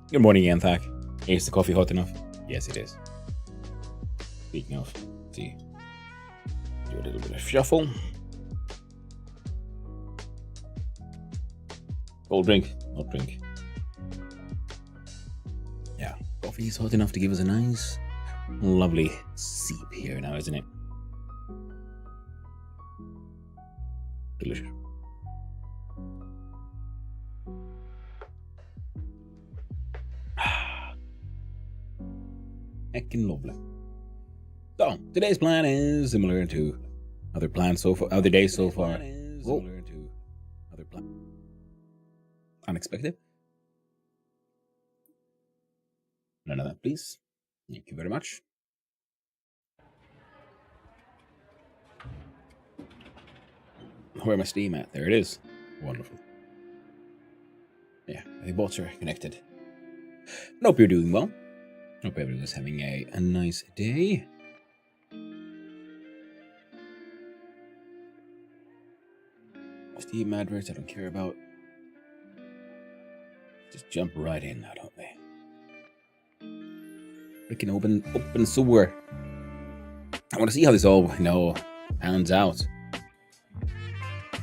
Good morning, Anthak. Is the coffee hot enough? Yes, it is. Speaking of, let's see. Do a little bit of shuffle. Cold drink, hot drink. Yeah, coffee is hot enough to give us a nice, lovely seep here now, isn't it? Delicious. Heckin' lovely. So today's plan is similar to other plans so far. Other days so far. Similar to other plans. Unexpected. None of that, please. Thank you very much. Where am I Steam at? There it is. Wonderful. Yeah, the bots are connected. I hope you're doing well. Hope everyone's having a nice day. Steam adverts I don't care about. Just jump right in now, don't they? Freaking open sewer. I want to see how this all pans out.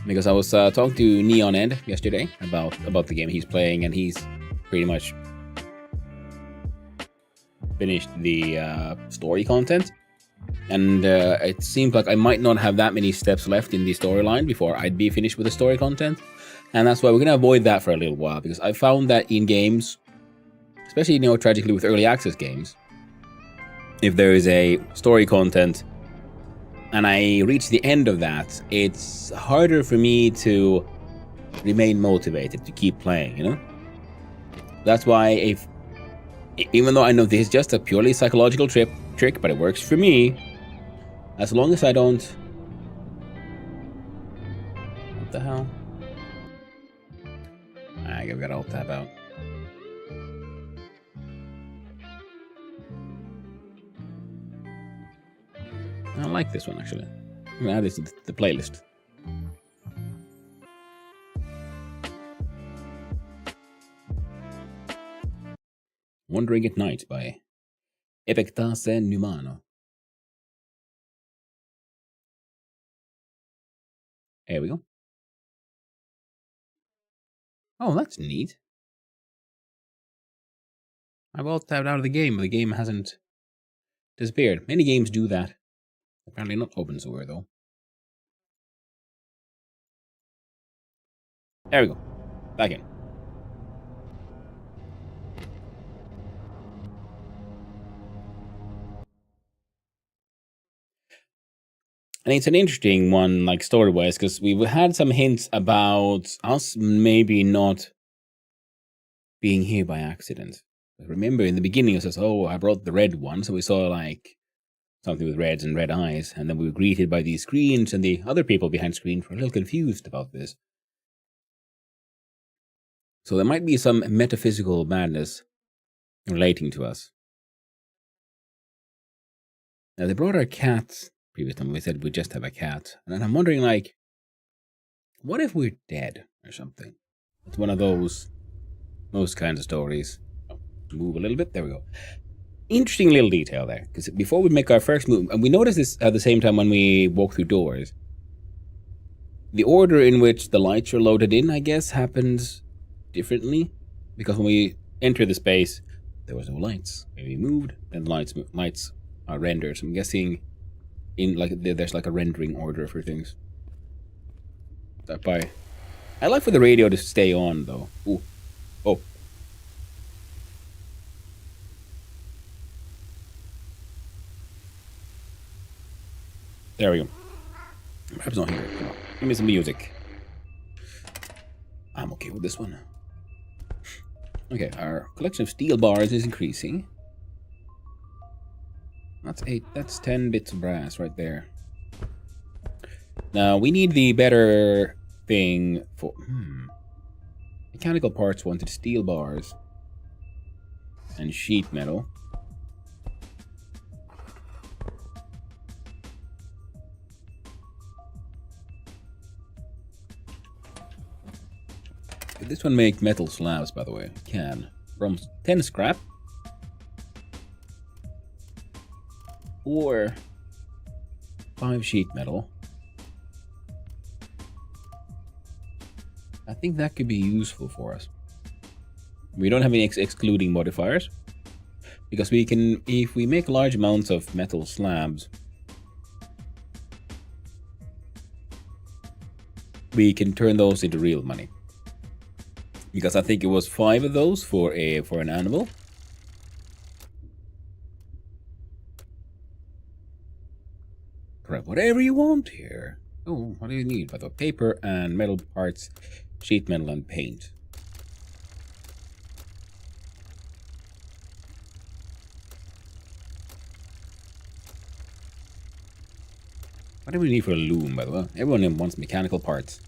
Because I was talking to Neon Ed yesterday about the game he's playing, and he's pretty much finished the story content. And it seems like I might not have that many steps left in the storyline before I'd be finished with the story content. And that's why we're going to avoid that for a little while, because I found that in games, especially, tragically with early access games, if there is a story content and I reach the end of that, it's harder for me to remain motivated to keep playing, That's why even though I know this is just a purely psychological trick, but it works for me, as long as I don't... What the hell? I've got to alt tab out. I like this one, actually. I'm gonna add this to the playlist. Wandering at Night by Epictase Numano. There we go. Oh, that's neat. I've alt tabbed out of the game, but the game hasn't disappeared. Many games do that. Apparently not open source, though. There we go. Back in. And it's an interesting one, like story-wise, because we've had some hints about us maybe not being here by accident. Remember, in the beginning, it says, "Oh, I brought the red one," so we saw like something with reds and red eyes, and then we were greeted by these screens, and the other people behind screen were a little confused about this. So there might be some metaphysical madness relating to us. Now, they brought our cat previous time. We said we just have a cat, and I'm wondering, like, what if we're dead or something? It's one of those kinds of stories. Move a little bit. There we go. Interesting little detail there, because before we make our first move, and we notice this at the same time when we walk through doors, the order in which the lights are loaded in, I guess, happens differently, because when we enter the space, there was no lights. We moved, and lights are rendered. So I'm guessing there's like a rendering order for things. I like for the radio to stay on, though. Ooh. Oh. There we go. Perhaps not here. Come on. Give me some music. I'm okay with this one. Okay, our collection of steel bars is increasing. That's 10 bits of brass right there. Now, we need the better thing for... Mechanical parts wanted steel bars. And sheet metal. Could this one make metal slabs, by the way? It can. from 10 scrap. Or 5 sheet metal. I think that could be useful for us. We don't have any excluding modifiers. Because we can, if we make large amounts of metal slabs, we can turn those into real money. Because I think it was 5 of those for an animal. Grab whatever you want here. Oh, what do you need? By the way, paper and metal parts, sheet metal and paint. What do we need for a loom, by the way? Everyone wants mechanical parts.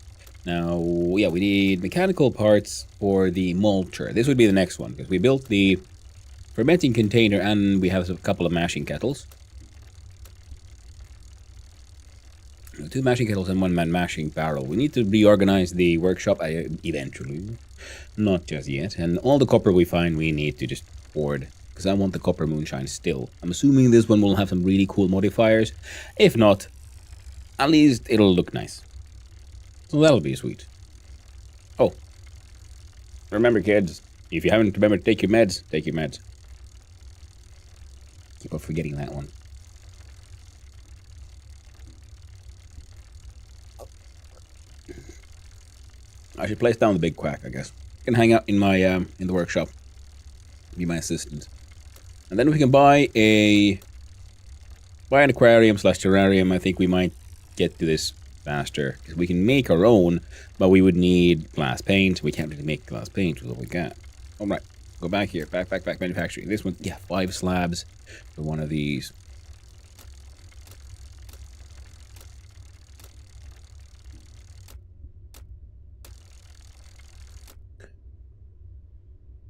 Now, yeah, we need mechanical parts for the mulcher. This would be the next one, because we built the fermenting container and we have a couple of mashing kettles. 2 mashing kettles and 1 mashing barrel. We need to reorganize the workshop eventually. Not just yet. And all the copper we find we need to just hoard, because I want the copper moonshine still. I'm assuming this one will have some really cool modifiers. If not, at least it'll look nice. So that'll be sweet. Oh. Remember, kids, if you haven't remembered to take your meds, take your meds. Keep on forgetting that one. I should place down the big quack, I guess. Can hang out in my in the workshop. Be my assistant. And then we can buy an aquarium / terrarium. I think we might get to this faster. Because we can make our own, but we would need glass paint. We can't really make glass paint with what we got. Alright, go back here. Back manufacturing. This one, yeah, 5 slabs for one of these.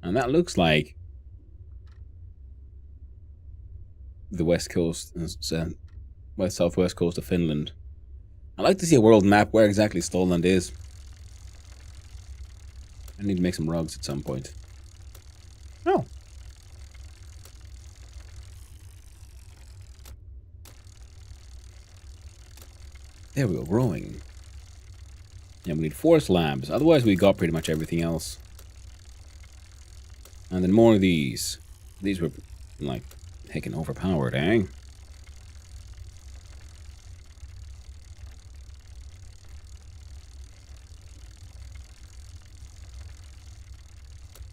And that looks like the west coast, southwest coast of Finland. I'd like to see a world map where exactly Stoland is. I need to make some rugs at some point. Oh. There we go, growing. Yeah, we need 4 slabs. Otherwise we got pretty much everything else. And then more of these. These were, like, heckin' overpowered, eh?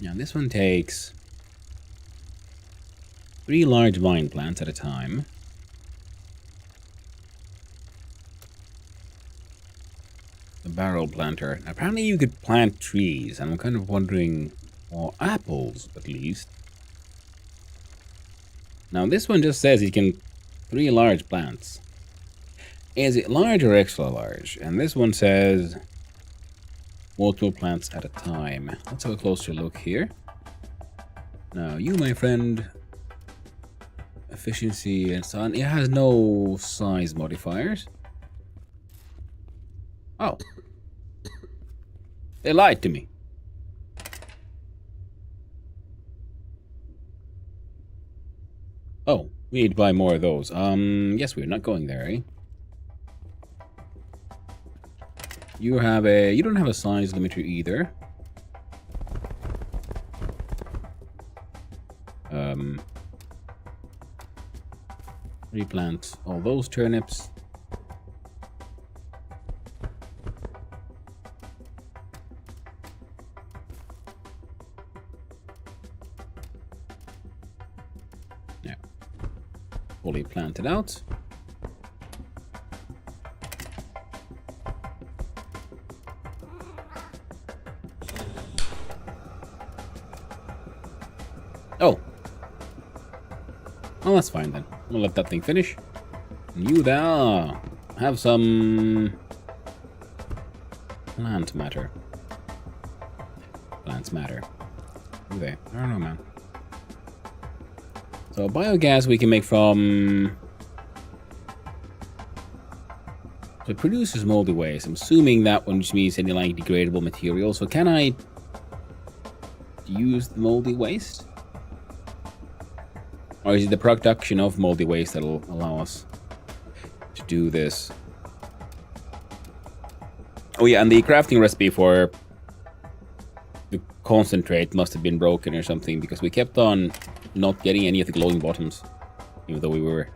Now this one takes 3 large vine plants at a time. The barrel planter. Apparently you could plant trees, and I'm kind of wondering... or apples, at least. Now this one just says you can 3 large plants. Is it large or extra large? And this one says multiple plants at a time. Let's have a closer look here. Now you, my friend, efficiency and so on. It has no size modifiers. Oh. They lied to me. Oh, we need to buy more of those. Yes, we're not going there, eh? You don't have a size limiter either. Replant all those turnips. Fully planted out. Oh. Well, that's fine then. We'll let that thing finish. And you there have some plant matter. Plants matter. Who are they? I don't know, man. So biogas we can make from... So it produces moldy waste. I'm assuming that one just means any like degradable material. So can I use the moldy waste? Or is it the production of moldy waste that'll allow us to do this? Oh yeah, and the crafting recipe for the concentrate must have been broken or something, because we kept on not getting any of the glowing bottoms, even though we were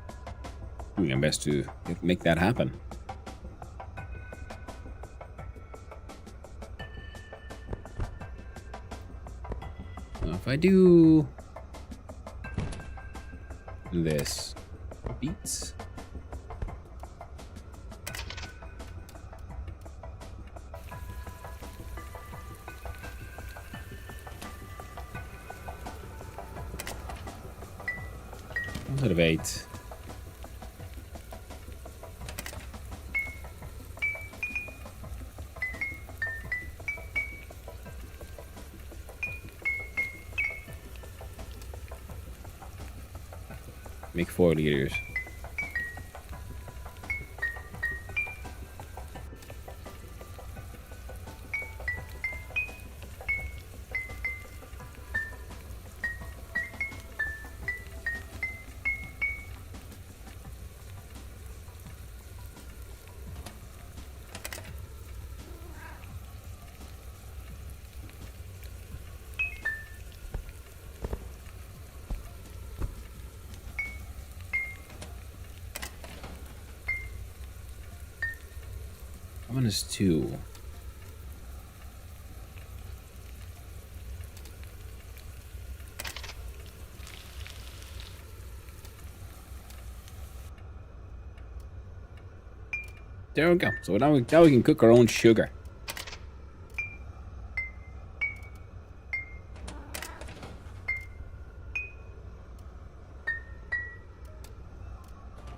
doing our best to make that happen. Now, if I do this, beets. Out of 8. Make 4 liters. Is 2. There we go. So now we can cook our own sugar.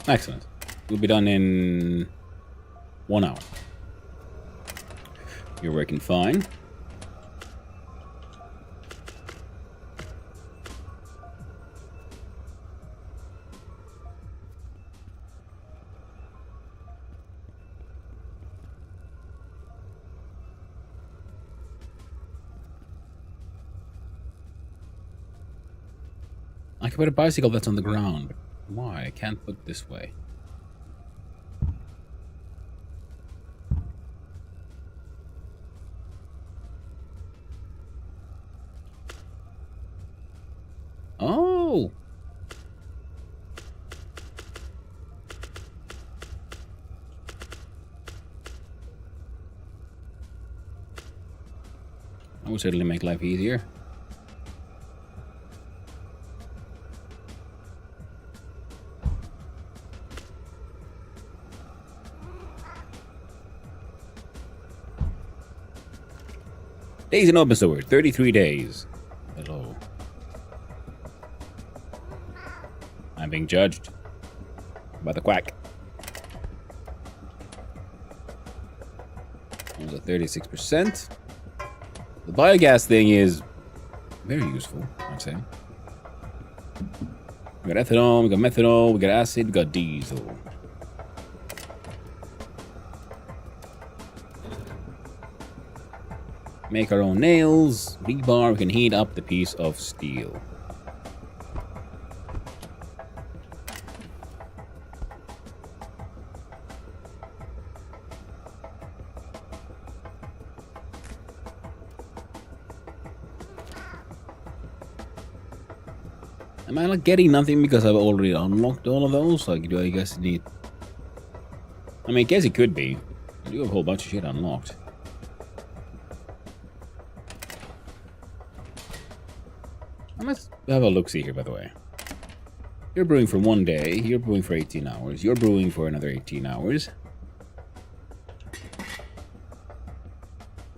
Excellent. We'll be done in 1 hour. You're working fine. I can put a bicycle that's on the ground. Why? I can't put this way. Oh! That would certainly make life easier. Days in open sword, 33 days. Hello. I'm being judged by the quack. It was a 36%. The biogas thing is very useful, I'd say. We got ethanol, we got methanol, we got acid, we got diesel. Make our own nails, rebar, we can heat up the piece of steel. Am I not getting nothing because I've already unlocked all of those? Like, do I guess need... I mean, I guess it could be. I do have a whole bunch of shit unlocked. Let's have a look-see here, by the way. You're brewing for 1 day, you're brewing for 18 hours, you're brewing for another 18 hours.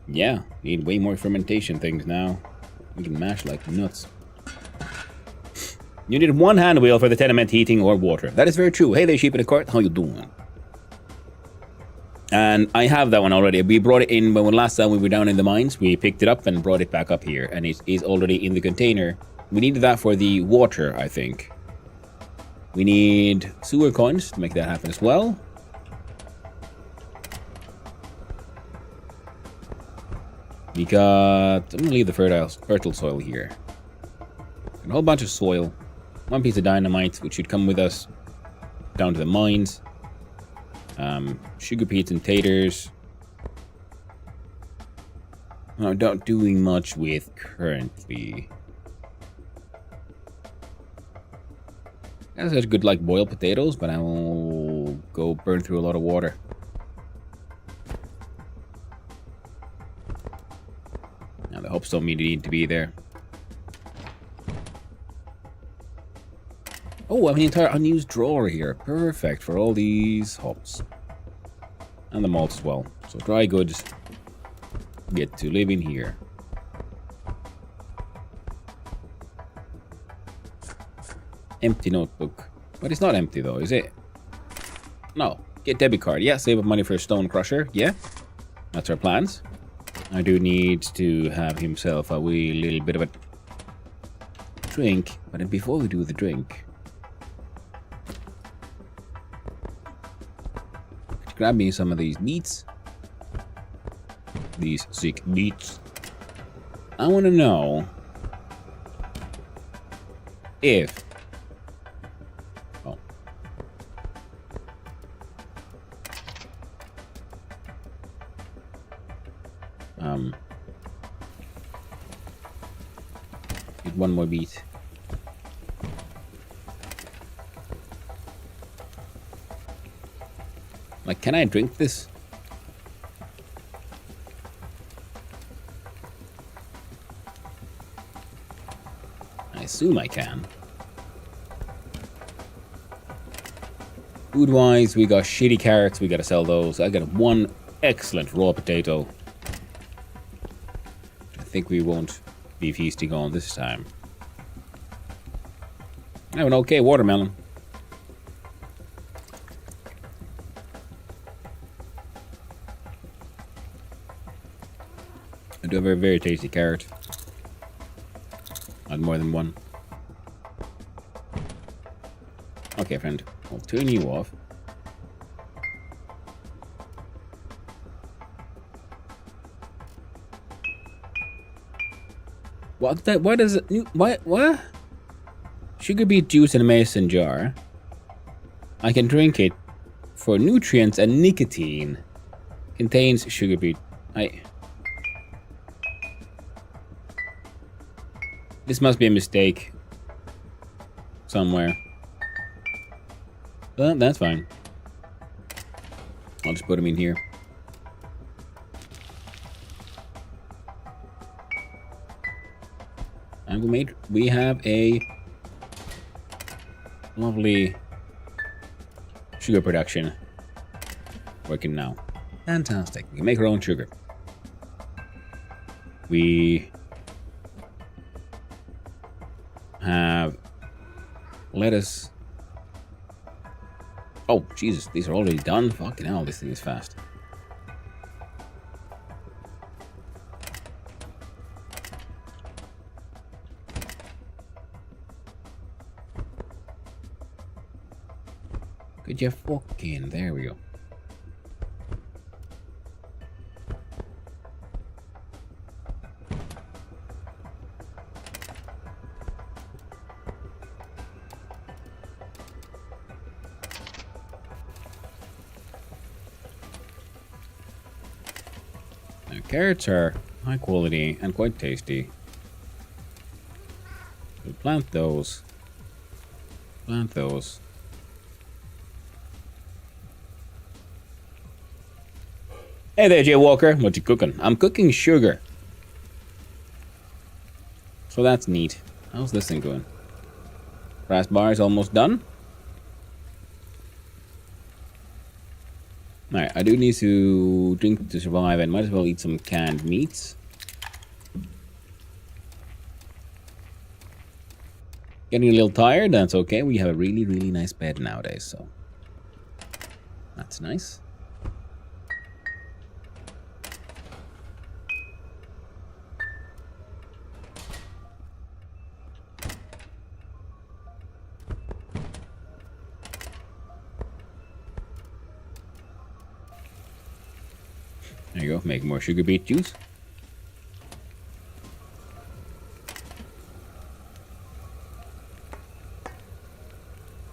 Yeah, need way more fermentation things now. We can mash like nuts. You need 1 hand wheel for the tenement heating or water. That is very true. Hey there, sheep in the cart, how you doing? And I have that one already. We brought it in when last time we were down in the mines. We picked it up and brought it back up here. And it is already in the container. We needed that for the water, I think. We need sewer coins to make that happen as well. Because I'm gonna leave the fertile soil here. A whole bunch of soil. One piece of dynamite, which should come with us down to the mines. Sugar beets and taters. I'm not doing much with currently. That's such good like boiled potatoes, but I will go burn through a lot of water. Now the hops don't need to be there. Oh, I have an entire unused drawer here. Perfect for all these hops. And the malt as well. So dry goods get to live in here. Empty notebook. But it's not empty though, is it? No. Get debit card. Yeah, save up money for a stone crusher. Yeah. That's our plans. I do need to have himself a wee little bit of a drink. But then before we do the drink, grab me some of these meats. These sick meats. I want to know if... Oh. Need one more beat. Like, can I drink this? I assume I can. Food-wise, we got shitty carrots. We gotta sell those. I got one excellent raw potato. I think we won't be feasting on this time. I have an okay watermelon. I do have a very tasty carrot. Not more than one. Okay, friend. I'll turn you off. What? What is it? What? Sugar beet juice in a mason jar. I can drink it for nutrients and nicotine. Contains sugar beet. This must be a mistake somewhere. But that's fine. I'll just put them in here. And we have a lovely sugar production working now. Fantastic. We can make our own sugar. We have lettuce. Oh, Jesus, these are already done? Fucking hell, this thing is fast. Could you fucking... There we go. Now, carrots are high quality and quite tasty. So plant those. Plant those. Hey there, Jay Walker. What you cooking? I'm cooking sugar. So that's neat. How's this thing going? Brass bar is almost done. Alright, I do need to drink to survive and might as well eat some canned meats. Getting a little tired, that's okay. We have a really, really nice bed nowadays, so that's nice. There you go, make more sugar beet juice.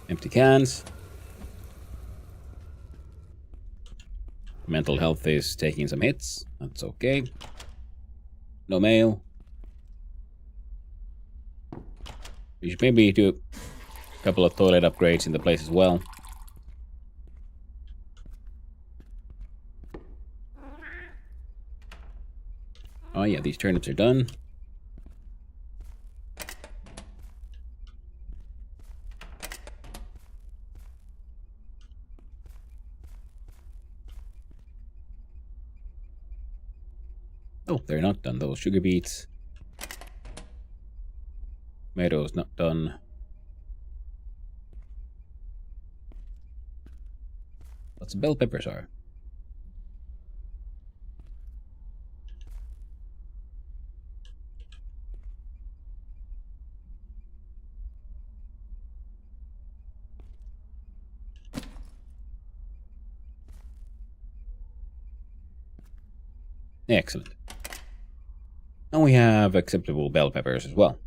Empty cans. Mental health is taking some hits. That's okay. No mail. We should maybe do a couple of toilet upgrades in the place as well. Oh yeah, these turnips are done. Oh, they're not done. Those sugar beets. Tomatoes not done. Lots of bell peppers are. Excellent. And we have acceptable bell peppers as well.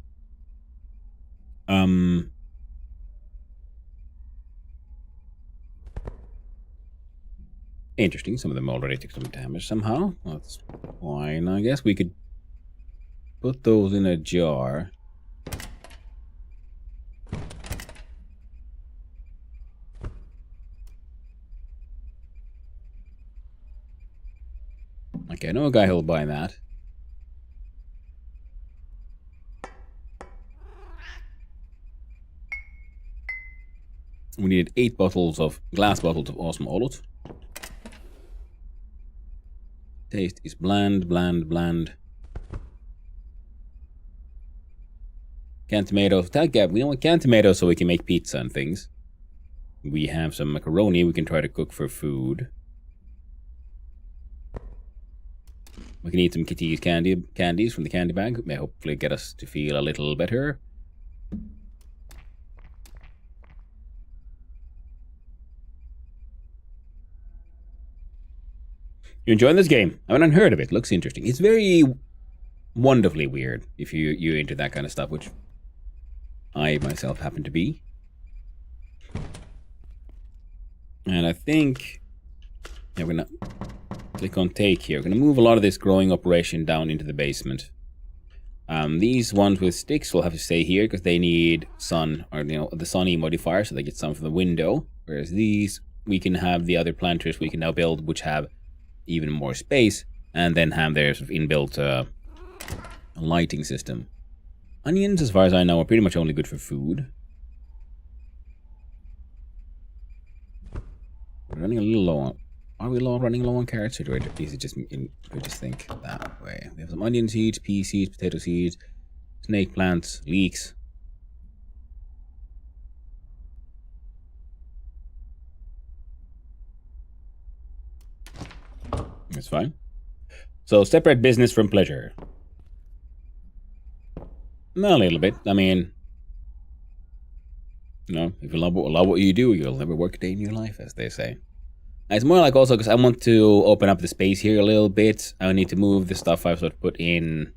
Interesting. Some of them already took some damage somehow. That's fine, I guess. We could put those in a jar. Okay, I know a guy who'll buy that. We needed 8 glass bottles of awesome olut. Taste is bland, bland, bland. Canned tomatoes. We don't want canned tomatoes so we can make pizza and things. We have some macaroni we can try to cook for food. We can eat some Kitty's candies from the candy bag. It may hopefully get us to feel a little better. You enjoying this game? I haven't heard of it. Looks interesting. It's very wonderfully weird if you're into that kind of stuff, which I myself happen to be. And I think we're gonna click on take here. We're gonna move a lot of this growing operation down into the basement. These ones with sticks will have to stay here because they need sun, or the sunny modifier, so they get sun from the window. Whereas these, we can have the other planters we can now build, which have even more space, and then have their sort of inbuilt lighting system. Onions, as far as I know, are pretty much only good for food. We're running a little low on... Are we running low on carrots, or is it just we just think that way? We have some onion seeds, pea seeds, potato seeds, snake plants, leeks. That's fine. So separate business from pleasure. A little bit. I mean, if you love what you do, you'll never work a day in your life, as they say. It's more like also because I want to open up the space here a little bit. I need to move the stuff I've sort of put in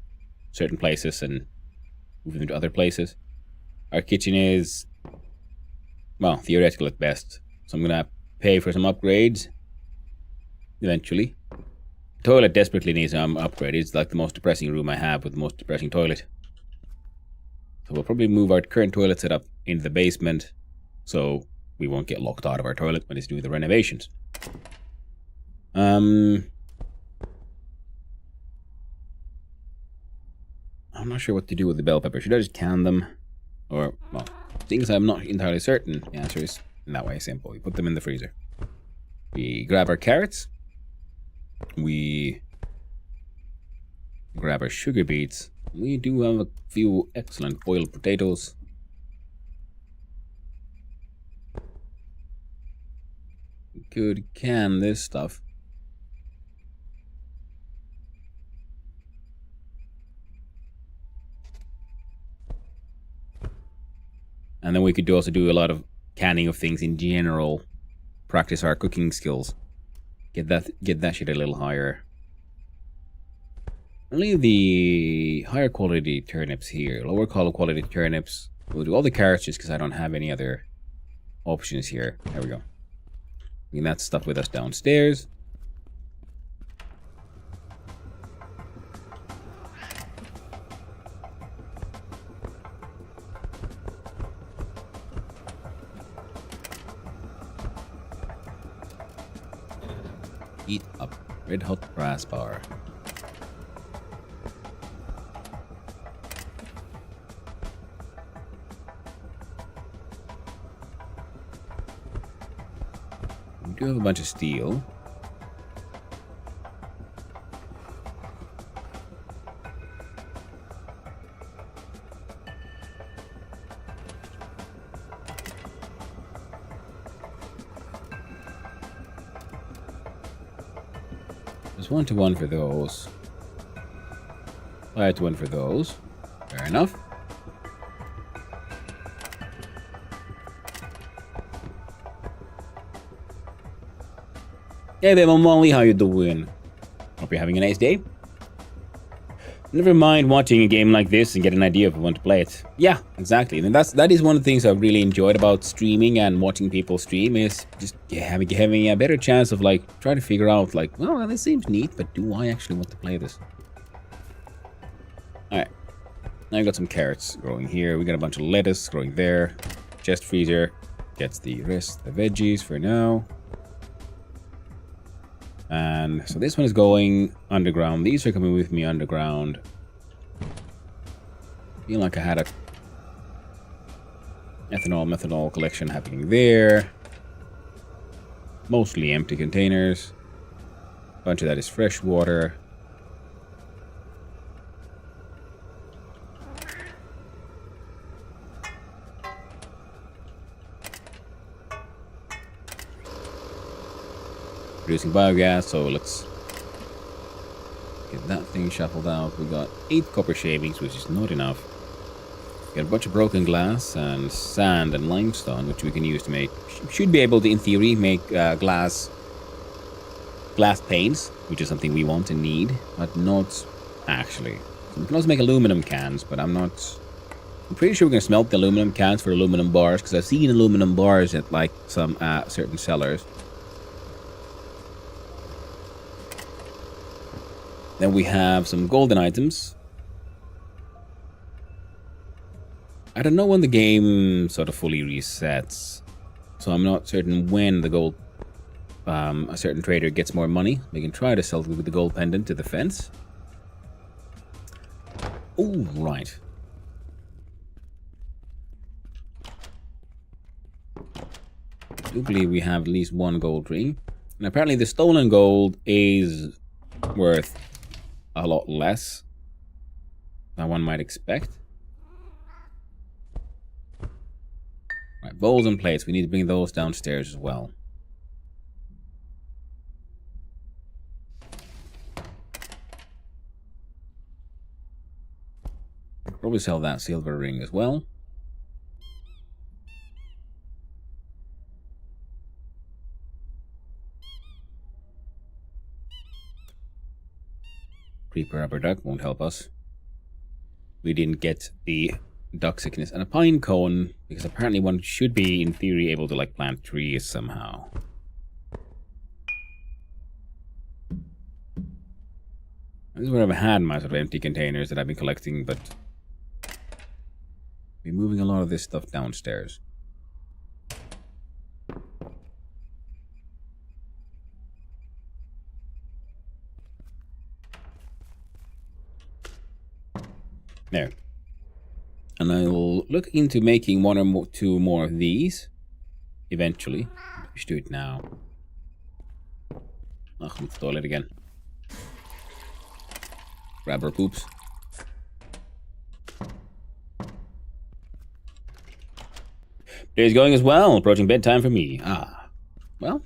certain places and move them to other places. Our kitchen is, well, theoretical at best. So I'm going to pay for some upgrades eventually. The toilet desperately needs an upgrade. It's like the most depressing room I have with the most depressing toilet. So we'll probably move our current toilet setup into the basement so we won't get locked out of our toilet when it's doing the renovations. I'm not sure what to do with the bell pepper. Should I just can them? Or, well, things I'm not entirely certain. The answer is in that way simple. We put them in the freezer. We grab our carrots. We grab our sugar beets. We do have a few excellent boiled potatoes. We could can this stuff. And then we could also do a lot of canning of things in general. Practice our cooking skills. Get that shit a little higher. I'll leave the higher quality turnips here. Lower quality turnips. We'll do all the carrots just because I don't have any other options here. There we go. Bring that stuff with us downstairs. Eat up. Red hot brass bar. We do have a bunch of steel. There's 1-to-1 for those. 5-to-1 for those. Fair enough. Hey there, Molly, how you doing? Hope you're having a nice day. Never mind watching a game like this and get an idea if you want to play it. Yeah, exactly. And that is one of the things I've really enjoyed about streaming and watching people stream is just having a better chance of like trying to figure out like, well, this seems neat, but do I actually want to play this? Alright. Now we got some carrots growing here. We got a bunch of lettuce growing there. Chest freezer gets the rest of the veggies for now. And so this one is going underground. These are coming with me underground. Feel like I had a methanol collection happening there. Mostly empty containers. A bunch of that is fresh water. Producing biogas, so let's get that thing shuffled out. We got 8 copper shavings, which is not enough. We got a bunch of broken glass and sand and limestone, which we can use to make. Should be able to, in theory, make glass panes, which is something we want and need, but not actually. So we can also make aluminum cans, but I'm pretty sure we're gonna smelt the aluminum cans for aluminum bars, because I've seen aluminum bars at like some certain sellers. Then we have some golden items. I don't know when the game sort of fully resets, so I'm not certain when the gold, a certain trader gets more money. We can try to sell with the gold pendant to the fence. Oh, right. I do believe we have at least 1 gold ring. And apparently the stolen gold is worth a lot less than one might expect. Right, bowls and plates. We need to bring those downstairs as well. Probably sell that silver ring as well. Creeper rubber duck won't help us. We didn't get the duck sickness and a pine cone because apparently one should be in theory able to like plant trees somehow. This is where I've had my sort of empty containers that I've been collecting, but we're moving a lot of this stuff downstairs. There. And I will look into making 1 or 2 more of these eventually. We should do it now. Ugh, I'm the toilet again. Grab our poops. Day's going as well. Approaching bedtime for me. Ah. Well,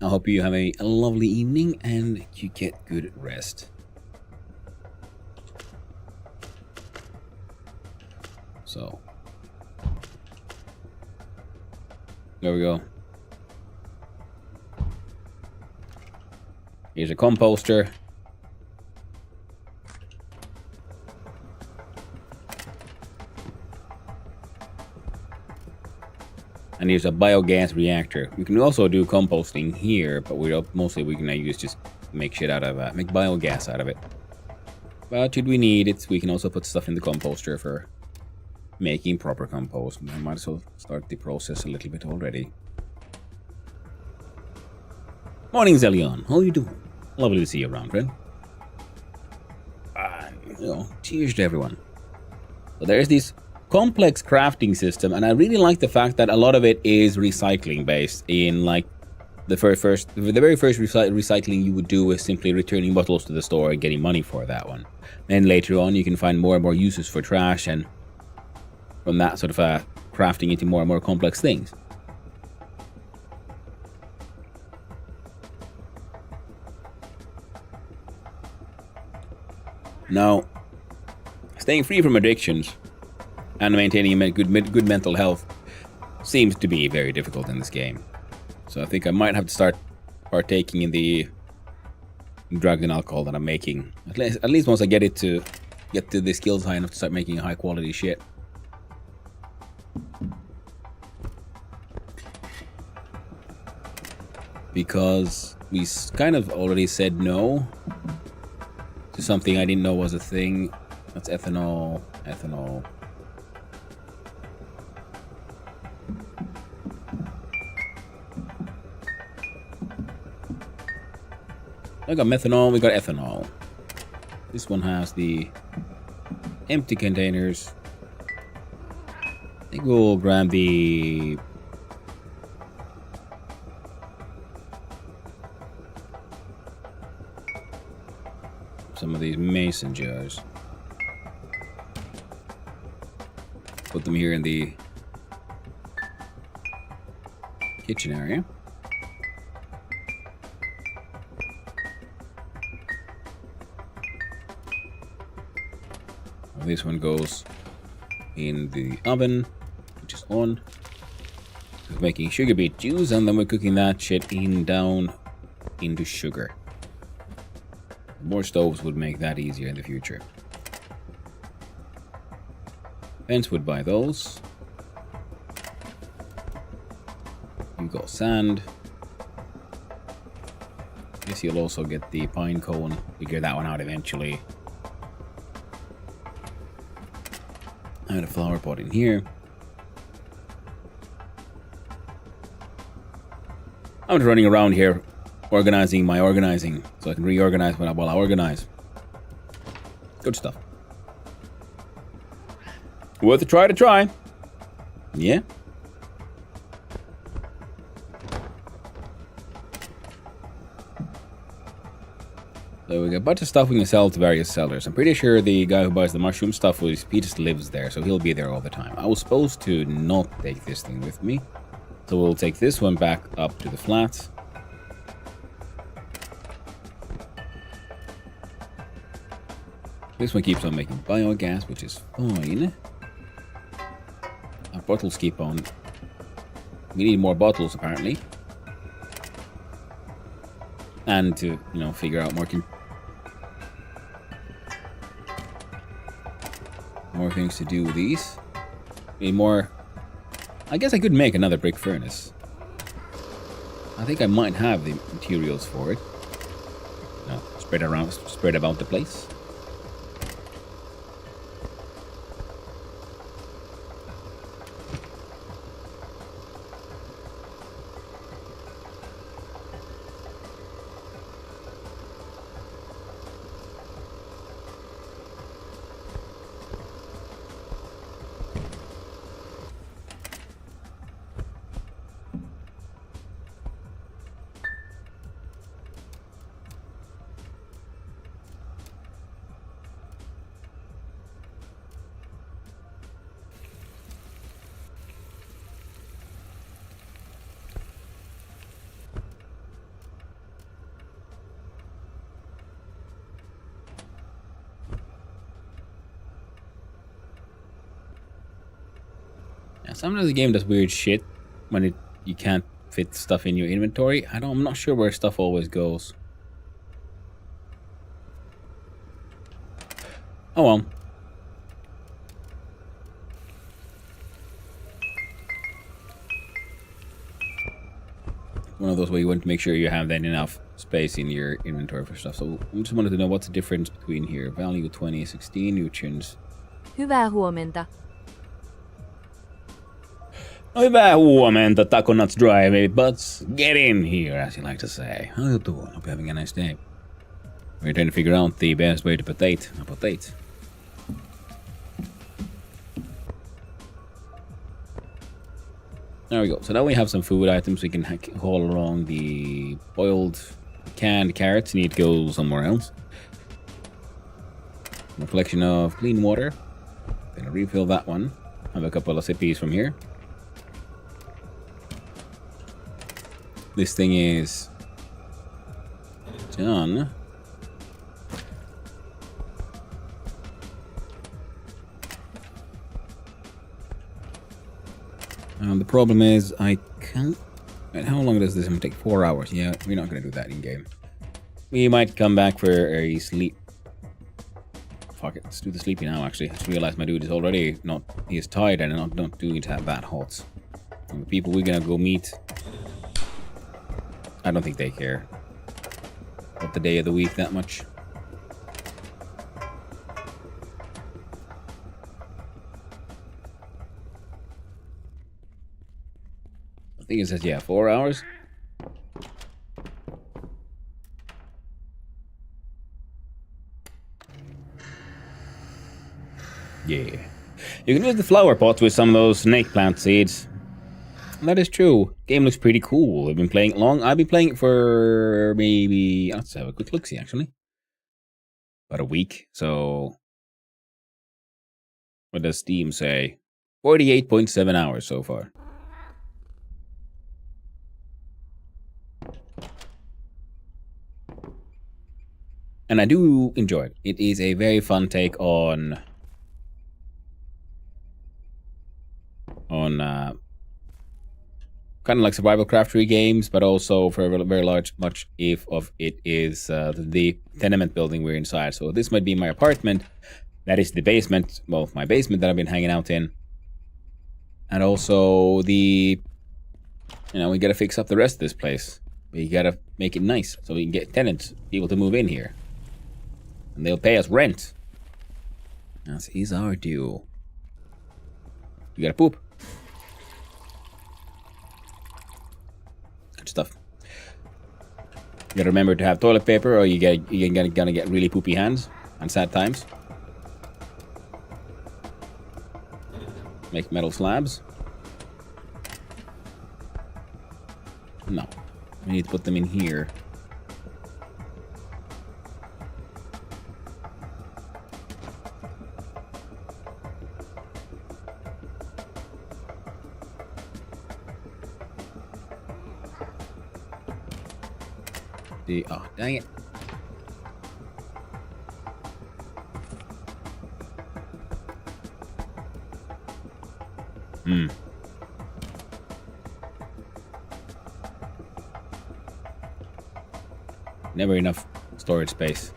I hope you have a lovely evening and you get good rest. So, there we go. Here's a composter. And here's a biogas reactor. We can also do composting here, but mostly we're gonna use just make shit out of make biogas out of it. But should we need it, we can also put stuff in the composter for making proper compost. I might as well start the process a little bit already. Morning, Zelion. How are you doing? Lovely to see you around, friend. Cheers to everyone. So there's this complex crafting system, and I really like the fact that a lot of it is recycling based. In like the very first recycling you would do is simply returning bottles to the store and getting money for that one. Then later on, you can find more and more uses for trash, and from that sort of crafting into more and more complex things. Now, staying free from addictions and maintaining good mental health seems to be very difficult in this game. So I think I might have to start partaking in the drug and alcohol that I'm making. At least once I get to the skills high enough to start making high quality shit. Because we kind of already said no to something I didn't know was a thing. That's ethanol. I got methanol, we got ethanol. This one has the empty containers. I think we'll grab the some of these mason jars. Put them here in the kitchen area. This one goes in the oven, which is on. We're making sugar beet juice, and then we're cooking that shit down into sugar. More stoves would make that easier in the future. Fence would buy those. You got sand. Guess you'll also get the pine cone. Figure that one out eventually. I had a flower pot in here. I'm just running around here organizing my organizing so I can reorganize while I organize. Good stuff. Worth a try to try. Yeah. So we got a bunch of stuff we can sell to various sellers. I'm pretty sure the guy who buys the mushroom stuff, he just lives there, so he'll be there all the time. I was supposed to not take this thing with me. So we'll take this one back up to the flats. This one keeps on making biogas, which is fine. Our bottles keep on. We need more bottles, apparently. And to, figure out more things to do with these. Need more. I guess I could make another brick furnace. I think I might have the materials for it. Spread about the place. Sometimes the game does weird shit when you can't fit stuff in your inventory. I'm not sure where stuff always goes. Oh well. one of those where you want to make sure you have then enough space in your inventory for stuff. So I just wanted to know what's the difference between here. Value 20, 16 nutrients. Hyvää huomenta. No, hyvää huomenta, Taco Nuts Dry, baby butts. Get in here, as you like to say. How you doing? Hope you're having a nice day. We're trying to figure out the best way to potate a potato. There we go. So now we have some food items we can haul along. The boiled canned carrots need to go somewhere else. A collection of clean water. Gonna refill that one. Have a couple of sippies from here. This thing is done. The problem is I can't... Wait, how long does this take? 4 hours. Yeah, we're not going to do that in game. We might come back for a sleep. Fuck it, let's do the sleepy now actually. I just realized my dude is already not... He is tired and not doing it that hot. And the people we're going to go meet... I don't think they care about the day of the week that much. I think it says, yeah, 4 hours. Yeah. You can use the flower pots with some of those snake plant seeds. That is true. Game looks pretty cool. I've been playing it long. I've been playing it for maybe... Let's have a quick look-see, actually. About a week. So... What does Steam say? 48.7 hours so far. And I do enjoy it. It is a very fun take on kind of like survival craftery games, but also for a very large much of it is the tenement building we're inside. So this might be my apartment. That is the basement. Well, my basement that I've been hanging out in. And also the, we gotta fix up the rest of this place. We gotta make it nice so we can get tenants, people to move in here. And they'll pay us rent. As is our due. You gotta poop. Good stuff. You gotta remember to have toilet paper or you're gonna get really poopy hands and sad times. Make metal slabs. No. We need to put them in here. Oh, dang it. Never enough storage space.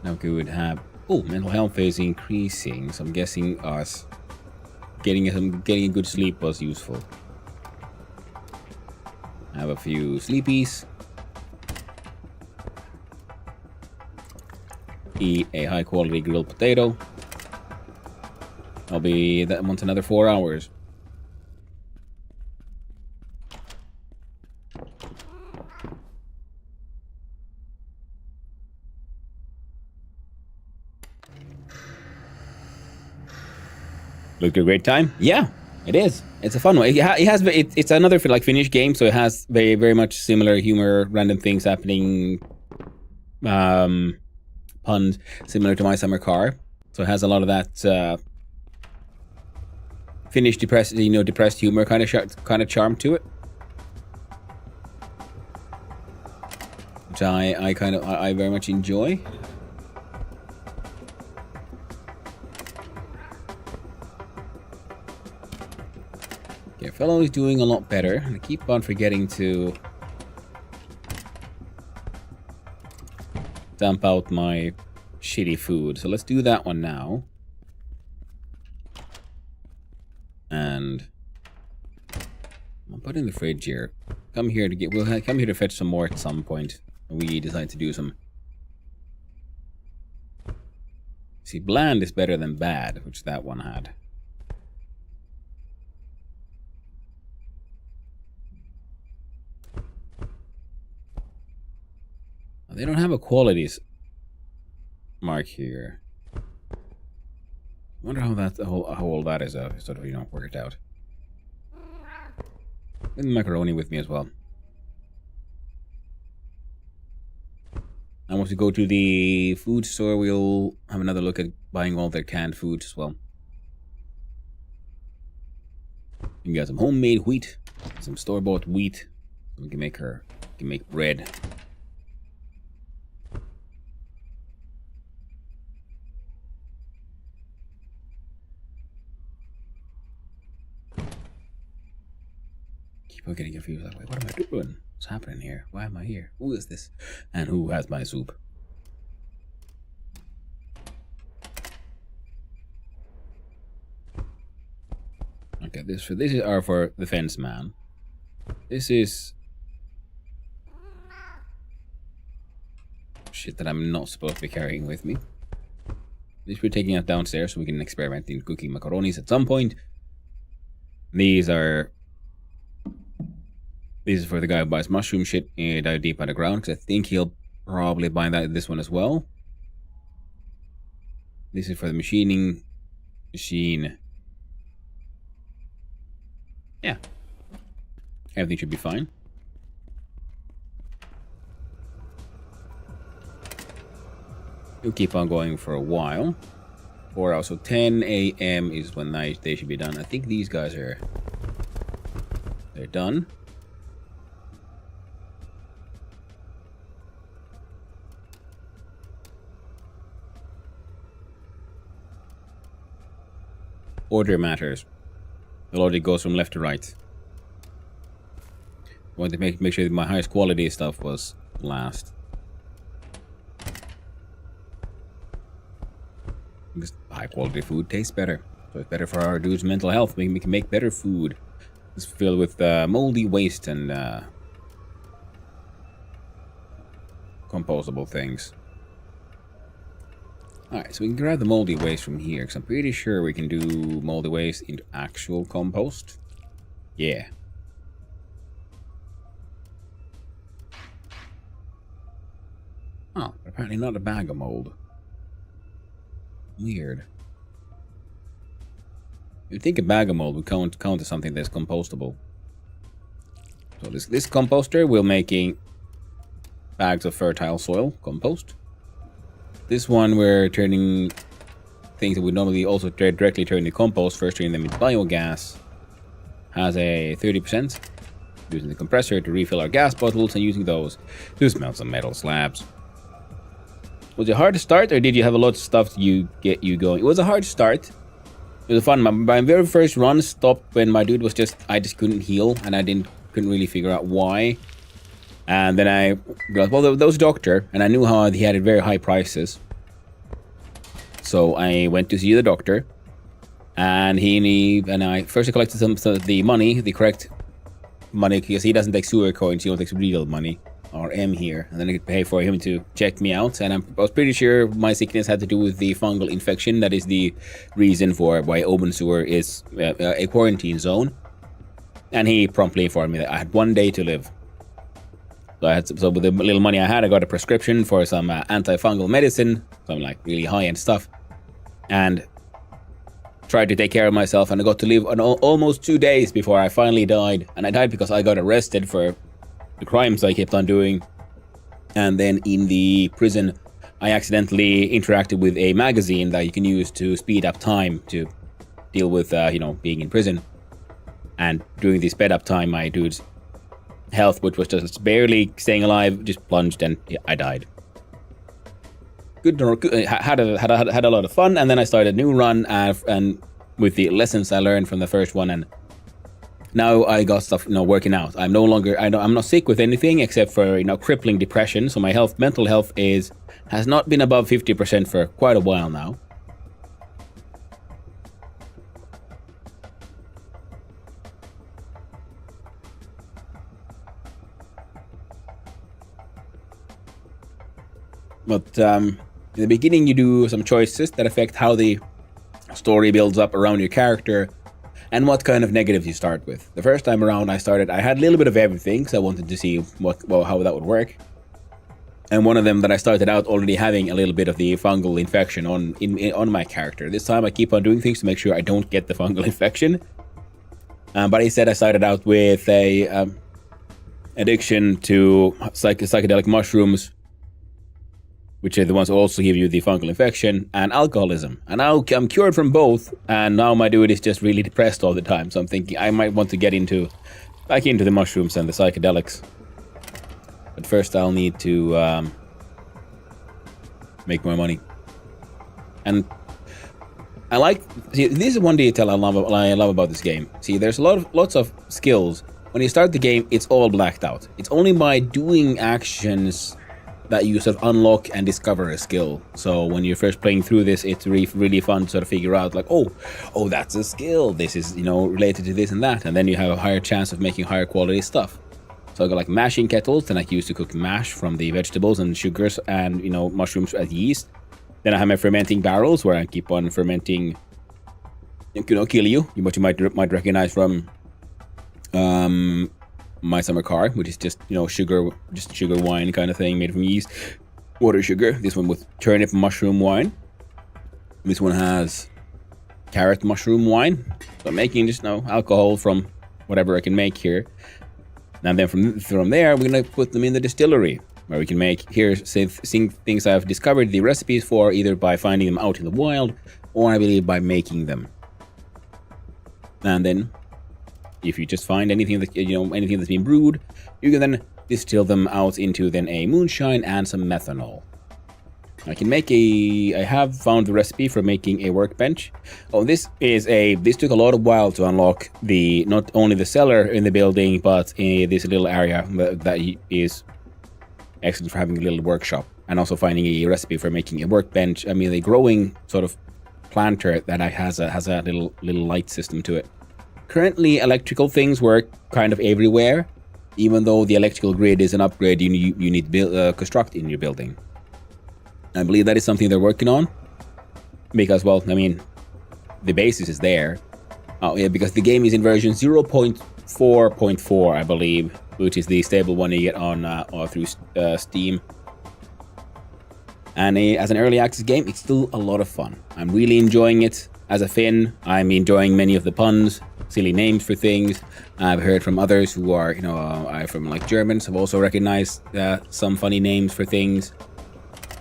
Now we would have... Oh, mental health is increasing, so I'm guessing us getting a good sleep was useful. I have a few sleepies. Eat a high quality grilled potato. I'll be that once another 4 hours. Looked a great time. Yeah, it is. It's a fun one. It's another Finnish game, so it has very very much similar humor, random things happening, puns similar to My Summer Car. So it has a lot of that Finnish depressed humor kind of charm to it, which I very much enjoy. Okay, fellow is doing a lot better. I keep on forgetting to dump out my shitty food. So let's do that one now. And I'll put in the fridge here. We'll come here to fetch some more at some point. We decide to do some. See, bland is better than bad, which that one had. They don't have a qualities mark here. I wonder how old that is sort of, you know, worked out. Get the macaroni with me as well. And once we go to the food store, we'll have another look at buying all their canned foods as well. We got some homemade wheat, some store-bought wheat. We can make bread. Keep getting confused that way. What am I doing? What's happening here? Why am I here? Who is this? And who has my soup? Okay, this is for the fence man. This is shit that I'm not supposed to be carrying with me. This we're taking it downstairs so we can experiment in cooking macaronis at some point. These is for the guy who buys mushroom shit dive deep underground, because I think he'll probably buy this one as well. This is for the machine. Yeah. Everything should be fine. We'll keep on going for a while. 4 hours, so 10 a.m. is when they should be done. I think these guys they're done. Order matters. The logic goes from left to right. I want to make sure that my highest quality stuff was last. Because high quality food tastes better. So it's better for our dude's mental health. We can make better food. It's filled with moldy waste and compostable things. Alright, so we can grab the moldy waste from here, because I'm pretty sure we can do moldy waste into actual compost. Yeah. Oh, apparently not a bag of mold. Weird. You'd think a bag of mold would count as something that's compostable. So this composter will making bags of fertile soil compost. This one we're turning things that would normally also directly turn into compost, first turning them into biogas. Has a 30%. Using the compressor to refill our gas bottles and using those to smelt some metal slabs. Was it hard to start, or did you have a lot of stuff to get you going? It was a hard start. It was fun. My very first run stopped when my dude was I just couldn't heal, and I couldn't really figure out why. And then I realized, well, there was a doctor, and I knew how he had very high prices. So I went to see the doctor, and I first collected some of the money, the correct money, because he doesn't take sewer coins, he only takes real money, or M here, and then I could pay for him to check me out. And I was pretty sure my sickness had to do with the fungal infection. That is the reason for why Open Sewer is a quarantine zone. And he promptly informed me that I had 1 day to live. So with the little money I had, I got a prescription for some antifungal medicine, some like really high-end stuff, and tried to take care of myself. And I got to live almost 2 days before I finally died. And I died because I got arrested for the crimes I kept on doing. And then in the prison, I accidentally interacted with a magazine that you can use to speed up time to deal with, being in prison. And during the sped up time, my dude's health, which was just barely staying alive, just plunged, and I died. Good, had a lot of fun, and then I started a new run, and with the lessons I learned from the first one, and now I got stuff, working out. I'm no longer, I'm not sick with anything except for, crippling depression. So my mental health has not been above 50% for quite a while now. But in the beginning, you do some choices that affect how the story builds up around your character and what kind of negatives you start with. The first time around I had a little bit of everything, because I wanted to see how that would work. And one of them that I started out already having a little bit of the fungal infection on my character. This time I keep on doing things to make sure I don't get the fungal infection. But instead I started out with a addiction to psychedelic mushrooms, which are the ones who also give you the fungal infection, and alcoholism. And now I'm cured from both, and now my dude is just really depressed all the time. So I'm thinking I might want to get back into the mushrooms and the psychedelics. But first I'll need to make more money. And this is one detail I love about this game. See, there's lots of skills. When you start the game, it's all blacked out. It's only by doing actions that you sort of unlock and discover a skill. So when you're first playing through this, it's really fun to sort of figure out like, oh, that's a skill. This is, related to this and that. And then you have a higher chance of making higher quality stuff. So I got like mashing kettles, then I can use to cook mash from the vegetables and sugars and, mushrooms as yeast. Then I have my fermenting barrels where I keep on fermenting, Kiryu, what you might recognize from My Summer Car, which is just sugar wine kind of thing made from yeast, water, sugar. This one with turnip mushroom wine. This one has carrot mushroom wine. So I'm making just alcohol from whatever I can make here. And then from there, we're gonna put them in the distillery, where we can make things I've discovered the recipes for, either by finding them out in the wild, or I believe by making them. And then, if you just find anything that's been brewed, you can then distill them out into then a moonshine and some methanol. I have found the recipe for making a workbench. This took a lot of while to unlock not only the cellar in the building, but this little area that is excellent for having a little workshop, and also finding a recipe for making a workbench. A growing sort of planter that has a little light system to it. Currently, electrical things work kind of everywhere, even though the electrical grid is an upgrade you need to construct in your building. I believe that is something they're working on, because, the basis is there. Because the game is in version 0.4.4, I believe, which is the stable one you get on through Steam. And as an early access game, it's still a lot of fun. I'm really enjoying it. As a Finn, I'm enjoying many of the puns, silly names for things. I've heard from others who are, from like Germans, have also recognized some funny names for things.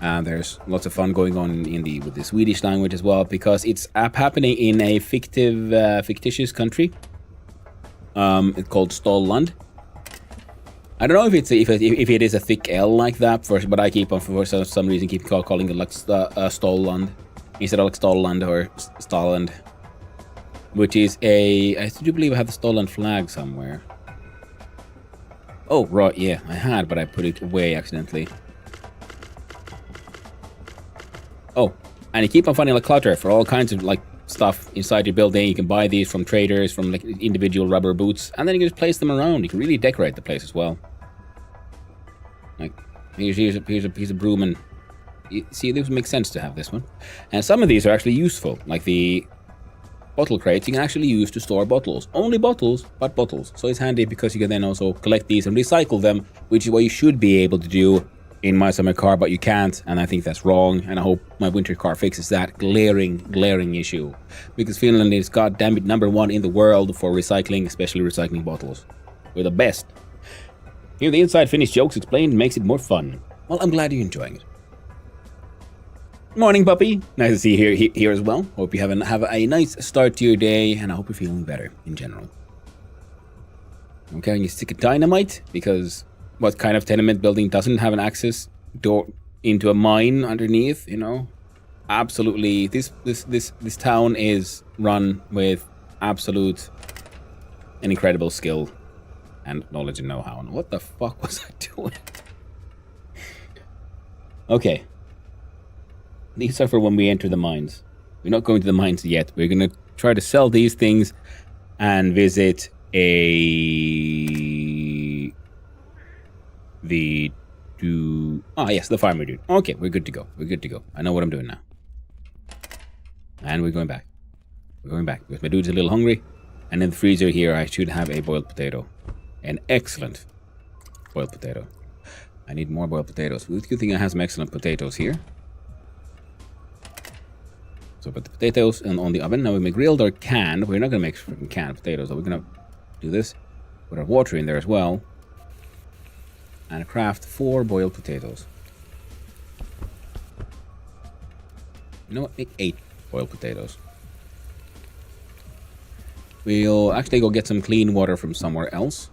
There's lots of fun going on with the Swedish language as well, because it's happening in a fictitious country. It's called Stolland. I don't know if it is a thick L like that, but I keep on for some reason calling it like Stolland instead of like Stolland or Stalland, which is I do believe I have the Stolland flag somewhere. Oh right, yeah, I had, but I put it away accidentally. Oh, and you keep on finding like clutter for all kinds of like stuff inside your building. You can buy these from traders, from like individual rubber boots, and then you can just place them around. You can really decorate the place as well. Like here's a piece of broom, and see, this makes sense to have this one. And some of these are actually useful, like the bottle crates. You can actually use to store bottles. Only bottles, but bottles. So it's handy because you can then also collect these and recycle them, which is what you should be able to do in My Summer Car, but you can't, and I think that's wrong, and I hope My Winter Car fixes that glaring issue, because Finland is goddammit #1 in the world for recycling, especially recycling bottles. We're the best. Here, the inside Finnish jokes explained makes it more fun. Well, I'm glad you're enjoying it. Morning, puppy. Nice to see you here as well. Hope you have a nice start to your day, and I hope you're feeling better in general. I'm carrying a stick of dynamite because what kind of tenement building doesn't have an access door into a mine underneath, Absolutely. This town is run with absolute an incredible skill and knowledge and know-how. And what the fuck was I doing? Okay. These are for when we enter the mines. We're not going to the mines yet. We're going to try to sell these things and visit the farmer dude. Okay, we're good to go. We're good to go. I know what I'm doing now. And we're going back. We're going back because my dude's a little hungry. And in the freezer here, I should have a boiled potato. An excellent boiled potato. I need more boiled potatoes. Good thing I have some excellent potatoes here. So put the potatoes on the oven. Now we make grilled or canned. We're not going to make freaking canned potatoes. So we're going to do this. Put our water in there as well. And craft 4 boiled potatoes. You know what? Make 8 boiled potatoes. We'll actually go get some clean water from somewhere else.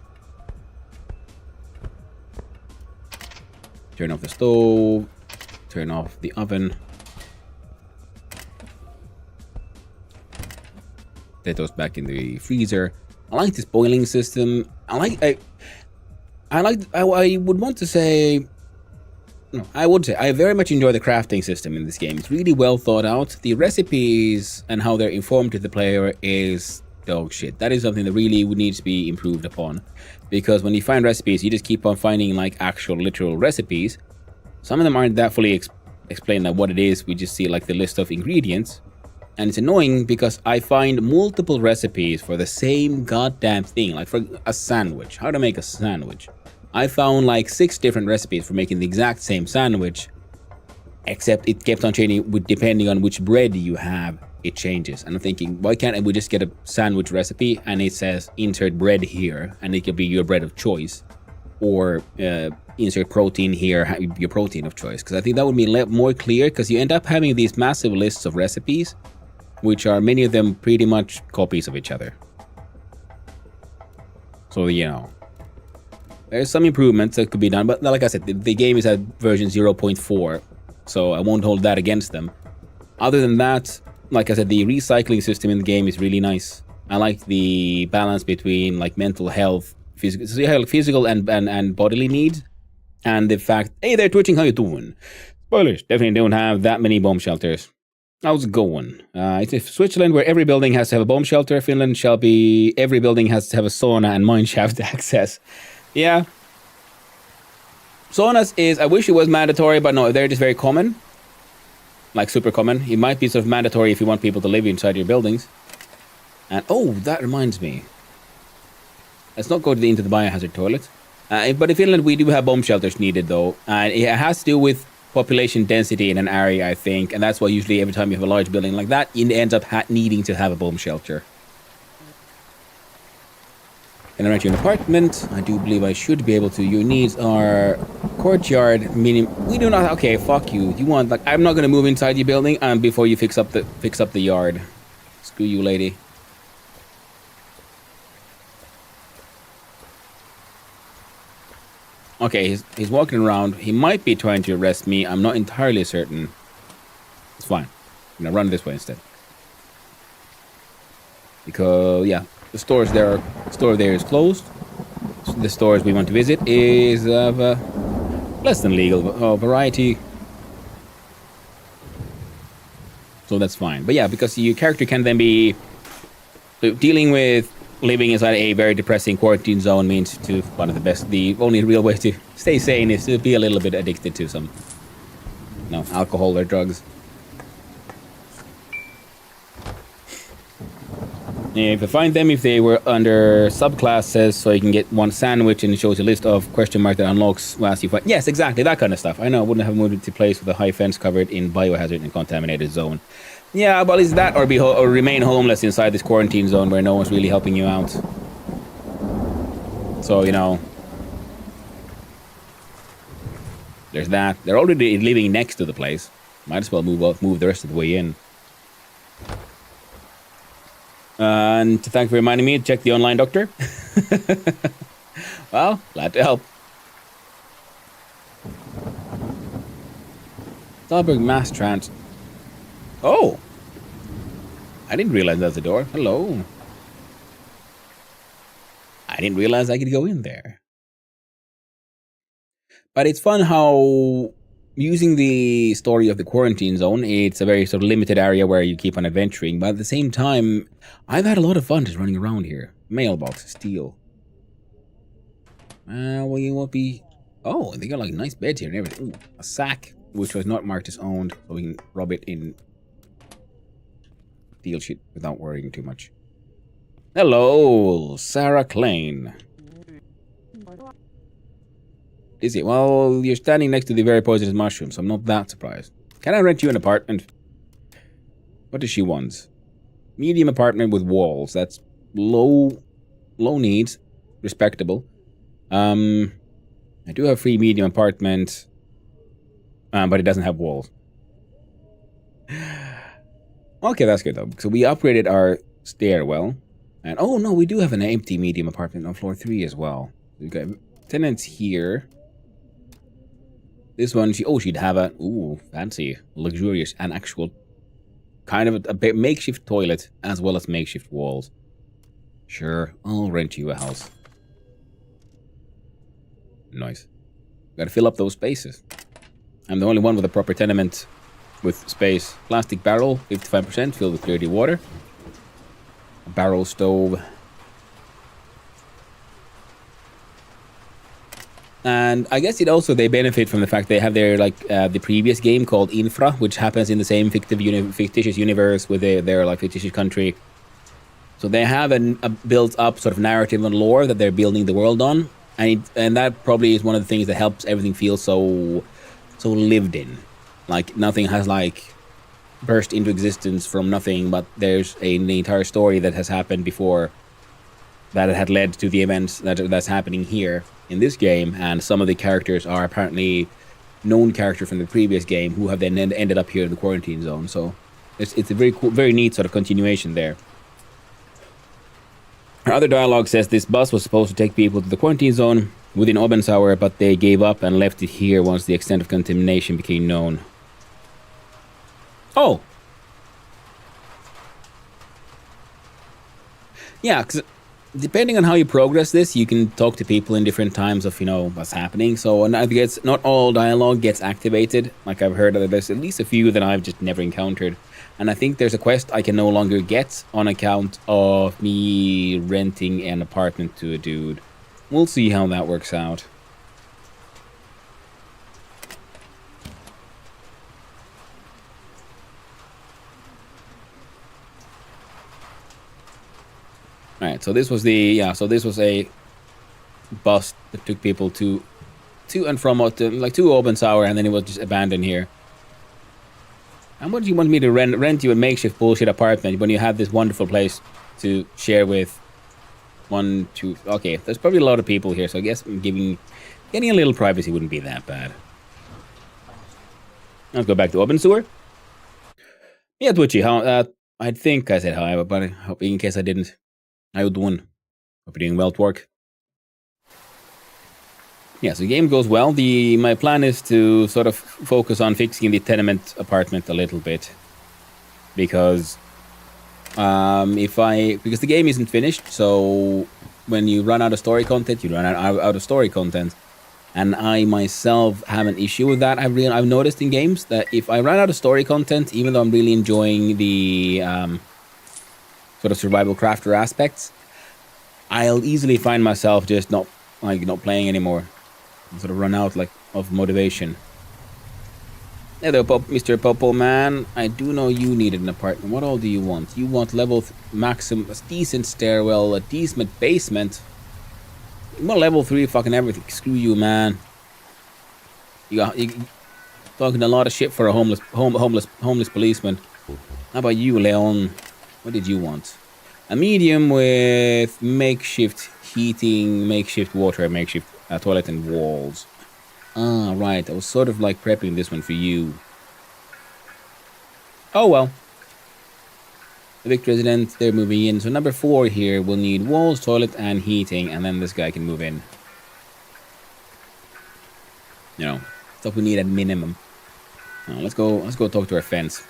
Turn off the stove. Turn off the oven. Potatoes back in the freezer. I like this boiling system. I would want to say... No, I would say I very much enjoy the crafting system in this game. It's really well thought out. The recipes and how they're informed to the player is dog shit. That is something that really needs to be improved upon. Because when you find recipes, you just keep on finding like actual literal recipes. Some of them aren't that fully explained like what it is. We just see like the list of ingredients. And it's annoying because I find multiple recipes for the same goddamn thing. Like for a sandwich. How to make a sandwich. I found like 6 different recipes for making the exact same sandwich. Except it kept on changing depending on which bread you have. It changes. And I'm thinking, why can't we just get a sandwich recipe and it says insert bread here and it could be your bread of choice, or insert protein here, your protein of choice? Because I think that would be more clear, because you end up having these massive lists of recipes, which are many of them pretty much copies of each other. So, you know, there's some improvements that could be done, but like I said, the game is at version 0.4, so I won't hold that against them. Other than that, like I said, the recycling system in the game is really nice. I like the balance between like mental health, physical and bodily needs, and the fact, hey there, Twitching, how you doing? Spoilers, definitely don't have that many bomb shelters. How's it going? It's Switzerland where every building has to have a bomb shelter. Finland shall be every building has to have a sauna and mine shaft access. Yeah. Saunas is, I wish it was mandatory, but no, they're just very common. Like super common. It might be sort of mandatory if you want people to live inside your buildings. And oh, that reminds me. Let's not go into the biohazard toilet. But in Finland we do have bomb shelters needed though. And it has to do with population density in an area, I think. And that's why usually every time you have a large building like that, you end up needing to have a bomb shelter. Can I rent you an apartment? I do believe I should be able to. Your needs are courtyard, meaning we do not. Okay, fuck you. You want like I'm not gonna move inside your building before you fix up the yard. Screw you, lady. Okay, he's walking around. He might be trying to arrest me. I'm not entirely certain. It's fine. I'm gonna run this way instead. Because yeah. The store there is closed. The stores we want to visit is of less than legal variety. So that's fine. But yeah, because your character can then be dealing with living inside a very depressing quarantine zone means to one of the only real way to stay sane is to be a little bit addicted to some alcohol or drugs. If you find them, if they were under subclasses, so you can get one sandwich and it shows a list of question mark that unlocks once you find. Yes, exactly, that kind of stuff. I know I wouldn't have moved to place with a high fence covered in biohazard and contaminated zone. Yeah, but is that or remain homeless inside this quarantine zone where no one's really helping you out? So, you know, there's that. They're already living next to the place. Might as well move the rest of the way in. And thank you for reminding me to check the online doctor. Well, glad to help. Dahlberg Mass Trans. Oh! I didn't realize that's the door. Hello. didn't realize I could go in there. But it's fun how, using the story of the quarantine zone, it's a very sort of limited area where you keep on adventuring. But at the same time, I've had a lot of fun just running around here. Mailbox, steel. Well, you won't be... Oh, they got like nice beds here and everything. Ooh, a sack, which was not marked as owned, so we can rub it in steel sheet without worrying too much. Hello, Sarah Klein. Is it? Well, you're standing next to the very poisonous mushroom, so I'm not that surprised. Can I rent you an apartment? What does she want? Medium apartment with walls. That's low needs. Respectable. I do have free medium apartment, but it doesn't have walls. Okay, that's good though. So we upgraded our stairwell. And oh no, we do have an empty medium apartment on floor 3 as well. We've got tenants here. This one, she'd have a, ooh, fancy, luxurious, and actual kind of a makeshift toilet as well as makeshift walls. Sure, I'll rent you a house. Nice. Gotta fill up those spaces. I'm the only one with a proper tenement with space. Plastic barrel, 55% filled with dirty water. A barrel stove. And I guess they benefit from the fact they have their, like, the previous game called Infra, which happens in the same fictitious universe with their like, fictitious country. So they have a built up sort of narrative and lore that they're building the world on. And that probably is one of the things that helps everything feel so lived in. Like, nothing has, like, burst into existence from nothing, but there's an entire story that has happened before that had led to the events that's happening here in this game, and some of the characters are apparently known characters from the previous game who have then ended up here in the quarantine zone. So it's a very cool, very neat sort of continuation there. Our other dialogue says this bus was supposed to take people to the quarantine zone within Obensauer, but they gave up and left it here once the extent of contamination became known. Oh! Yeah, because depending on how you progress this, you can talk to people in different times of, what's happening. So I guess not all dialogue gets activated. Like, I've heard that there's at least a few that I've just never encountered. And I think there's a quest I can no longer get on account of me renting an apartment to a dude. We'll see how that works out. Alright, so this was a bus that took people to and from to Obensauer, and then it was just abandoned here. And what do you want me to rent you a makeshift bullshit apartment when you have this wonderful place to share with okay, there's probably a lot of people here, so I guess getting a little privacy wouldn't be that bad. Let's go back to Obensauer. Yeah, Twitchy, I think I said hi, but in case I didn't. How you doing? Hope you're doing well at work. Yeah, so the game goes well. My plan is to sort of focus on fixing the tenement apartment a little bit. Because because the game isn't finished, so when you run out of story content, you run out of story content. And I myself have an issue with that. I've noticed in games that if I run out of story content, even though I'm really enjoying the sort of survival crafter aspects, I'll easily find myself just not playing anymore. Sort of run out of motivation. Hello, Mr. Popo Man. I do know you needed an apartment. What all do you want? You want level maximum, a decent stairwell, a decent basement. You want level 3 fucking everything. Screw you, man. You talking a lot of shit for a homeless policeman. How about you, Leon? What did you want? A medium with makeshift heating, makeshift water, makeshift toilet and walls. Ah, right. I was sort of like prepping this one for you. Oh, well. The Vic resident, they're moving in. So number 4 here will need walls, toilet, and heating. And then this guy can move in. Stuff we need at minimum. Now, let's go talk to our fence.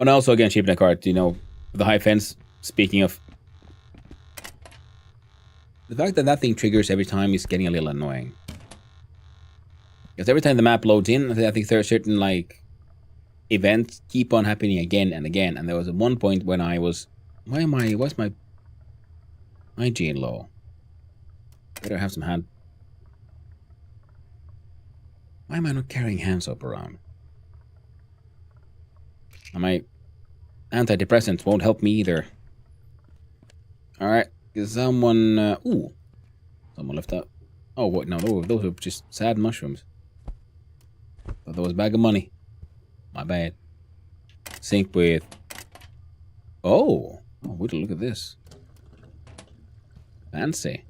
And also, again, sheep in a cart, you know, the high fence, speaking of... The fact that that thing triggers every time is getting a little annoying. Because every time the map loads in, I think there are certain, like, events keep on happening again and again. And there was at one point when I was... What's my hygiene low? Better have some hand... Why am I not carrying hand soap around? My antidepressants won't help me either. Alright, is someone... ooh! Someone left out... Oh, what? No, those are just sad mushrooms. Thought that was a bag of money. My bad. Sync with... Oh! Oh, wait a look at this. Fancy.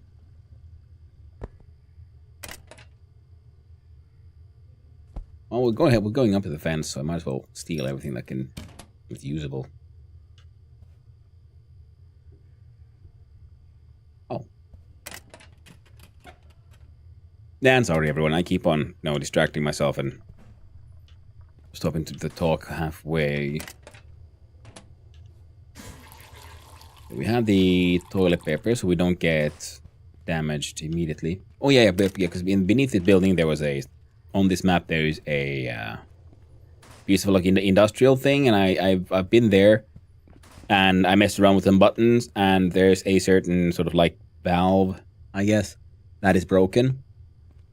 Oh, we'll go ahead. We're going up to the fence, so I might as well steal everything that can... It's usable. Oh. Yeah, I'm sorry, everyone. I keep on, distracting myself and stopping to the talk halfway. We have the toilet paper, so we don't get damaged immediately. Oh yeah, because beneath this building there was a... On this map there is a piece of like industrial thing, and I've been there, and I messed around with some buttons, and there's a certain sort of like valve, I guess, that is broken.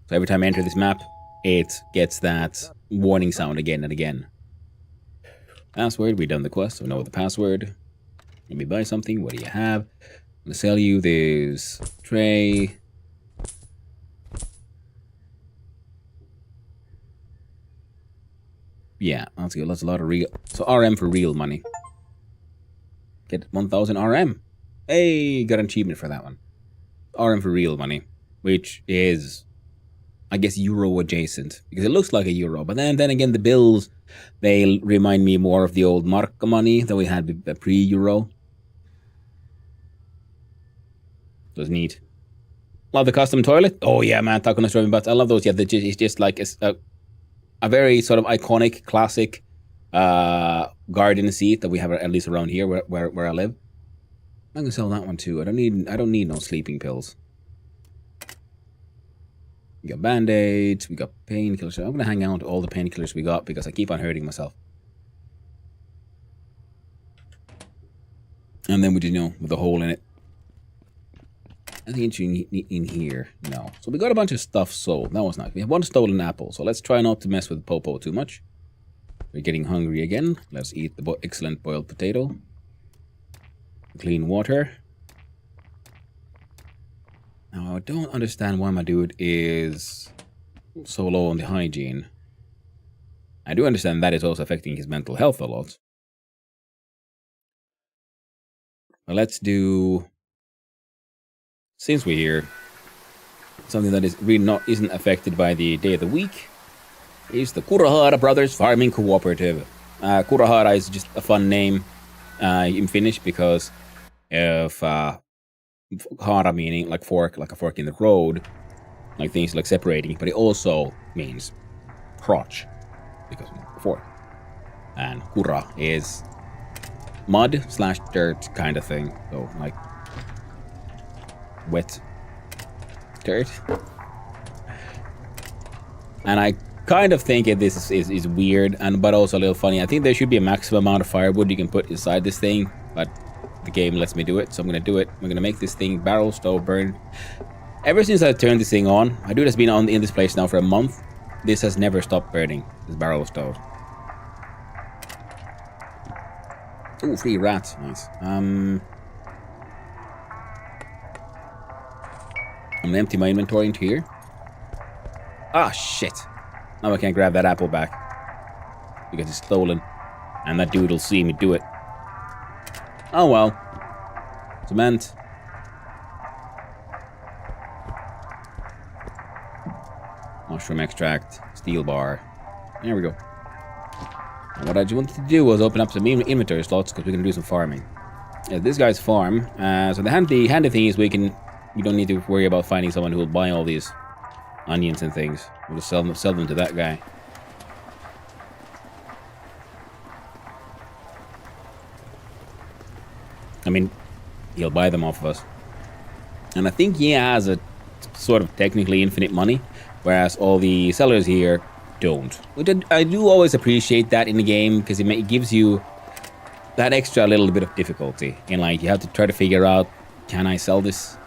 So every time I enter this map, it gets that warning sound again and again. Password, we've done the quest, so we know the password. Let me buy something. What do you have? I'm gonna sell you this tray. Yeah, that's good. That's a lot of real. So RM for real money. Get 1,000 RM. Hey, got an achievement for that one. RM for real money, which is, I guess, euro adjacent, because it looks like a euro. But then again, the bills, they remind me more of the old marca money that we had pre-euro. It was neat. Love the custom toilet. Oh yeah, man, taco driving butts. I love those. Yeah, it's just like a very sort of iconic, classic garden seat that we have at least around here where I live. I'm gonna sell that one too. I don't need no sleeping pills. We got band-aids, we got painkillers. I'm gonna hang out all the painkillers we got because I keep on hurting myself. And then we did, with the hole in it. I think in here. No. So we got a bunch of stuff sold. That was nice. We have one stolen apple. So let's try not to mess with Popo too much. We're getting hungry again. Let's eat the excellent boiled potato. Clean water. Now, I don't understand why my dude is so low on the hygiene. I do understand that is also affecting his mental health a lot. But let's do... Since we're here, something that is really isn't affected by the day of the week is the Kurahara Brothers Farming Cooperative. Kurahara is just a fun name in Finnish because of hara meaning like fork, like a fork in the road, like things like separating, but it also means crotch because of fork. And kura is mud/dirt kind of thing, so like wet dirt. And I kind of think this is weird, but also a little funny. I think there should be a maximum amount of firewood you can put inside this thing, but the game lets me do it, so I'm gonna do it. I'm gonna make this thing barrel stove burn. Ever since I turned this thing on, my dude has been in this place now for a month. This has never stopped burning, this barrel stove. Ooh, free rats, nice. I'm gonna empty my inventory into here. Ah, shit. Now I can't grab that apple back because it's stolen, and that dude will see me do it. Oh well. Cement. Mushroom extract. Steel bar. There we go. And what I just wanted to do was open up some inventory slots because we're gonna do some farming. Yeah, this guy's farm. So the handy thing is we don't need to worry about finding someone who will buy all these onions and things. We'll just sell them to that guy. I mean, he'll buy them off of us. And I think he has a sort of technically infinite money, whereas all the sellers here don't. Which I do always appreciate that in the game, because it gives you that extra little bit of difficulty. And like, you have to try to figure out, can I sell this?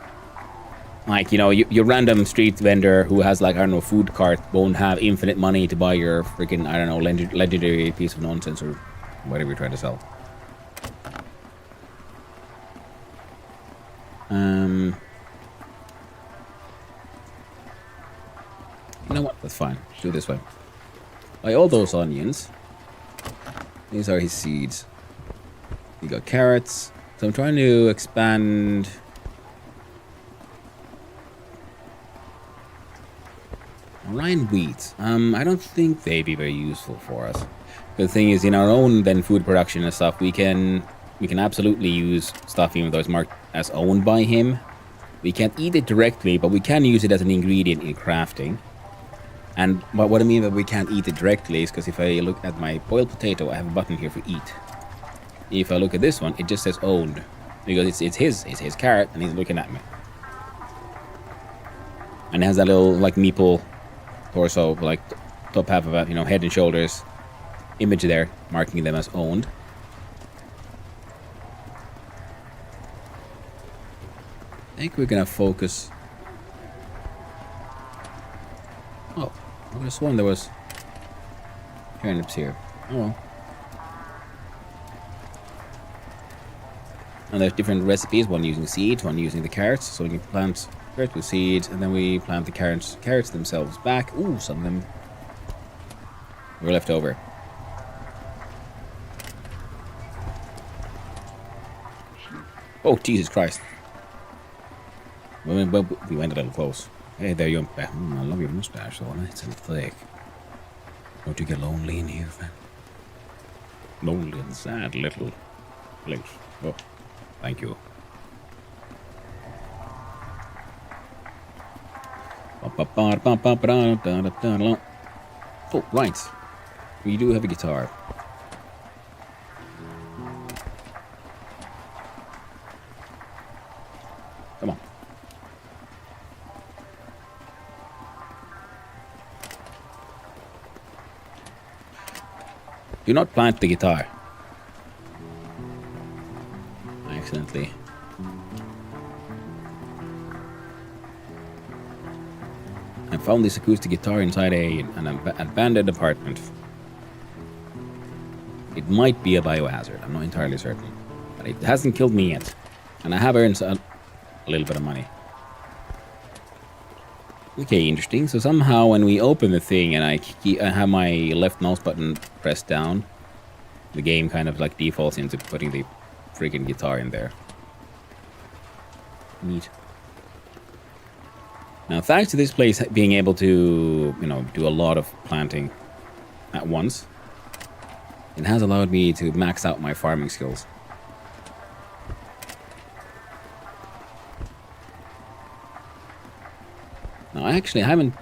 Like, you know, your random street vendor who has like, I don't know, food cart won't have infinite money to buy your freaking, I don't know, legendary piece of nonsense or whatever you're trying to sell. You know what? That's fine. Do it this way. Buy all those onions. These are his seeds. You got carrots. So I'm trying to expand. Ryan wheat. I don't think they'd be very useful for us. The thing is, in our own then food production and stuff, we can absolutely use stuff even though it's marked as owned by him. We can't eat it directly, but we can use it as an ingredient in crafting. And what I mean by we can't eat it directly is because if I look at my boiled potato, I have a button here for eat. If I look at this one, it just says owned. Because it's his carrot, and he's looking at me. And it has that little, like, meeple torso, like, top half of it, you know, head and shoulders image there, marking them as owned. I think we're gonna focus. Oh, I would have sworn there was turnips here. Oh well. And there's different recipes, one using seeds, one using the carrots. So we can plant carrots with seeds, and then we plant the carrots themselves back. Ooh, some of them were left over. Oh, Jesus Christ. We went a little close. Hey there, Jumpe. I love your mustache, though. It's a little thick. Don't you get lonely in here, man? Lonely and sad little place. Oh, thank you. Oh, right. We do have a guitar. Come on. Do not plant the guitar. Accidentally. I found this acoustic guitar inside an abandoned apartment. It might be a biohazard. I'm not entirely certain. But it hasn't killed me yet. And I have earned a little bit of money. Okay, interesting. So somehow when we open the thing and I have my left mouse button pressed down, the game kind of like defaults into putting the freaking guitar in there. Neat. Now, thanks to this place being able to, you know, do a lot of planting at once, it has allowed me to max out my farming skills. Now, actually, I haven't...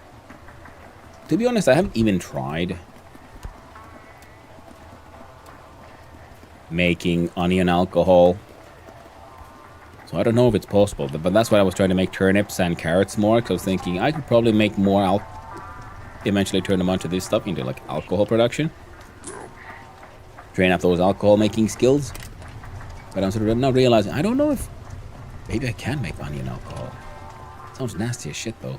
To be honest, I haven't even tried making onion alcohol. So I don't know if it's possible, but that's why I was trying to make turnips and carrots more, because I was thinking I could probably make more eventually turn them onto this stuff into like alcohol production. Train up those alcohol making skills. But I'm sort of now realizing, I don't know if maybe I can make onion alcohol. Sounds nasty as shit though.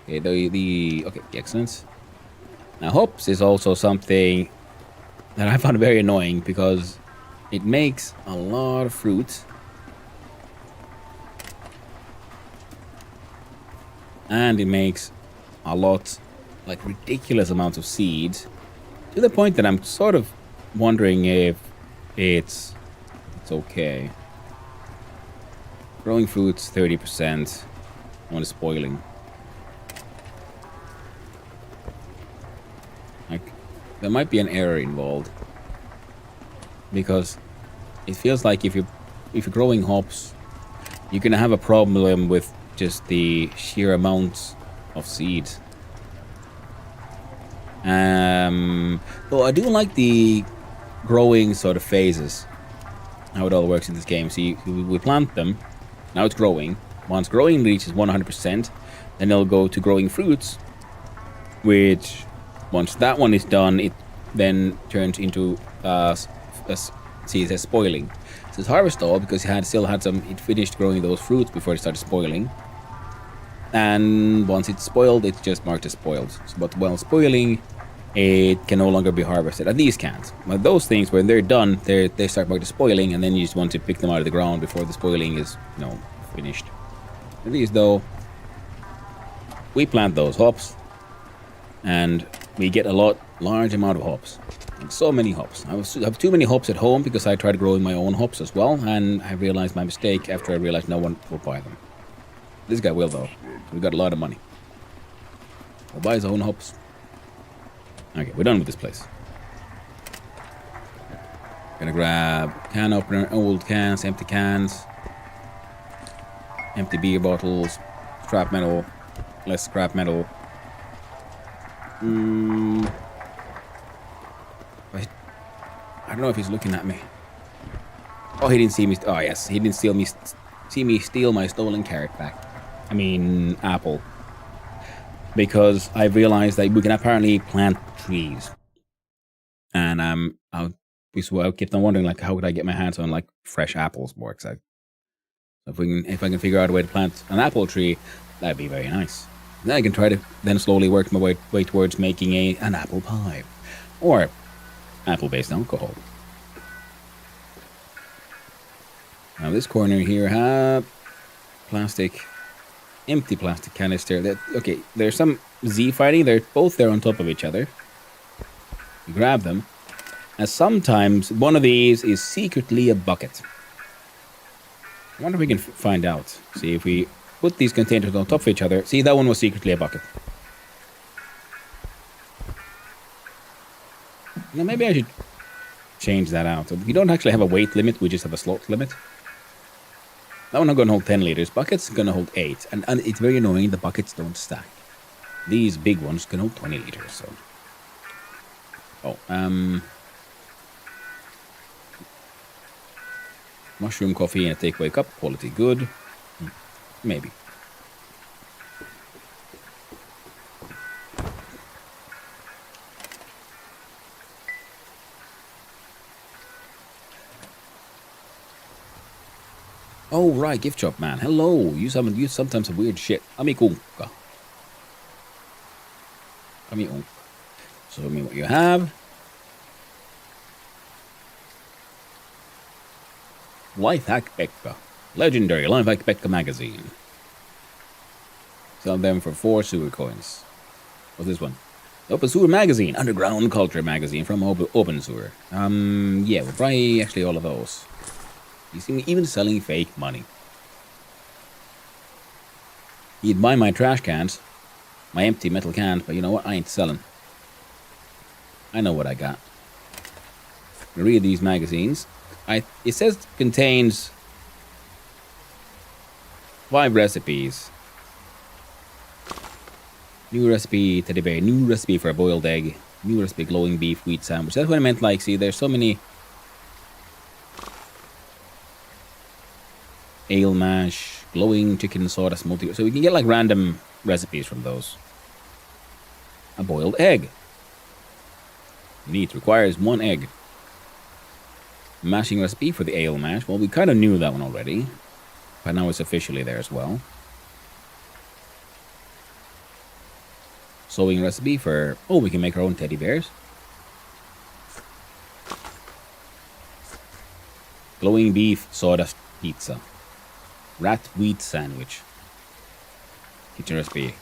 Okay, okay, excellent. Now hops is also something that I found very annoying because it makes a lot of fruit. And it makes a lot, like ridiculous amounts of seeds. To the point that I'm sort of wondering if it's okay. Growing fruits 30%. One is spoiling. Like, there might be an error involved. Because it feels like if you're growing hops, you're gonna have a problem with just the sheer amounts of seeds. Though I do like the growing sort of phases. how it all works in this game. See, we plant them. Now it's growing. Once growing reaches 100%, then it'll go to growing fruits, which once that one is done, it then turns into see, it says spoiling. So it's harvest all because it finished growing those fruits before it started spoiling. And once it's spoiled, it's just marked as spoiled. So, but while spoiling, it can no longer be harvested. And these can't. But those things, when they're done, they start marked as spoiling, and then you just want to pick them out of the ground before the spoiling is, finished. And these, though, we plant those hops, and we get a large amount of hops. Like so many hops. I have too many hops at home because I tried growing my own hops as well, and I realized my mistake after I realized no one will buy them. This guy will, though. We got a lot of money. He'll buy his own hops. Okay, we're done with this place. Gonna grab can opener, old cans, empty cans, empty beer bottles, scrap metal, less scrap metal. I don't know if he's looking at me. Oh, he didn't see me. Oh, yes, he didn't see me steal my stolen carrot back. I mean, apple. Because I realized that we can apparently plant trees. And I kept on wondering, like, how could I get my hands on, like, fresh apples more exactly? So if I can figure out a way to plant an apple tree, that'd be very nice. Then I can try to then slowly work my way towards making an apple pie. Or apple-based alcohol. Now this corner here have empty plastic canister. Okay, there's some Z fighting. They're both there on top of each other. You grab them. And sometimes one of these is secretly a bucket. I wonder if we can find out. See, if we put these containers on top of each other. See, that one was secretly a bucket. Now maybe I should change that out. We don't actually have a weight limit, we just have a slot limit. That one I'm going to hold 10 liters. Bucket's going to hold 8. And it's very annoying, the buckets don't stack. These big ones can hold 20 liters, so... Oh, mushroom coffee in a takeaway cup. Quality good. Maybe. Oh, right, gift shop man. Hello. You sometimes have weird shit. Amikunka. Amikunka. Show me what you have. Life Hack Pekka. Legendary Life Hack Pekka magazine. Sell them for 4 sewer coins. What's this one? Open Sewer Magazine. Underground Culture Magazine from Open Sewer. Yeah, we'll try actually all of those. You see me even selling fake money. He'd buy my trash cans. My empty metal cans, but you know what? I ain't selling. I know what I got. Read these magazines. It says it contains 5 recipes. New recipe teddy bear. New recipe for a boiled egg. New recipe glowing beef wheat sandwich. That's what I meant. Like, see, there's so many. Ale mash, glowing chicken sawdust multi. So we can get like random recipes from those. A boiled egg. Neat. Requires 1 egg. Mashing recipe for the ale mash. Well, we kind of knew that one already. But now it's officially there as well. Sewing recipe for... Oh, we can make our own teddy bears. Glowing beef sawdust pizza. Rat wheat sandwich. Kitchen recipe.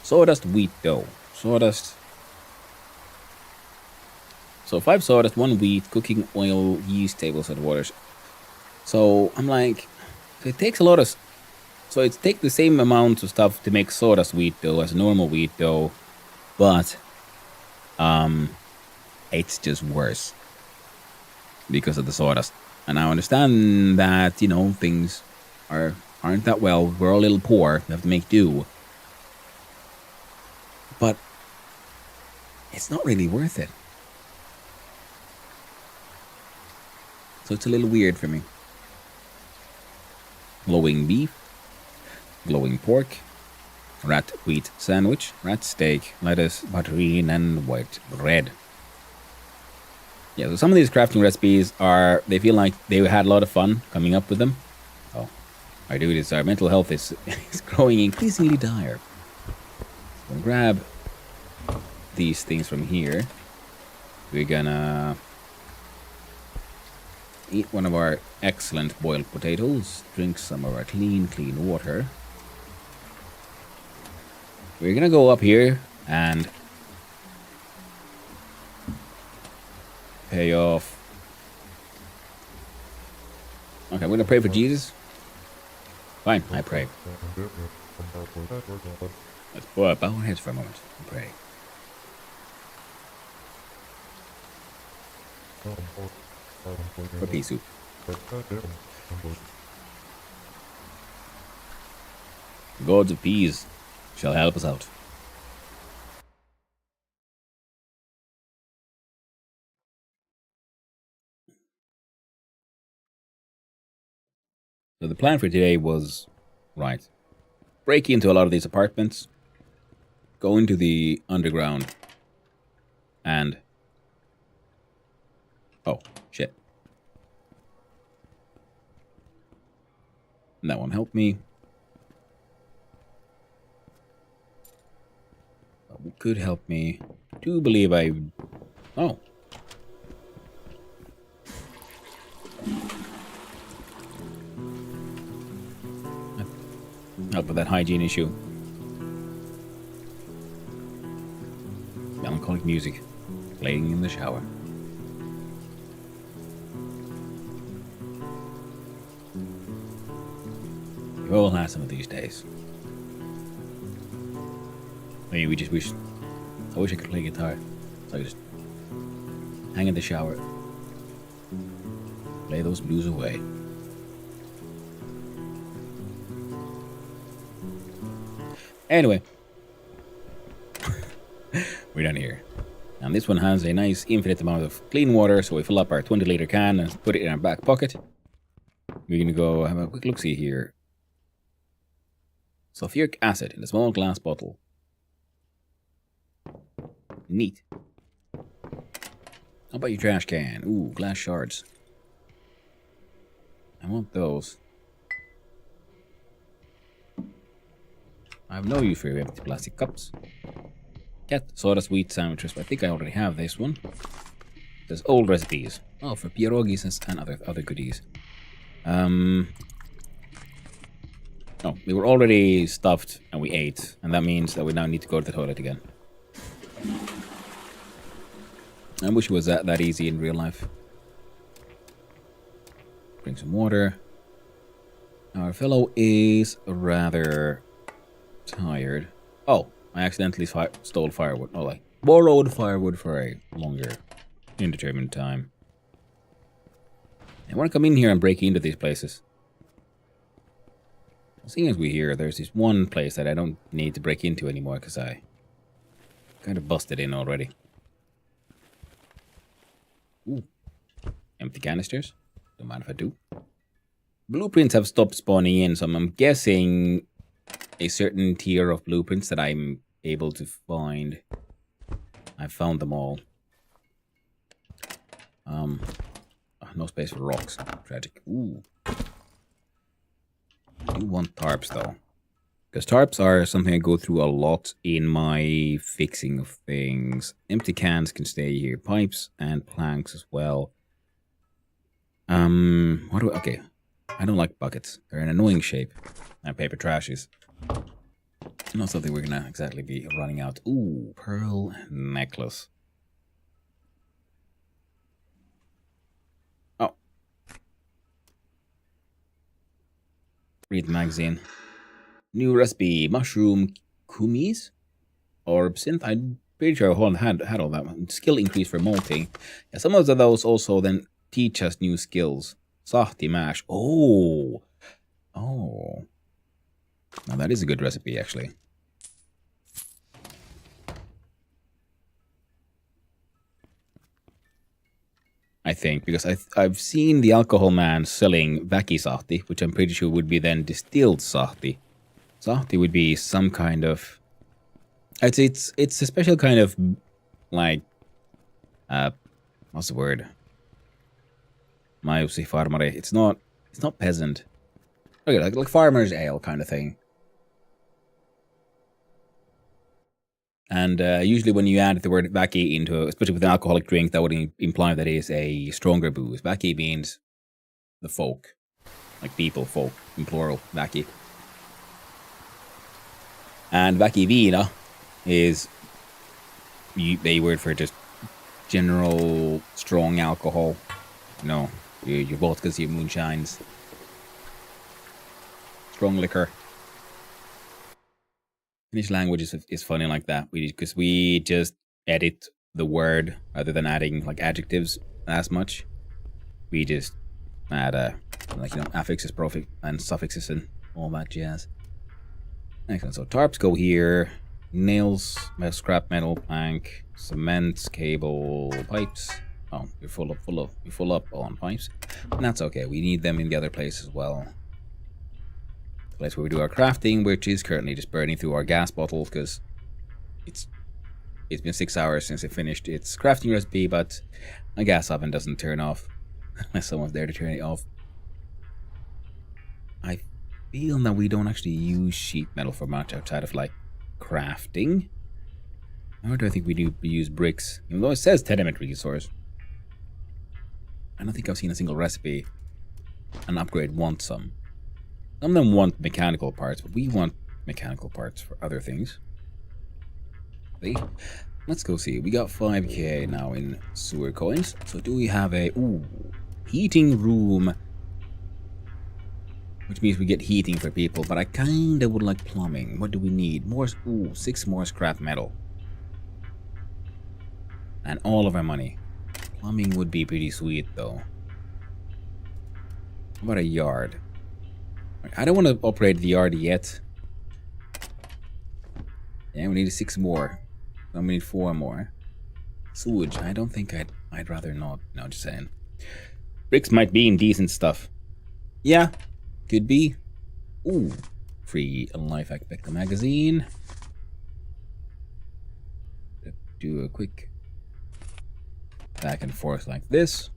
Sawdust wheat dough. Sawdust... So 5 sawdust, 1 wheat, cooking oil, yeast, table salt, water. So I'm like, so it takes a lot of, so it takes the same amount of stuff to make sawdust wheat dough as normal wheat dough, but it's just worse because of the sawdust. And I understand that, you know, things aren't that well. We're all a little poor. We have to make do. But it's not really worth it. So it's a little weird for me. Glowing beef, glowing pork, rat wheat sandwich, rat steak, lettuce, butterine, and white bread. Yeah, so some of these crafting recipes they feel like they had a lot of fun coming up with them. Oh, our dude is, our mental health is growing increasingly dire. So we'll grab these things from here. We're gonna eat one of our excellent boiled potatoes, drink some of our clean water. We're gonna go up here and pay off. Okay, I'm gonna pray for Jesus. Fine, I pray. Let's bow our heads for a moment and pray. For pea soup. The gods of peas shall help us out. So the plan for today was, right, break into a lot of these apartments, go into the underground, and... oh, shit. And that won't help me. That could help me. I do believe I... oh. Help with that hygiene issue. Melancholic music playing in the shower. We all have some of these days. Maybe we just wish. I wish I could play guitar, so I could just hang in the shower, play those blues away. Anyway, we're done here. And this one has a nice infinite amount of clean water, so we fill up our 20-liter can and put it in our back pocket. We're gonna go have a quick look-see here. Sulfuric acid in a small glass bottle. Neat. How about your trash can? Ooh, glass shards. I want those. I have no use for your empty plastic cups. Cat soda sweet sandwiches, but I think I already have this one. There's old recipes. Oh, for pierogis and other goodies. Oh, we were already stuffed and we ate, and that means that we now need to go to the toilet again. I wish it was that easy in real life. Drink some water. Our fellow is rather tired. Oh, I accidentally stole firewood. Oh, I borrowed firewood for a longer, indeterminate time. I want to come in here and break into these places. Seeing as we're here, there's this one place that I don't need to break into anymore because I kind of busted in already. Ooh. Empty canisters. Don't mind if I do. Blueprints have stopped spawning in, so I'm guessing a certain tier of blueprints that I'm able to find. I found them all. No space for rocks. Tragic. Ooh. I do want tarps though. Because tarps are something I go through a lot in my fixing of things. Empty cans can stay here. Pipes and planks as well. Okay. I don't like buckets. They're an annoying shape. And paper trashes. Not something we're gonna exactly be running out. Ooh, pearl necklace. Oh. Read the magazine. New recipe, mushroom kumis or absinthe. I'm pretty sure I had all that one. Skill increase for malting. Yeah, some of those also then teach us new skills. Sahti mash. Oh. Now that is a good recipe, actually. I I think, because I've seen the alcohol man selling väkisahti, which I'm pretty sure would be then distilled sahti. Sahti would be some kind of... It's a special kind of, like... what's the word? Maiusi farmari. It's not peasant. Okay, like farmer's ale kind of thing. And usually when you add the word väki into, especially with an alcoholic drink, that would imply that it is a stronger booze. Väki means the folk. Like people, folk, in plural, väki. And väkiviina is a word for just general strong alcohol. You know, your vodkas, your moonshines. Strong liquor. Finnish language is funny like that, because we just edit the word rather than adding like adjectives as much. We just add affixes, profix, and suffixes and all that jazz. Excellent. So tarps go here, nails, metal, scrap metal, plank, cement, cable, pipes. Oh, you're full up on pipes, and that's okay. We need them in the other place as well. The place where we do our crafting, which is currently just burning through our gas bottle because it's been 6 hours since it finished its crafting recipe, but my gas oven doesn't turn off unless someone's there to turn it off. I feel that we don't actually use sheet metal for much outside of like crafting. Nor do I think we use bricks, even though it says tenement resource. I don't think I've seen a single recipe an upgrade want some. Some of them want mechanical parts, but we want mechanical parts for other things. See? Let's go see. We got 5k now in sewer coins. So do we have a heating room? Which means we get heating for people, but I kinda would like plumbing. What do we need? More 6 more scrap metal. And all of our money. Plumbing would be pretty sweet though. How about a yard? I don't want to operate the yard yet. Yeah, we need 6 more. Then we need 4 more. Sewage, I don't think I'd rather not. No, just saying. Bricks might be in decent stuff. Yeah, could be. Ooh, free Life Hack Becca magazine. Do a quick back and forth like this.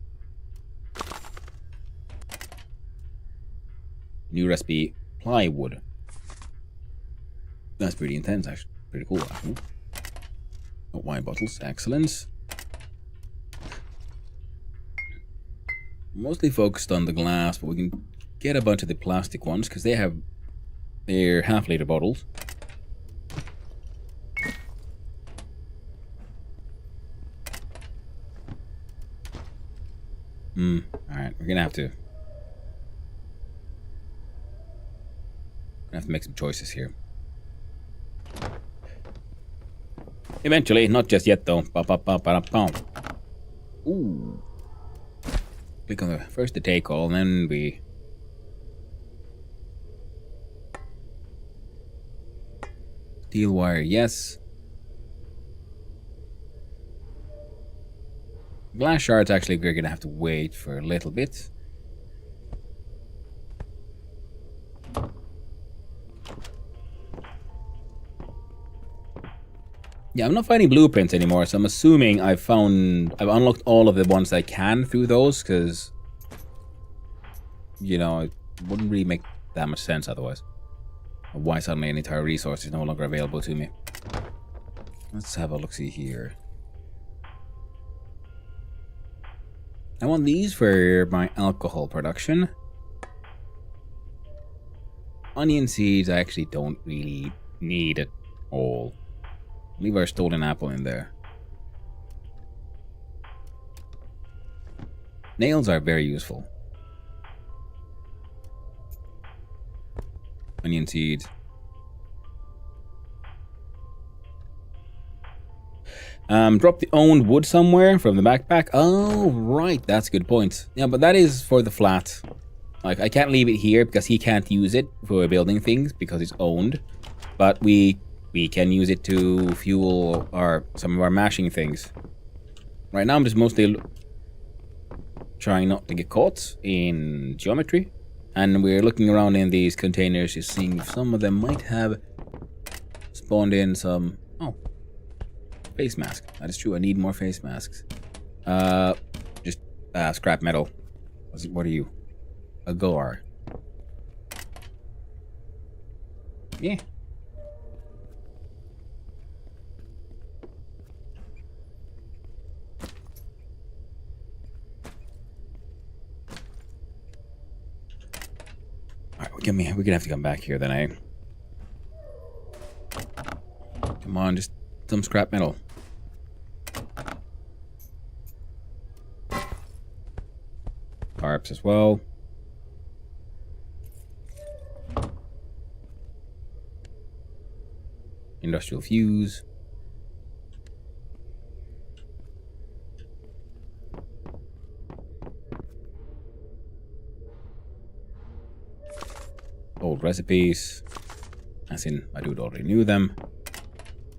New recipe, plywood. That's pretty intense, actually. Pretty cool, actually. Oh, wine bottles, excellent. Mostly focused on the glass, but we can get a bunch of the plastic ones because they're half-liter bottles. Alright, we're gonna have to make some choices here. Eventually, not just yet though. Ooh. Click on the take all, and then we steel wire, yes. Glass shards, actually, we're gonna have to wait for a little bit. Yeah, I'm not finding blueprints anymore, so I'm assuming I've unlocked all of the ones I can through those, because, you know, it wouldn't really make that much sense otherwise. Why suddenly an entire resource is no longer available to me? Let's have a look-see here. I want these for my alcohol production. Onion seeds I actually don't really need at all. Leave our stolen apple in there. Nails are very useful. Onion seeds. Drop the owned wood somewhere from the backpack. Oh, right. That's a good point. Yeah, but that is for the flat. Like, I can't leave it here because he can't use it for building things because it's owned. But we can use it to fuel some of our mashing things. Right now I'm just mostly... trying not to get caught in geometry. And we're looking around in these containers, just seeing if some of them might have spawned in some... Oh. Face mask. That is true, I need more face masks. Just scrap metal. What are you? A Goar. Yeah. Alright, we're gonna have to come back here then, eh? Come on, just some scrap metal. Tarps as well. Industrial fuse. Old recipes. As in, my dude already knew them.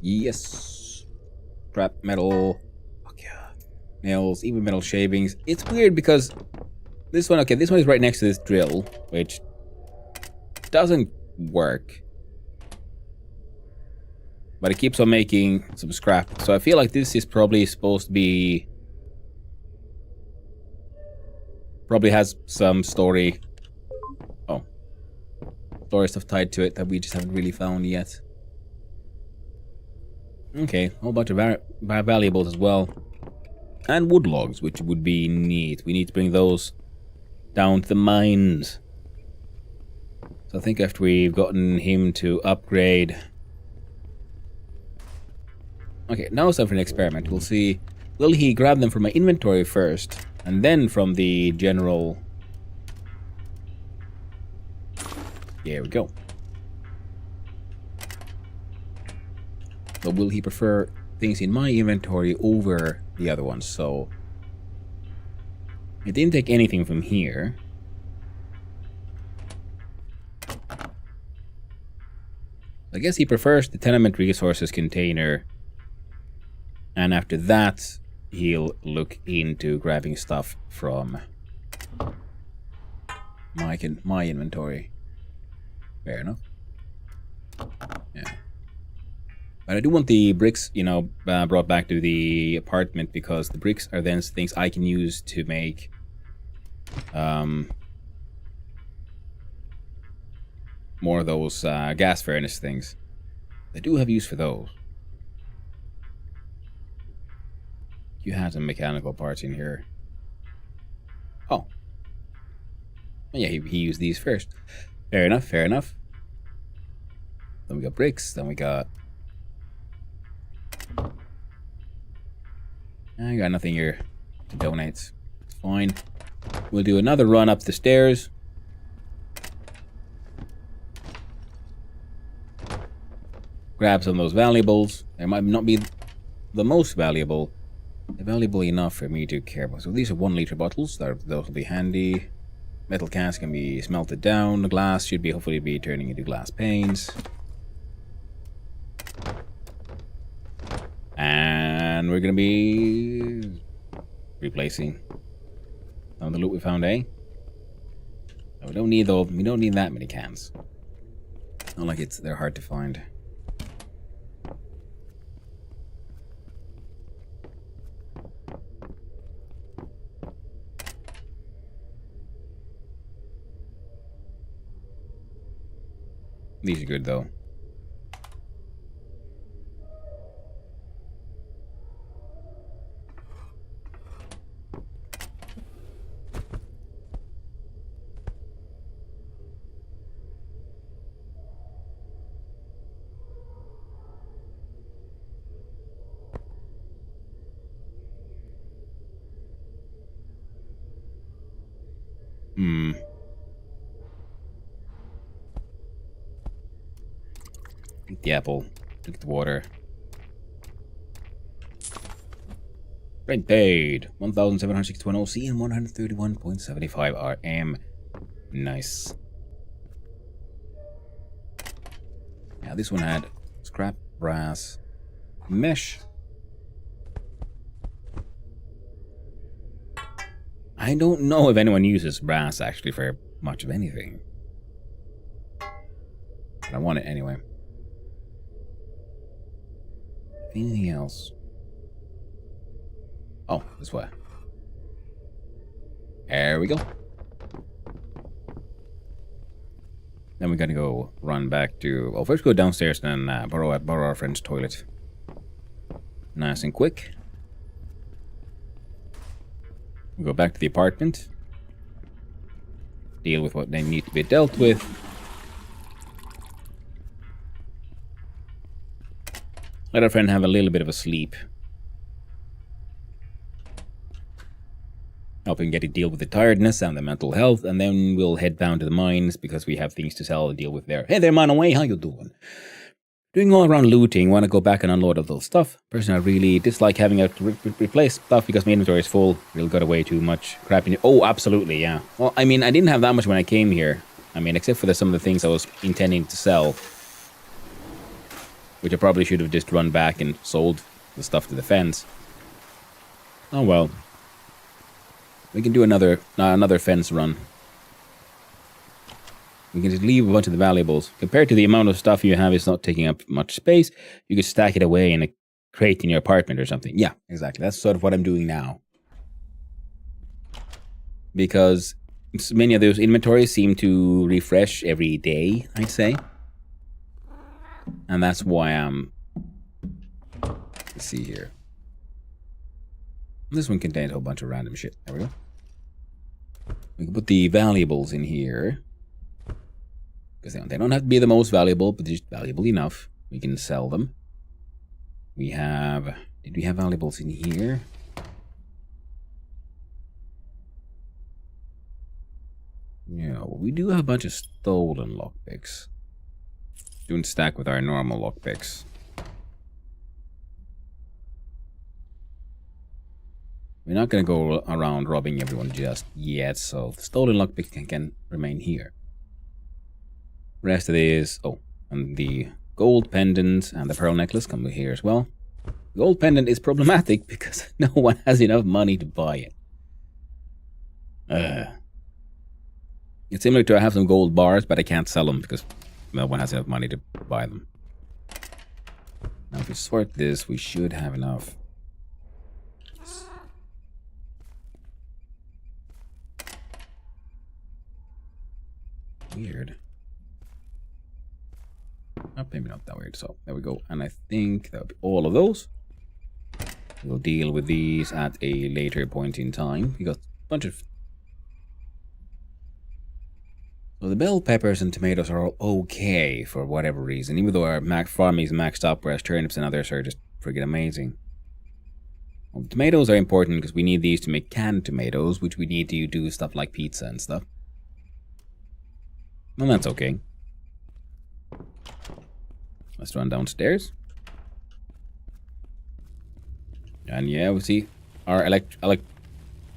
Yes. Scrap metal. Fuck yeah. Nails, even metal shavings. It's weird because this one, okay, this one is right next to this drill, which doesn't work. But it keeps on making some scrap. So I feel like this is probably supposed to be... Probably has some story... Oh. Story stuff tied to it that we just haven't really found yet. Okay, a whole bunch of valuables as well. And wood logs, which would be neat. We need to bring those down to the mines. So I think after we've gotten him to upgrade... Okay, now it's time for an experiment. We'll see, will he grab them from my inventory first, and then from the general... There we go. But will he prefer things in my inventory over the other ones? So, it didn't take anything from here. I guess he prefers the tenement resources container. And after that, he'll look into grabbing stuff from my inventory. Fair enough. Yeah. But I do want the bricks, you know, brought back to the apartment, because the bricks are then things I can use to make more of those gas furnace things. I do have use for those. You have some mechanical parts in here. Oh. Yeah, he used these first. Fair enough, fair enough. Then we got bricks, then we got... I got nothing here to donate. It's fine. We'll do another run up the stairs. Grab some of those valuables. They might not be the most valuable. They're valuable enough for me to care about. So these are 1 liter bottles. Those will be handy. Metal cans can be smelted down. The glass should be hopefully be turning into glass panes. And we're gonna be replacing some of the loot we found, eh? No, we don't need those. We don't need that many cans. Not like they're hard to find. These are good though. Drink the apple. Drink the water. Rent paid. 1,761 OC and 131.75 RM. Nice. Yeah, this one had scrap, brass, mesh. I don't know if anyone uses brass actually for much of anything. But I want it anyway. Anything else? Oh, this way. There we go. Then we gotta go run back to... Well, first go downstairs and then borrow our friend's toilet. Nice and quick. We go back to the apartment. Deal with what they need to be dealt with. Let our friend have a little bit of a sleep. Help him get to deal with the tiredness and the mental health, and then we'll head down to the mines because we have things to sell and deal with there. Hey there, man away, how you doing? Doing all around looting, want to go back and unload all those stuff. Personally, I really dislike having to replace stuff because my inventory is full. Really got away too much crap in it. Oh, absolutely, yeah. Well, I mean, I didn't have that much when I came here. I mean, except for some of the things I was intending to sell. Which I probably should have just run back and sold the stuff to the fence. Oh well. We can do another fence run. We can just leave a bunch of the valuables. Compared to the amount of stuff you have, it's not taking up much space. You could stack it away in a crate in your apartment or something. Yeah, exactly. That's sort of what I'm doing now. Because many of those inventories seem to refresh every day, I'd say. And that's why I'm... Let's see here. This one contains a whole bunch of random shit. There we go. We can put the valuables in here. Because they don't have to be the most valuable, but just valuable enough. We can sell them. We have... Did we have valuables in here? Yeah, well, we do have a bunch of stolen lockpicks. Don't stack with our normal lockpicks. We're not going to go around robbing everyone just yet, so the stolen lockpick can remain here. Rest of these... Oh, and the gold pendant and the pearl necklace come here as well. The gold pendant is problematic because no one has enough money to buy it. It's similar to I have some gold bars, but I can't sell them because no one has enough money to buy them. Now if we sort this, we should have enough. Weird. Oh, maybe not that weird. So there we go. And I think that'll be all of those. We'll deal with these at a later point in time. We got a bunch of... So the bell peppers and tomatoes are all okay for whatever reason, even though our farming is maxed up, whereas turnips and others are just friggin' amazing. Well, the tomatoes are important because we need these to make canned tomatoes, which we need to do stuff like pizza and stuff. Well, that's okay. Let's run downstairs. And yeah, we see our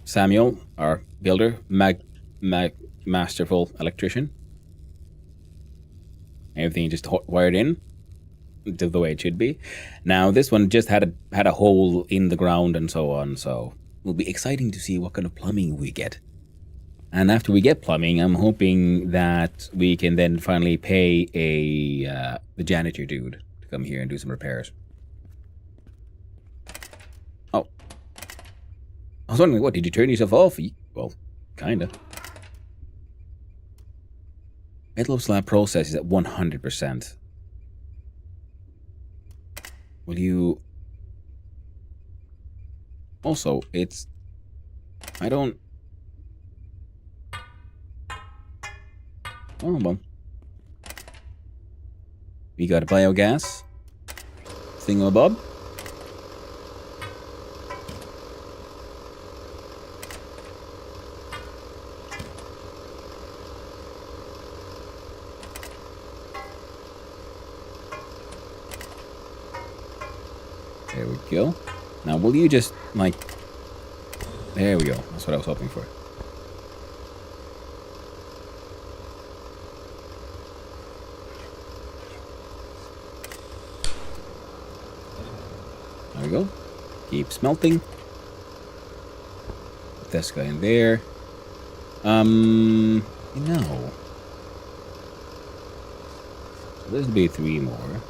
Samuel, our builder, masterful electrician. Everything just wired in to the way it should be. Now this one just had a hole in the ground and so on, so it'll be exciting to see what kind of plumbing we get. And after we get plumbing, I'm hoping that we can then finally pay the janitor dude to come here and do some repairs. Oh. I was wondering, what, did you turn yourself off? Well, kinda. Metal slab process is at 100%. Will you... Also, it's... I don't... Oh, well. We got a biogas thingamabob. There we go. Now, will you just, like... There we go. That's what I was hoping for. There we go. Keep smelting. this guy in there. No. So there's to be 3 more.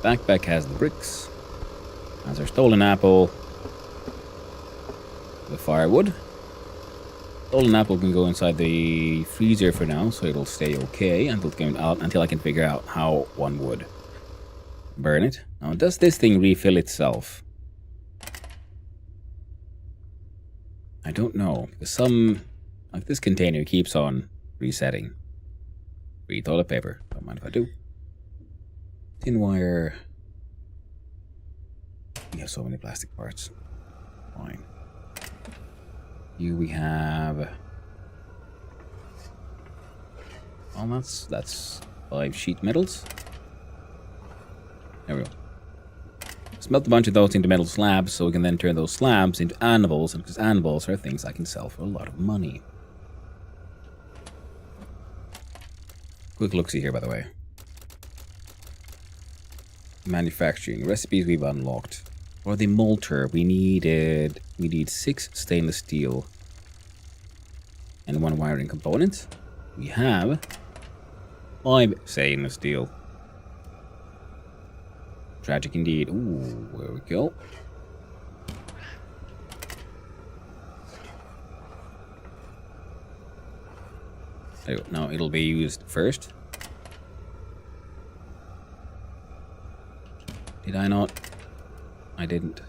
Backpack has the bricks. Has our stolen apple. The firewood. Stolen apple can go inside the freezer for now, so it'll stay okay until I can figure out how one would burn it. Now, does this thing refill itself? I don't know, because like this container keeps on resetting. Free toilet paper. Don't mind if I do. Tin wire. We have so many plastic parts. Fine. Here we have. Well, that's 5 sheet metals. There we go. Smelt a bunch of those into metal slabs, so we can then turn those slabs into anvils, and because anvils are things I can sell for a lot of money. Quick look-see here, by the way. Manufacturing recipes we've unlocked. For the molter, we need 6 stainless steel and 1 wiring component. We have 5 stainless steel. Tragic indeed. Ooh, there we go. There we go. Now it'll be used first. Did I not? I didn't.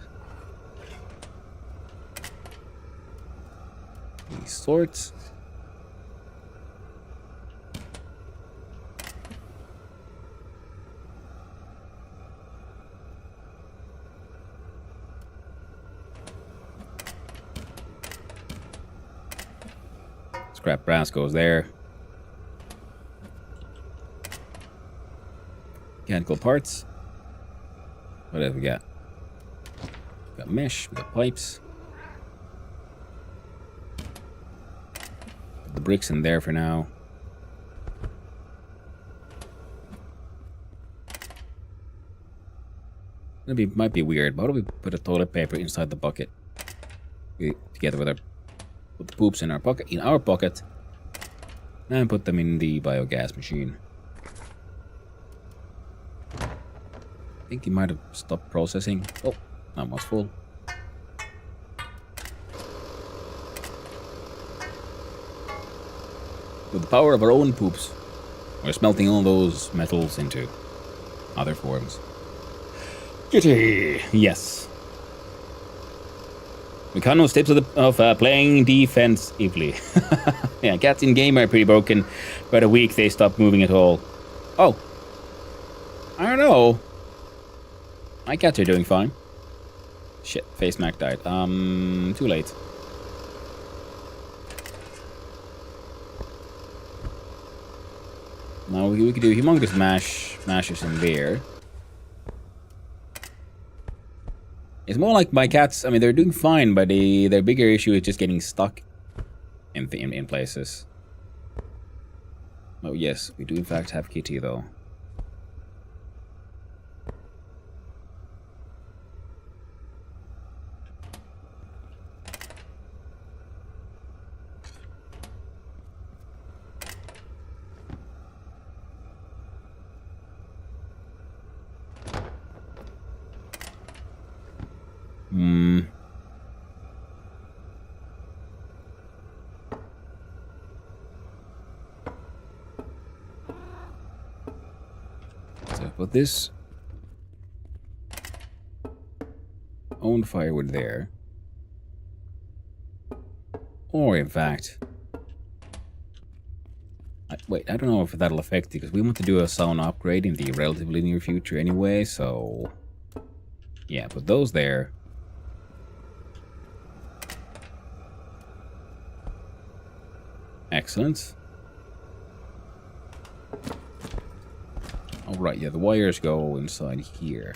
These sorts. Scrap brass goes there. Mechanical parts. What else we got? We got mesh, we got pipes. Put the bricks in there for now. Might be weird, but why don't we put a toilet paper inside the bucket? Together with put the poops in our pocket, and put them in the biogas machine. I think he might have stopped processing. Oh, almost full. With the power of our own poops, we're smelting all those metals into other forms. Kitty! Yes. Meccano's tips of playing defensively. Yeah, cats in game are pretty broken. About a week they stopped moving at all. Oh. I don't know. My cats are doing fine. Shit, Face Mac died. Too late. Now we could do humongous mashes in there. It's more like my cats. I mean, they're doing fine, but their bigger issue is just getting stuck in places. Oh yes, we do in fact have Kitty though. So put this own firewood there. Or in fact, wait, I don't know if that'll affect it because we want to do a sauna upgrade in the relatively near future anyway, so yeah, put those there. Excellent. Alright, yeah, the wires go inside here.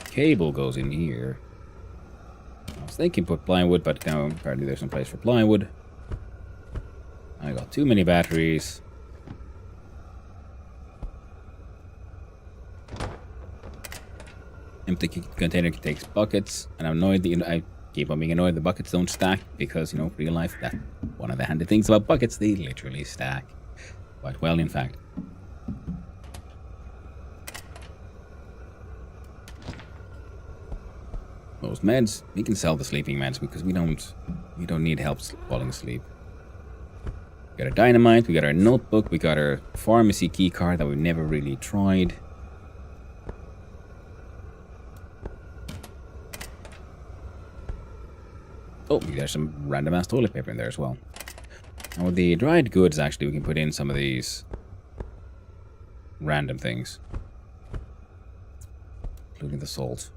Cable goes in here. I was thinking put plywood, but now apparently there's no place for plywood. I got too many batteries. the container takes buckets, and I'm annoyed that I keep on being annoyed the buckets don't stack because, you know, real life, that one of the handy things about buckets, they literally stack quite well, in fact. Those meds, we can sell the sleeping meds because we don't need help falling asleep. We got our dynamite, we got our notebook, we got our pharmacy key card that we've never really tried. Oh, there's some random ass toilet paper in there as well. And with the dried goods, actually, we can put in some of these random things, including the salt.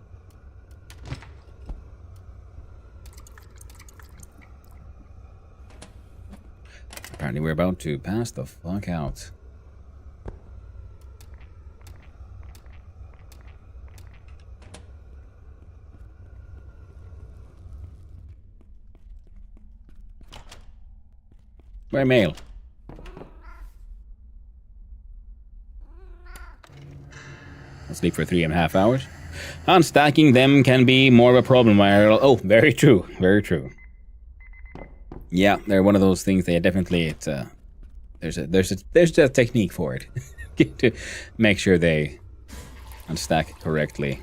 Apparently we're about to pass the fuck out. Where mail? I'll sleep for 3.5 hours. Unstacking them can be more of a problem. Oh, very true. Very true. Yeah, they're one of those things. They definitely. There's a technique for it to make sure they unstack correctly.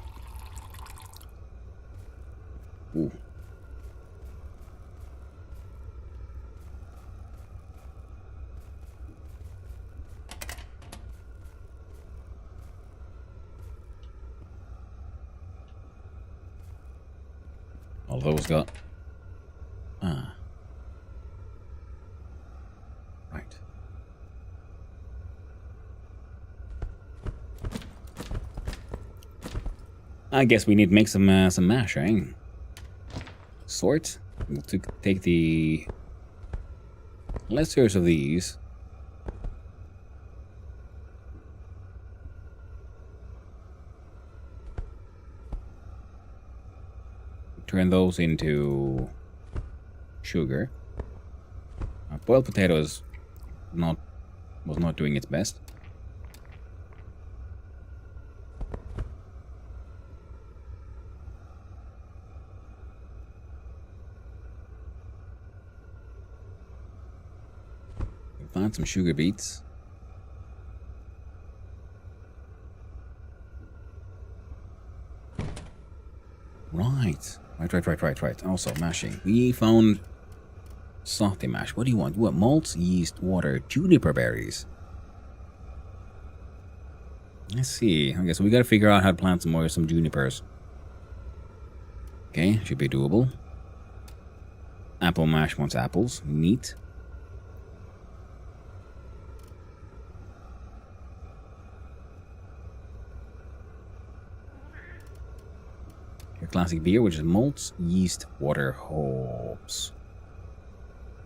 Ooh. All those got. Right. I guess we need to make some mash, right? Sort. We'll take the lessers of these. Turn those into sugar. Boiled potatoes was not doing its best. Find some sugar beets. Right. Also, mashing. We found salty mash. What do you want? You want malts, yeast, water, juniper berries. Let's see. Okay, so we gotta figure out how to plant some junipers. Okay, should be doable. Apple mash wants apples. Neat. Your classic beer, which is malts, yeast, water, hops.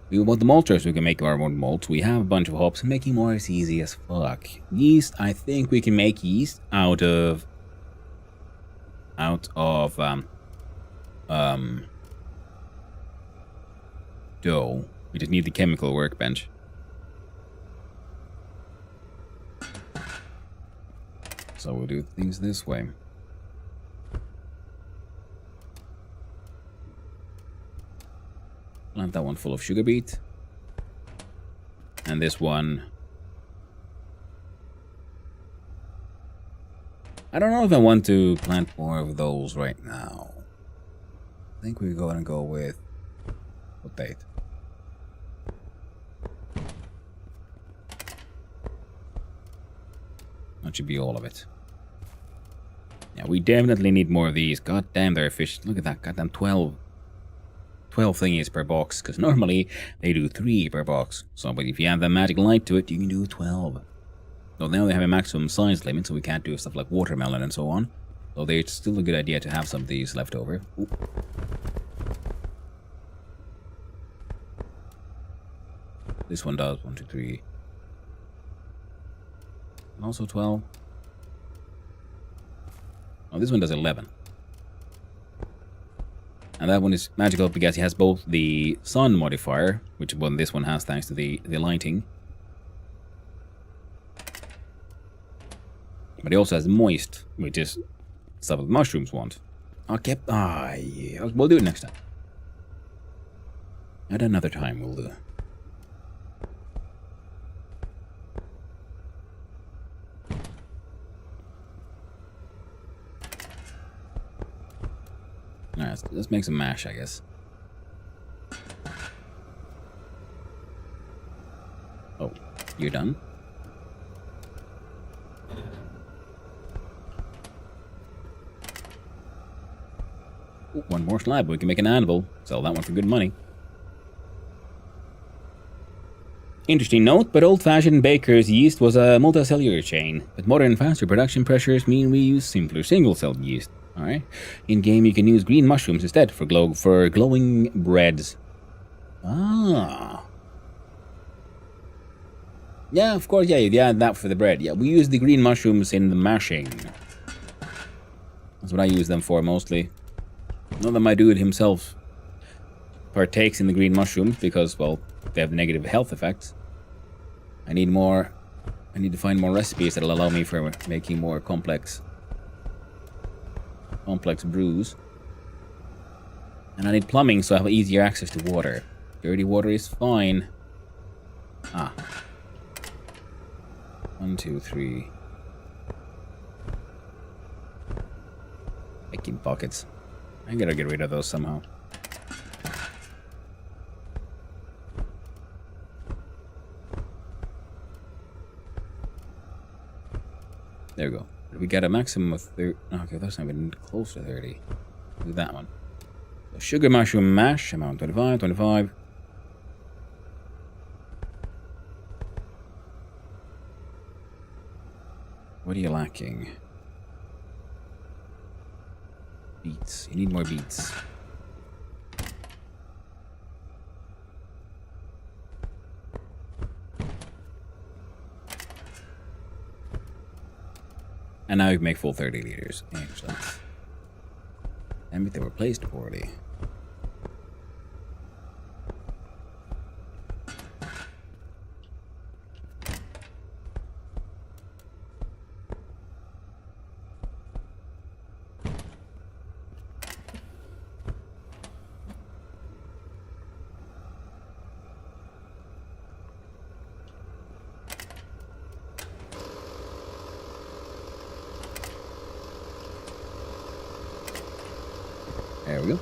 We want the malters, we can make our own malts. We have a bunch of hops. Making more is easy as fuck. Yeast, I think we can make yeast out of dough. We just need the chemical workbench. So we'll do things this way. Plant that one full of sugar beet. And this one... I don't know if I want to plant more of those right now. I think we're going to go with potato. That should be all of it. Yeah, we definitely need more of these. God damn, they're efficient. Look at that. Goddamn 12 thingies per box, because normally they do 3 per box. So, but if you have that magic light to it, you can do 12. So now they have a maximum size limit, so we can't do stuff like watermelon and so on. So it's still a good idea to have some of these left over. Ooh. This one does 1, 2, 3. And also 12. Oh, this one does 11. And that one is magical because it has both the sun modifier, which one this one has thanks to the lighting. But it also has moist, which is stuff that mushrooms want. Yeah. We'll do it next time. At another time, we'll do. Alright, let's make some mash, I guess. Oh, you're done? Ooh, one more slab. We can make an anvil. Sell that one for good money. Interesting note, but old-fashioned baker's yeast was a multicellular chain. But modern, faster production pressures mean we use simpler single-celled yeast. Alright? In-game, you can use green mushrooms instead for glowing breads. Ah. Yeah, of course, yeah, you add that for the bread. Yeah, we use the green mushrooms in the mashing. That's what I use them for, mostly. Not that my dude himself partakes in the green mushrooms, because, well, they have negative health effects. I need to find more recipes that'll allow me for making more complex brews. And I need plumbing so I have easier access to water. Dirty water is fine. Ah. 1, 2, 3. Making buckets. I gotta get rid of those somehow. There we go. We got a maximum of 30. Okay, that's not even close to 30. Do that one. So sugar mushroom mash, amount 25, 25. What are you lacking? Beets. You need more beets. And now you can make full 30 liters. Excellent. And they were placed poorly. There we go.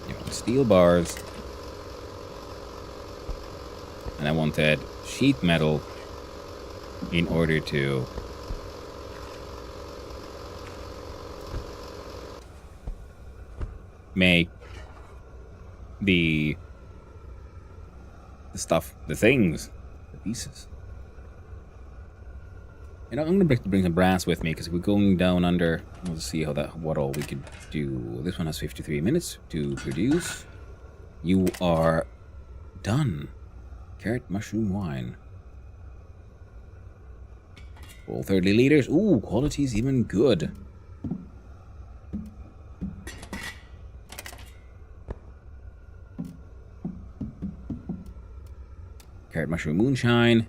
You want steel bars. And I wanted sheet metal in order to make the stuff, the things, the pieces. You know, I'm gonna bring some brass with me because we're going down under. We'll see what all we could do. This one has 53 minutes to produce. You are done. Carrot mushroom wine. Full 30 liters. Ooh, quality's even good. Carrot mushroom moonshine.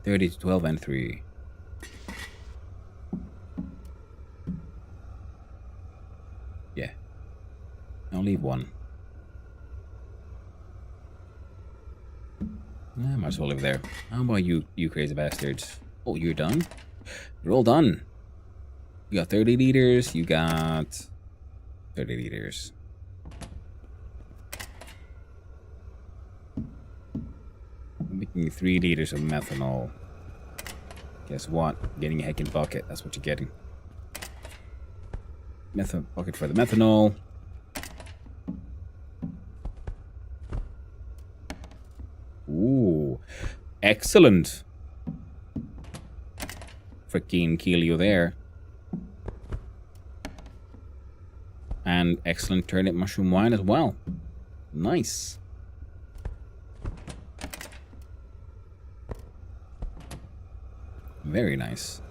30 to 12 and 3. Yeah. I'll leave one. I might as well live there. How about you crazy bastards? Oh, you're done? You're all done. You got 30 liters. You got 30 liters. I'm making 3 liters of methanol. Guess what? Getting a heckin' bucket. That's what you're getting. Bucket for the methanol. Ooh. Excellent. Freaking Keelio there. And excellent turnip mushroom wine as well. Nice. Very nice.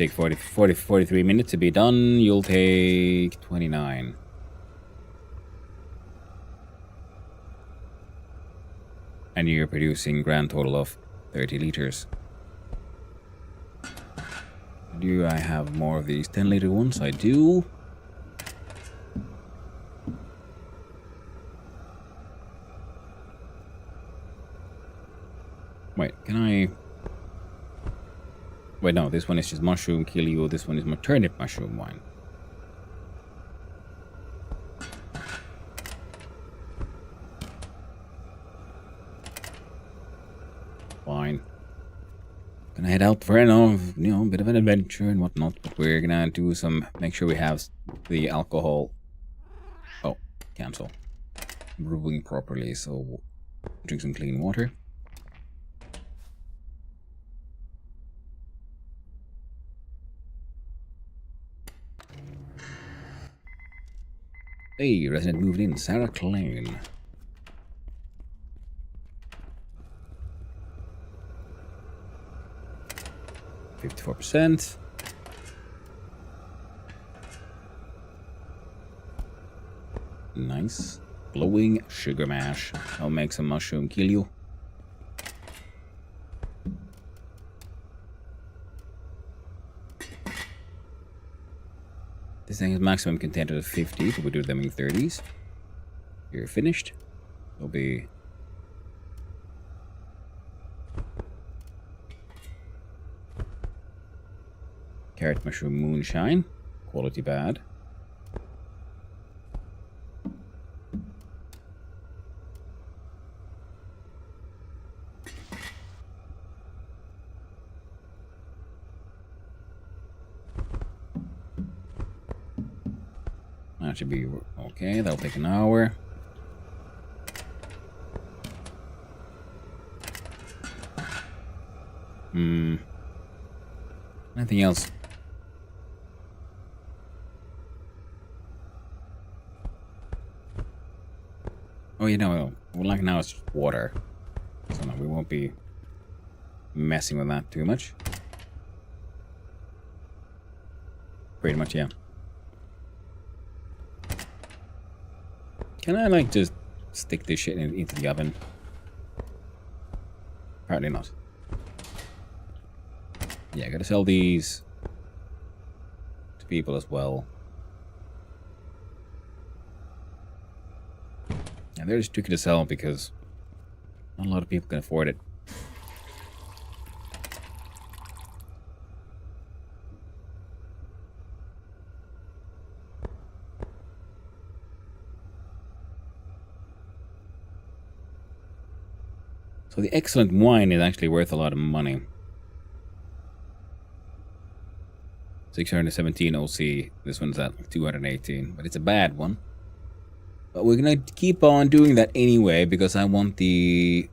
take 43 minutes to be done. You'll take 29. And you're producing grand total of 30 liters. Do I have more of these 10-liter ones? I do. Wait, can I... Wait, no, this one is just mushroom Kilju. This one is my turnip mushroom wine. Fine. Gonna head out for a bit of an adventure and whatnot, but we're gonna do some... Make sure we have the alcohol... Oh, cancel. Brewing properly, so drink some clean water. Hey, resident moved in, Sarah Klein. %. Nice. Glowing sugar mash. I'll make some mushroom Kilju. This thing is maximum content of 50, but we do them in 30s. You're finished. It'll be... Carrot mushroom moonshine. Quality bad. That should be okay. That'll take an hour. Anything else? Oh, you know, like now it's water. So no, we won't be messing with that too much. Pretty much, yeah. Can I, like, just stick this shit into the oven? Apparently not. Yeah, I gotta sell these to people as well. And they're just tricky to sell because not a lot of people can afford it. So the excellent wine is actually worth a lot of money. 617 OC. This one's at 218, but it's a bad one. But we're gonna keep on doing that anyway because I want the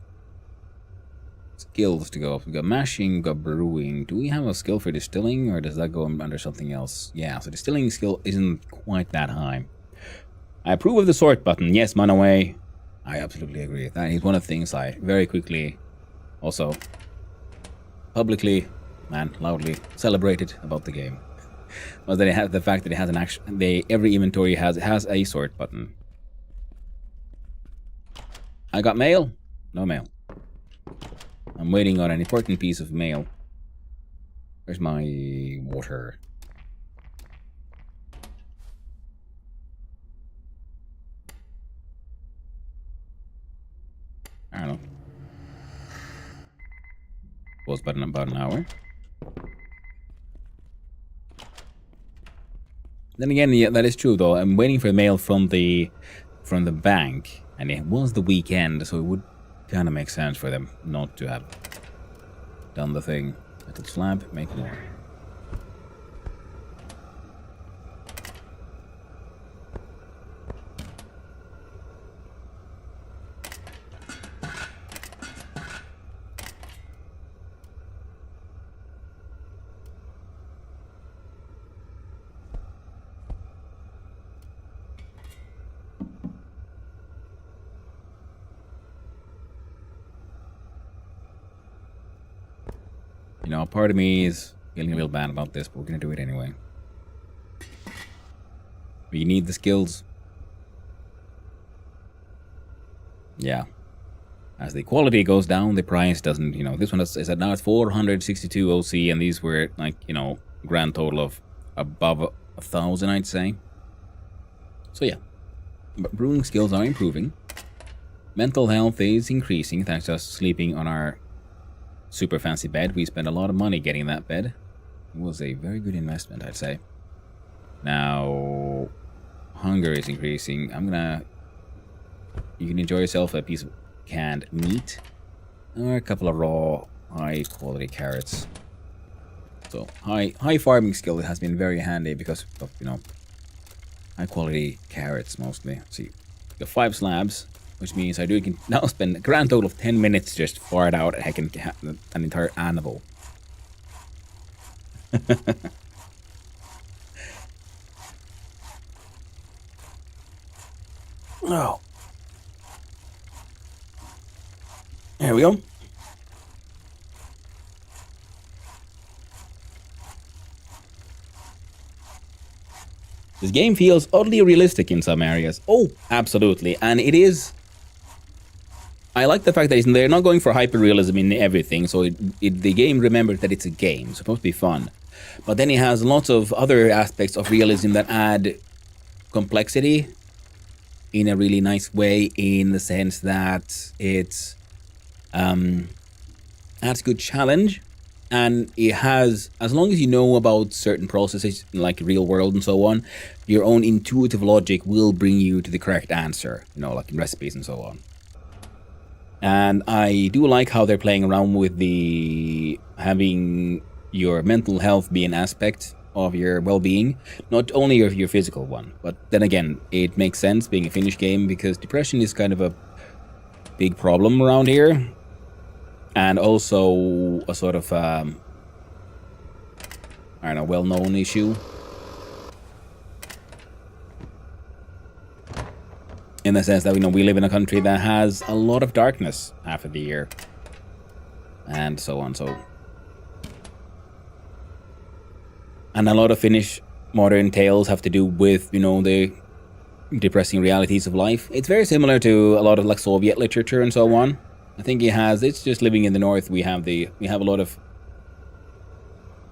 skills to go up. We've got mashing, we've got brewing. Do we have a skill for distilling or does that go under something else? Yeah, so distilling skill isn't quite that high. I approve of the sort button. Yes, Manaway. I absolutely agree. That is one of the things I very quickly, also publicly, loudly celebrated about the game. Was that it has the fact that it has an every inventory has a sort button. I got mail? No mail. I'm waiting on an important piece of mail. Where's my water? I don't know. Was about an hour. Then again, yeah, that is true though. I'm waiting for mail from the bank, and it was the weekend, so it would kind of make sense for them not to have done the thing. Metal slab, make more. You know, part of me is Feeling a little bad about this, but we're gonna do it anyway. We need the skills. Yeah. As the quality goes down, the price doesn't, this one is at now it's 462 OC, and these were like, grand total of above 1,000, I'd say. So yeah. But brewing skills are improving. Mental health is increasing thanks to us sleeping on our super fancy bed. We spent a lot of money getting that bed. It was a very good investment, I'd say. Now, hunger is increasing. You can enjoy yourself a piece of canned meat or a couple of raw, high quality carrots. So, high farming skill has been very handy because of, high quality carrots mostly. See, got 5 slabs, which means I can now spend a grand total of 10 minutes just far out and I can have an entire animal. Oh. There we go. This game feels oddly realistic in some areas. Oh, absolutely. And it is... I like the fact that they're not going for hyper-realism in everything, so the game remembered that it's a game. It's supposed to be fun. But then it has lots of other aspects of realism that add complexity in a really nice way, in the sense that it adds good challenge. And it has, as long as you know about certain processes, like real world and so on, your own intuitive logic will bring you to the correct answer, like in recipes and so on. And I do like how they're playing around with having your mental health be an aspect of your well-being, not only your physical one. But then again, it makes sense being a Finnish game because depression is kind of a big problem around here. And also a sort of, well-known issue. In the sense that, we live in a country that has a lot of darkness half of the year. And so on, And a lot of Finnish modern tales have to do with, the depressing realities of life. It's very similar to a lot of, like, Soviet literature and so on. I think it's just living in the north, we have a lot of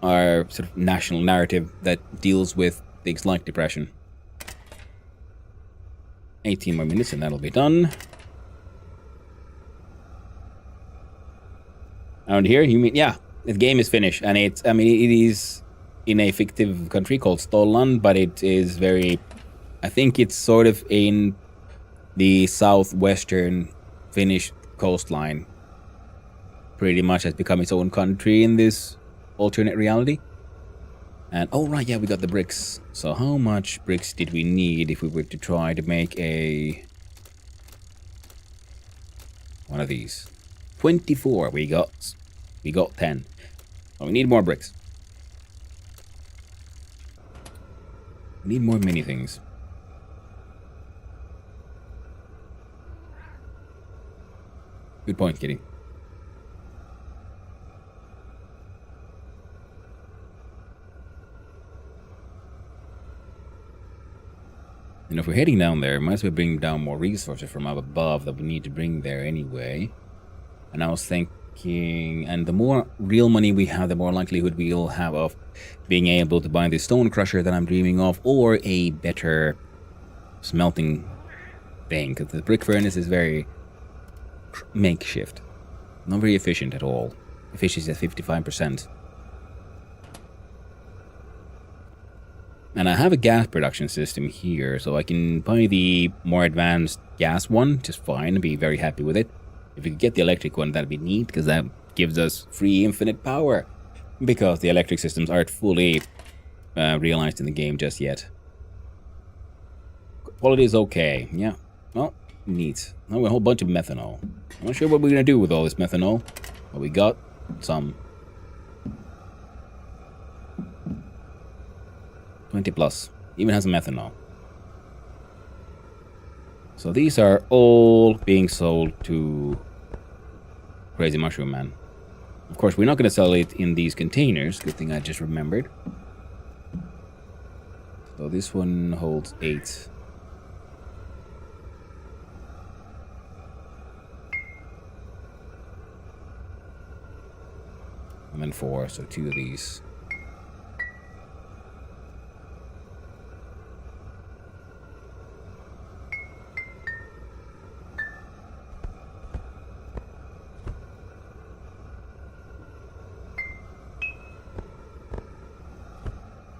our sort of national narrative that deals with things like depression. 18 more minutes and that'll be done. Around here, the game is finished, and it is in a fictive country called Stolland, but it is I think it's sort of in the southwestern Finnish coastline. Pretty much has become its own country in this alternate reality. And we got the bricks. So how much bricks did we need if we were to try to make one of these? 24. We got 10. Oh, we need more bricks. We need more mini things. Good point, Kitty. And if we're heading down there, might as well bring down more resources from up above that we need to bring there anyway. And I was thinking, and the more real money we have, the more likelihood we'll have of being able to buy the stone crusher that I'm dreaming of, or a better smelting thing, because the brick furnace is very makeshift. Not very efficient at all. Efficiency at 55%. And I have a gas production system here, so I can buy the more advanced gas one just fine and be very happy with it. If we could get the electric one, that'd be neat, because that gives us free infinite power. Because the electric systems aren't fully realized in the game just yet. Quality is okay, yeah. Well, neat. Now a whole bunch of methanol. I'm not sure what we're gonna do with all this methanol, but we got some. 20 plus. Even has a methanol. So these are all being sold to Crazy Mushroom Man. Of course, we're not going to sell it in these containers. Good thing I just remembered. So this one holds 8. And then 4, so 2 of these.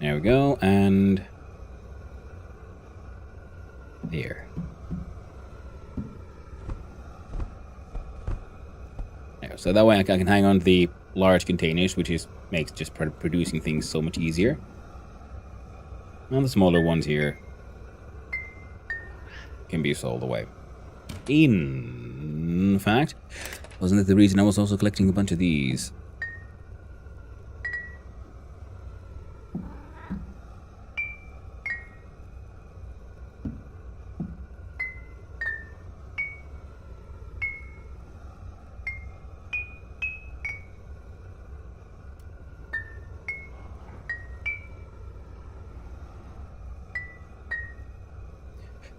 There we go, and there. There, so that way I can hang on to the large containers, which makes just producing things so much easier. And the smaller ones here can be sold away. In fact, wasn't it the reason I was also collecting a bunch of these?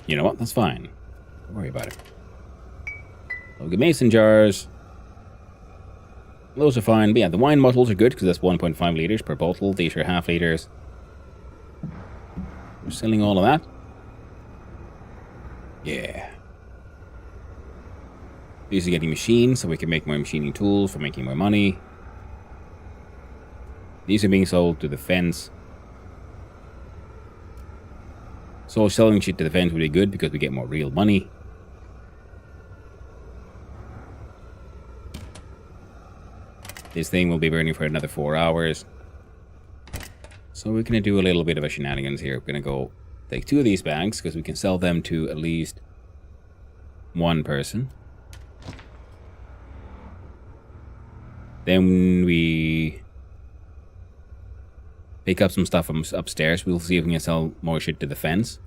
You know what? That's fine. Don't worry about it. We'll get mason jars. Those are fine. But yeah, the wine bottles are good because that's 1.5 liters per bottle. These are half liters. We're selling all of that. Yeah. These are getting machines so we can make more machining tools for making more money. These are being sold to the fence. So selling shit to the fence would be good because we get more real money. This thing will be burning for another 4 hours. So we're going to do a little bit of a shenanigans here. We're going to go take 2 of these bags because we can sell them to at least 1 person. Then we pick up some stuff from upstairs. We'll see if we can sell more shit to the fence.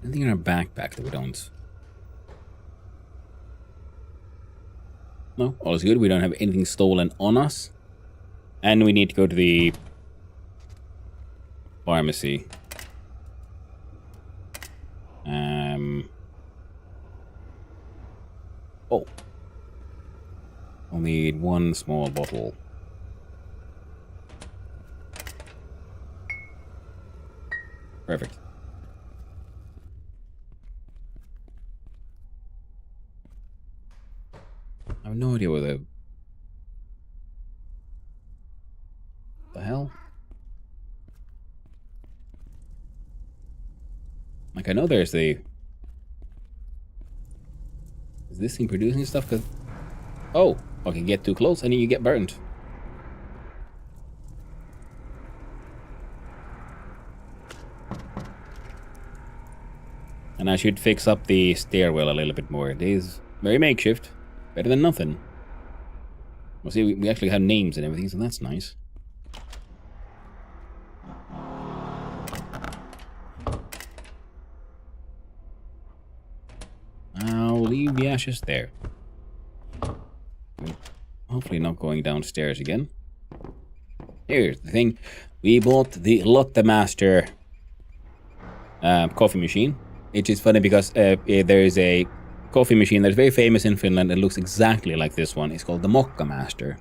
Anything in our backpack that we don't? No, all is good. We don't have anything stolen on us. And we need to go to the pharmacy. Oh. I'll need 1 small bottle. Perfect. I have no idea where the hell? Like, I know there's the... Is this thing producing stuff? Cause... Oh, I can get too close and then you get burned. And I should fix up the stairwell a little bit more. It is very makeshift. Better than nothing. Well, see, we actually have names and everything, so that's nice. I'll leave the ashes there. Hopefully not going downstairs again. Here's the thing. We bought the Lotte Master coffee machine. It is funny because there is a coffee machine that's very famous in Finland that looks exactly like this one. It's called the Mokka Master.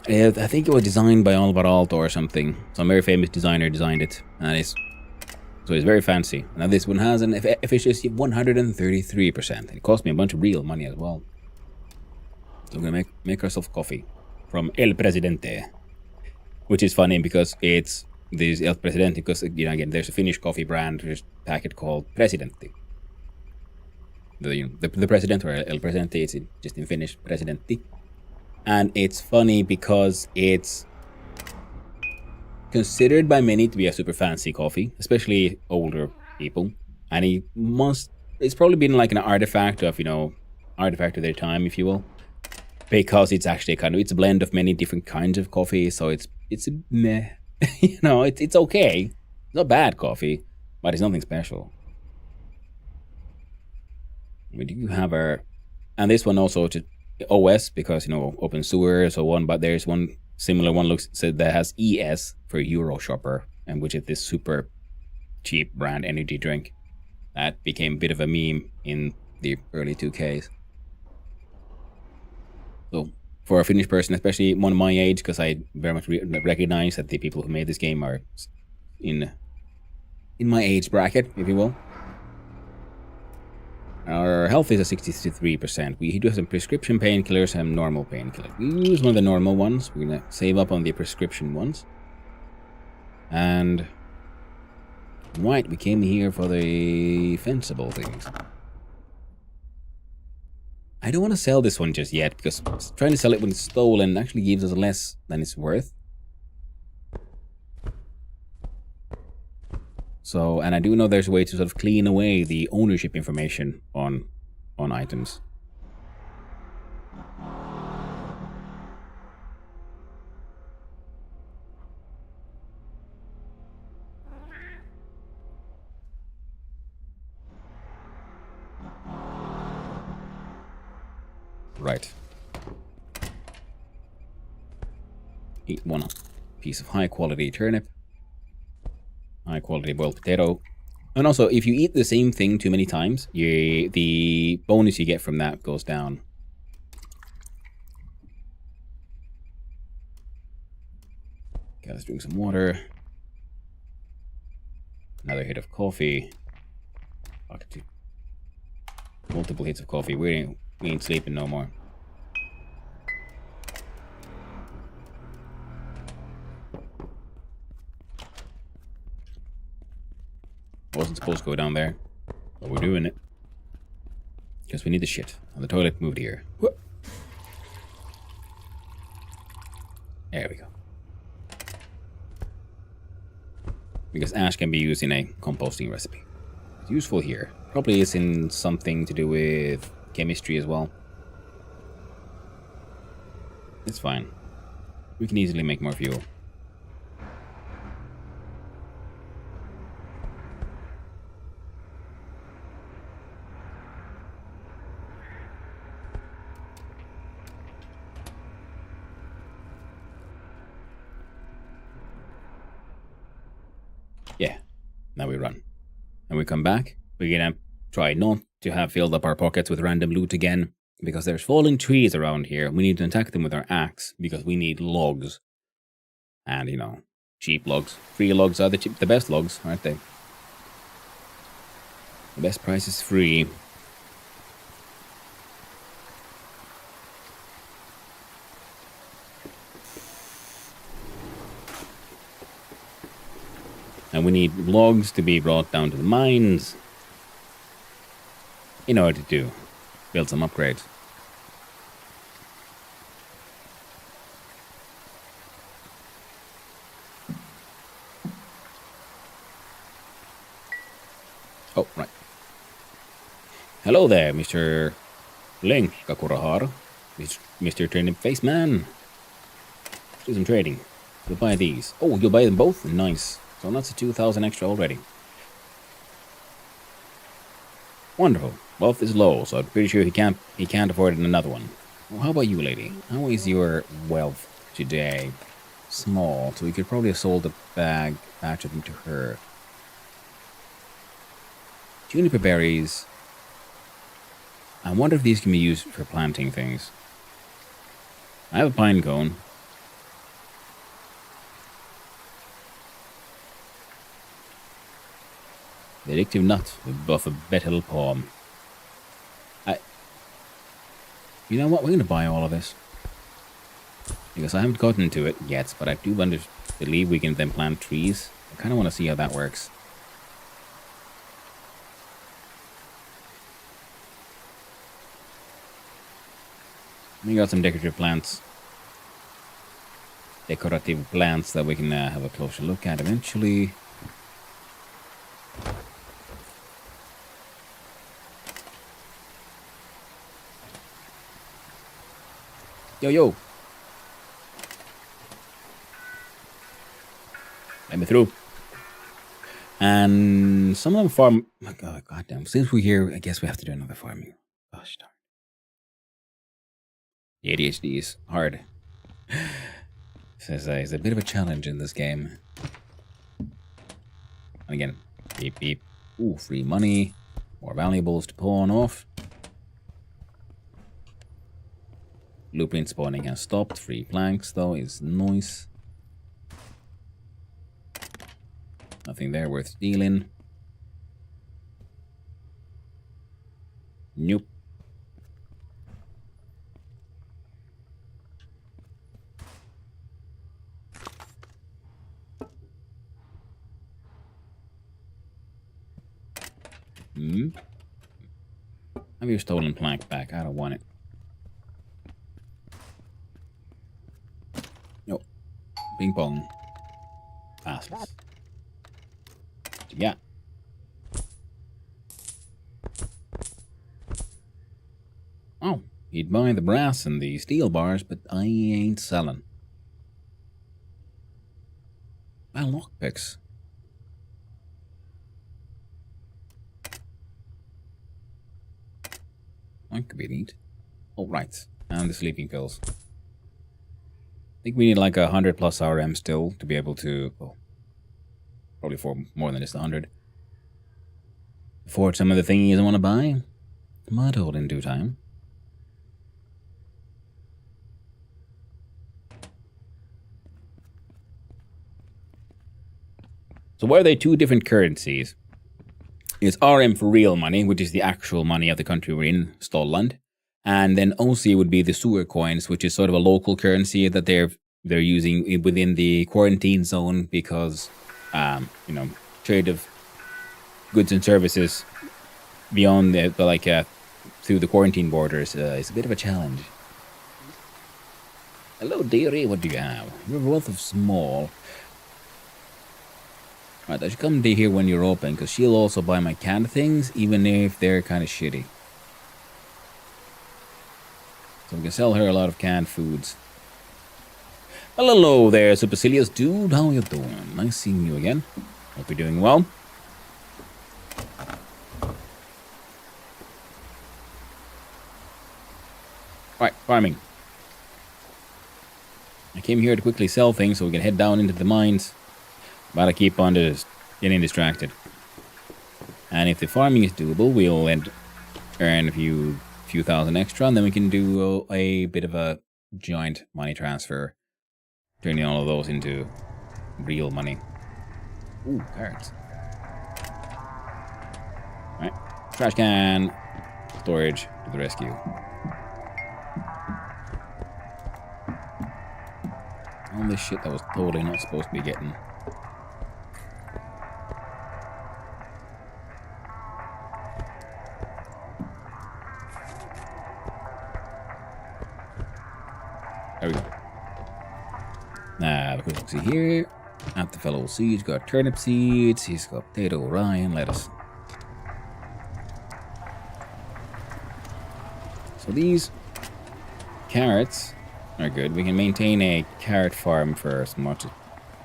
I think it was designed by Alvar Aalto or something. Some very famous designer designed it. And so it's very fancy. Now this one has an efficiency of 133%. It cost me a bunch of real money as well. So I'm gonna make ourselves coffee from El Presidente. Which is funny because it's this El Presidente because, you know, again, there's a Finnish coffee brand, there's a packet called Presidentti. The president, or El Presidente, it's just in Finnish, Presidentti. And it's funny because it's considered by many to be a super fancy coffee, especially older people. And it's probably been like an artifact of, artifact of their time, if you will. Because it's actually it's a blend of many different kinds of coffee, so it's a meh. It's okay. It's not bad coffee, but it's nothing special. We do have our And this one also to OS because, you know, open sewer, so on. But there's one similar one that has ES for Euro Shopper, and which is this super cheap brand energy drink that became a bit of a meme in the early 2Ks. So for a Finnish person, especially one of my age, because I very much recognize that the people who made this game are in my age bracket, if you will. Our health is at 63%. We do have some prescription painkillers and normal painkillers. We use one of the normal ones. We're gonna save up on the prescription ones. And right, we came here for the fencible things. I don't want to sell this one just yet, because trying to sell it when it's stolen actually gives us less than it's worth. So, and I do know there's a way to sort of clean away the ownership information on items. Right. Eat one piece of high quality turnip. High quality boiled potato. And also, if you eat the same thing too many times, the bonus you get from that goes down. Okay, let's drink some water. Another hit of coffee. Multiple hits of coffee. We ain't sleeping no more. Wasn't supposed to go down there, but we're doing it. Because we need the shit. And the toilet moved here. There we go. Because ash can be used in a composting recipe. It's useful here. Probably is in something to do with chemistry as well. It's fine. We can easily make more fuel. Yeah, now we run. And we come back. We're gonna try not to have filled up our pockets with random loot again, because there's fallen trees around here. We need to attack them with our axe, because we need logs. And, you know, cheap logs. Free logs are the best logs, aren't they? The best price is free. And we need logs to be brought down to the mines in order to build some upgrades. Oh, right. Hello there, Mr. Lenkakurahar. Mr. Turnip Face Man. Do some trading. You'll buy these. Oh, you'll buy them both? Nice. So that's a 2,000 extra already. Wonderful. Wealth is low, so I'm pretty sure he can't afford another one. Well, how about you, lady? How is your wealth today? Small, so we could probably have sold a batch of them to her. Juniper berries. I wonder if these can be used for planting things. I have a pine cone. The addictive nut of a betel palm. You know what? We're going to buy all of this. Because I haven't gotten to it yet, but I do believe we can then plant trees. I kind of want to see how that works. We got some decorative plants. Decorative plants that we can have a closer look at eventually. Yo, yo. Let me through. And some of them farm... Oh, God damn. Since we're here, I guess we have to do another farming. Gosh darn. The ADHD is hard. It's a bit of a challenge in this game. And again, beep beep. Ooh, free money. More valuables to pawn off. Blueprint spawning has stopped. Free planks, though, is nice. Nothing there worth stealing. Nope. Have your stolen plank back. I don't want it. Nope. Ping pong. Fast. Yeah. Oh, he'd buy the brass and the steel bars, but I ain't selling. Well, lockpicks. That could be neat. Oh, right. And the sleeping pills. I think we need like 100 plus RM still to be able to... Oh, probably for more than just 100. For some of the thingies I want to buy. Might hold in due time. So why are they two different currencies? It's RM for real money, which is the actual money of the country we're in, Stolland. And then OC would be the sewer coins, which is sort of a local currency that they're using within the quarantine zone because, you know, trade of goods and services beyond through the quarantine borders is a bit of a challenge. Hello, dearie. What do you have? You're wealth of small. Right, I should come to here when you're open, because she'll also buy my canned things, even if they're kind of shitty. So we can sell her a lot of canned foods. Well, hello there, supercilious dude. How you doing? Nice seeing you again. Hope you're doing well. Right, farming. I came here to quickly sell things so we can head down into the mines. But I keep on just getting distracted. And if the farming is doable, we'll earn a few thousand extra, and then we can do a bit of a giant money transfer, turning all of those into real money. Ooh, carrots. Right, trash can, storage to the rescue. All this shit that was totally not supposed to be getting. There we go. Now, because you can see here, at the fellow seeds, got turnip seeds, he's got potato, rye, and lettuce. So these carrots are good. We can maintain a carrot farm for as much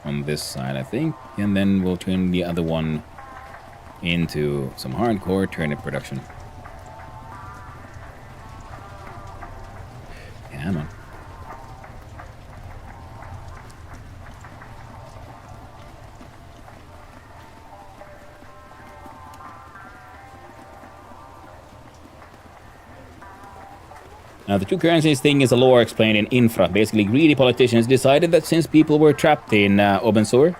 on this side, I think, and then we'll turn the other one into some hardcore turnip production. Yeah, man. Now, the two currencies thing is a lore explained in Infra. Basically, greedy politicians decided that since people were trapped in Obensur,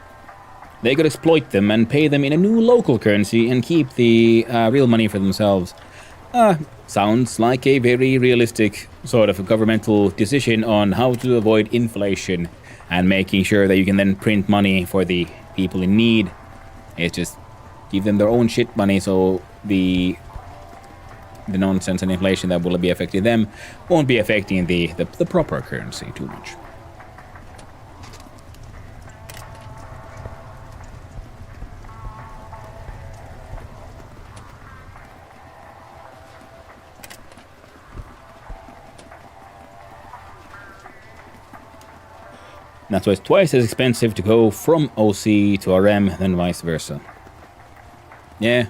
they could exploit them and pay them in a new local currency and keep the real money for themselves. Sounds like a very realistic sort of a governmental decision on how to avoid inflation and making sure that you can then print money for the people in need. It's just give them their own shit money so the nonsense and inflation that will be affecting them won't be affecting the proper currency too much. That's why it's twice as expensive to go from OC to RM than vice versa. Yeah.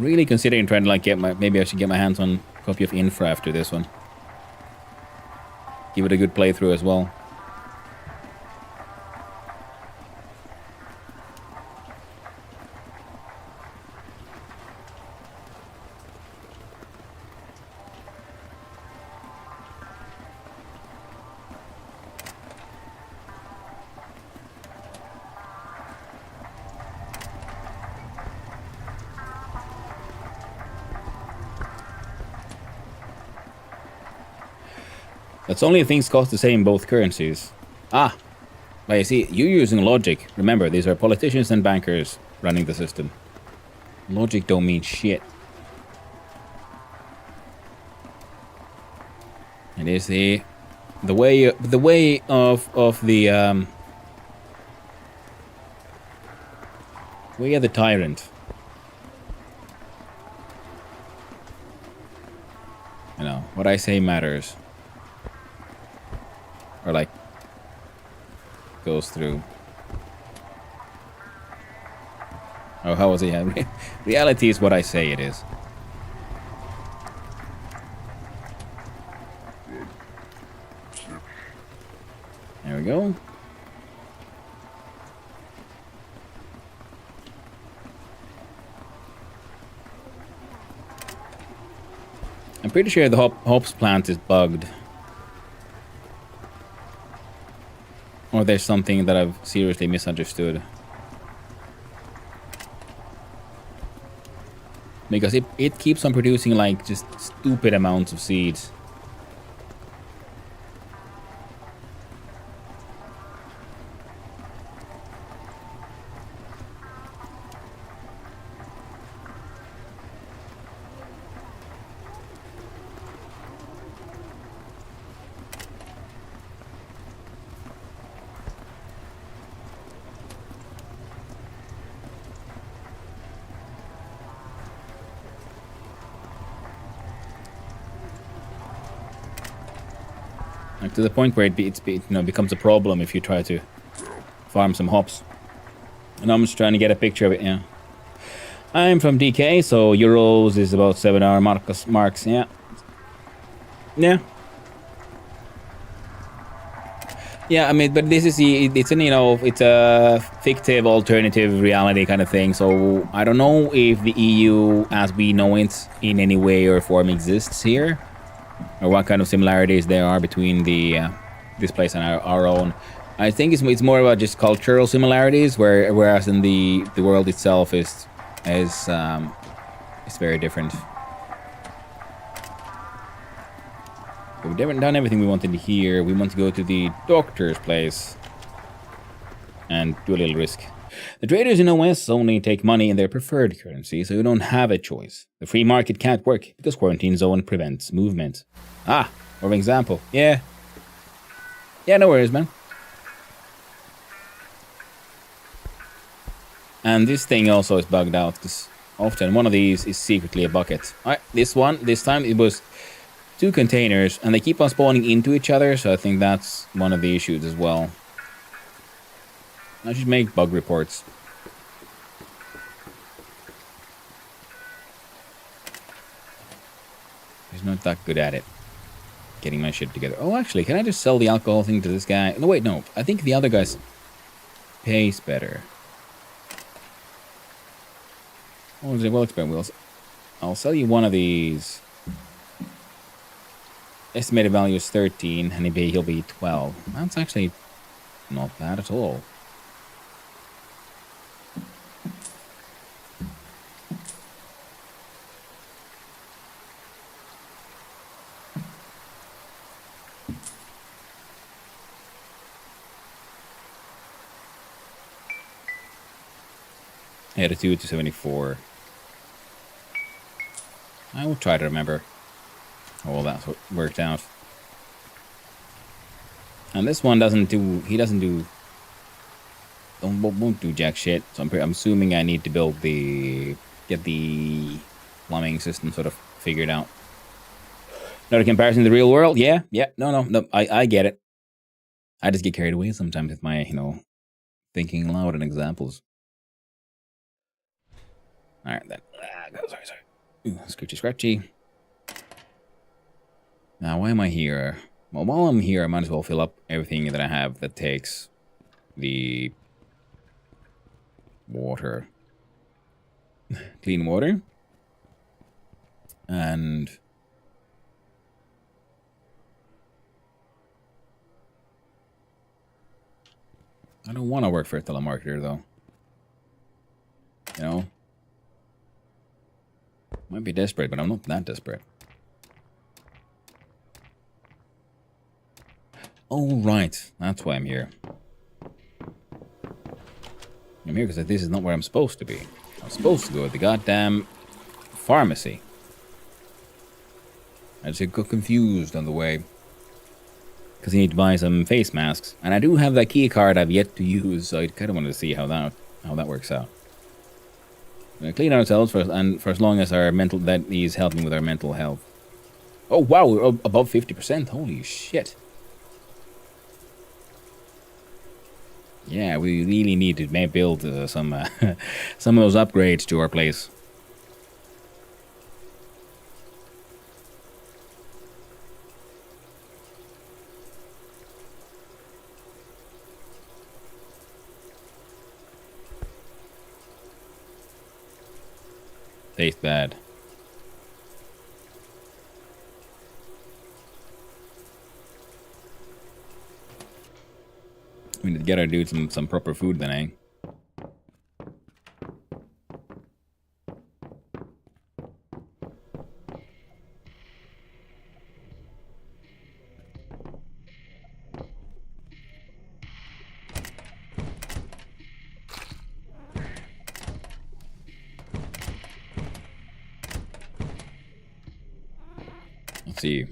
really considering trying to like maybe I should get my hands on a copy of Infra after this one. Give it a good playthrough as well. That's only if things cost the same in both currencies. Ah, but you see, you're using logic. Remember, these are politicians and bankers running the system. Logic don't mean shit. It is the way of the way of the tyrant. You know, what I say matters. Or like goes through. Oh, how was it? Reality is what I say it is. There we go. I'm pretty sure the hops plant is bugged. Or there's something that I've seriously misunderstood. Because it keeps on producing like just stupid amounts of seeds. Like to the point where it becomes a problem if you try to farm some hops. And I'm just trying to get a picture of it, yeah. I'm from DK, so euros is about 7 hour marks, yeah. Yeah. Yeah, I mean, but this is it's a fictive alternative reality kind of thing. So I don't know if the EU as we know it in any way or form exists here, or what kind of similarities there are between this place and our own. I think it's more about just cultural similarities, whereas in the world itself is very different. We've done everything we wanted here. We want to go to the doctor's place and do a little risk. The traders in OS only take money in their preferred currency, so you don't have a choice. The free market can't work because quarantine zone prevents movement. Ah, for example. Yeah. Yeah, no worries, man. And this thing also is bugged out because often one of these is secretly a bucket. Alright, this time it was 2 containers, and they keep on spawning into each other, so I think that's one of the issues as well. I should make bug reports. He's not that good at it. Getting my shit together. Oh, actually, can I just sell the alcohol thing to this guy? No, wait, no. I think the other guy's pays better. Oh, is it well expensive? I'll sell you one of these. Estimated value is 13, and he'll be 12. That's actually not bad at all. Attitude to 74. I will try to remember how all that worked out. And this one won't do jack shit. So I'm assuming I need to get the plumbing system sort of figured out. Not a comparison to the real world? Yeah, no, I get it. I just get carried away sometimes with my, thinking loud and examples. Alright, then. Sorry. Ooh, scratchy, scratchy. Now, why am I here? Well, while I'm here, I might as well fill up everything that I have that takes the water. Clean water. And I don't want to work for a telemarketer, though. You know? Might be desperate, but I'm not that desperate. Oh, right. That's why I'm here. I'm here because this is not where I'm supposed to be. I'm supposed to go to the goddamn pharmacy. I just got confused on the way. Because you need to buy some face masks. And I do have that key card I've yet to use, so I kind of wanted to see how that works out. We're gonna clean ourselves for as long as our mental, that is helping with our mental health. Oh wow, we're above 50%. Holy shit. Yeah, we really need to build some of those upgrades to our place. Tastes bad. We need to get our dude some proper food then, eh? Let's see.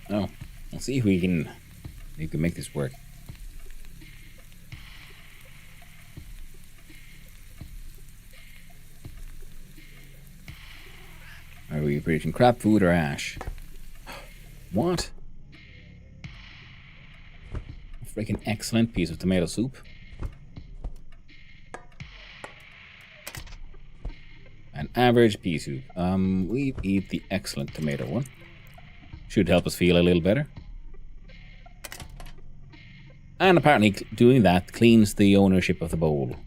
Oh, let's see if we can make this work. Are we producing crap food or ash? What? A freaking excellent piece of tomato soup. An average pea soup. We eat the excellent tomato one. Should help us feel a little better. And apparently doing that cleans the ownership of the bowl.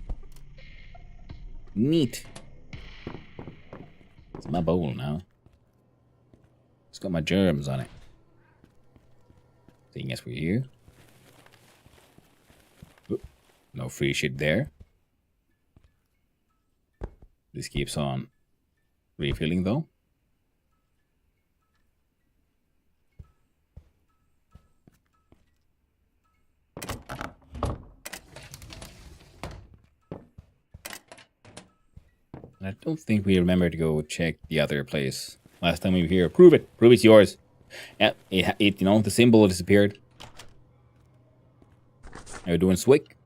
Neat. It's my bowl now. It's got my germs on it. Seeing as we're here. Oop, no free shit there. This keeps on refilling though. I don't think we remember to go check the other place. Last time we were here. Prove it. Prove it's yours. Yeah, it you know, the symbol disappeared. Are you doing Swick?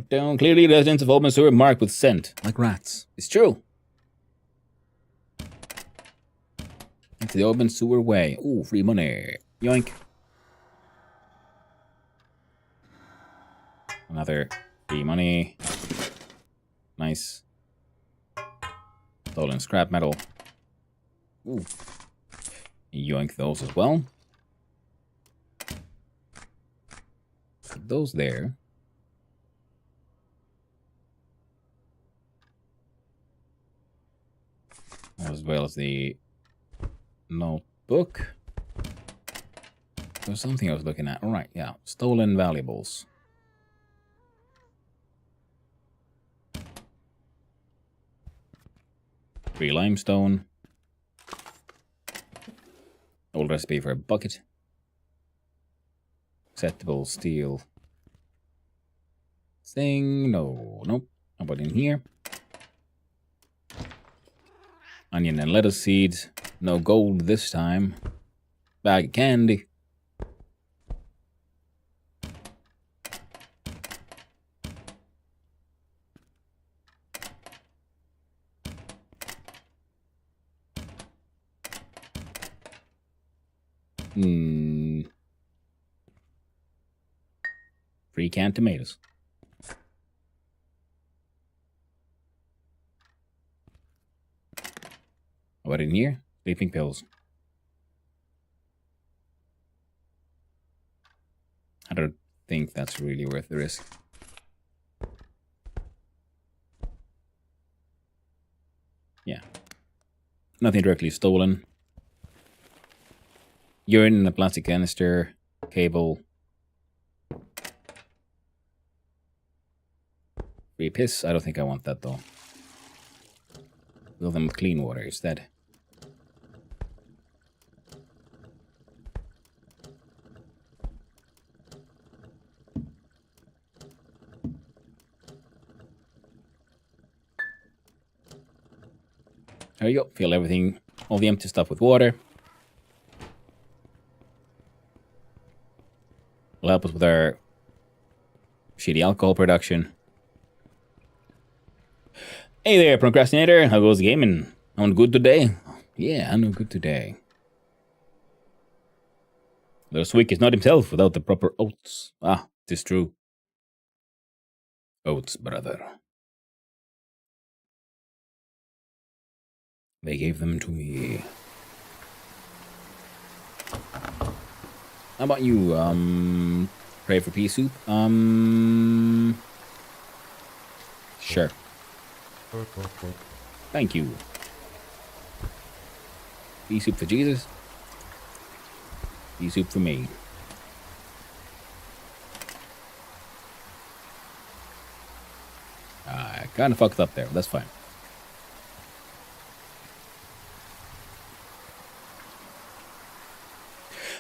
Down. Clearly, residents of Open Sewer marked with scent, like rats. It's true. Into the Open Sewer way. Ooh, free money. Yoink. Another free money. Nice. Stolen scrap metal. Ooh. Yoink those as well. Put those there. As well as the notebook. There's something I was looking at. Alright, yeah. Stolen valuables. Free limestone. Old recipe for a bucket. Acceptable steel. Thing. No. Nope. How about in here? Onion and lettuce seeds. No gold this time. Bag of candy. Free canned tomatoes. What in here? Sleeping pills. I don't think that's really worth the risk. Yeah. Nothing directly stolen. Urine in a plastic canister. Cable. Free piss. I don't think I want that though. Fill them with clean water instead. There you go. Fill everything, all the empty stuff with water. Will help us with our shitty alcohol production. Hey there, procrastinator. How goes the gaming? On good today? Yeah, I'm good today. The Swick is not himself without the proper oats. Ah, 'tis true. Oats, brother. They gave them to me. How about you, pray for pea soup? Sure. Thank you. Pea soup for Jesus. Pea soup for me. I kind of fucked up there, but that's fine.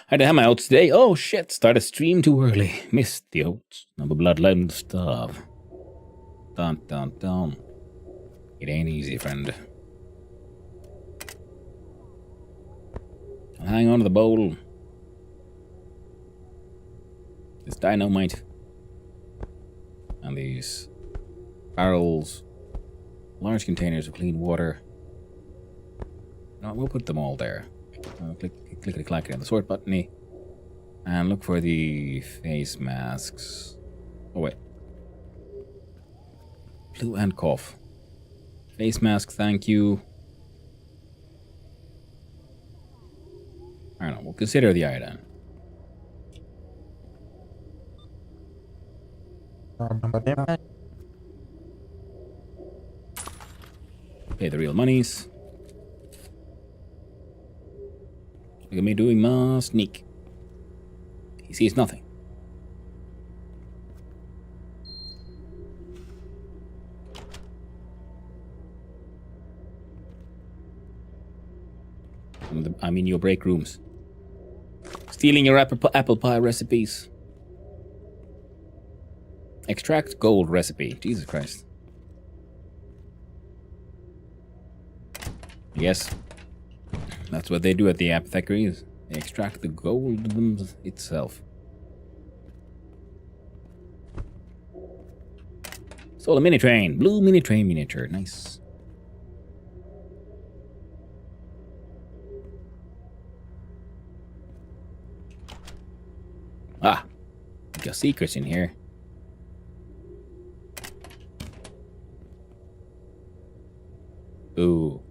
I didn't have my oats today. Oh shit, started stream too early. Missed the oats. Number bloodline starve. Dun dun dun. It ain't easy, friend. I'll hang on to the bowl. This dynamite. And these barrels. Large containers of clean water. No, we'll put them all there. Clickety-clackety on the sort button and look for the face masks. Oh wait. Flu and cough. Face mask, thank you. I don't know, we'll consider the iodine. Pay the real monies. Look at me doing my sneak. He sees nothing. I'm in your break rooms. Stealing your apple pie recipes. Extract gold recipe. Jesus Christ. Yes. That's what they do at the apothecaries. They extract the gold itself. Stole a mini train. Blue mini train miniature. Nice. Ah. Got secrets in here. Ooh.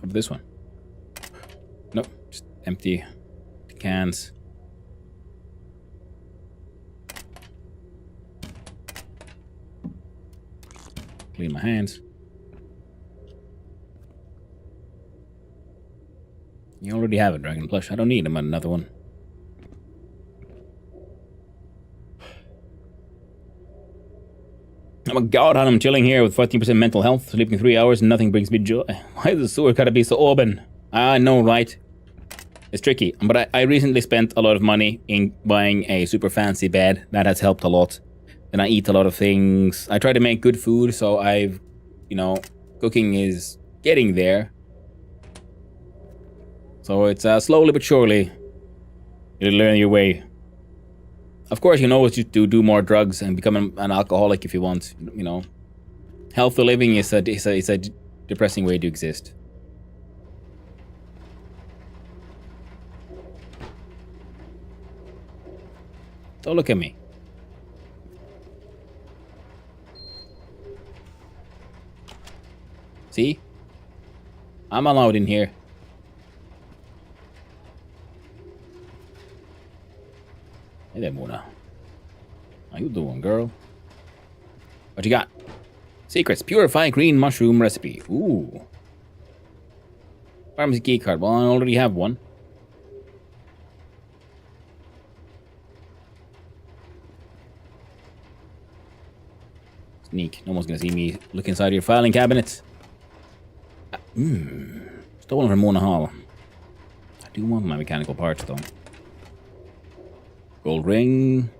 Of this one. Nope, just empty cans. Clean my hands. You already have a dragon plush. I don't need another one. Oh my god, I'm chilling here with 14% mental health, sleeping 3 hours, and nothing brings me joy. Why does the sewer gotta be so open? I know, right? It's tricky, but I recently spent a lot of money in buying a super fancy bed. That has helped a lot. and I eat a lot of things. I try to make good food, so cooking is getting there. So it's slowly but surely, you'll learn your way. Of course, you can always just do more drugs and become an alcoholic if you want. Healthy living is a depressing way to exist. Don't look at me. See? I'm allowed in here. Hey there, Mona. How you doing, girl? What you got? Secrets. Purified green mushroom recipe. Ooh. Pharmacy key card. Well, I already have one. Sneak. No one's gonna see me look inside your filing cabinet. Stolen from Mona Hall. I do want my mechanical parts, though. Gold ring.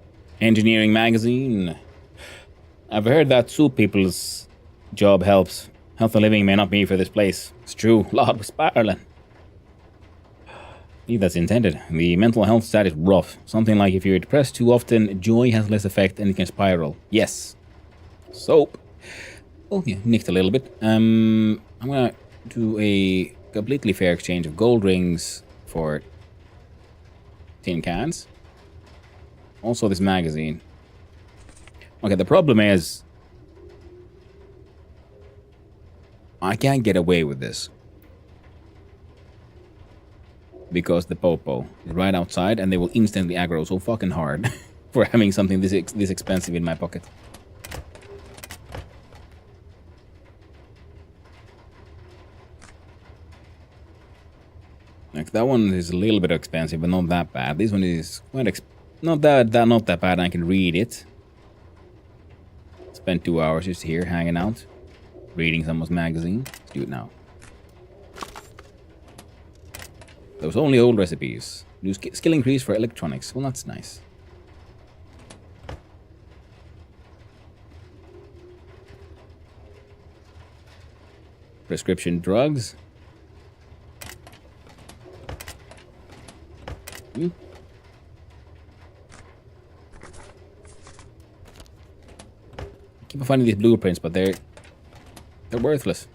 Engineering magazine. I've heard that soup people's job helps. Healthy living may not be for this place. It's true. Lord, we're spiraling. I believe that's intended. The mental health stat is rough. Something like if you're depressed too often, joy has less effect and it can spiral. Yes. Soap. Oh, yeah, nicked a little bit. I'm gonna do a completely fair exchange of gold rings for tin cans. Also this magazine. Okay, the problem is I can't get away with this. Because the Popo is right outside and they will instantly aggro so fucking hard for having something this expensive in my pocket. Like that one is a little bit expensive, but not that bad. This one is quite not that bad. I can read it. Spent 2 hours just here hanging out, reading someone's magazine. Let's do it now. Those only old recipes. New skill increase for electronics. Well, that's nice. Prescription drugs. Keep finding these blueprints, but they're worthless.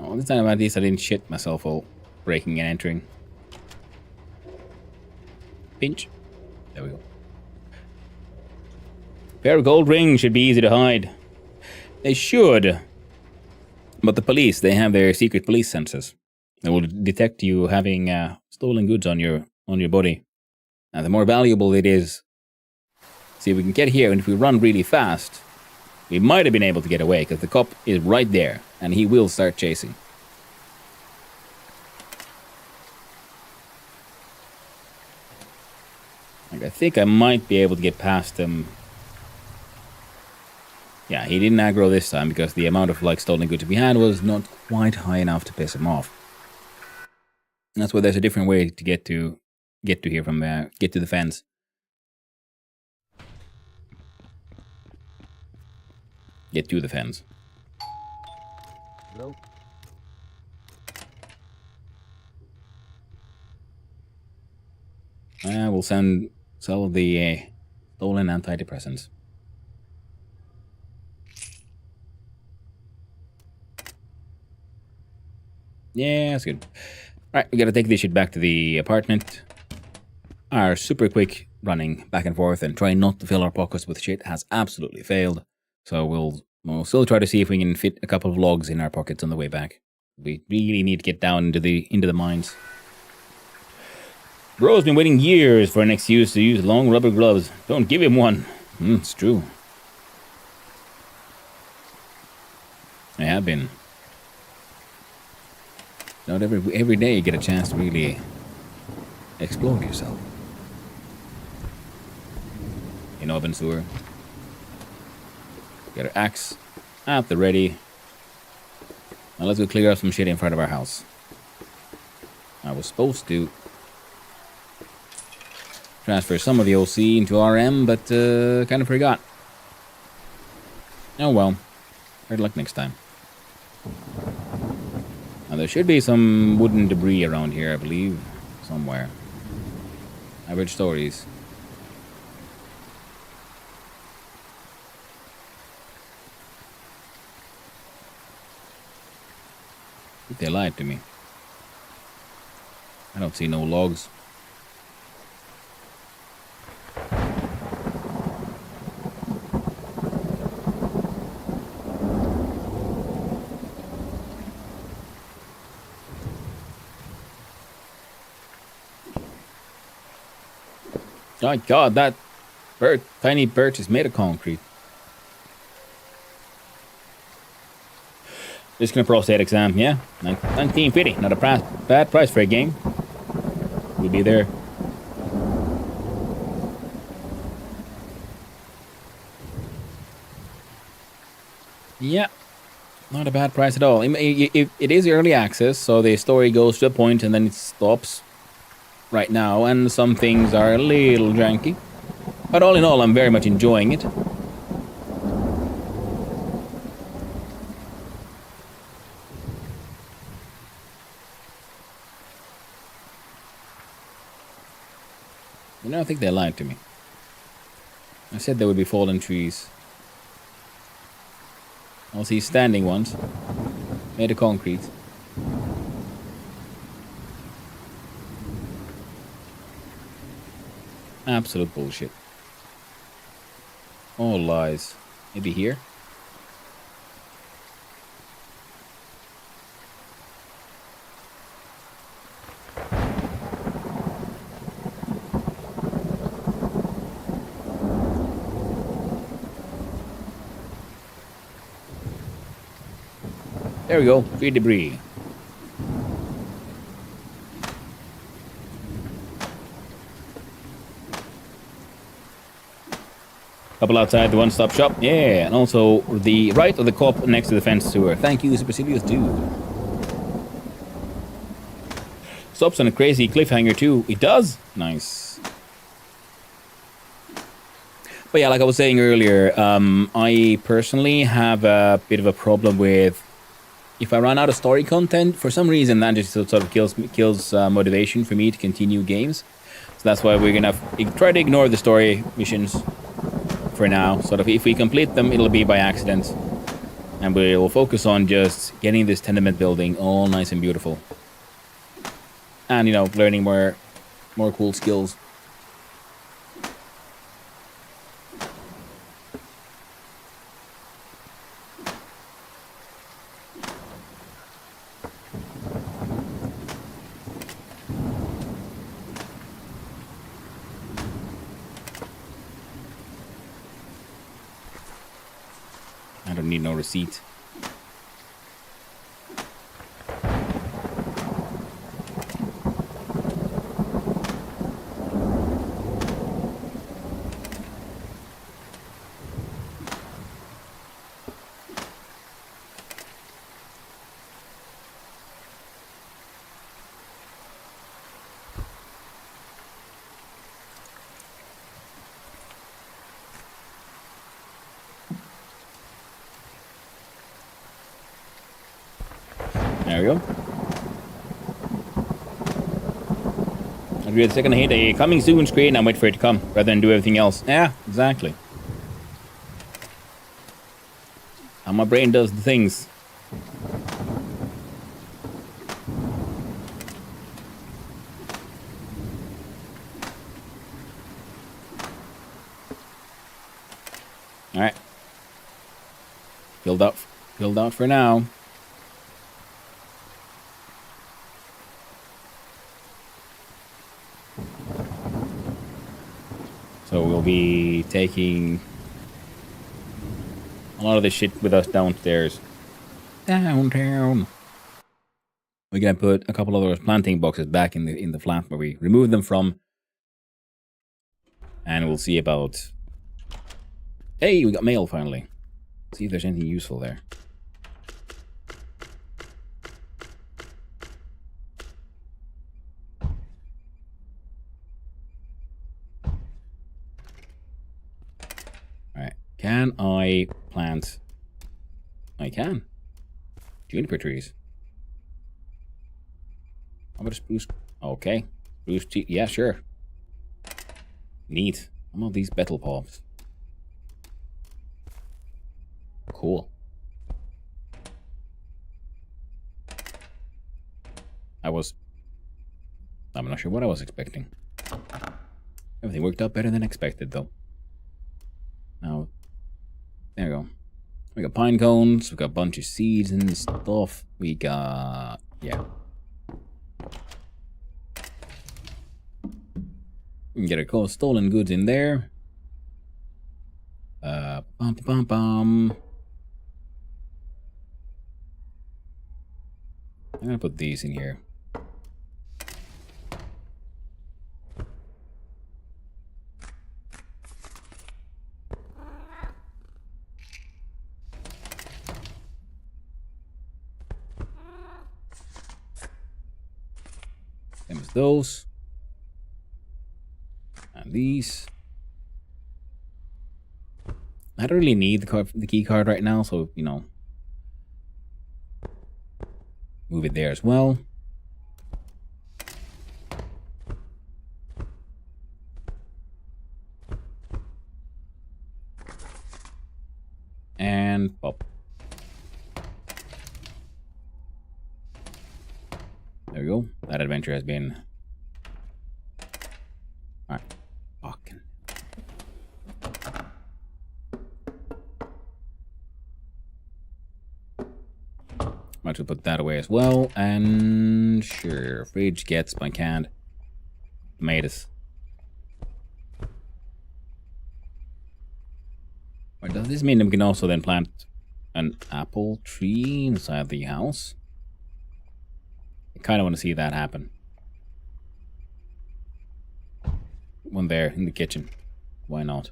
Oh, this time at least I didn't shit myself all breaking and entering. Pinch. There we go. Pair of gold rings should be easy to hide. They should. But the police, they have their secret police sensors. They will detect you having stolen goods on your body. And the more valuable it is, see if we can get here, and if we run really fast, we might have been able to get away, because the cop is right there, and he will start chasing. Like, I think I might be able to get past him. Yeah, he didn't aggro this time, because the amount of stolen goods we had was not quite high enough to piss him off. And that's why there's a different way to get to here from get to the fence. Get to the fence. Hello? We'll sell the stolen antidepressants. Yeah, that's good. Alright, we gotta take this shit back to the apartment. Our super quick running back and forth and trying not to fill our pockets with shit has absolutely failed. So we'll still try to see if we can fit a couple of logs in our pockets on the way back. We really need to get down into the mines. Bro's been waiting years for an excuse to use long rubber gloves. Don't give him one. It's true. I have been. Not every day you get a chance to really explore yourself. In open sewer. Get our axe at the ready. Now let's go clear up some shit in front of our house. I was supposed to transfer some of the OC into RM, but kind of forgot. Oh well. Better luck next time. Now there should be some wooden debris around here, I believe. Somewhere. Average stories. They lied to me. I don't see no logs. Oh god, that tiny birch is made of concrete. Just gonna prostate exam, yeah. 1950, not a bad price for a game. We'll be there. Yeah, not a bad price at all. It is early access, so the story goes to a point and then it stops right now, and some things are a little janky. But all in all, I'm very much enjoying it. You know, I think they lied to me. I said there would be fallen trees. I'll see standing ones. Made of concrete. Absolute bullshit. All lies. Maybe here? There we go. Free debris. Couple outside the one-stop shop. Yeah, and also the right of the cop next to the fence sewer. Thank you, Supercilious Dude. Stops on a crazy cliffhanger too. It does? Nice. But yeah, like I was saying earlier, I personally have a bit of a problem with if I run out of story content, for some reason that just sort of kills motivation for me to continue games. So that's why we're gonna try to ignore the story missions for now. Sort of if we complete them, it'll be by accident. And we'll focus on just getting this tenement building all nice and beautiful. And, you know, learning more cool skills. I don't need no receipt. There we go. I'd be the second to hit a coming soon screen and wait for it to come, rather than do everything else. Yeah, exactly. How my brain does the things. Alright. Filled out for now. So we'll be taking a lot of this shit with us downstairs. downtown. We're gonna put a couple of those planting boxes back in the flat where we removed them from. And we'll see about... Hey, we got mail finally. See if there's anything useful there. Alright, can I plant... I can. Juniper trees. How about a spruce? Okay. Spruce tree, yeah, sure. Neat. Some of these betel palms. Cool. I'm not sure what I was expecting. Everything worked out better than expected, though. Now, there we go. We got pine cones, we got a bunch of seeds and stuff. We got... yeah. We can get a stolen goods in there. Bum, bum, bum. I'm gonna put these in here. Same as those. And these. I don't really need the key card right now, so, you know. Move it there as well. And pop. There we go. That adventure has been... Alright. Fucking... Might as well put that away as well. And sure, fridge gets my canned tomatoes. Or does this mean we can also then plant an apple tree inside the house? I kind of want to see that happen. One there in the kitchen. Why not?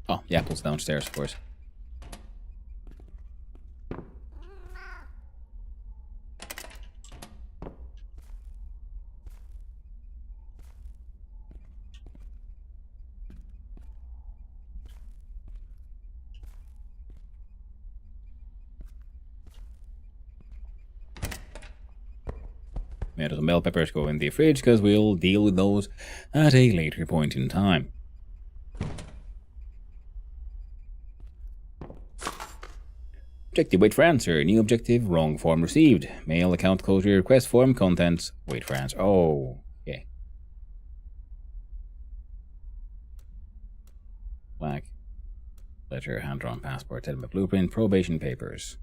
Oh, the apple's downstairs, of course. Yeah, some bell peppers go in the fridge because we'll deal with those at a later point in time. Objective, wait for answer. New objective, wrong form received. Mail account closure request form, contents, wait for answer. Oh, okay. Black. Letter, hand-drawn passport, settlement blueprint, probation papers.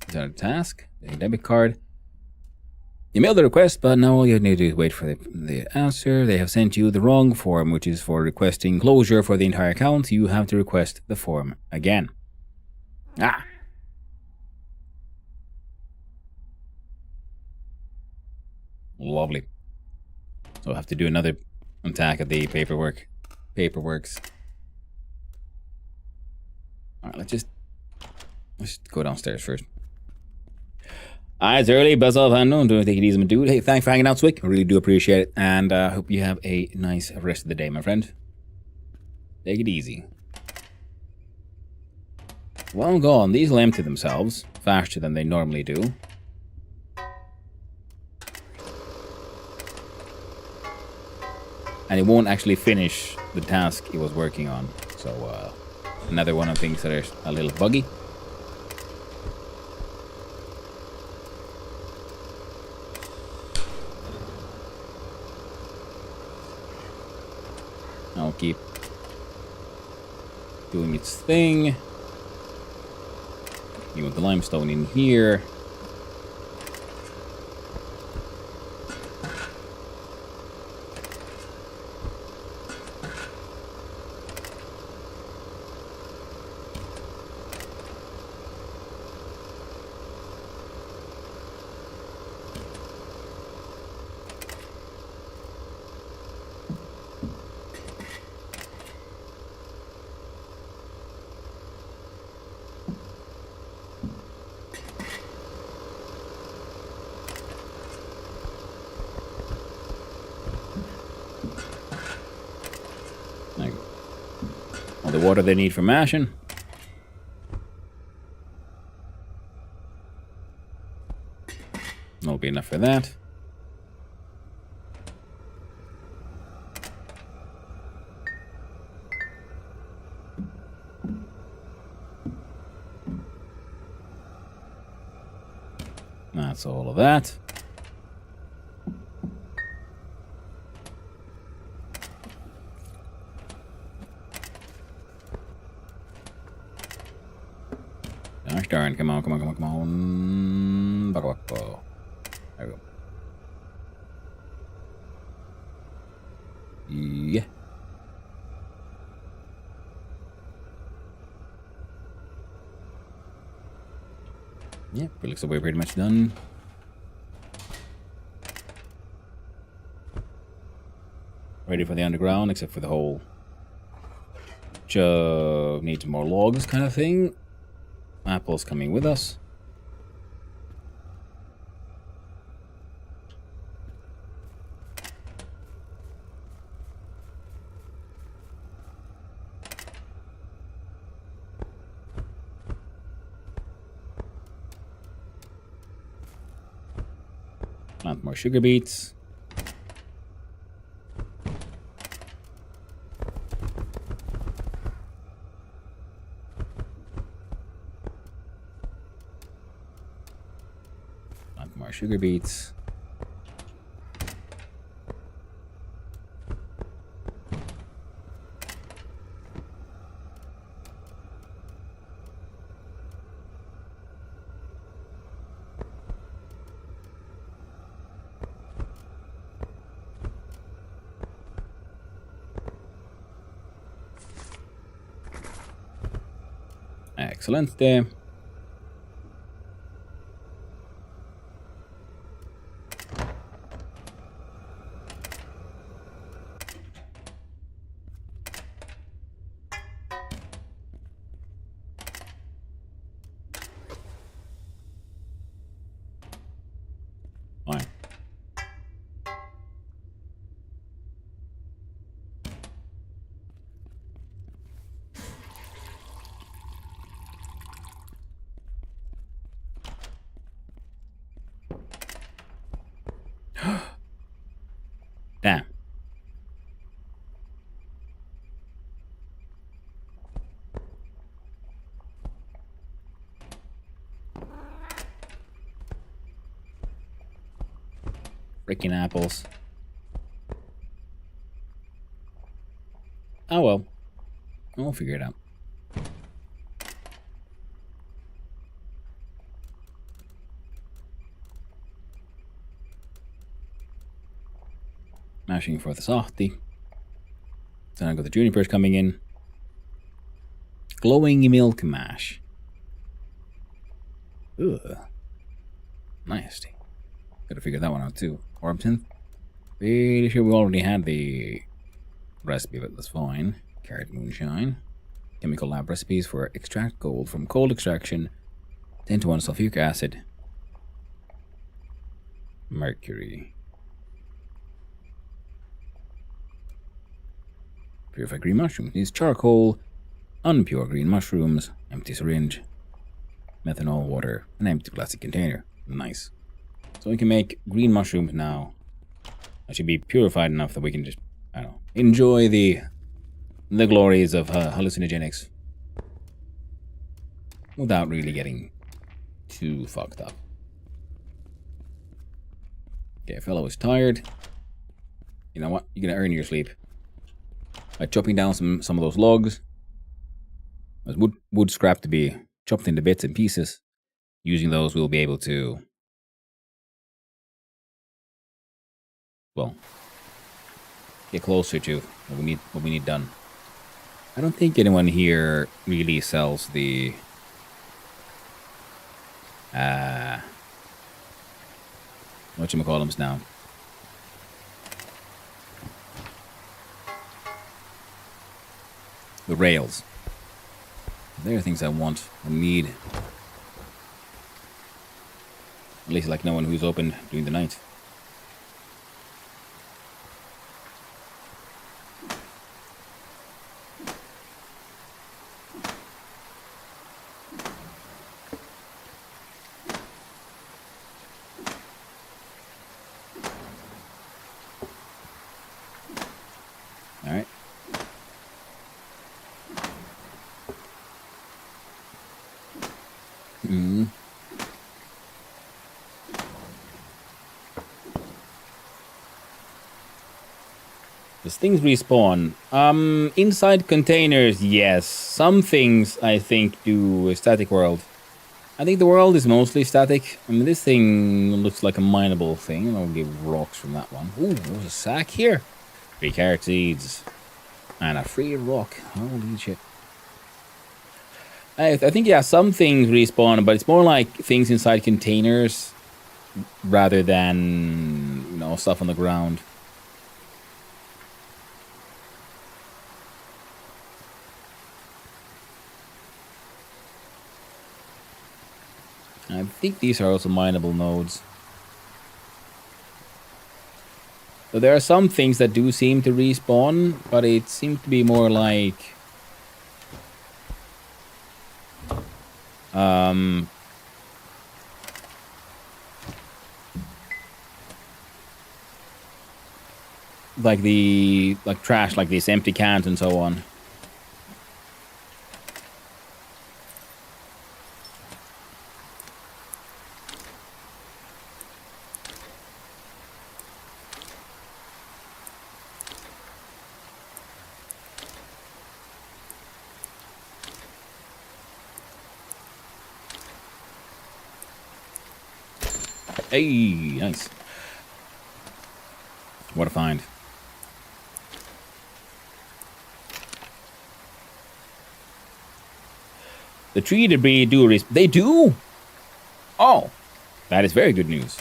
Is that a task? A debit card. You mailed the request, but now all you need to do is wait for the answer. They have sent you the wrong form, which is for requesting closure for the entire account. You have to request the form again. Ah! Lovely. So I'll have to do another attack at the paperworks. Alright, let's just go downstairs first. It's early, buzz off, and don't take it easy, my dude. Hey, thanks for hanging out, Swick. I really do appreciate it, and I hope you have a nice rest of the day, my friend. Take it easy. Well gone. These will empty themselves faster than they normally do. And it won't actually finish the task it was working on. So, another one of the things that are a little buggy. I'll keep doing its thing. You want the limestone in here. All the water they need for mashing. That'll be enough for that. That's all of that. Gosh darn, come on. There we go. Yeah. Yep, it looks like we're pretty much done. Ready for the underground, except for the whole jug needs more logs kind of thing. Apple's coming with us. Plant more sugar beets. Plant more sugar beets. Excellent there. Fine. Damn. Freaking apples. Oh well. We'll figure it out. Mashing for the softy. Then I've got the junipers coming in. Glowing milk mash. Ugh. Nasty. Gotta figure that one out too. Orpton. Pretty sure we already had the recipe, but that's fine. Carrot moonshine. Chemical lab recipes for extract gold from coal extraction. 10-to-1 sulfuric acid. Mercury. Purified green mushrooms. Use charcoal, unpure green mushrooms, empty syringe, methanol, water, an empty plastic container. Nice. So we can make green mushrooms now. That should be purified enough that we can just, I don't know, enjoy the glories of hallucinogenics without really getting too fucked up. Okay, fellow is tired. You know what? You're gonna earn your sleep by chopping down some of those logs. There's wood scrap to be chopped into bits and pieces Using those, we'll be able to, well, get closer to what we need done. I don't think anyone here really sells the whatchamacallums now. The rails. There are things I want or need. At least like no one who's open during the night. Alright. Does things respawn? Inside containers, yes. Some things, I think, do a static world. I think the world is mostly static. I mean, this thing looks like a mineable thing. I'll give rocks from that one. Ooh, there's a sack here. 3 carrot seeds. And a free rock. Holy shit. I think, yeah, some things respawn, but it's more like things inside containers rather than, you know, stuff on the ground. I think these are also mineable nodes. So there are some things that do seem to respawn, but it seems to be more like like trash, like these empty cans and so on. Hey, nice. What a find. The tree debris do they do? Oh, that is very good news.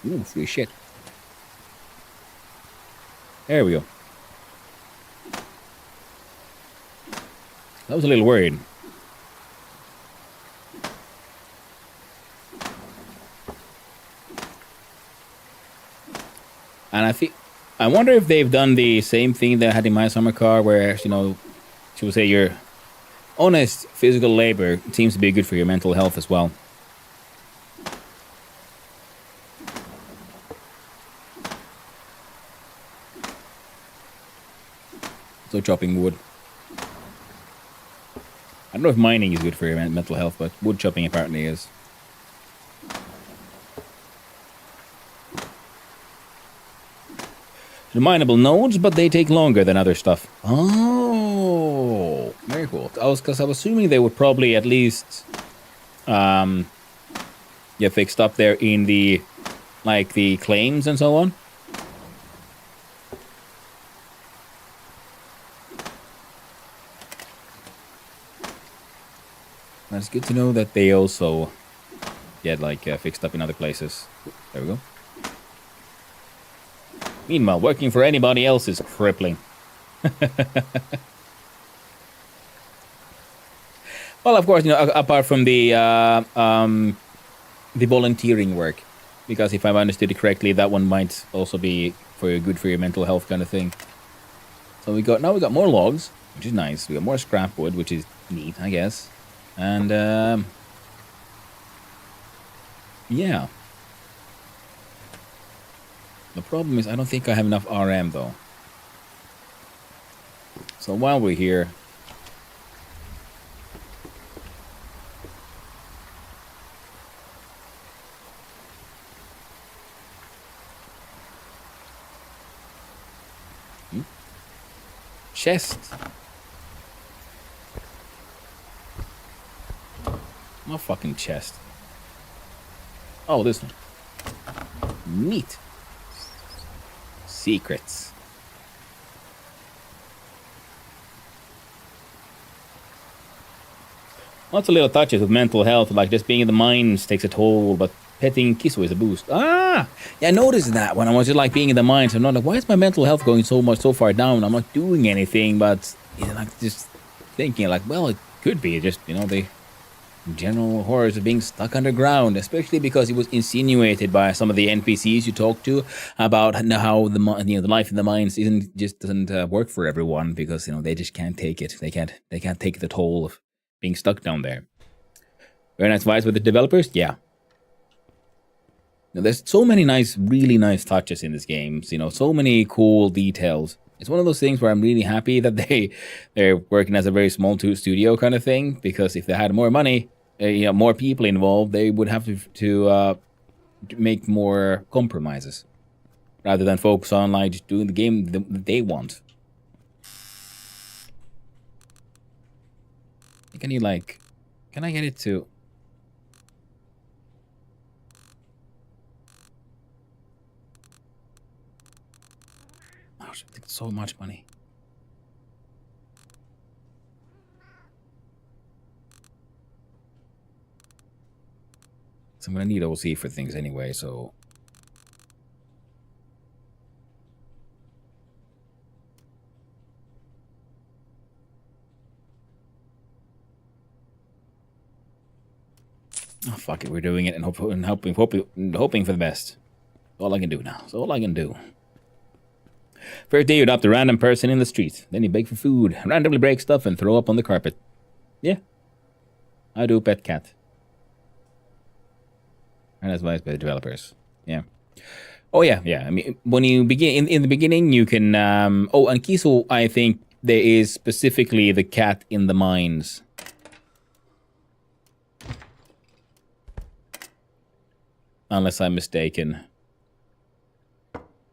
Ooh, free shit. There we go. I was a little worried. And I wonder if they've done the same thing that I had in my summer car, where, you know, she would say your honest physical labor seems to be good for your mental health as well. So chopping wood. I don't know if mining is good for your mental health, but wood chopping apparently is. They're mineable nodes, but they take longer than other stuff. Oh, very cool. Because I was assuming they would probably at least get fixed up there in the, like, the claims and so on. It's good to know that they also get, like, fixed up in other places. There we go. Meanwhile, working for anybody else is crippling. Well, of course, you know, apart from the volunteering work, because if I've understood it correctly, that one might also be good for your mental health kind of thing. So we got more logs, which is nice. We got more scrap wood, which is neat, I guess. And yeah. The problem is I don't think I have enough RM though. So while we're here, chest. My fucking chest. Oh, this one. Neat. Secrets. Lots of little touches with mental health, like just being in the mines takes a toll, but petting Kisu is a boost. Ah! Yeah, I noticed that when I was just like being in the mines. I'm not like, why is my mental health going so far down? I'm not doing anything, but you know, like just thinking like, well, it could be just, you know, the general horrors of being stuck underground, especially because it was insinuated by some of the NPCs you talk to about how the life in the mines doesn't work for everyone because, you know, they just can't take it. They can't take the toll of being stuck down there. Very nice vibes with the developers, yeah. Now, there's so many really nice touches in this game. You know, so many cool details. It's one of those things where I'm really happy that they're working as a very small studio kind of thing. Because if they had more money, you know, more people involved, they would have to make more compromises rather than focus on like just doing the game that they want. Can I get it to? Oh, it's so much money. So I'm gonna need OC for things anyway, so. Oh, fuck it, we're doing it and hoping for the best. That's all I can do now. That's all I can do. First day you adopt a random person in the street. Then you beg for food, randomly break stuff, and throw up on the carpet. Yeah. I do pet cat. And that's why it's by the developers. Yeah. Oh, yeah. I mean, when you begin, in the beginning, you can... and Kisu, I think, there is specifically the cat in the mines. Unless I'm mistaken.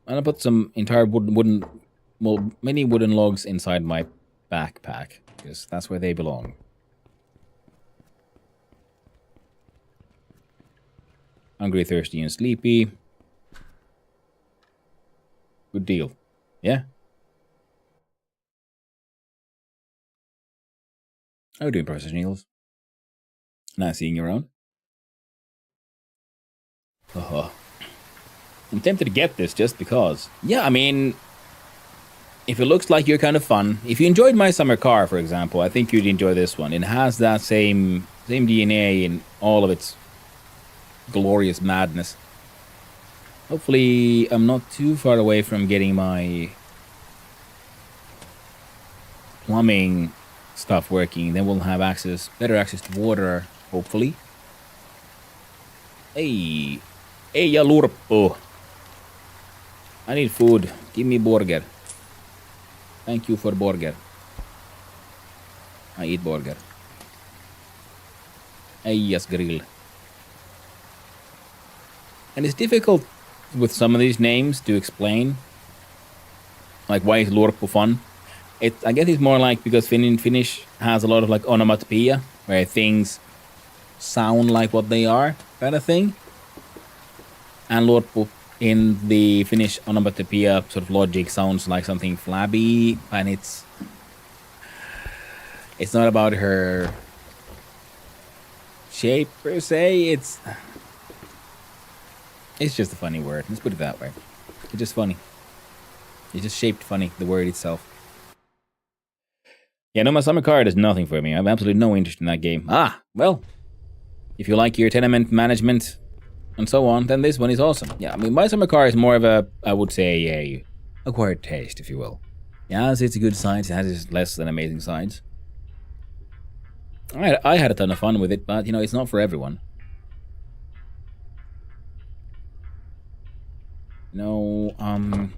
And I put some entire many wooden logs inside my backpack, because that's where they belong. Hungry, thirsty, and sleepy. Good deal. Yeah? How are you doing, Professor Niels? Nice seeing you around. I'm tempted to get this just because. Yeah, I mean, if it looks like you're kind of fun, if you enjoyed My Summer Car, for example, I think you'd enjoy this one. It has that same DNA in all of its glorious madness. Hopefully, I'm not too far away from getting my plumbing stuff working. Then we'll have better access to water, hopefully. Hey, ja lurppu. I need food. Give me burger. Thank you for burger. I eat burger. Hey, yes, grill. And it's difficult with some of these names to explain. Like, why is lurppu fun? I guess it's more like because Finnish has a lot of like onomatopoeia, where things sound like what they are, kind of thing. And lurppu in the Finnish onomatopoeia sort of logic sounds like something flabby, and it's not about her shape per se. It's just a funny word. Let's put it that way. It's just funny. It's just shaped funny, the word itself. Yeah, no, My Summer Car is nothing for me. I have absolutely no interest in that game. Ah, well, if you like your tenement management and so on, then this one is awesome. Yeah, I mean, My Summer Car is more of a, I would say, a acquired taste, if you will. Yeah, it's a good sides. It has its less than amazing sides. I had a ton of fun with it, but, you know, it's not for everyone. No, I'm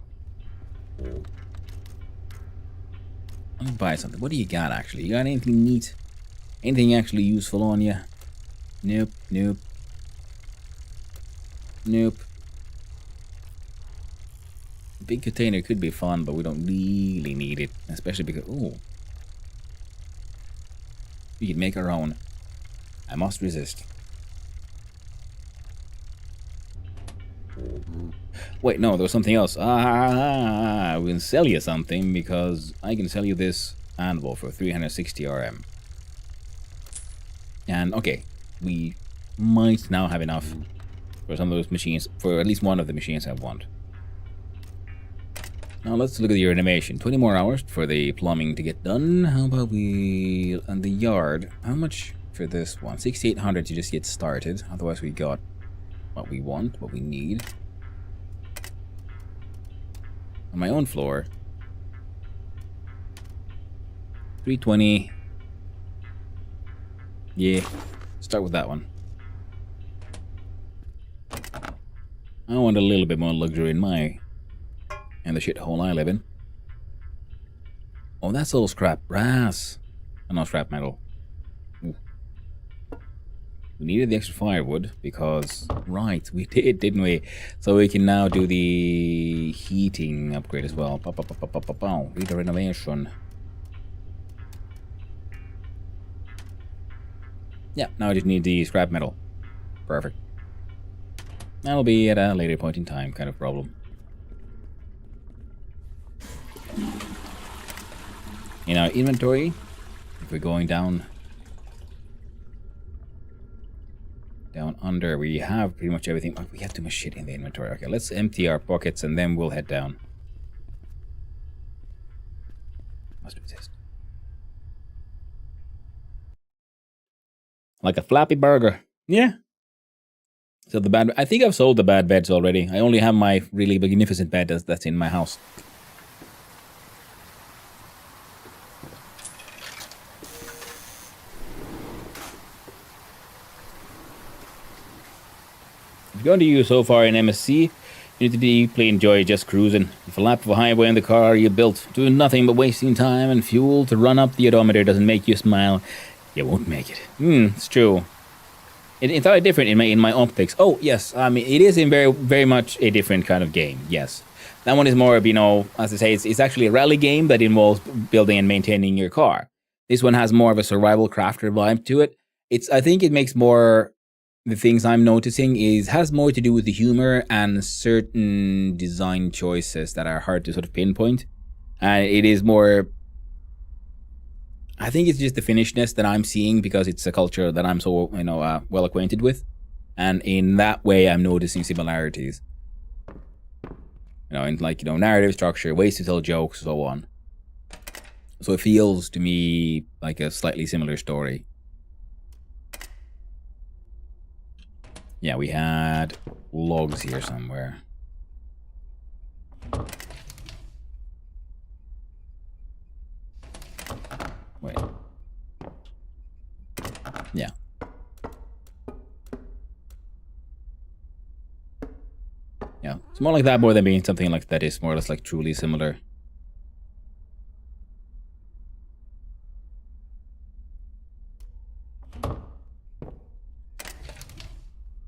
gonna buy something. What do you got, actually? You got anything neat? Anything actually useful on you? Nope. big container could be fun, but we don't really need it, especially because we can make our own. I must resist. Wait, no, there was something else. We can sell you something because I can sell you this anvil for 360 RM. And okay, we might now have enough for some of those machines, for at least one of the machines I want. Now let's look at your animation. 20 more hours for the plumbing to get done. How about we... and the yard. How much for this one? 6,800 to just get started. Otherwise we got what we want, what we need. On my own floor. 320. Yeah, start with that one. I want a little bit more luxury in my... and the shithole I live in. Oh, that's all scrap brass. And not scrap metal. Ooh. We needed the extra firewood because... right, we did, didn't we? So we can now do the heating upgrade as well. Read the renovation. Yeah, now I just need the scrap metal. Perfect. That'll be at a later point in time kind of problem. In our inventory, if we're going down under, we have pretty much everything. Oh, we have too much shit in the inventory. Okay, let's empty our pockets and then we'll head down. Must resist. Like a Flappy Burger. Yeah. So the bad... I think I've sold the bad beds already. I only have my really magnificent bed that's in my house. If you're going to use so far in MSC, you need to deeply enjoy just cruising. If a lap of a highway in the car you built, doing nothing but wasting time and fuel to run up the odometer doesn't make you smile, you won't make it. It's true. It's entirely different in my optics. Oh, yes, I mean, it is in very much a different kind of game, yes. That one is more of, as I say, it's actually a rally game that involves building and maintaining your car. This one has more of a survival crafter vibe to it. I think it makes more... the things I'm noticing has more to do with the humor and certain design choices that are hard to sort of pinpoint. And it is more... I think it's just the Finnishness that I'm seeing because it's a culture that I'm so, well acquainted with. And in that way, I'm noticing similarities. In narrative structure, ways to tell jokes, so on. So it feels to me like a slightly similar story. Yeah, we had logs here somewhere. Wait. Yeah. Yeah, it's more like that more than being something like that is more or less like truly similar.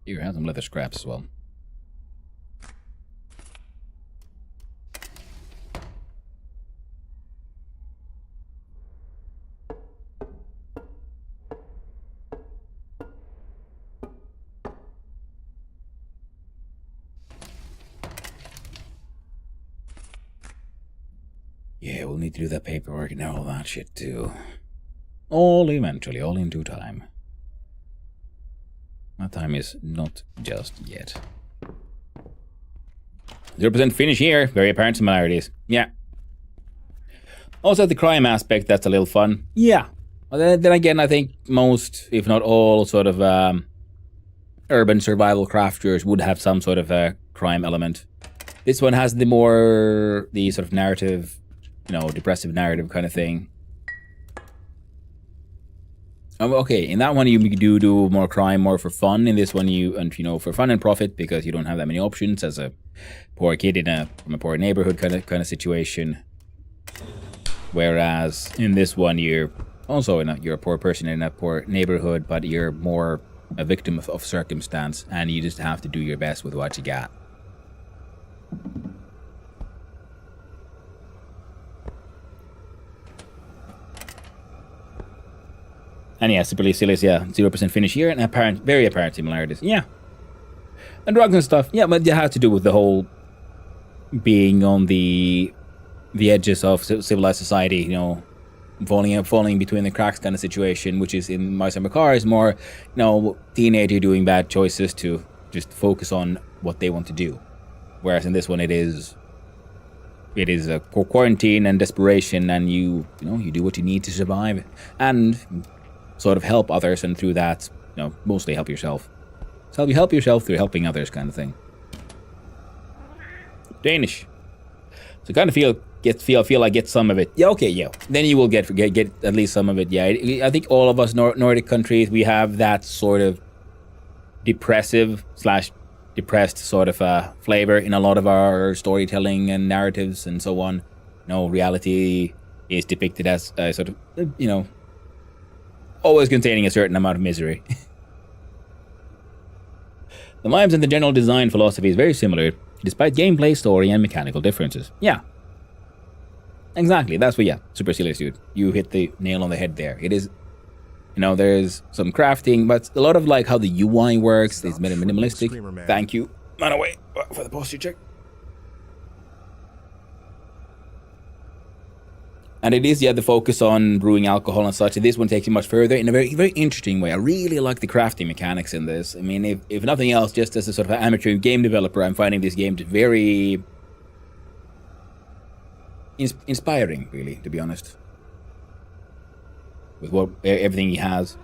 Here, have some leather scraps as well. Yeah, we'll need to do that paperwork and all that shit too. All eventually, all in due time. That time is not just yet. 0% finish here. Very apparent similarities. Yeah. Also, the crime aspect, that's a little fun. Yeah. Then again, I think most, if not all, sort of urban survival crafters would have some sort of a crime element. This one has the sort of narrative, depressive narrative kind of thing. Okay, in that one you do more crime, more for fun. In this one for fun and profit because you don't have that many options as a poor kid from a poor neighborhood kind of situation. Whereas in this one you're also you're a poor person in a poor neighborhood, but you're more a victim of circumstance, and you just have to do your best with what you got. And yeah, Super Cilious, yeah, 0% finish here, and very apparent similarities. Yeah. And drugs and stuff, yeah, but it has to do with the whole being on the edges of civilized society, you know, falling between the cracks kind of situation, which is in My Summer Car is more, you know, teenager doing bad choices to just focus on what they want to do. Whereas in this one, it is a quarantine and desperation, and you do what you need to survive and sort of help others, and through that, you know, mostly help yourself. So you help yourself through helping others, kind of thing. Danish. So kind of feel like get some of it. Yeah, okay, yeah. Then you will get at least some of it. Yeah, I think all of us Nordic countries, we have that sort of depressed sort of flavor in a lot of our storytelling and narratives and so on. You know, reality is depicted as sort of, you know, always containing a certain amount of misery. The vibes and the general design philosophy is very similar, despite gameplay, story, and mechanical differences. Yeah. Exactly, that's what, yeah, Super Cilious, dude. You hit the nail on the head there. It is, you know, there's some crafting, but a lot of, like, how the UI works is minimalistic. Thank you. Run away for the posture check. And it is, yeah, the focus on brewing alcohol and such. And this one takes you much further in a very, very interesting way. I really like the crafting mechanics in this. I mean, if nothing else, just as a sort of amateur game developer, I'm finding this game very inspiring, really, to be honest. With everything he has.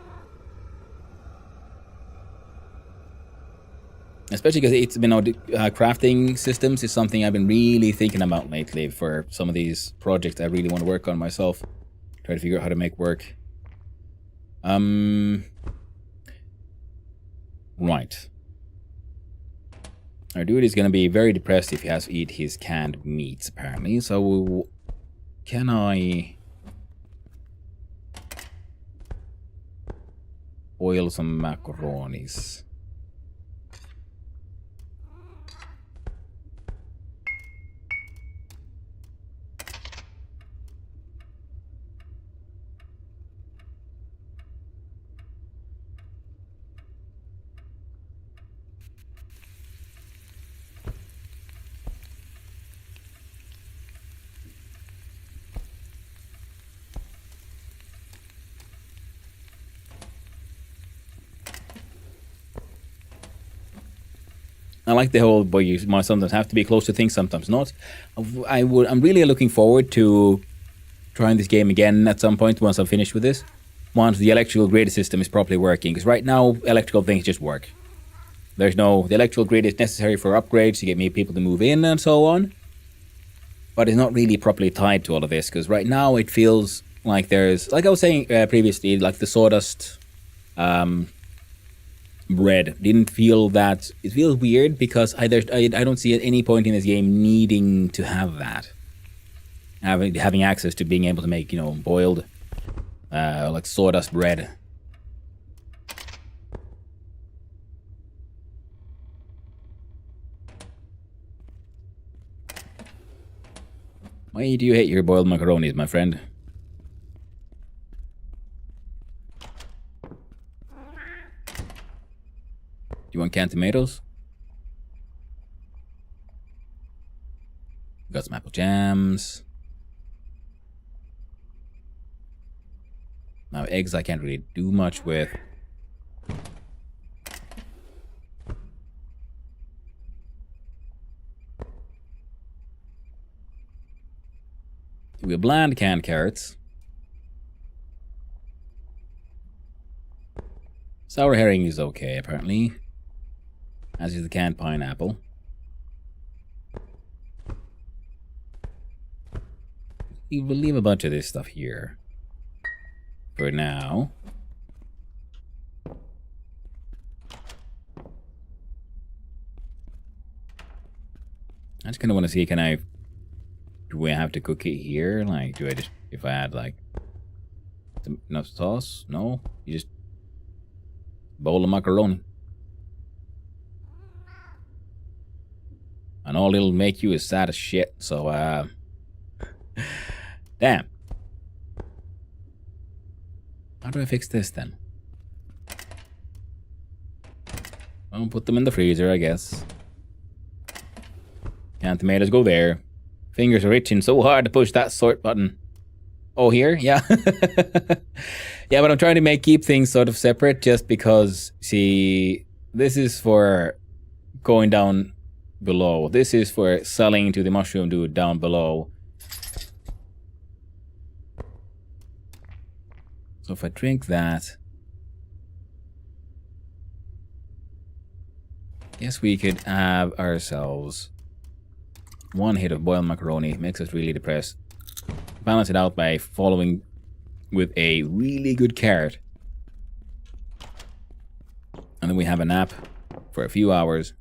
Especially because it's been, crafting systems is something I've been really thinking about lately for some of these projects I really want to work on myself. Try to figure out how to make work. Right. Our dude is going to be very depressed if he has to eat his canned meats, apparently. So, can I boil some macaronis? I like the whole, boy, you might sometimes have to be close to things, sometimes not. I'm really looking forward to trying this game again at some point once I'm finished with this. Once the electrical grid system is properly working. Because right now, electrical things just work. The electrical grid is necessary for upgrades to get people to move in and so on. But it's not really properly tied to all of this. Because right now it feels like there's, like I was saying previously, like the sawdust bread didn't feel that. It feels weird because I don't see at any point in this game needing to have that, having access to being able to make, you know, boiled like sawdust bread. Why do you hate your boiled macaronis, my friend? Do you want canned tomatoes? Got some apple jams. Now eggs I can't really do much with. We have bland canned carrots. Sour herring is okay, apparently. As is the canned pineapple. We will leave a bunch of this stuff here for now. I just kind of want to see, do we have to cook it here? Like, if I add like enough sauce? No, you just bowl of macaroni. And all it'll make you is sad as shit, so, damn. How do I fix this then? I'll put them in the freezer, I guess. Canned tomatoes go there. Fingers are itching so hard to push that sort button. Oh, here? Yeah. Yeah, but I'm trying to keep things sort of separate just because, see, this is for going down below. This is for selling to the mushroom dude down below. So if I drink that, guess we could have ourselves one hit of boiled macaroni. Makes us really depressed. Balance it out by following with a really good carrot. And then we have a nap for a few hours.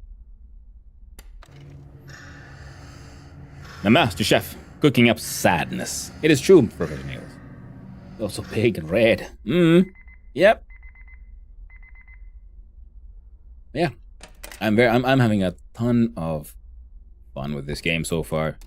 The master chef cooking up sadness. It is true, Professor Nails. Also big and red. Yep. Yeah. I'm having a ton of fun with this game so far.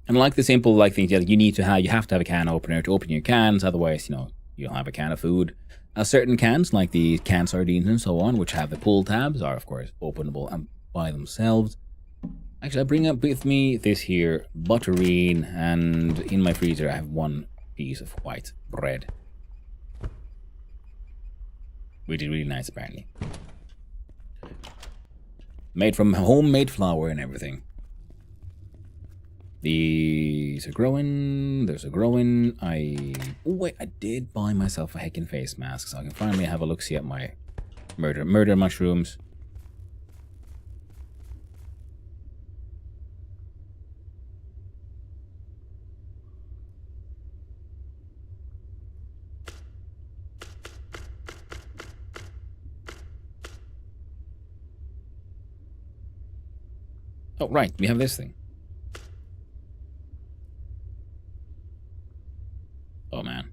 And like the simple things that you have to have a can opener to open your cans, otherwise, you don't have a can of food. Certain cans, like the canned sardines and so on, which have the pull tabs, are of course openable by themselves. Actually, I bring up with me this here butterine, and in my freezer I have one piece of white bread, which is really nice apparently. Made from homemade flour and everything. These are growing. There's a growing. Oh wait, I did buy myself a heckin' face mask, so I can finally have a look-see at my murder mushrooms. Oh right, we have this thing. Oh man.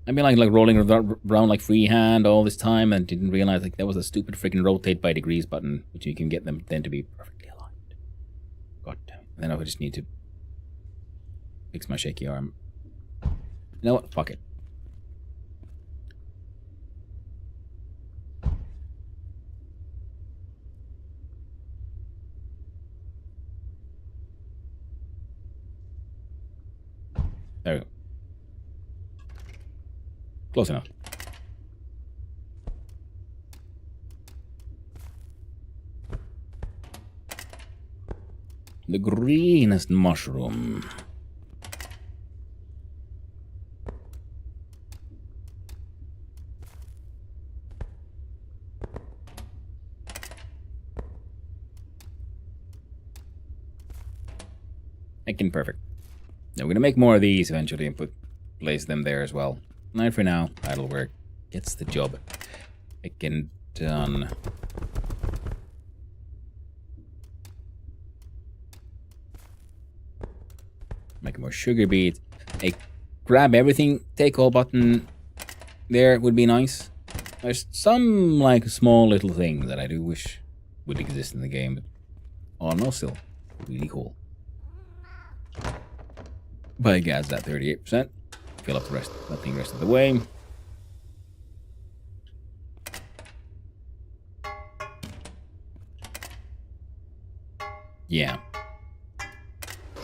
I've been like rolling around like freehand all this time and didn't realize like that was a stupid freaking rotate by degrees button, which you can get them then to be perfectly aligned. God damn. And then I would just need to fix my shaky arm. You know what? Fuck it. There we go. Close enough. The greenest mushroom. Making perfect. Now we're gonna make more of these eventually and place them there as well. Not for now. That'll work. Gets the job. Making done. Make more sugar beet. A grab everything, take all button there would be nice. There's some like small little things that I do wish would exist in the game. Oh no, still really cool. But gas that 38%. Fill up the rest of the way. Yeah.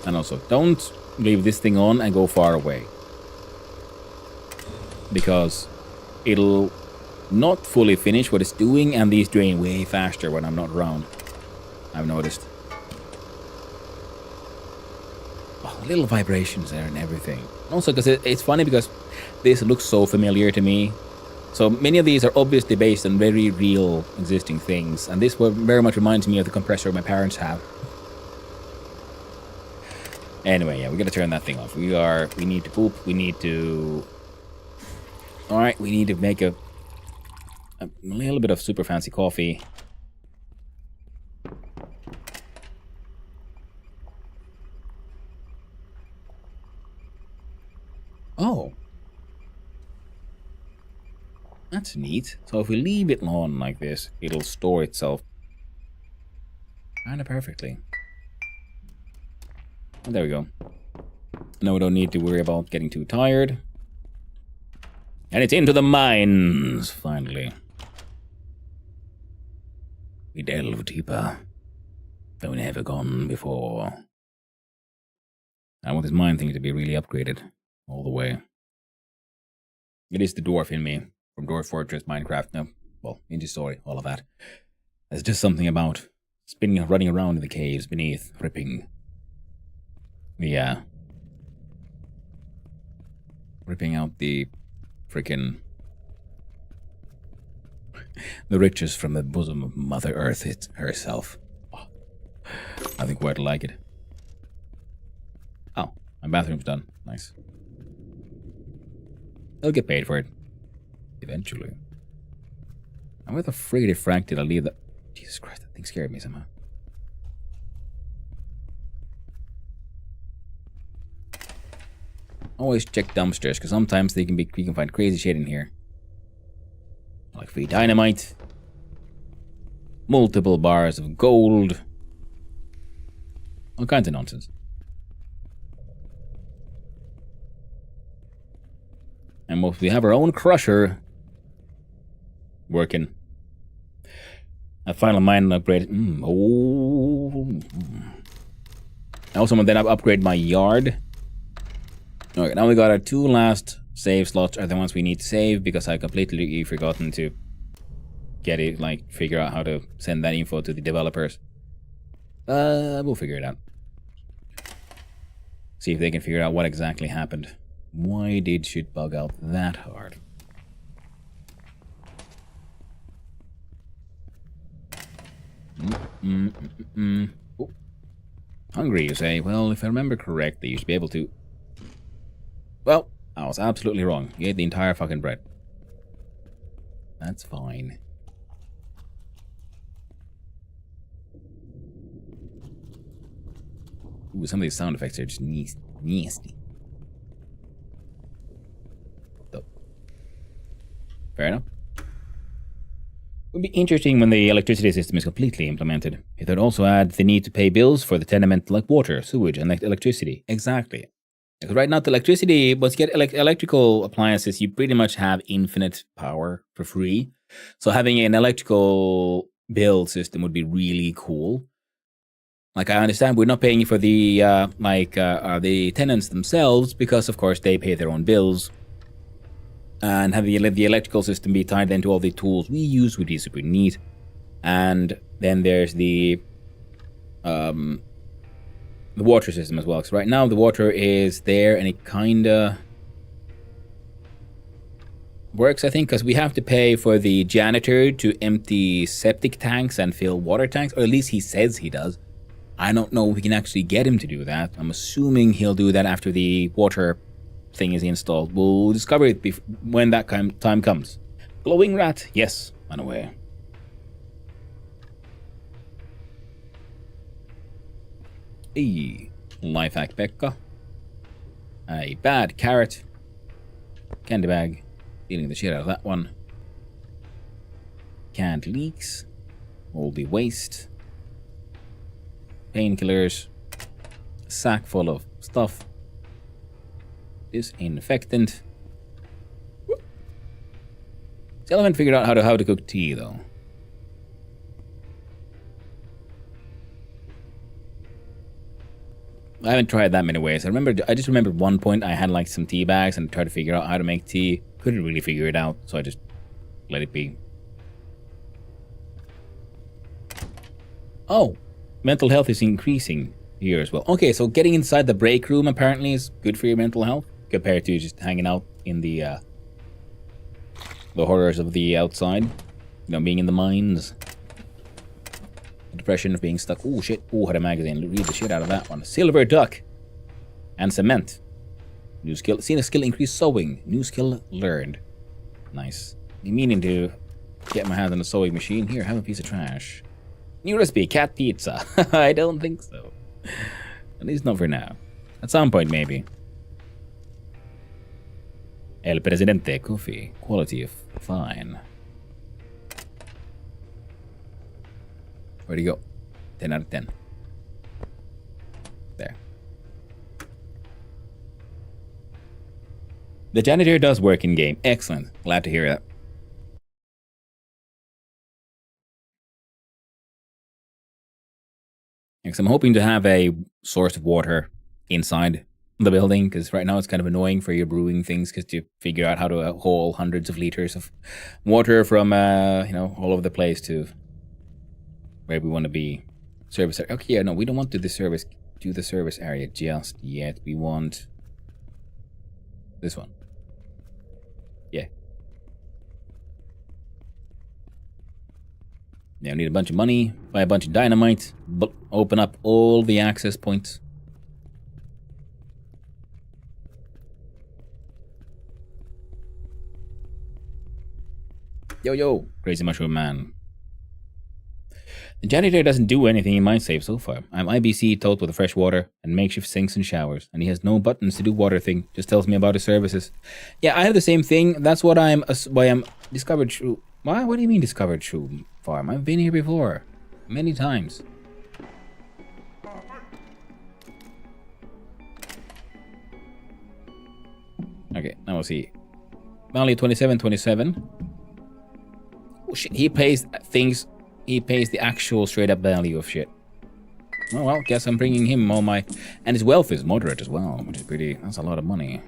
And also, don't leave this thing on and go far away. Because it'll not fully finish what it's doing, and these drain way faster when I'm not around. I've noticed. Oh, little vibrations there and everything. Also, because it's funny because this looks so familiar to me. So many of these are obviously based on very real existing things, and this very much reminds me of the compressor my parents have. Anyway, yeah, we gotta turn that thing off. We need to poop. We need to. All right, we need to make a little bit of super fancy coffee. Oh. That's neat. So if we leave it on like this, it'll store itself Kinda perfectly. And there we go. Now we don't need to worry about getting too tired. And it's into the mines, finally. We delve deeper than we've ever gone before. I want this mine thing to be really upgraded all the way. It is the dwarf in me from Dwarf Fortress, Minecraft. No, well, Ninja Story, all of that. There's just something about spinning, running around in the caves beneath, ripping ripping out the freaking the riches from the bosom of Mother Earth herself. Oh, I think quite like it. Oh, my bathroom's done. Nice. I'll get paid for it. Eventually. I'm with afraid if Frank did I leave that. Jesus Christ, that thing scared me somehow. Always check dumpsters, because sometimes we can find crazy shit in here. Like free dynamite. Multiple bars of gold. All kinds of nonsense. And we have our own crusher working. A final mine upgrade. I also want to then upgrade my yard. Okay, now we got our 2 last save slots are the ones we need to save because I completely forgotten to get it, like, figure out how to send that info to the developers. We'll figure it out. See if they can figure out what exactly happened. Why did shit bug out that hard? Oh. Hungry, you say? Well, if I remember correctly, you should be able to... Well, I was absolutely wrong. You ate the entire fucking bread. That's fine. Ooh, some of these sound effects are just nasty. So, fair enough. It would be interesting when the electricity system is completely implemented. It would also add the need to pay bills for the tenement like water, sewage, and electricity. Exactly. Because right now, the electricity, once you get electrical appliances, you pretty much have infinite power for free. So having an electrical bill system would be really cool. Like, I understand we're not paying for the tenants themselves because, of course, they pay their own bills. And having the electrical system be tied into all the tools we use would be super neat. And then there's the water system as well. Because right now the water is there and it kinda works, I think, because we have to pay for the janitor to empty septic tanks and fill water tanks, or at least he says he does. I don't know if we can actually get him to do that. I'm assuming he'll do that after the water thing is installed. We'll discover it when that time comes. Glowing rat, yes, unaware. A life hack Pekka. A bad carrot. Candy bag. Eating the shit out of that one. Canned leeks. Moldy waste. Painkillers. Sack full of stuff. Disinfectant. Still haven't figured out how to cook tea though. I haven't tried that many ways. I just remembered one point I had like some tea bags and tried to figure out how to make tea. Couldn't really figure it out, so I just let it be. Oh, mental health is increasing here as well. Okay, so getting inside the break room apparently is good for your mental health compared to just hanging out in the horrors of the outside. You know, being in the mines. The depression of being stuck. Oh shit. Oh, had a magazine. Read the shit out of that one. Silver duck. And cement. New skill. Seen a skill increase sewing. New skill learned. Nice. I'm meaning to get my hands on the sewing machine. Here, have a piece of trash. New recipe. Cat pizza. I don't think so. At least not for now. At some point, maybe. El Presidente coffee. Quality of fine. Where'd he go? 10 out of 10. There. The janitor does work in game. Excellent. Glad to hear that. Because I'm hoping to have a source of water inside the building, because right now it's kind of annoying for your brewing things, because you figure out how to haul hundreds of liters of water from all over the place to where we want to be. Service area. Okay, yeah, no, we don't want to do the service area just yet. We want this one. Yeah. Now we need a bunch of money, buy a bunch of dynamite, open up all the access points. Yo, Crazy Mushroom Man. The janitor doesn't do anything in my save so far. I'm IBC tote with the fresh water and makeshift sinks and showers, and he has no buttons to do water thing. Just tells me about his services. Yeah, I have the same thing. That's what why I'm discovered true. Why? What do you mean discovered true farm? I've been here before, many times. Okay, now we'll see. Value 2727. Oh shit! He pays things. He pays the actual straight up value of shit. Oh well, guess I'm bringing him all my... And his wealth is moderate as well, which is pretty... That's a lot of money.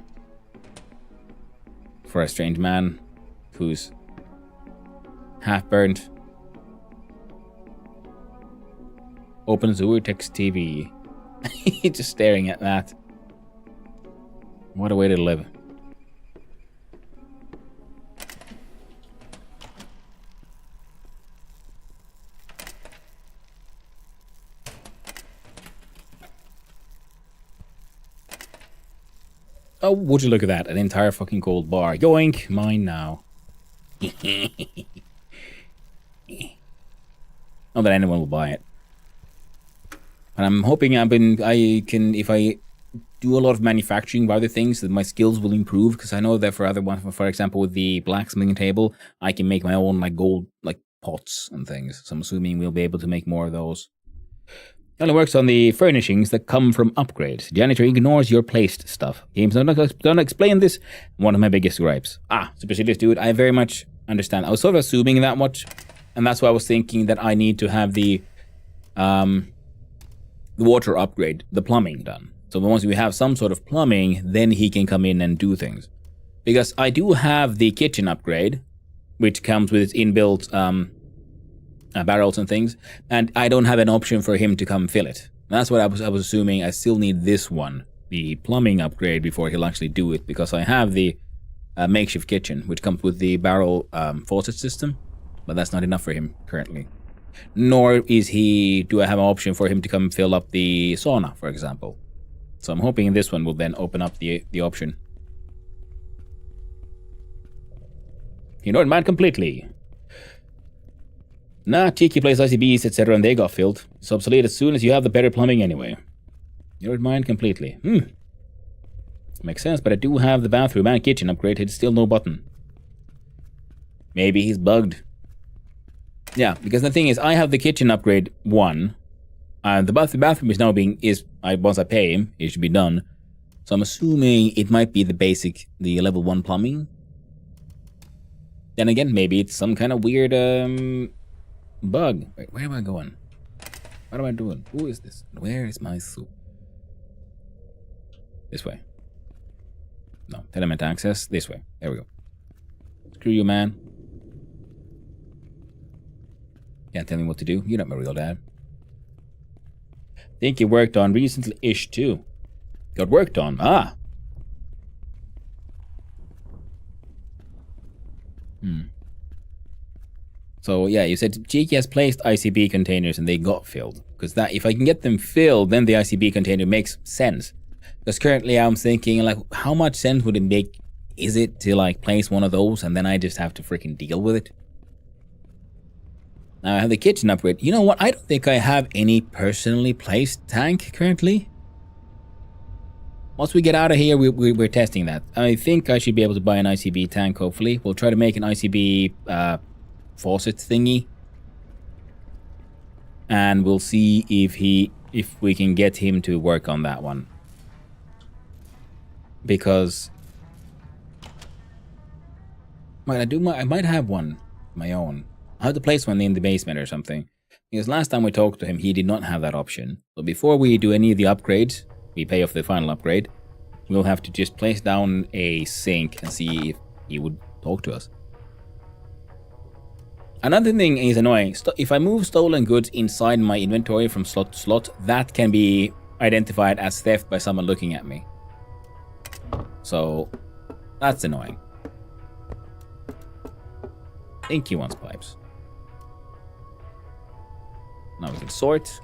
For a strange man who's half-burnt. Opens Urtex TV. He's just staring at that. What a way to live. Oh, would you look at that? An entire fucking gold bar. Yoink! Mine now. Not that anyone will buy it. And I'm hoping if I do a lot of manufacturing of other things, that my skills will improve, because I know that for other ones, for example, with the blacksmithing table, I can make my own like gold like pots and things. So I'm assuming we'll be able to make more of those. It only works on the furnishings that come from upgrades. Janitor ignores your placed stuff. Games don't explain this. One of my biggest gripes. Super serious dude. I very much understand. I was sort of assuming that much, and that's why I was thinking that I need to have the water upgrade, the plumbing done. So once we have some sort of plumbing, then he can come in and do things. Because I do have the kitchen upgrade, which comes with its inbuilt barrels and things, and I don't have an option for him to come fill it. That's what I was assuming. I still need this one, the plumbing upgrade, before he'll actually do it, because I have the makeshift kitchen, which comes with the barrel faucet system, but that's not enough for him currently. Nor do I have an option for him to come fill up the sauna, for example. So I'm hoping this one will then open up the option. You know it, man, completely. Nah, Cheeky plays ICBs, etc., and they got filled. It's obsolete as soon as you have the better plumbing anyway. You're mine completely. Makes sense, but I do have the bathroom and kitchen upgrade. It's still no button. Maybe he's bugged. Yeah, because the thing is, I have the kitchen upgrade 1. And the bathroom is now once I pay him, it should be done. So I'm assuming it might be the level 1 plumbing. Then again, maybe it's some kind of weird, bug. Wait, where am I going? What am I doing? Who is this? Where is my soup? This way. No, tenement access. This way. There we go. Screw you, man. Can't tell me what to do. You're not my real dad. Think you worked on recently-ish too. Got worked on. So yeah, you said Cheeky has placed ICB containers and they got filled. Because if I can get them filled, then the ICB container makes sense. Because currently I'm thinking, like, how much sense would it make? Is it to like place one of those and then I just have to freaking deal with it? Now I have the kitchen upgrade. You know what? I don't think I have any personally placed tank currently. Once we get out of here, we're testing that. I think I should be able to buy an ICB tank, hopefully. We'll try to make an ICB faucet thingy. and we'll see if we can get him to work on that one. Because I might have one my own. I have to place one in the basement or something. Because last time we talked to him, he did not have that option. So before we do any of the upgrades, we pay off the final upgrade, we'll have to just place down a sink and see if he would talk to us. Another thing is annoying. If I move stolen goods inside my inventory from slot to slot, that can be identified as theft by someone looking at me. So, that's annoying. I think he wants pipes. Now we can sort.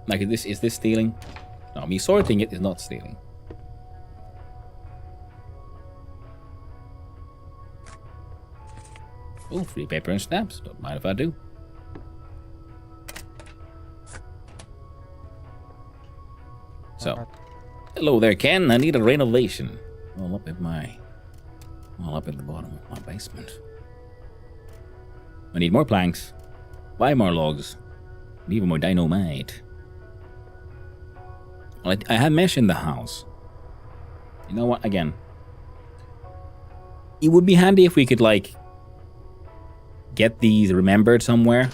Like, is this stealing? No, me sorting it is not stealing. Oh, free paper and snaps. Don't mind if I do. So, hello there, Ken. I need a renovation. All up at the bottom of my basement. I need more planks, 5 more logs, and even more dynamite. Well, I have mesh in the house. You know what? Again, it would be handy if we could, like, get these remembered somewhere.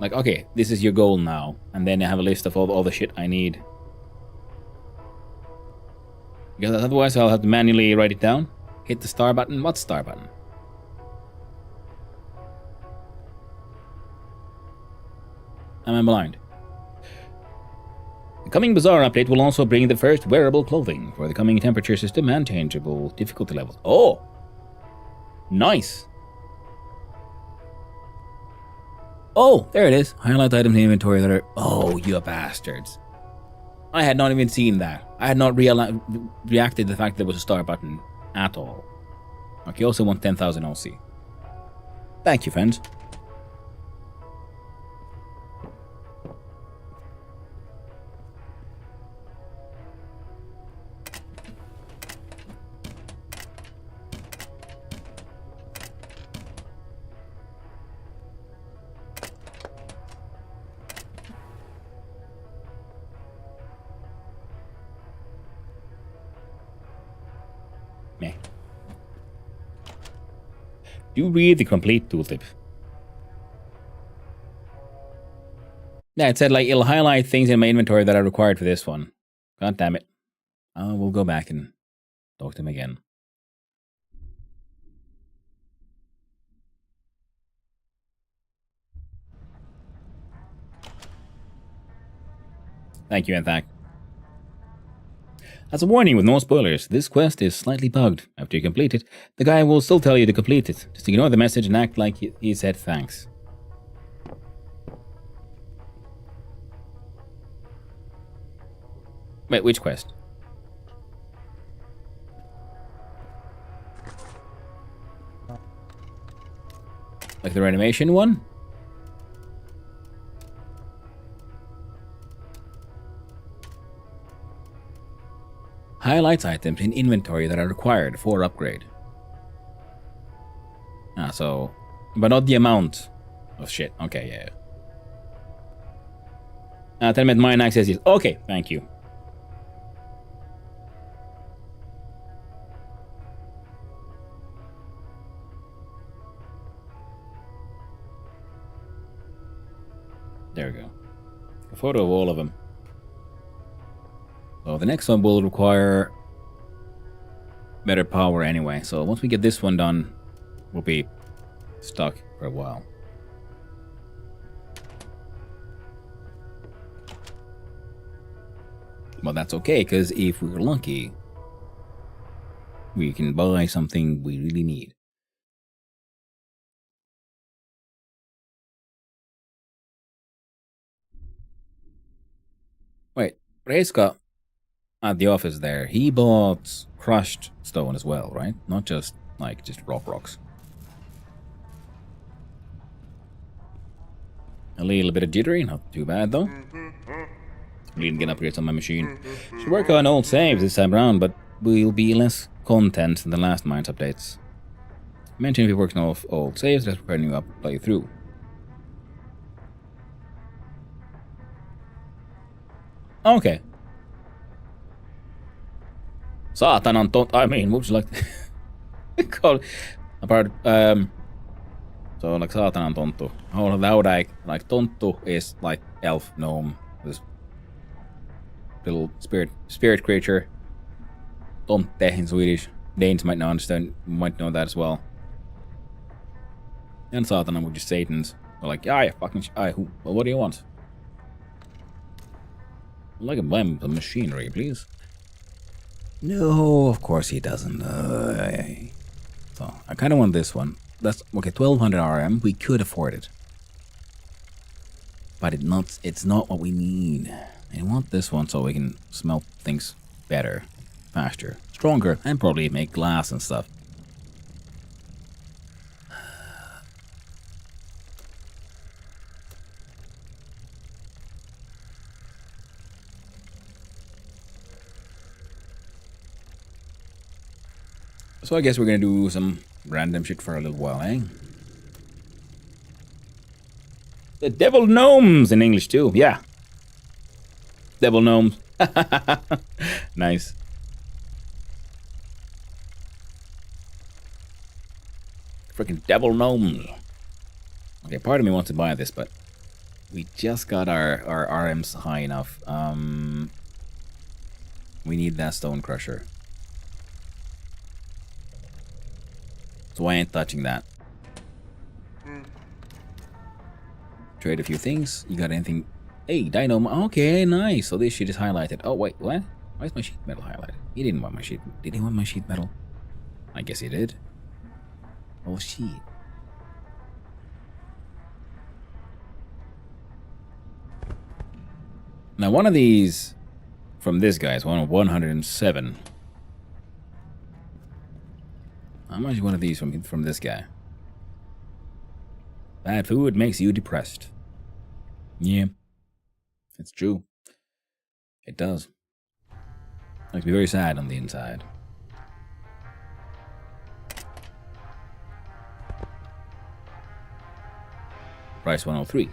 Like, okay, this is your goal now. And then I have a list of all the shit I need. Because otherwise I'll have to manually write it down. Hit the star button. What star button? Am I blind? The coming Bazaar update will also bring the first wearable clothing for the coming temperature system and changeable difficulty levels. Oh! Nice! Oh, there it is. Highlight items in inventory that are... Oh, you bastards. I had not even seen that. I had not reacted to the fact that there was a star button at all. Okay, also want 10,000 OC. Thank you, friends. Do read the complete tooltip. Yeah, it said like it'll highlight things in my inventory that are required for this one. God damn it. We'll go back and talk to him again. Thank you, Anthak. As a warning with no spoilers, this quest is slightly bugged. After you complete it, the guy will still tell you to complete it. Just ignore the message and act like he said thanks. Wait, which quest? Like the renovation one? Highlights items in inventory that are required for upgrade. So... But not the amount of shit. Okay, yeah. Tell me mine access is... Okay, thank you. There we go. A photo of all of them. So the next one will require better power anyway. So once we get this one done, we'll be stuck for a while. But that's okay, because if we're lucky, we can buy something we really need. Wait, Reiska at the office there, he bought crushed stone as well, right? Not just, like, just rocks. A little bit of jittery, not too bad though. Need to get upgrades on my machine. Should work on old saves this time around, but will be less content than the last Mines updates. Mention if it works on old saves, let's prepare a new playthrough. Okay. Saatanan I mean, would you like to call it? Apart, so like Saatanan tonttu. How would I, like tonttu is like elf gnome, this little spirit creature. Tomte in Swedish. Danes might know that as well. And Satanan, which is Satan's. They're like, yeah, fucking, well, what do you want? I'd like a blame the machinery, please. No, of course he doesn't. So, I kind of want this one. That's, okay, 1200 RM, we could afford it. But it's not what we need. I want this one so we can smelt things better, faster, stronger, and probably make glass and stuff. So I guess we're gonna do some random shit for a little while, eh? The devil gnomes in English too, yeah. Devil gnomes. Nice. Freaking devil gnomes. Okay, part of me wants to buy this, but we just got our RMs high enough. We need that stone crusher. So I ain't touching that. Trade a few things. You got anything? Hey, Dino. Okay, nice. So this shit is highlighted. Oh, wait, what? Why is my sheet metal highlighted? He didn't want my sheet. Did he want my sheet metal? I guess he did. Oh, shit. Now, one of these from this guy is one of 107. How much is one of these from this guy? Bad food makes you depressed. Yeah, it's true. It does. Makes me very sad on the inside. Price 103.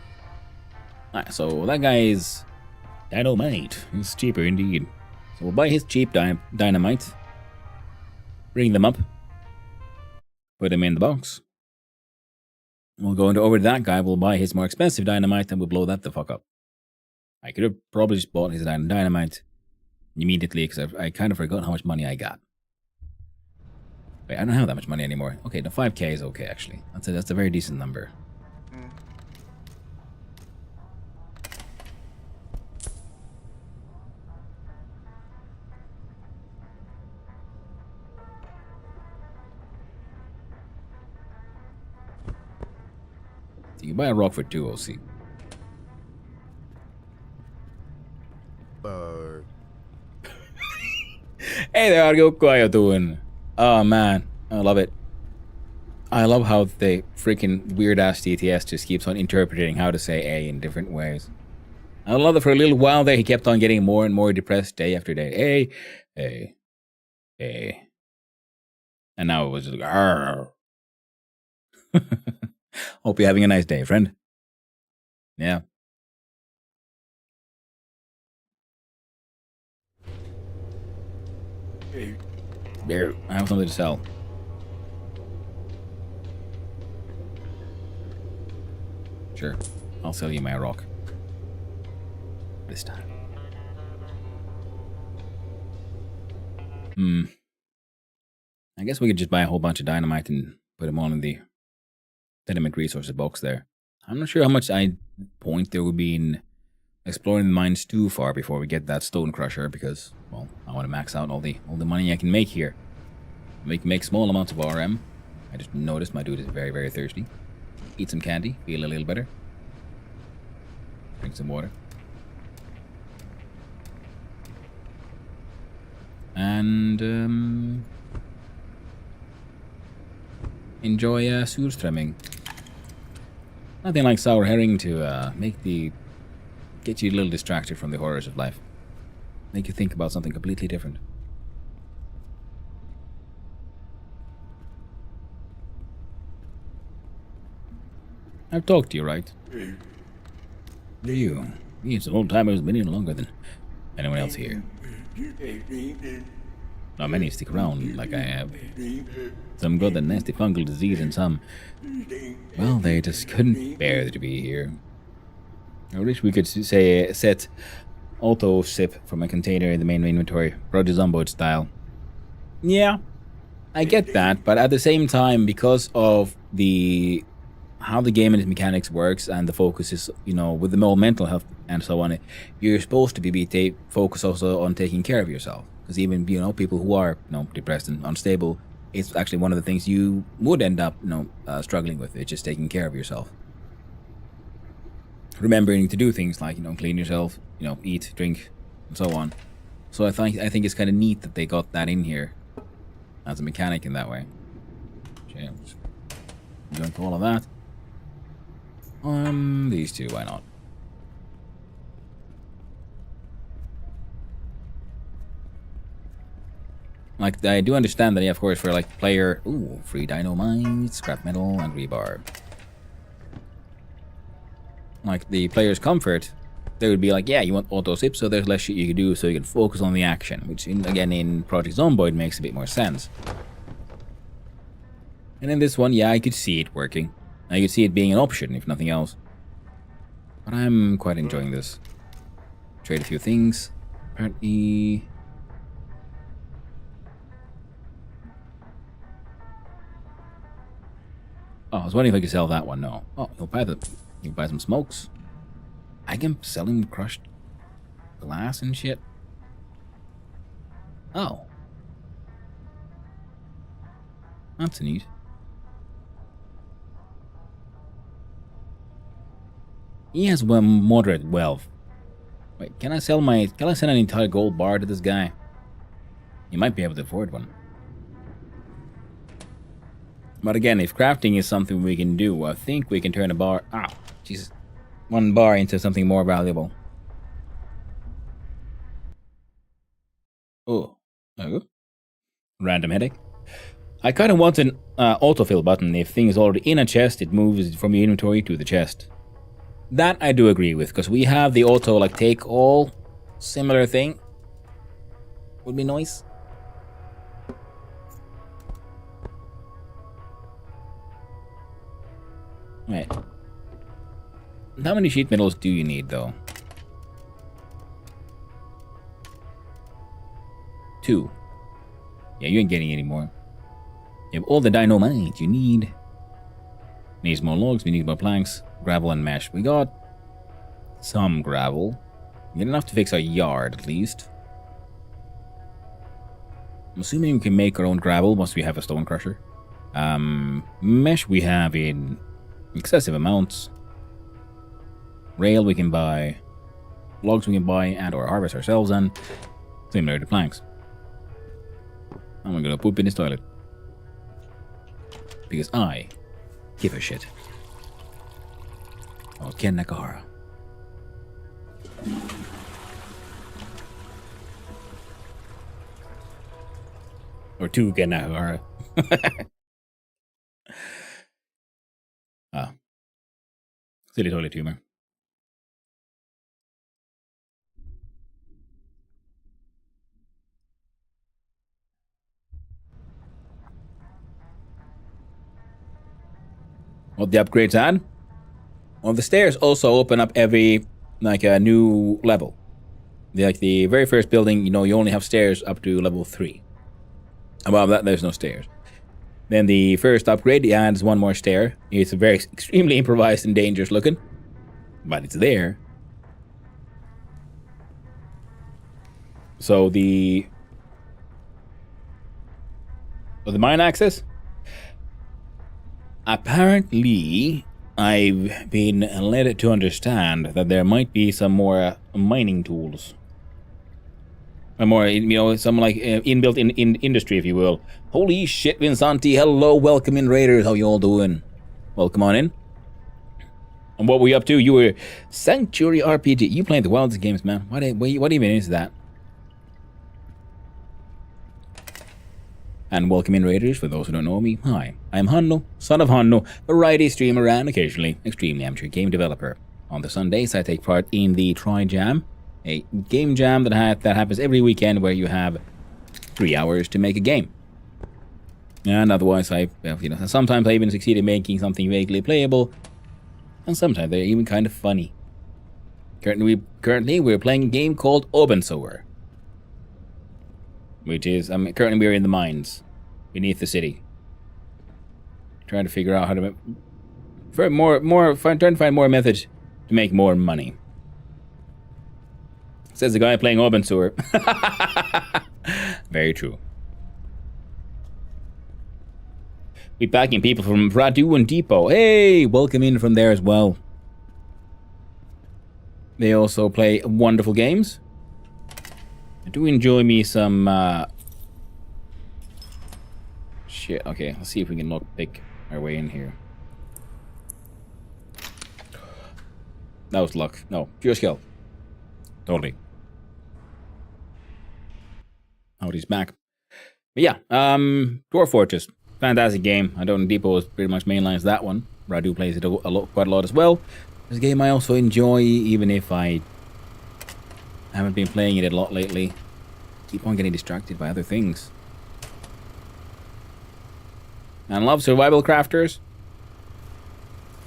Alright, so that guy is dynamite. He's cheaper indeed. So we'll buy his cheap dynamite. Bring them up. Put him in the box. We'll go over to that guy. We'll buy his more expensive dynamite and we'll blow that the fuck up. I could have probably just bought his dynamite immediately because I kind of forgot how much money I got. Wait, I don't have that much money anymore. Okay, the 5k is okay actually. That's a very decent number. So you buy a rock for 2 OC. Hey there, Argyoko, how you doing? Oh man, I love it. I love how the freaking weird-ass TTS just keeps on interpreting how to say A in different ways. I love that for a little while there, he kept on getting more and more depressed day after day. A. And now it was just like, arr. Hope you're having a nice day, friend. Yeah. There, I have something to sell. Sure, I'll sell you my rock. This time. I guess we could just buy a whole bunch of dynamite and put them all in the sediment resources box there. I'm not sure how much point there would be in exploring the mines too far before we get that stone crusher because, well, I want to max out all the money I can make here. Make small amounts of RM. I just noticed my dude is very, very thirsty. Eat some candy, feel a little better. Drink some water. And enjoy surströmming. Nothing like sour herring to make the get you a little distracted from the horrors of life. Make you think about something completely different. I've talked to you, right? You. It's an old timer who's been here longer than anyone else here. Not many stick around like I have. Some got that nasty fungal disease and some... Well, they just couldn't bear to be here. I wish we could say set auto sip from a container in the main inventory, Roger Zomboid style. Yeah, I get that, but at the same time, because of the how the game and its mechanics works and the focus is, you know, with the more mental health and so on, you're supposed to be focused also on taking care of yourself. Because even, you know, people who are, you know, depressed and unstable, it's actually one of the things you would end up, you know, struggling with. It's just taking care of yourself. Remembering to do things like, you know, clean yourself, you know, eat, drink, and so on. So I think it's kind of neat that they got that in here as a mechanic in that way. Okay, going for all of that. These two, why not? Like, I do understand that, yeah, of course, for like player, ooh, free dynamite, scrap metal, and rebar. Like the player's comfort, they would be like, yeah, you want auto sip, so there's less shit you can do, so you can focus on the action, which again in Project Zomboid makes a bit more sense. And in this one, yeah, I could see it working. I could see it being an option, if nothing else. But I'm quite enjoying this. Trade a few things. Apparently... Oh, I was wondering if I could sell that one. No. Oh, you'll buy some smokes. I can sell him crushed glass and shit. Oh. That's neat. He has one moderate wealth. Wait, can I send an entire gold bar to this guy? He might be able to afford one. But again, if crafting is something we can do, I think we can turn a bar... Ow, Jesus. One bar into something more valuable. Oh. Random headache. I kind of want an autofill button. If thing is already in a chest, it moves from your inventory to the chest. That I do agree with, because we have the auto, like, take all similar thing. Would be nice. Right. How many sheet metals do you need, though? 2. Yeah, you ain't getting any more. You have all the dynamite you need. Needs more logs, we need more planks, gravel and mesh. We got some gravel. We get enough to fix our yard, at least. I'm assuming we can make our own gravel once we have a stone crusher. Mesh we have in excessive amounts. Rail we can buy. Logs we can buy and or harvest ourselves, and similar to planks. I'm gonna poop in this toilet. Because I give a shit. Oh, Ken Nakahara. Or 2 Ken Nakahara. Ah. Silly toilet humor. What the upgrades add? Well, the stairs also open up every, like, a new level. Like, the very first building, you know, you only have stairs up to level 3. Above that, there's no stairs. Then the first upgrade adds 1 more stair. It's very extremely improvised and dangerous looking, but it's there. So the mine access? Apparently, I've been led to understand that there might be some more mining tools. More, you know, some like inbuilt in industry, if you will. Holy shit, Vinsanti! Hello, welcome in, Raiders. How you all doing? Welcome on in. And what were you up to? You were Sanctuary RPG. You played the wildest games, man. What even is that? And welcome in, Raiders. For those who don't know me, hi, I'm Hanno, son of Hanno, variety streamer and occasionally extremely amateur game developer. On the Sundays, I take part in the Try Jam, a game jam that happens every weekend where you have 3 hours to make a game. And otherwise, sometimes I even succeed in making something vaguely playable, and sometimes they're even kind of funny. Currently, we're playing a game called Obensower, which is currently we're in the mines beneath the city, trying to figure out how to trying to find more methods to make more money. Says the guy playing Obensower. Very true. We're backing people from Radu and Depot. Hey, welcome in from there as well. They also play wonderful games. I do enjoy me some shit. Okay, let's see if we can pick our way in here. That was luck. No, pure skill. Totally. Oh, he's back. But yeah, Dwarf Fortress. Fantastic game. I don't know, Depot pretty much mainlines that one. Radu plays it quite a lot as well. It's a game I also enjoy, even if I haven't been playing it a lot lately. Keep on getting distracted by other things. And love survival crafters.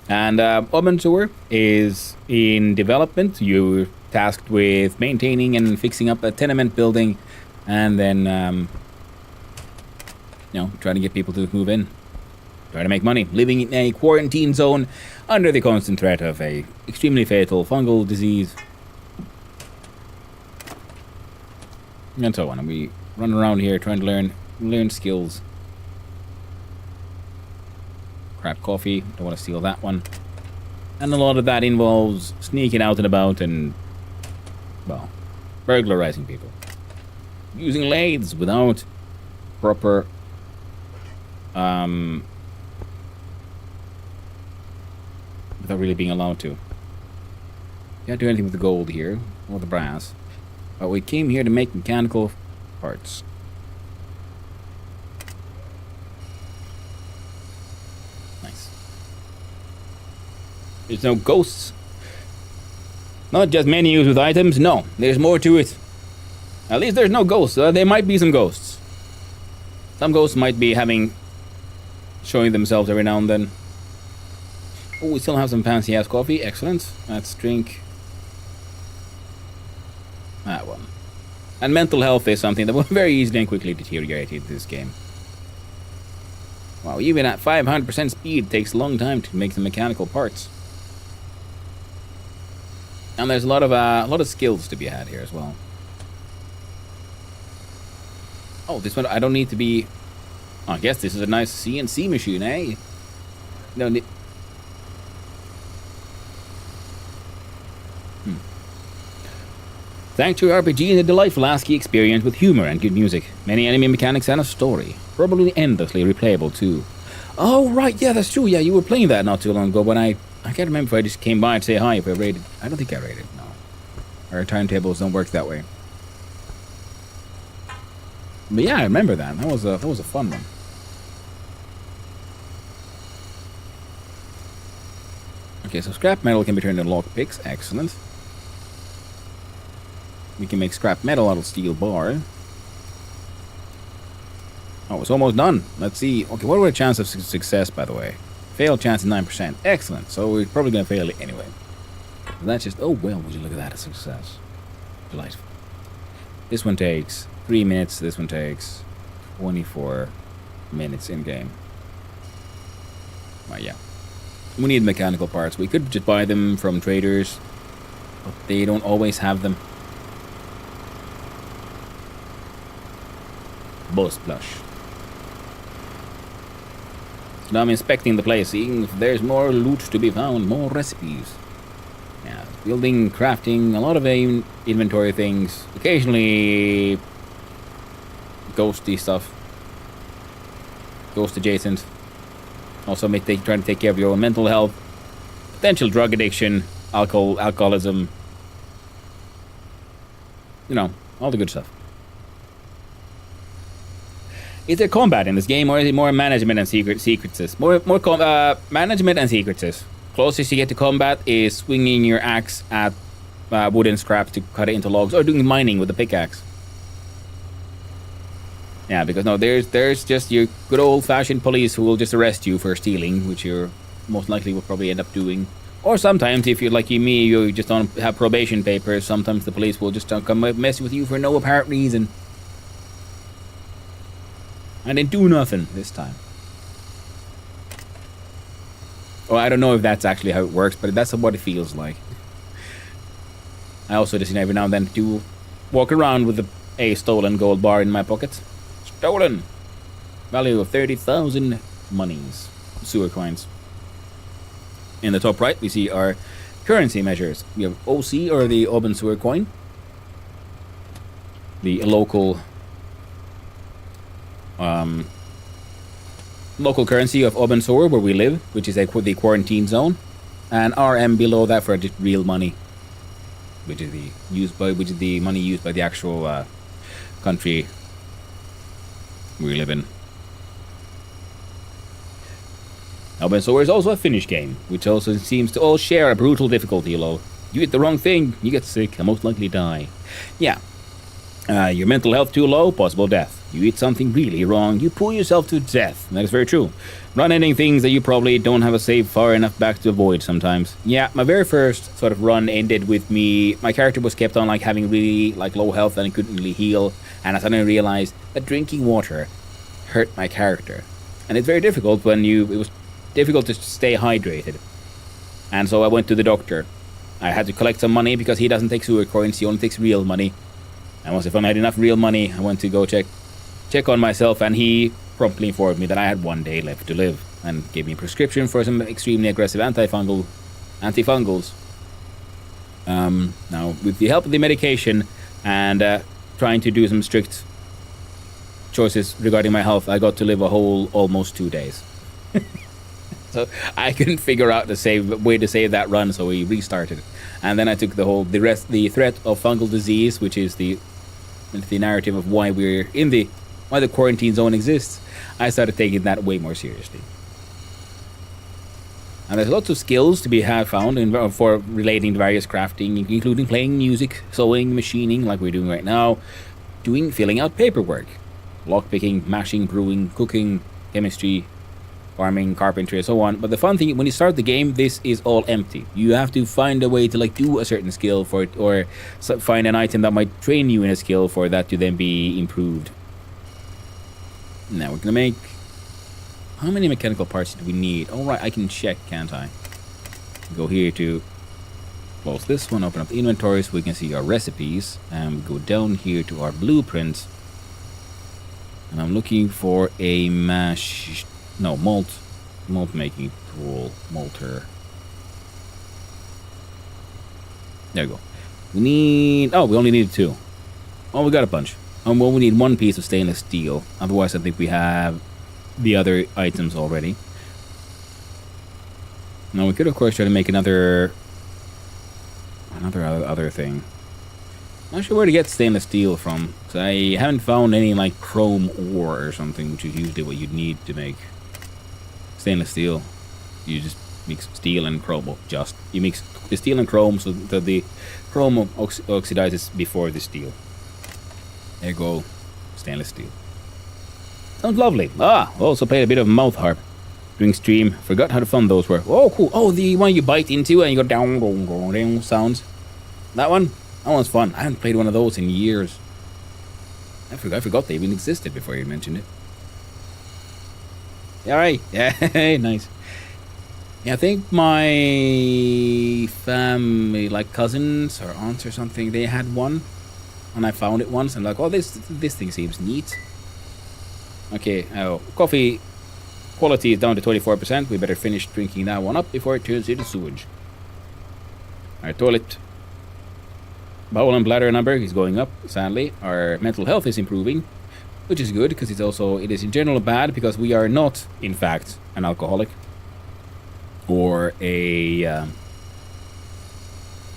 And Obensower is in development. You're tasked with maintaining and fixing up a tenement building, and then trying to get people to move in. Trying to make money, living in a quarantine zone under the constant threat of a extremely fatal fungal disease. And so on. And we run around here trying to learn skills. Crap coffee, don't want to steal that one. And a lot of that involves sneaking out and about and, well, burglarizing people. Using lathes without proper without really being allowed to. Can't do anything with the gold here, or the brass. But we came here to make mechanical parts. Nice. There's no ghosts. Not just menus with items, no. There's more to it. At least there's no ghosts. There might be some ghosts. Some ghosts might be showing themselves every now and then. Oh, we still have some fancy ass coffee. Excellent. Let's drink that one. And mental health is something that will very easily and quickly deteriorate in this game. Wow, even at 500% speed, it takes a long time to make the mechanical parts. And there's a lot of skills to be had here as well. Oh, this one I don't need to be. Oh, I guess this is a nice CNC machine, eh? No need. Sanctuary RPG is a delightful ASCII experience with humor and good music, many enemy mechanics and a story. Probably endlessly replayable too. Oh right, yeah, that's true. Yeah, you were playing that not too long ago when I can't remember if I just came by to say hi, if I rated. I don't think I rated, no. Our timetables don't work that way. But yeah, I remember that. That was a fun one. Okay, so scrap metal can be turned into lockpicks. Excellent. We can make scrap metal out of steel bar. Oh, it's almost done. Let's see. Okay, what are our chances of success, by the way? Fail chance is 9%. Excellent. So we're probably going to fail it anyway. So that's just... Oh, well, would you look at that, a success. Delightful. This one takes 3 minutes. This one takes 24 minutes in-game. Well, yeah. We need mechanical parts. We could just buy them from traders, but they don't always have them. Boss plush. So now I'm inspecting the place, seeing if there's more loot to be found, more recipes. Yeah, building, crafting, a lot of inventory things. Occasionally ghosty stuff. Ghost adjacent. Also trying to take care of your own mental health. potential drug addiction, alcoholism, you know, all the good stuff. Is there combat in this game, or is it more management and secrets? More management and secrets. Closest you get to combat is swinging your axe at wooden scraps to cut it into logs, or doing mining with the pickaxe. Yeah, because no, there's just your good old-fashioned police who will just arrest you for stealing, which you're most likely will probably end up doing. Or sometimes, if you're like me, you just don't have probation papers, sometimes the police will just come mess with you for no apparent reason. I didn't do nothing this time. Well, I don't know if that's actually how it works, but that's what it feels like. I also just every now and then do walk around with a stolen gold bar in my pocket. Stolen! Value of 30,000 monies. Sewer coins. In the top right, we see our currency measures. We have OC, or the Auburn Sewer coin. The local currency of Auburn Sewer, where we live, which is the quarantine zone. And RM below that for just real money. Which is the money used by the actual country we live in. Auburn Sewer is also a Finnish game, which also seems to all share a brutal difficulty low. You eat the wrong thing, you get sick and most likely die. Yeah. Your mental health too low, possible death. You eat something really wrong, you pull yourself to death. That is very true. Run-ending things that you probably don't have a save far enough back to avoid sometimes. Yeah, my very first sort of run ended with me. My character was kept on like having really like low health and couldn't really heal. And I suddenly realized that drinking water hurt my character. And it's very difficult when it was difficult to stay hydrated. And so I went to the doctor. I had to collect some money because he doesn't take sewer coins, he only takes real money. And once I found I had enough real money, I went to go check on myself, and he promptly informed me that I had 1 day left to live and gave me a prescription for some extremely aggressive antifungals. Now, with the help of the medication and trying to do some strict choices regarding my health, I got to live a whole almost 2 days. So I couldn't figure out the way to save that run, so we restarted. And then I took the threat of fungal disease, which is the narrative of why the quarantine zone exists. I started taking that way more seriously. And there's lots of skills to be found for relating to various crafting, including playing music, sewing, machining, like we're doing right now, filling out paperwork, lockpicking, mashing, brewing, cooking, chemistry, farming, carpentry, and so on. But the fun thing, when you start the game, this is all empty. You have to find a way to do a certain skill for it, or find an item that might train you in a skill for that to then be improved. Now we're gonna make... How many mechanical parts do we need? All right, I can check, can't I? Go here to close this one, open up the inventory so we can see our recipes, and we go down here to our blueprints. And I'm looking for a malt making tool, malter. There we go. We only need 2. Oh, we got a bunch. Well, we need 1 piece of stainless steel. Otherwise, I think we have the other items already. Now, we could, of course, try to make another thing. Not sure where to get stainless steel from, because I haven't found any, chrome ore or something, which is usually what you'd need to make stainless steel. You just mix steel and chrome. Well, you mix the steel and chrome so that the chrome oxidizes before the steel. There you go. Stainless steel. Sounds lovely. Also played a bit of mouth harp during stream. Forgot how fun those were. Oh, cool. Oh, the one you bite into and you go down sounds. That one? That one's fun. I haven't played one of those in years. I forgot they even existed before you mentioned it. Alright. Yeah, nice. Yeah, I think my family, cousins or aunts or something, they had one. And I found it once and this thing seems neat. Okay, coffee quality is down to 24%. We better finish drinking that one up before it turns into sewage. Our toilet bowel and bladder number is going up, sadly. Our mental health is improving, which is good because it is in general bad because we are not, in fact, an alcoholic. or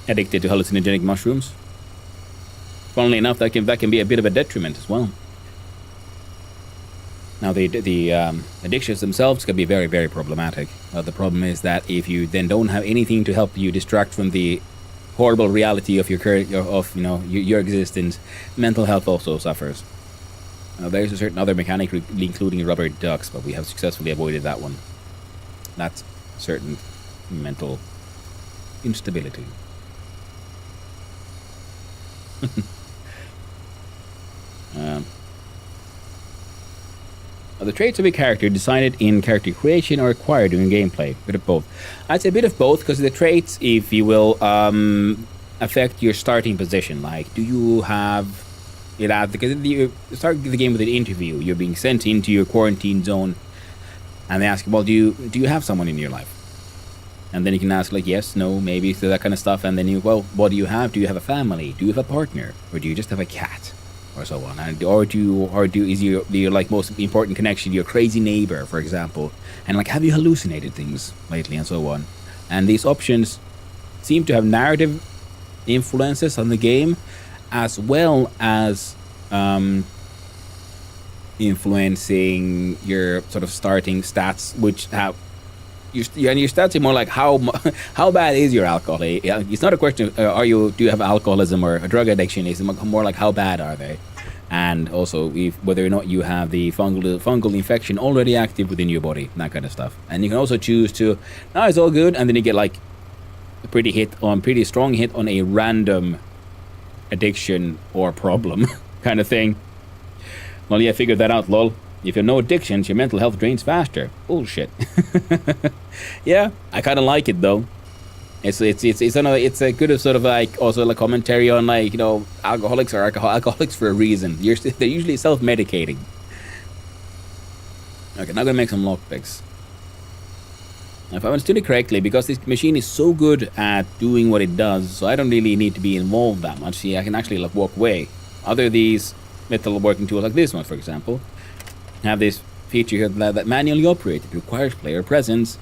addicted to hallucinogenic mushrooms. Funnily enough, that can be a bit of a detriment as well. Now, the addictions themselves can be very, very problematic. The problem is that if you then don't have anything to help you distract from the horrible reality of your existence, mental health also suffers. There's a certain other mechanic, including rubber ducks, but we have successfully avoided that one. That's certain mental instability. The traits of a character decided in character creation or acquired during gameplay. A bit of both. I'd say a bit of both, because the traits, if you will, affect your starting position. Like, do you have because you start the game with an interview. You're being sent into your quarantine zone, and they ask, well, do you have someone in your life? And then you can ask, like, yes, no, maybe, so that kind of stuff. And then well, what do you have? Do you have a family? Do you have a partner? Or do you just have a cat? Or so on. And is your like most important connection your crazy neighbor, for example? And like, have you hallucinated things lately, and so on? And these options seem to have narrative influences on the game, as well as influencing your sort of starting stats, which have your stats are more like how bad is your alcohol? It's not a question of do you have alcoholism or a drug addiction. It's more like how bad are they, and also whether or not you have the fungal infection already active within your body, that kind of stuff. And you can also choose to, it's all good, and then you get like a pretty strong hit on a random addiction or problem kind of thing. Well, yeah, figured that out, lol. If you have no addictions, your mental health drains faster. Bullshit. Yeah, I kind of like it though. It's a good sort of like also like commentary on like, you know, alcoholics are alcoholics for a reason. They're usually self-medicating. Okay, now I'm gonna make some lockpicks. If I understood it correctly, because this machine is so good at doing what it does, so I don't really need to be involved that much. See, I can actually like walk away. Other these metal working tools like this one, for example, have this feature here that manually operate. It requires player presence,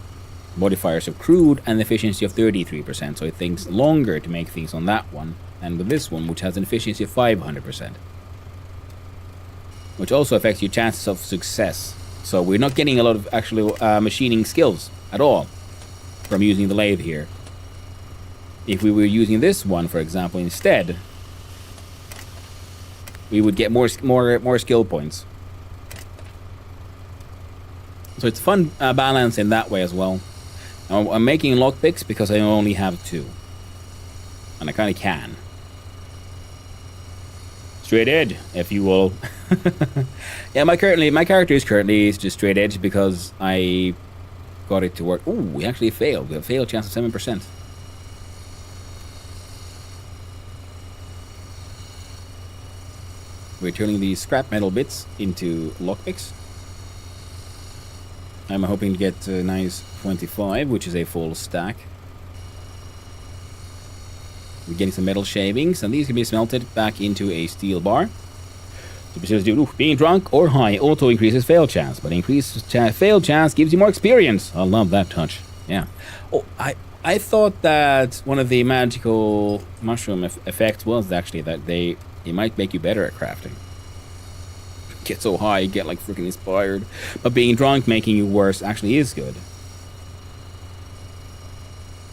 modifiers of crude, and efficiency of 33%. So it takes longer to make things on that one, and with this one, which has an efficiency of 500%, which also affects your chances of success. So we're not getting a lot of actual machining skills at all from using the lathe here. If we were using this one, for example, instead, we would get more skill points. So it's fun balance in that way as well. Now, I'm making lockpicks because I only have 2, and I kind of can. Straight edge, if you will. Yeah, my character is currently just straight edge because I got it to work. Ooh, we actually failed. We have a fail chance of 7%. We're turning these scrap metal bits into lockpicks. I'm hoping to get a nice 25, which is a full stack. We're getting some metal shavings, and these can be smelted back into a steel bar. Being drunk or high auto increases fail chance, but increased fail chance gives you more experience. I love that touch. Yeah. Oh, I thought that one of the magical mushroom effects was actually that it might make you better at crafting. Get so high, you get like freaking inspired. But being drunk making you worse actually is good.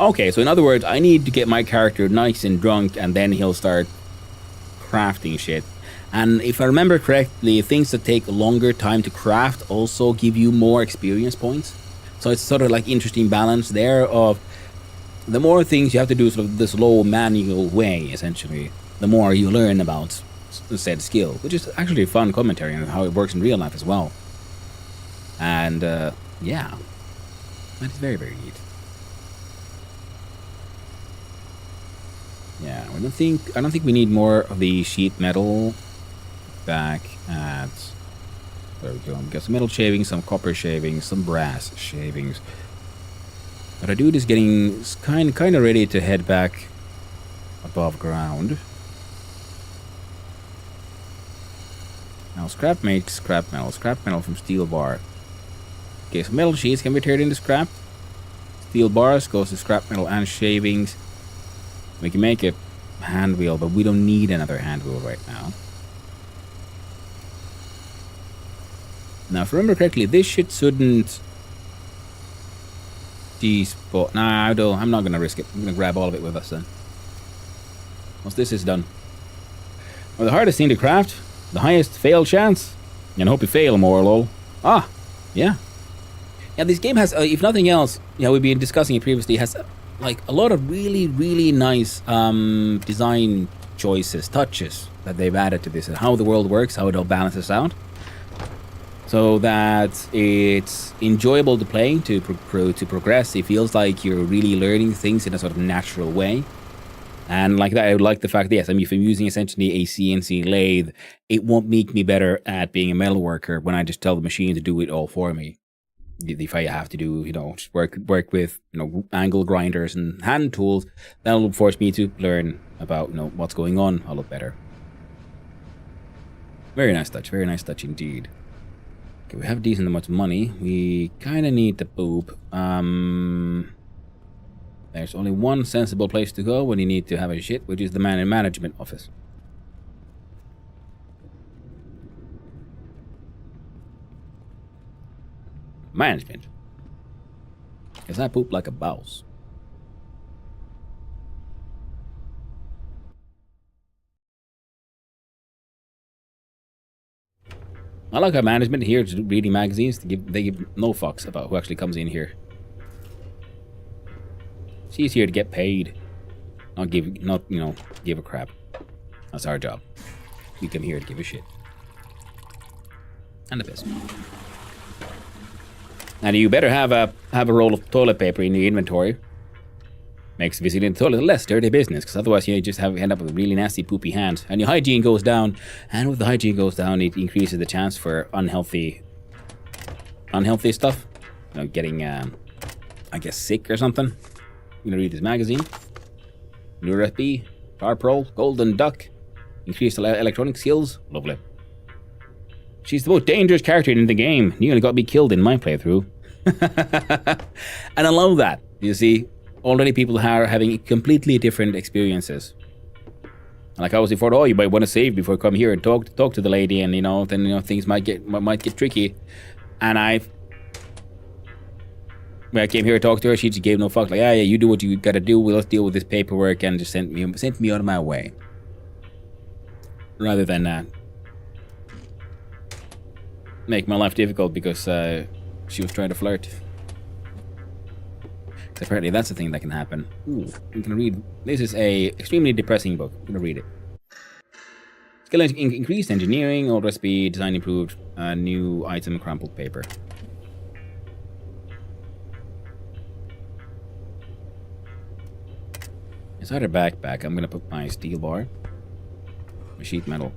Okay, so in other words, I need to get my character nice and drunk, and then he'll start crafting shit. And if I remember correctly, things that take a longer time to craft also give you more experience points. So it's sort of like interesting balance there of the more things you have to do sort of the slow manual way, essentially, the more you learn about said skill, which is actually a fun commentary on how it works in real life as well. And yeah, that is very, very neat. Yeah, I don't think we need more of the sheet metal back at. There we go. We got some metal shavings, some copper shavings, some brass shavings. But our dude is getting kind of ready to head back above ground. Now scrap makes scrap metal. Scrap metal from steel bar. Okay, so metal sheets can be turned into scrap. steel bars goes to scrap metal and shavings. We can make a hand wheel, but we don't need another hand wheel right now. Now, if I remember correctly, this shit shouldn't despawn. Nah, I'm not gonna risk it. I'm gonna grab all of it with us then. Once this is done. Well, the hardest thing to craft, the highest fail chance, and hope you fail more, lol. Ah, yeah. Yeah, this game has, if nothing else, we've been discussing it previously, has like a lot of really, really nice design choices, touches that they've added to this, and how the world works, how it all balances out. So that it's enjoyable to play, to progress. It feels like you're really learning things in a sort of natural way. And like that, I would like the fact that, yes, I mean, if I'm using essentially a CNC lathe, it won't make me better at being a metal worker when I just tell the machine to do it all for me. If I have to do, just work with, angle grinders and hand tools, that'll force me to learn about, what's going on a lot better. Very nice touch indeed. Okay, we have a decent amount of money. We kind of need to poop. There's only one sensible place to go when you need to have a shit, which is the management office. Management. Because I poop like a boss. I like our management here to reading magazines. They give no fucks about who actually comes in here. She's here to get paid, not give a crap. That's our job. We come here to give a shit. And a piss. Now you better have a roll of toilet paper in your inventory. Makes visiting the toilet less dirty business, because otherwise you just end up with really nasty poopy hands, and your hygiene goes down. And with the hygiene goes down, it increases the chance for unhealthy stuff. Getting I guess sick or something. I'm gonna read this magazine. New recipe, Tar Pearl, Golden Duck, increased electronic skills. Lovely. She's the most dangerous character in the game. Nearly got me killed in my playthrough. And I love that. You see, already people are having completely different experiences. Like I was before, you might want to save before you come here and talk to the lady, and then things might get tricky. And when I came here to talk to her, she just gave no fuck. Like, yeah, you do what you gotta do. Let's deal with this paperwork, and just sent me out of my way. Rather than make my life difficult because she was trying to flirt. Because apparently that's a thing that can happen. Ooh, I'm gonna read. This is a extremely depressing book. I'm gonna read it. Skill increased, engineering, old recipe, design improved, new item, crumpled paper. Inside her backpack, I'm gonna put my steel bar, my sheet metal,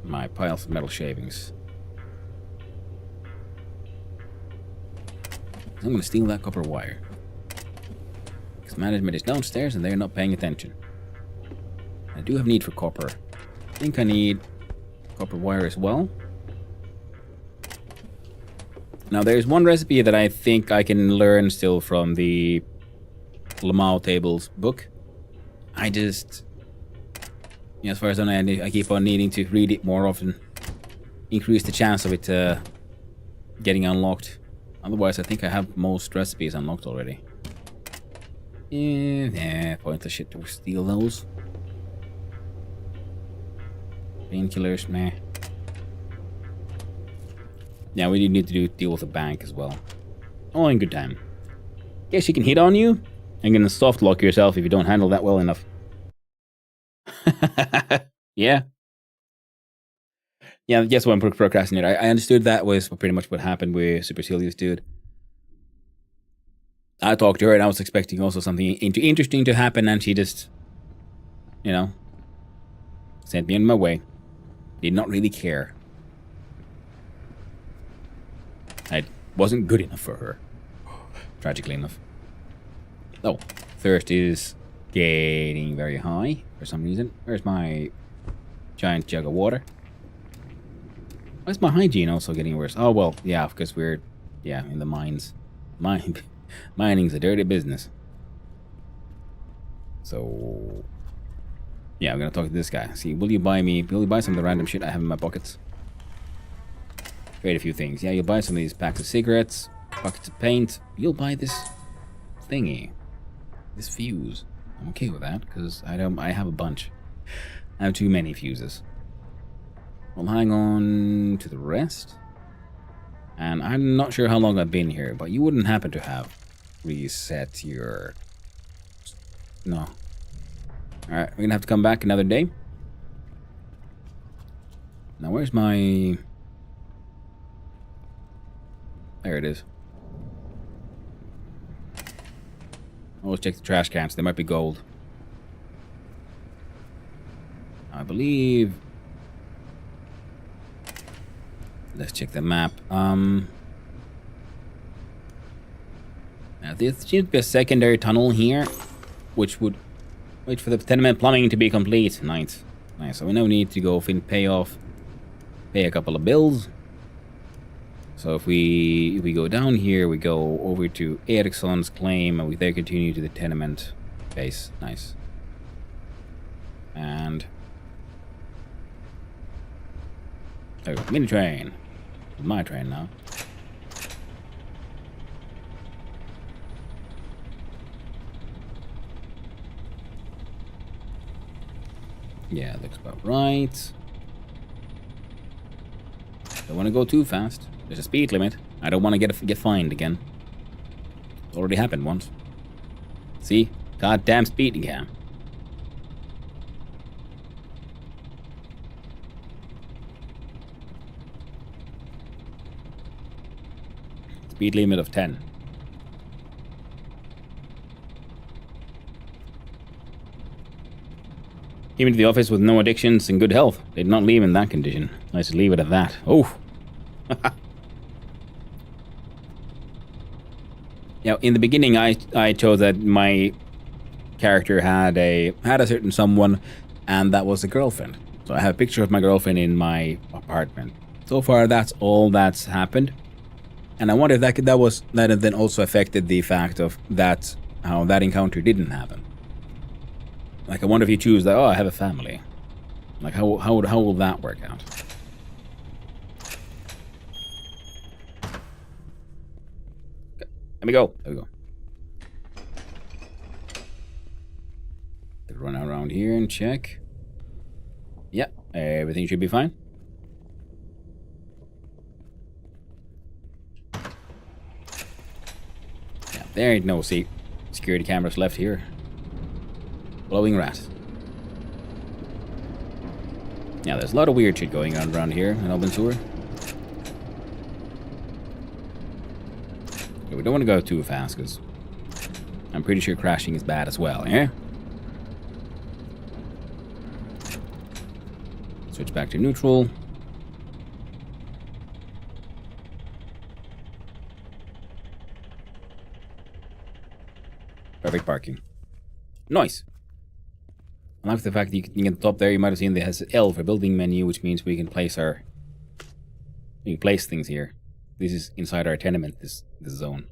my piles of metal shavings. I'm gonna steal that copper wire. Because management is downstairs and they're not paying attention. I do have need for copper. I think I need copper wire as well. Now there's one recipe that I think I can learn still from the Lamau Tables book. I just, as far as I know, I keep on needing to read it more often. Increase the chance of it getting unlocked. Otherwise, I think I have most recipes unlocked already. Yeah, pointless shit to steal those. Painkillers, meh. Yeah, we need to deal with the bank as well. All in good time. Guess you can hit on you, and gonna soft lock yourself if you don't handle that well enough. Yeah. Yeah, guess what? I'm procrastinating. I understood that was pretty much what happened with Supercilious Dude. I talked to her and I was expecting also something interesting to happen, and she just, sent me on my way. Did not really care. I wasn't good enough for her. Tragically enough. Oh, thirst is getting very high for some reason. Where's my giant jug of water? Why is my hygiene also getting worse? Oh, well, yeah, because we're, in the mines. Mining's a dirty business. So, yeah, I'm gonna talk to this guy. See, will you buy some of the random shit I have in my pockets? Trade a few things. Yeah, you'll buy some of these packs of cigarettes, buckets of paint. You'll buy this thingy, this fuse. I'm okay with that because I have a bunch. I have too many fuses. I'll hang on to the rest. And I'm not sure how long I've been here, but you wouldn't happen to have reset your... No. Alright, we're gonna have to come back another day. Now, where's my... There it is. Always check the trash cans. They might be gold. I believe... Let's check the map. Now there seems to be a secondary tunnel here, which would wait for the tenement plumbing to be complete. Nice. So we now need to go pay a couple of bills. So if we go down here, we go over to Ericsson's claim, and we then continue to the tenement base. Nice. And there we go. Mini train. It's my train now. Yeah, looks about right. Don't want to go too fast. There's a speed limit. I don't want to get fined again. It's already happened once. See? Goddamn speeding cam. Speed limit of 10. Came into the office with no addictions and good health. They did not leave in that condition. Let's leave it at that. Oh. Now, in the beginning, I chose that my character had a certain someone, and that was a girlfriend. So I have a picture of my girlfriend in my apartment. So far, that's all that's happened. And I wonder if that then also affected the fact of that, how that encounter didn't happen. Like, I wonder if you choose that, oh, I have a family. Like, how will that work out? Let me go. There we go. Run around here and check. Yeah, everything should be fine. Yeah, there ain't no security cameras left here. Glowing rat. Yeah, there's a lot of weird shit going on around here in Open Sewer. But we don't want to go too fast, because I'm pretty sure crashing is bad as well, yeah? Switch back to neutral. Perfect parking. Nice. I like the fact that you can get the top there. You might have seen it has L for building menu, which means we can place things here. This is inside our tenement, this zone.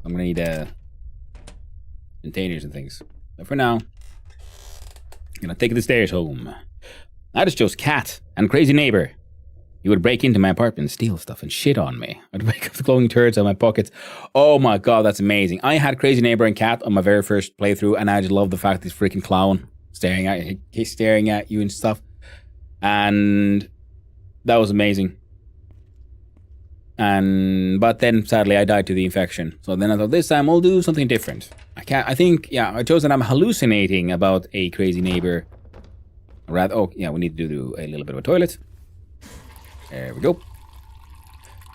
I'm gonna need containers and things. But for now, I'm gonna take the stairs home. I just chose cat and crazy neighbor. He would break into my apartment, steal stuff, and shit on me. I'd wake up the glowing turds out of my pockets. Oh my god, that's amazing. I had crazy neighbor and cat on my very first playthrough, and I just love the fact this freaking clown staring at you and stuff. And that was amazing. But then sadly I died to the infection. So then I thought this time I'll do something different. I chose that I'm hallucinating about a crazy neighbor. Oh yeah, we need to do a little bit of a toilet. There we go.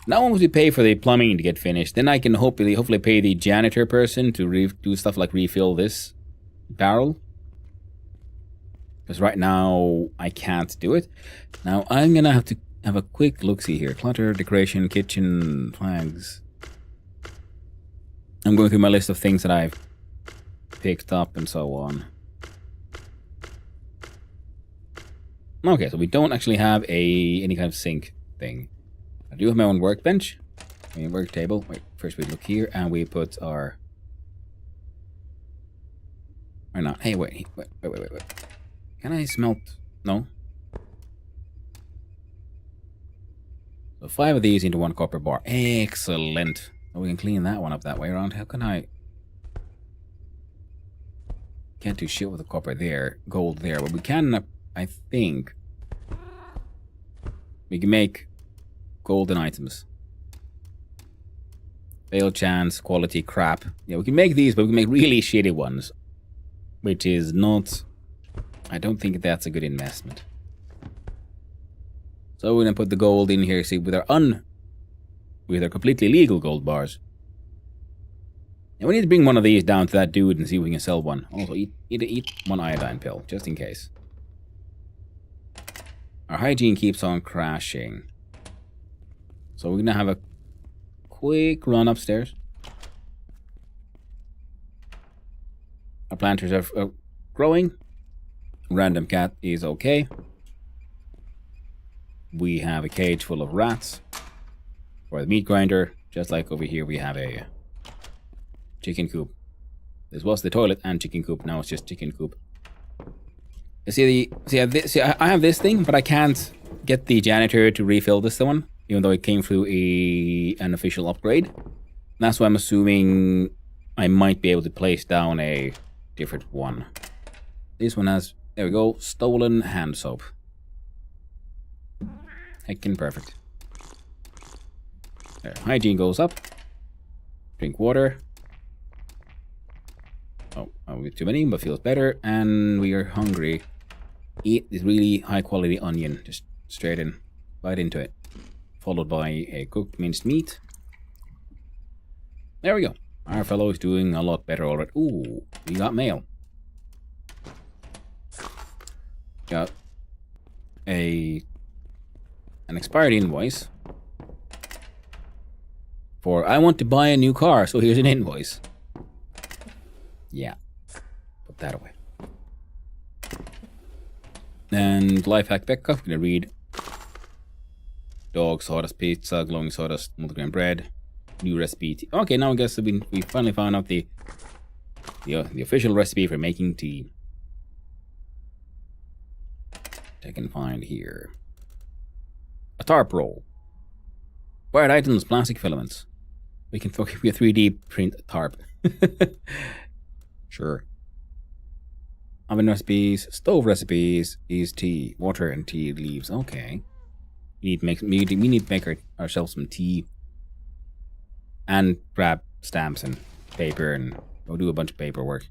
Now once we pay for the plumbing to get finished, then I can hopefully pay the janitor person to do stuff like refill this barrel. Because right now I can't do it. Now I'm gonna have to have a quick look-see here. Clutter, decoration, kitchen, flags. I'm going through my list of things that I've picked up and so on. Okay, so we don't actually have any kind of sink thing. I do have my own workbench. Okay, work table. Wait, first we look here and we put our... Or not. Hey, wait. Can I smelt? No. So 5 of these into 1 copper bar. Excellent. So we can clean that one up that way around. How can I... Can't do shit with the copper there. Gold there. But we can, I think... We can make golden items. Fail chance, quality crap. Yeah, we can make these, but we can make really shitty ones. Which is not... I don't think that's a good investment. So we're gonna put the gold in here, see, with our completely legal gold bars. And we need to bring one of these down to that dude and see if we can sell one. Also, eat 1 iodine pill, just in case. Our hygiene keeps on crashing. So we're gonna have a quick run upstairs. Our planters are growing. Random cat is okay. We have a cage full of rats. For the meat grinder, just like over here we have a chicken coop. This was the toilet and chicken coop, now it's just chicken coop. See, I have this thing, but I can't get the janitor to refill this one, even though it came through an official upgrade. And that's why I'm assuming I might be able to place down a different one. This one has, there we go, stolen hand soap. Heckin' perfect. There, hygiene goes up. Drink water. Oh, with too many, but feels better. And we are hungry. Eat this really high quality onion. Just straight in. Bite into it. Followed by a cooked minced meat. There we go. Our fellow is doing a lot better already. Ooh, we got mail. Got an expired invoice for I want to buy a new car, so here's an invoice. Yeah, put that away. And life hack Becca, I'm gonna read dog sawdust pizza, glowing sawdust, multigrain bread, new recipe. Okay, now I guess we finally found out the official recipe for making tea. I can find here. A tarp roll. Wired items, plastic filaments. We can 3D print a tarp. Sure. Oven recipes, stove recipes, is tea, water and tea leaves. Okay. We need to make ourselves some tea. And grab stamps and paper and go do a bunch of paperwork.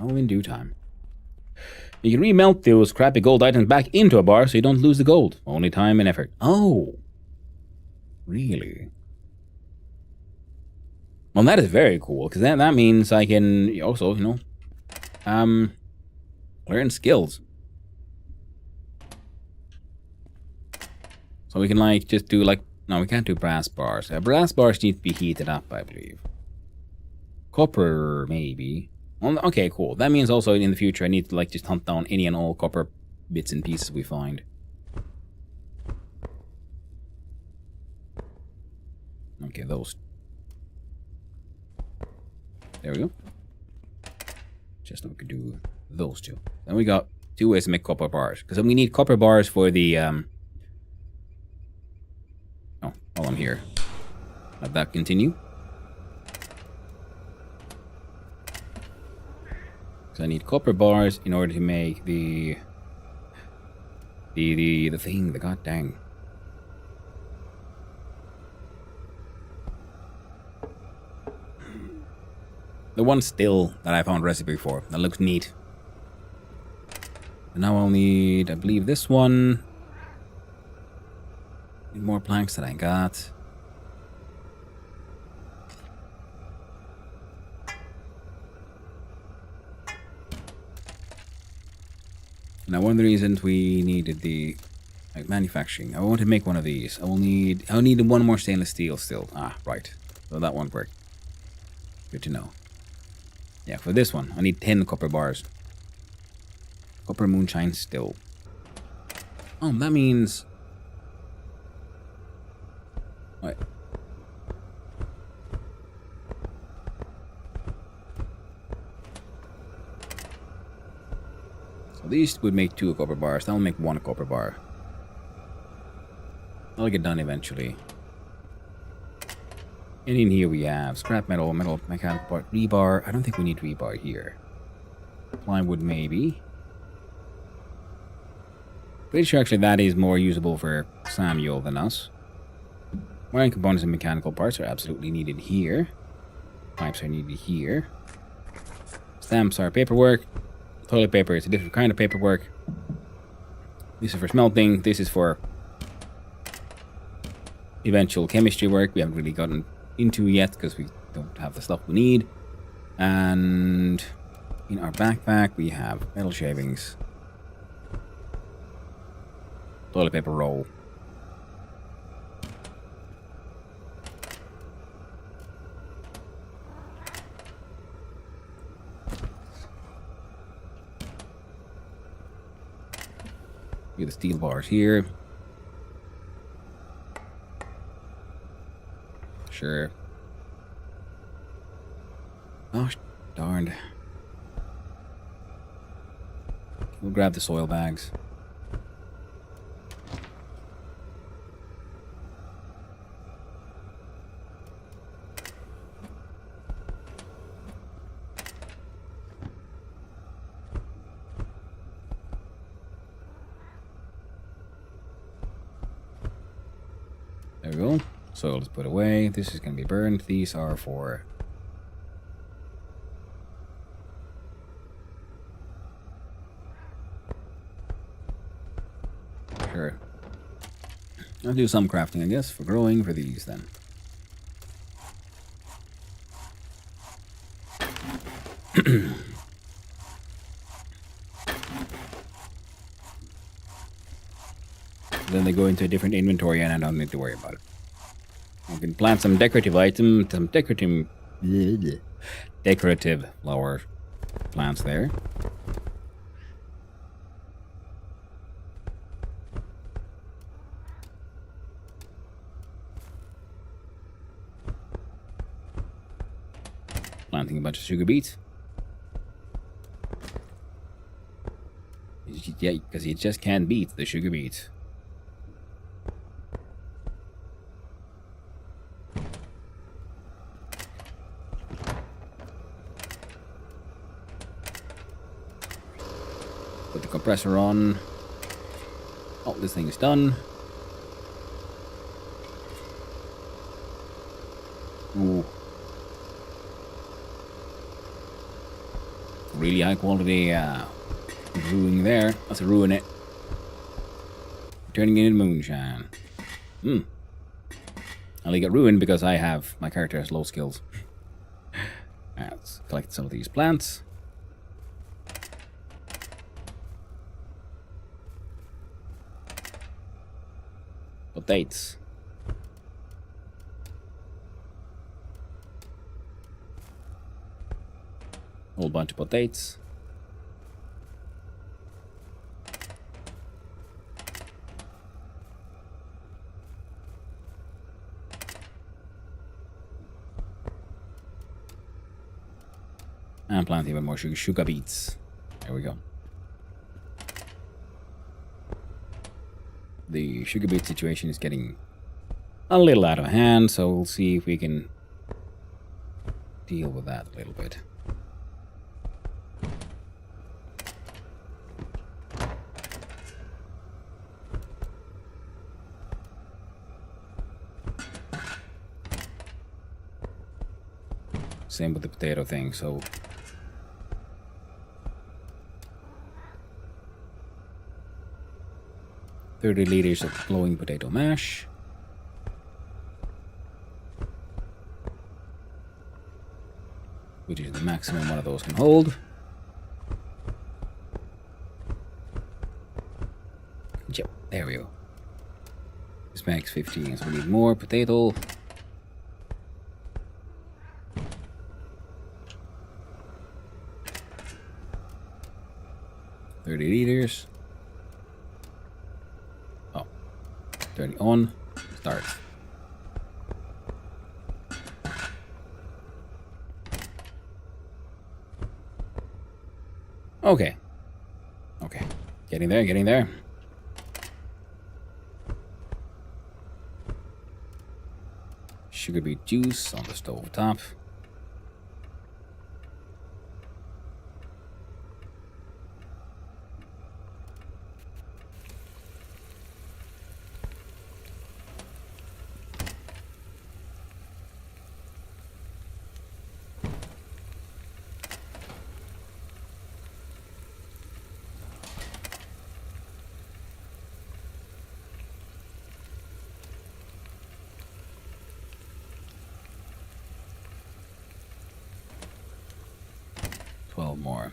All in due time. You can remelt those crappy gold items back into a bar so you don't lose the gold. Only time and effort. Oh. Really? Well, that is very cool, because that means I can also, learn skills. So we can, just do, no, we can't do brass bars. Brass bars need to be heated up, I believe. Copper, maybe. Well, okay, cool. That means also in the future I need to, just hunt down any and all copper bits and pieces we find. Okay, those. There we go. Just we could do those two. Then we got 2 ways to make copper bars. Because we need copper bars for the, Oh, while I'm here. Let that continue. Because I need copper bars in order to make the thing, the god dang. The one still that I found recipe for. That looks neat. And now I'll need, I believe, this one. Need more planks that I got. Now one of the reasons we needed the manufacturing. I want to make one of these. I'll need one more stainless steel still. Ah, right. So that won't work. Good to know. Yeah, for this one, I need 10 copper bars. Copper moonshine still. Oh, that means... Wait. So these would make 2 copper bars. That will make 1 copper bar. That'll get done eventually. And in here we have scrap metal, metal mechanical part, rebar. I don't think we need rebar here. Plywood maybe. Pretty sure actually that is more usable for Samuel than us. Wiring components and mechanical parts are absolutely needed here. Pipes are needed here. Stamps are paperwork. Toilet paper is a different kind of paperwork. This is for smelting. This is for eventual chemistry work. We haven't really gotten into yet because we don't have the stuff we need. And in our backpack we have metal shavings. Toilet paper roll. Get the steel bars here. Sure. Oh, darned. We'll grab the soil bags. There we go. So let's put away. This is going to be burned. These are for... Sure. I'll do some crafting, I guess, for growing for these then. Then they go into a different inventory and I don't need to worry about it. I can plant some decorative items, some decorative flower plants there. Planting a bunch of sugar beets. Yeah, because you just can't beat the sugar beets. Put the compressor on. Oh, this thing is done. Ooh. Really high quality brewing there. Let's ruin it. Turning it into moonshine. Only get ruined because I have my character has low skills. Alright, let's collect some of these plants. Dates. Whole bunch of potatoes. And plant even more sugar beets. There we go. The sugar beet situation is getting a little out of hand, so we'll see if we can deal with that a little bit. Same with the potato thing, so... $30 liters of glowing potato mash. Which is the maximum one of those can hold. Yep, there we go. This makes 15, so we need more potato. $30 liters. 30 on, start. Okay. Okay. Getting there, getting there. Sugar beet juice on the stove top. More.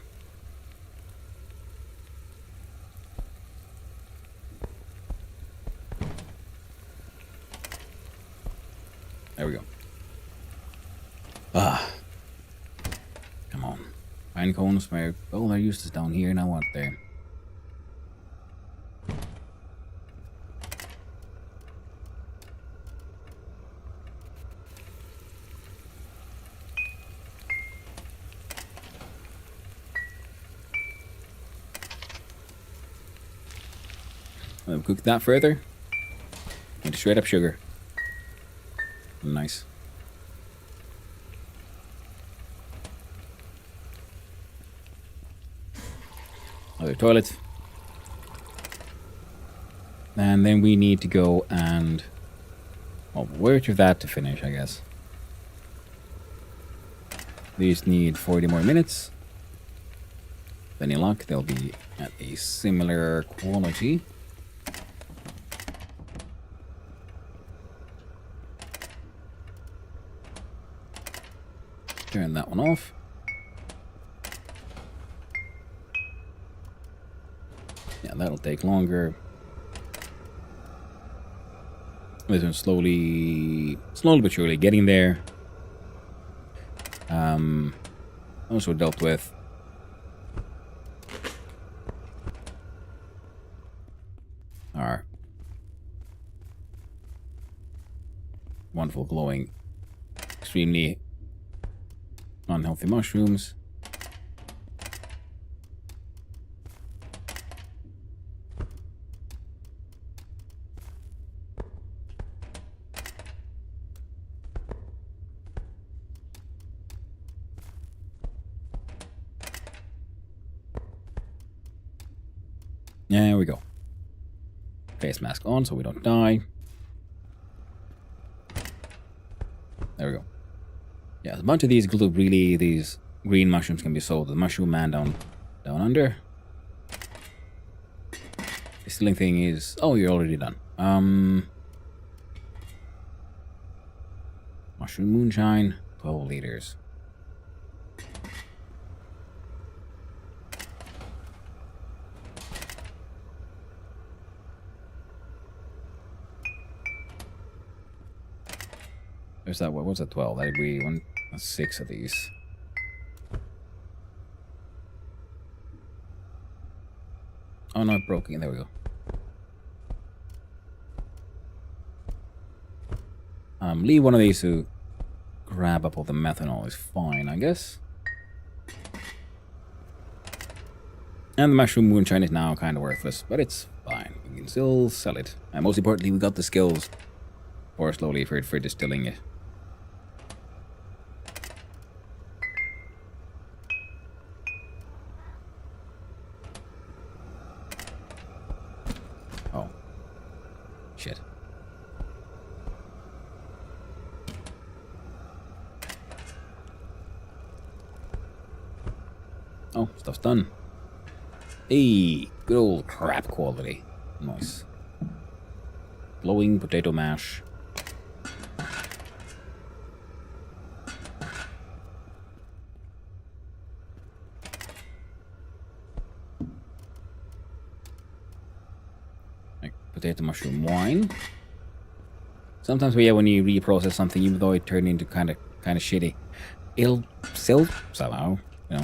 There we go. Ah. Come on. Pine cones where oh they're used to down here, now what there? I'll cook that further. Into straight up sugar. Nice. Other toilet. And then we need to go and well, wait for that to finish, I guess. These need 40 more minutes. Any luck, they'll be at a similar quality. Turn that one off. Yeah, that'll take longer. This one's slowly but surely getting there. Also dealt with. Our wonderful glowing, extremely unhealthy mushrooms. There we go. Face mask on so we don't die. There we go. Yeah, a bunch of these these green mushrooms can be sold. The mushroom man down under. The stealing thing is oh, you're already done. Mushroom moonshine, 12 liters. There's that. What was that? 12. That'd be 6 of these. Oh no, it broke again. There we go. Leave one of these to grab up all the methanol is fine, I guess. And the mushroom moonshine is now kind of worthless, but it's fine. We can still sell it. And most importantly, we got the skills for slowly for distilling it. Oh. Shit. Oh, stuff's done. Hey, good old crap quality. Nice. Glowing potato mash. Like potato mushroom wine. Sometimes, yeah, when you reprocess something, even though it turned into kind of shitty, it'll still somehow, you know,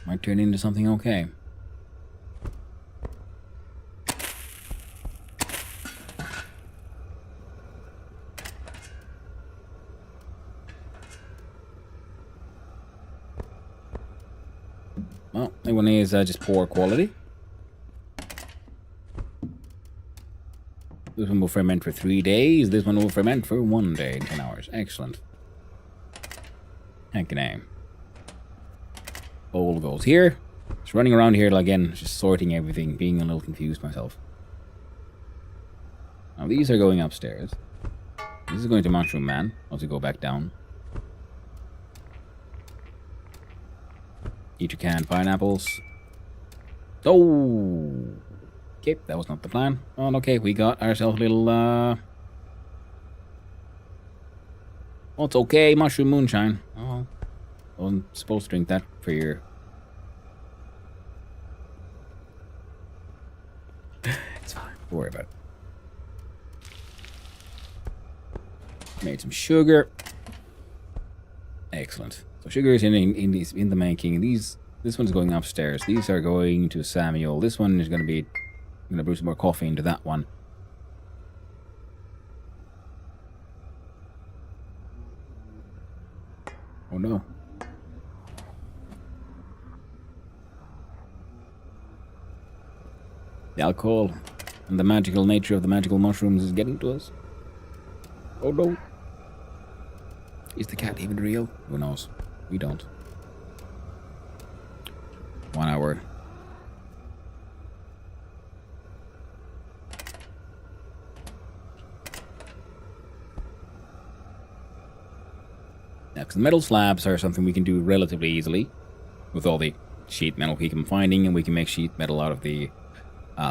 might turn into something okay. Well, that one is just poor quality. This one will ferment for 3 days. This one will ferment for 1 day, 10 hours. Excellent. Heck name. Bowl goes here. Just running around here again, just sorting everything, being a little confused myself. Now these are going upstairs. This is going to Mushroom Man. I'll go back down. Eat your canned pineapples. Oh! Okay, that was not the plan. Oh, okay, we got ourselves a little, Oh, it's okay, mushroom moonshine. Oh, I wasn't supposed to drink that for your... It's fine, don't worry about it. Made some sugar. Excellent. So sugar is in the making. This one's going upstairs. These are going to Samuel. This one is going to be... I'm going to brew some more coffee into that one. Oh no. The alcohol and the magical nature of the magical mushrooms is getting to us. Oh no. Is the cat even real? Who knows? We don't. 1 hour. Now, because the metal slabs are something we can do relatively easily with all the sheet metal we can finding, and we can make sheet metal out of the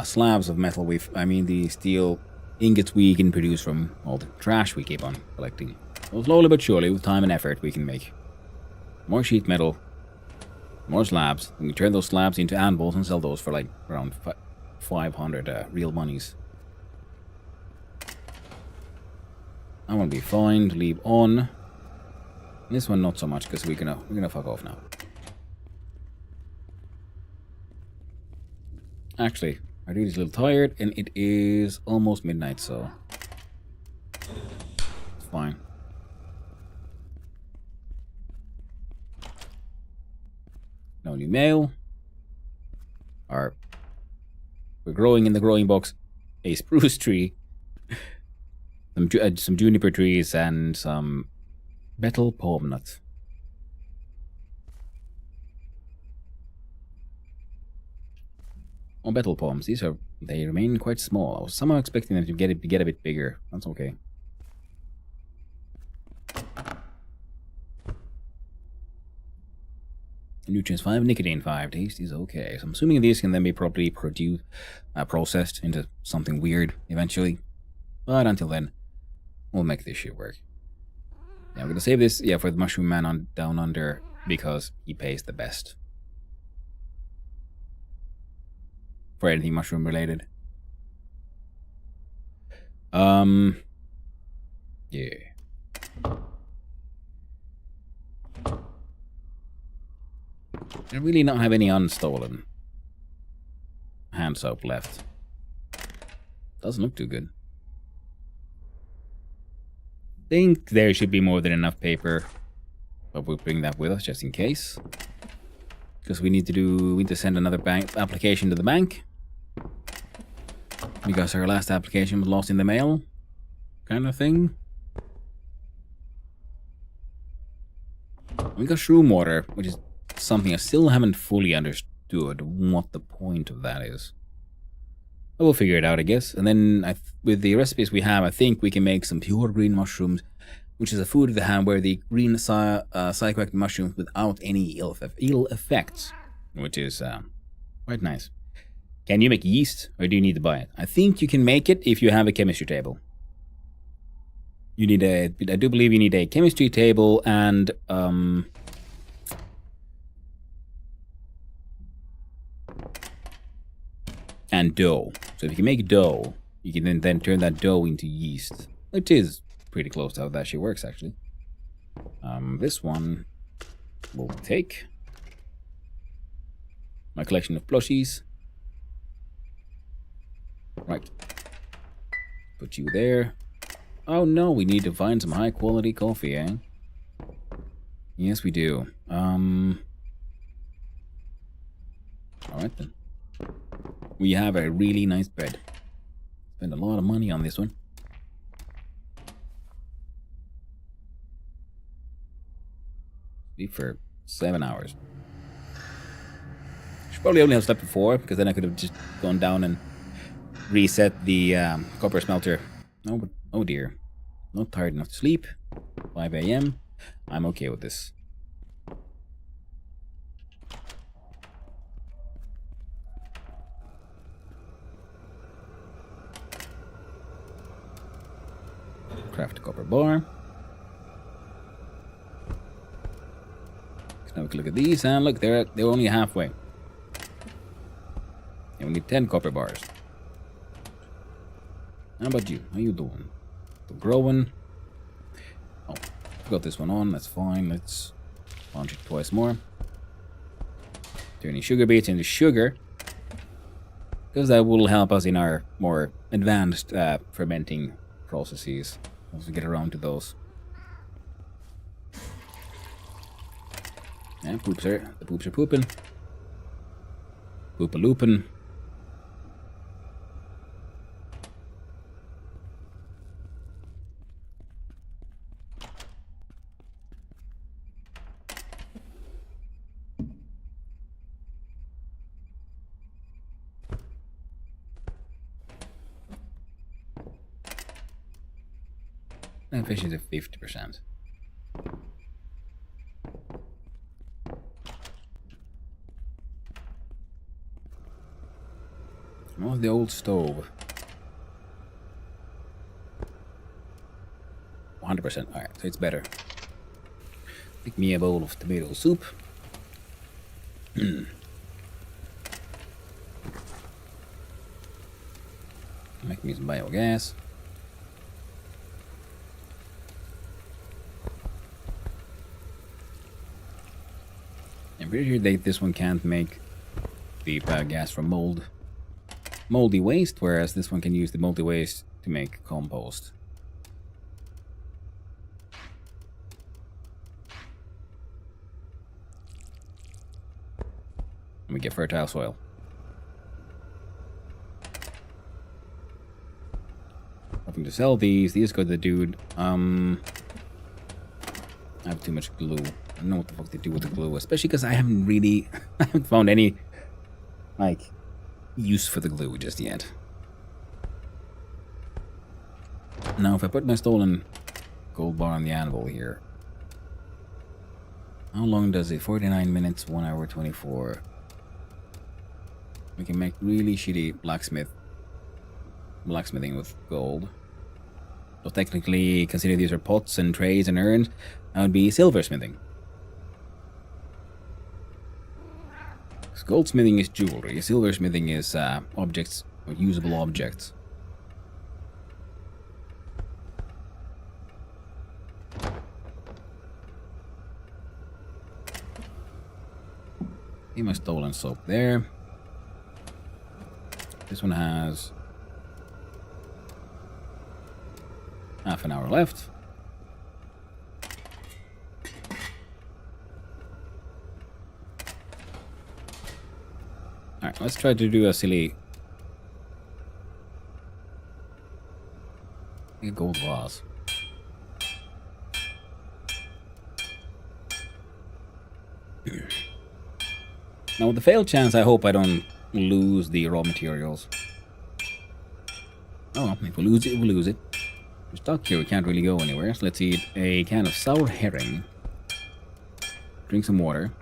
slabs of metal the steel ingots we can produce from all the trash we keep on collecting. So slowly but surely, with time and effort, we can make more sheet metal, more slabs, and we turn those slabs into anvils and sell those for like around 500 real monies. That one will be fine to leave on. This one not so much, because we're gonna fuck off now. Actually, our dude is a little tired, and it is almost midnight, so it's fine. No new mail. We're growing in the growing box a spruce tree, some juniper trees, and some betel palm nuts. Oh, betel palms. They remain quite small. I was somehow expecting them to get a bit bigger. That's okay. Nutrients 5, nicotine 5. Taste is okay. So I'm assuming these can then be properly processed into something weird eventually. But until then, we'll make this shit work. Yeah, I'm gonna save this, for the Mushroom Man on Down Under, because he pays the best. For anything mushroom related. Yeah. I really not have any unstolen hand soap left. Doesn't look too good. Think there should be more than enough paper, but we'll bring that with us just in case, because we need to send another bank application to the bank, because our last application was lost in the mail, kind of thing. We got shroom water, which is something I still haven't fully understood what the point of that is. But we'll figure it out, I guess. And then with the recipes we have, I think we can make some pure green mushrooms, which is a food of the hand where the green psychoactive mushrooms without any ill effects, which is quite nice. Can you make yeast, or do you need to buy it? I think you can make it if you have a chemistry table. I do believe you need a chemistry table and dough. So if you can make dough, you can then turn that dough into yeast, which is pretty close to how that shit works, actually. This one will take my collection of plushies. Right. Put you there. Oh no, we need to find some high quality coffee, eh? Yes, we do. Alright then. We have a really nice bed. Spend a lot of money on this one. Sleep for 7 hours. Should probably only have slept before, because then I could have just gone down and reset the copper smelter. Oh, but, oh dear. Not tired enough to sleep. 5 a.m. I'm okay with this. Craft a copper bar. Let's have a look at these, and look, they're only halfway. And we need 10 copper bars. How about you? How you doing? Still growing. Oh, got this one on. That's fine. Let's launch it twice more. Turning sugar beets into sugar, because that will help us in our more advanced fermenting processes once we get around to those. Yeah, the poops are pooping. Poop-a-loopin'. Efficiency of 50%. Oh, the old stove. 100%. Alright, so it's better. Make me a bowl of tomato soup. Make me some biogas. I'm pretty sure that this one can't make the biogas from moldy waste, whereas this one can use the moldy waste to make compost. And we get fertile soil. Nothing to sell these. These go to the dude. I have too much glue. I don't know what the fuck to do with the glue, especially because I haven't found any, like, use for the glue just yet. Now, if I put my stolen gold bar on the anvil here, how long does it? 49 minutes, 1 hour, 24. We can make really shitty blacksmithing with gold. So technically, consider these are pots and trays and urns, that would be silversmithing. Goldsmithing is jewelry. Silversmithing is objects, or usable objects. See my stolen soap there. This one has half an hour left. Alright, let's try to do a silly gold vase. Now with the failed chance, I hope I don't lose the raw materials. Oh well, if we lose it, we lose it. We're stuck here, we can't really go anywhere, so let's eat a can of sour herring. Drink some water.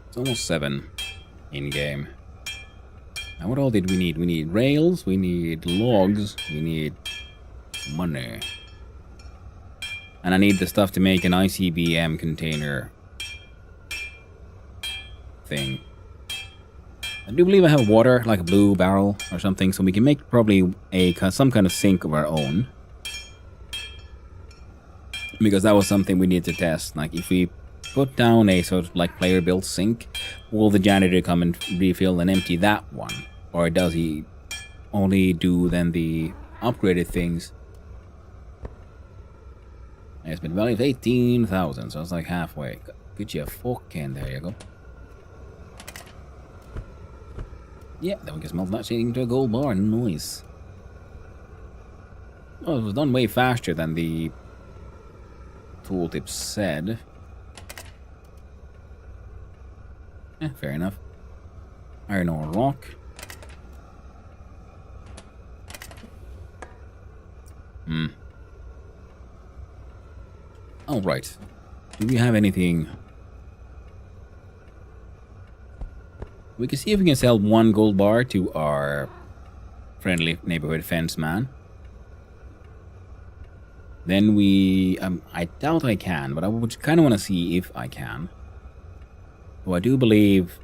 It's almost 7 in game. Now what all did we need? We need rails, we need logs, we need money. And I need the stuff to make an ICBM container thing. I do believe I have water, like a blue barrel or something, so we can make probably some kind of sink of our own. Because that was something we need to test. Like if we put down a sort of like player built sink, will the janitor come and refill and empty that one? Or does he only do then the upgraded things It's been valued 18,000, so it's like halfway. Good you fucking, there you go. Yeah, then we can smelt that shit into a gold bar. Nice. Oh, it was done way faster than the tooltip said. Yeah, fair enough. Iron ore rock. Alright. Do we have anything? We can see if we can sell 1 gold bar to our friendly neighborhood fence man. Then we... I doubt I can, but I would kind of want to see if I can. So I do believe...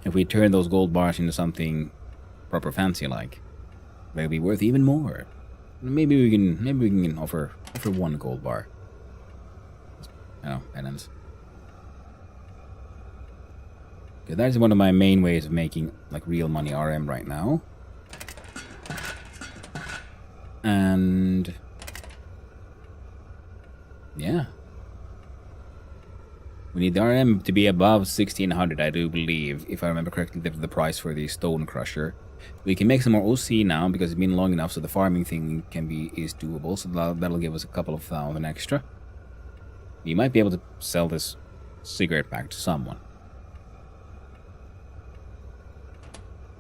if we turn those gold bars into something proper fancy like, they'll be worth even more. Maybe we can offer 1 gold bar. I don't know, penance. Okay, that is one of my main ways of making like real money RM right now. And yeah. We need the RM to be above 1600, I do believe, if I remember correctly, the price for the stone crusher. We can make some more OC now because it's been long enough, so the farming thing is doable. So that'll give us a couple of thousand extra. We might be able to sell this cigarette pack to someone.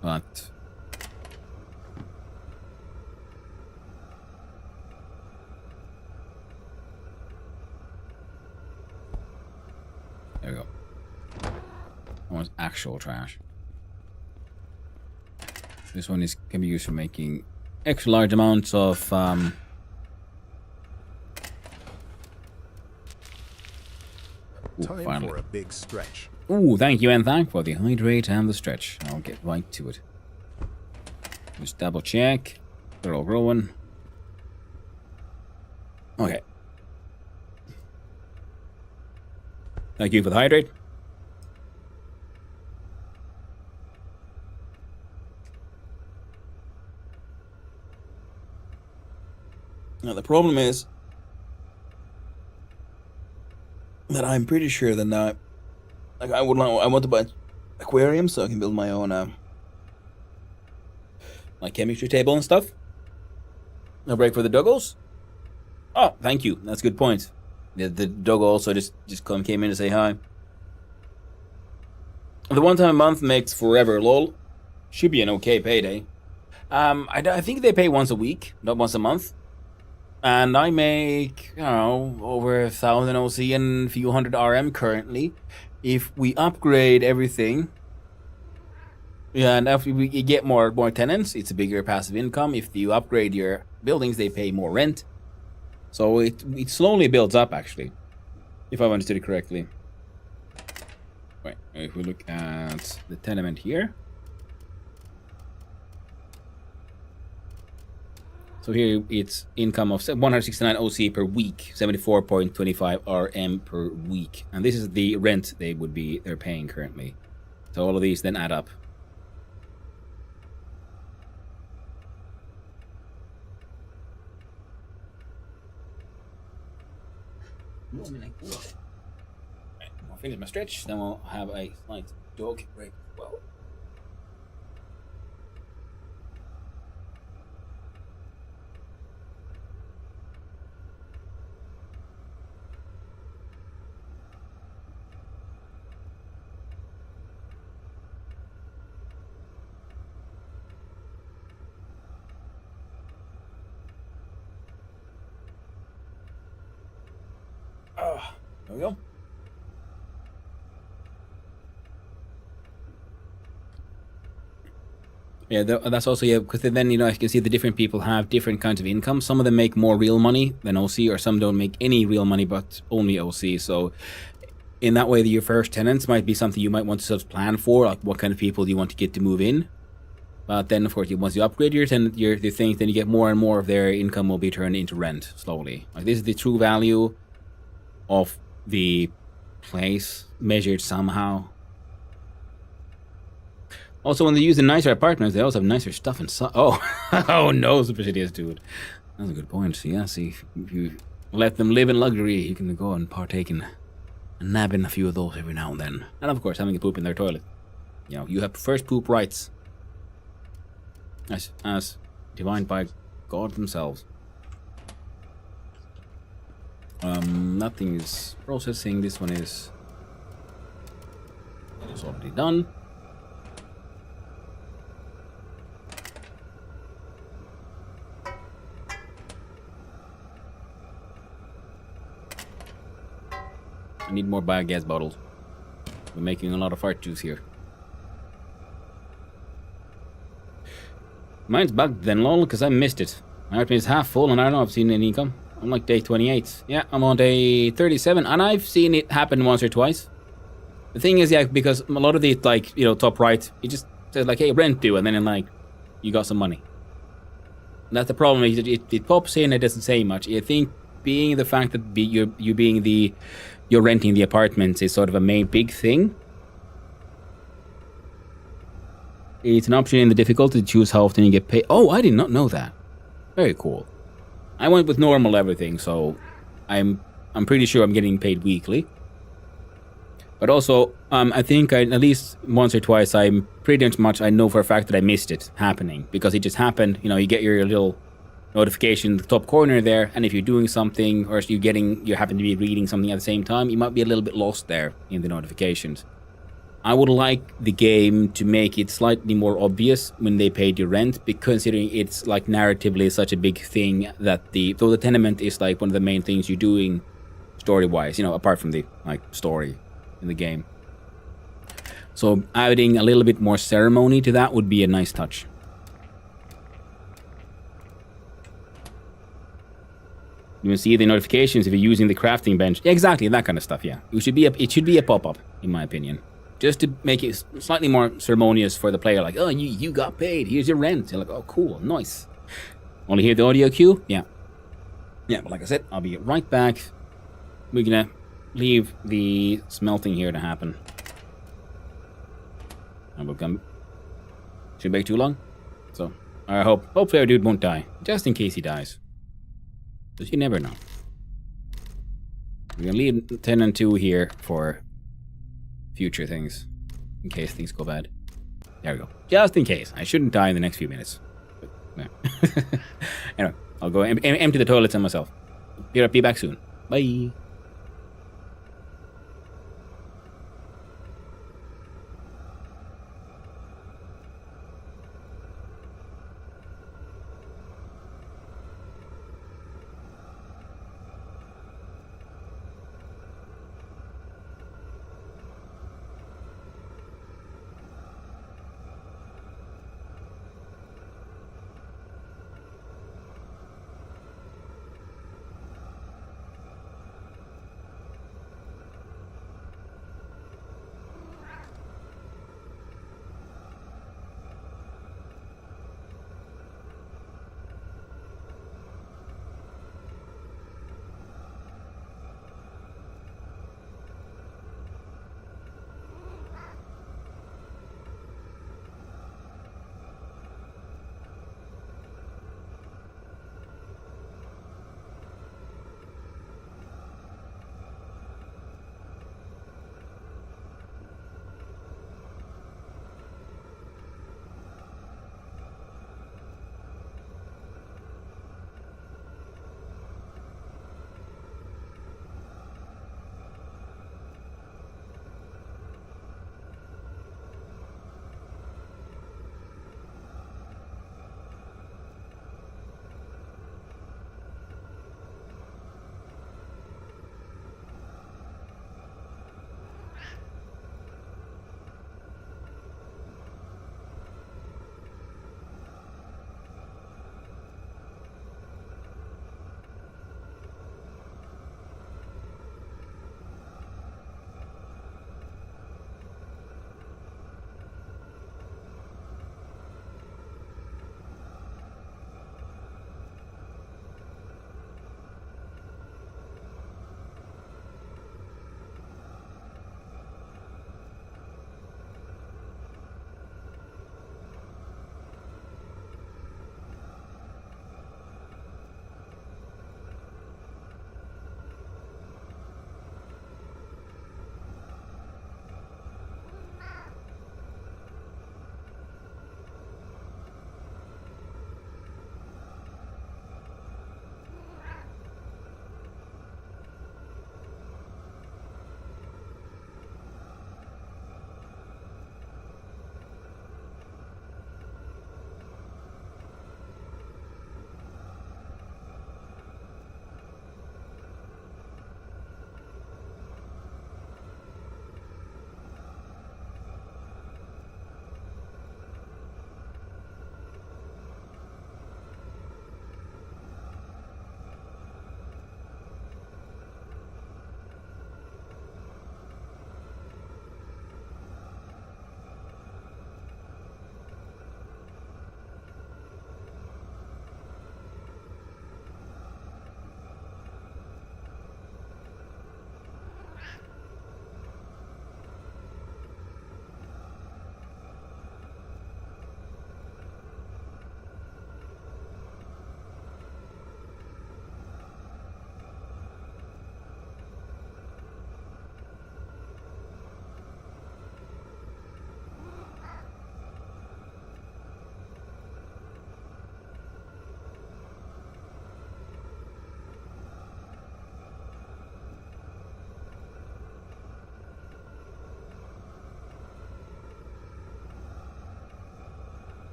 But there we go. That one's actual trash. This one can be used for making extra large amounts of Time for a big stretch. Ooh, thank you and thank for the hydrate and the stretch. I'll get right to it. Just double check. They're all growing. Okay. Thank you for the hydrate. Now the problem is that I'm pretty sure that now, like I want to buy an aquarium so I can build my own my chemistry table and stuff. No break for the doggos. Oh, thank you. That's a good point. The doggo also just came in to say hi. The 1 time a month makes forever, lol. Should be an okay payday. I think they pay once a week, not once a month. And I make, I don't know, over 1,000 OC and a few hundred RM currently. If we upgrade everything, yeah, and if we get more tenants, it's a bigger passive income. If you upgrade your buildings, they pay more rent. So it slowly builds up, actually, if I've understood it correctly. Right, if we look at the tenement here. So here it's income of 169 OC per week, 74.25 RM per week. And this is the rent they're paying currently. So all of these then add up. I'll finish my stretch, then we'll have a slight dog break as well. There we go. Yeah, that's also, yeah, because then, you know, you can see the different people have different kinds of income. Some of them make more real money than OC, or some don't make any real money but only OC. So in that way, your first tenants might be something you might want to sort of plan for, like what kind of people do you want to get to move in. But then, of course, once you upgrade your tenant, your thing, then you get more and more of their income will be turned into rent slowly. Like, this is the true value of the place measured somehow. Also, when they use the nicer apartments, they also have nicer stuff inside. Oh, oh no, Super Shittiest dude. That's a good point. Yeah, see, if you let them live in luxury, you can go and partake in nabbing a few of those every now and then. And of course, having a poop in their toilet. You know, you have first poop rights. As divined by God themselves. Nothing is processing. This one is already done. I need more biogas bottles. We're making a lot of fart juice here. Mine's bugged then, lol, because I missed it. My heart is half full and I don't know if I've seen any income. I'm like day 28. Yeah, I'm on day 37 and I've seen it happen once or twice. The thing is, yeah, because a lot of the, like, you know, top right, it just says like, hey, rent due, and then like, you got some money. And that's the problem, it pops in, it doesn't say much. I think being the fact that you're renting the apartments is sort of a main big thing. It's an option in the difficulty to choose how often you get paid. Oh, I did not know that. Very cool. I went with normal everything, so I'm pretty sure I'm getting paid weekly. But also, I think at least once or twice, I'm pretty much I know for a fact that I missed it happening because it just happened. You know, you get your little notification in the top corner there, and if you're doing something or you happen to be reading something at the same time, you might be a little bit lost there in the notifications. I would like the game to make it slightly more obvious when they paid your rent, because considering it's like narratively such a big thing that the tenement is like one of the main things you're doing story-wise, you know, apart from the like story in the game. So adding a little bit more ceremony to that would be a nice touch. You can see the notifications if you're using the crafting bench. Yeah, exactly, that kind of stuff, yeah. It should be a pop-up, in my opinion. Just to make it slightly more ceremonious for the player, like, oh, you got paid, here's your rent. You're like, oh, cool, nice. Only hear the audio cue? Yeah. Yeah, but like I said, I'll be right back. We're gonna leave the smelting here to happen. And we'll come. Shouldn't take too long. So, hopefully our dude won't die. Just in case he dies. Because you never know. We're gonna leave 10 and 2 here for future things, in case things go bad. There we go. Just in case. I shouldn't die in the next few minutes. But, yeah. Anyway, I'll go empty the toilets and myself. Be back soon. Bye.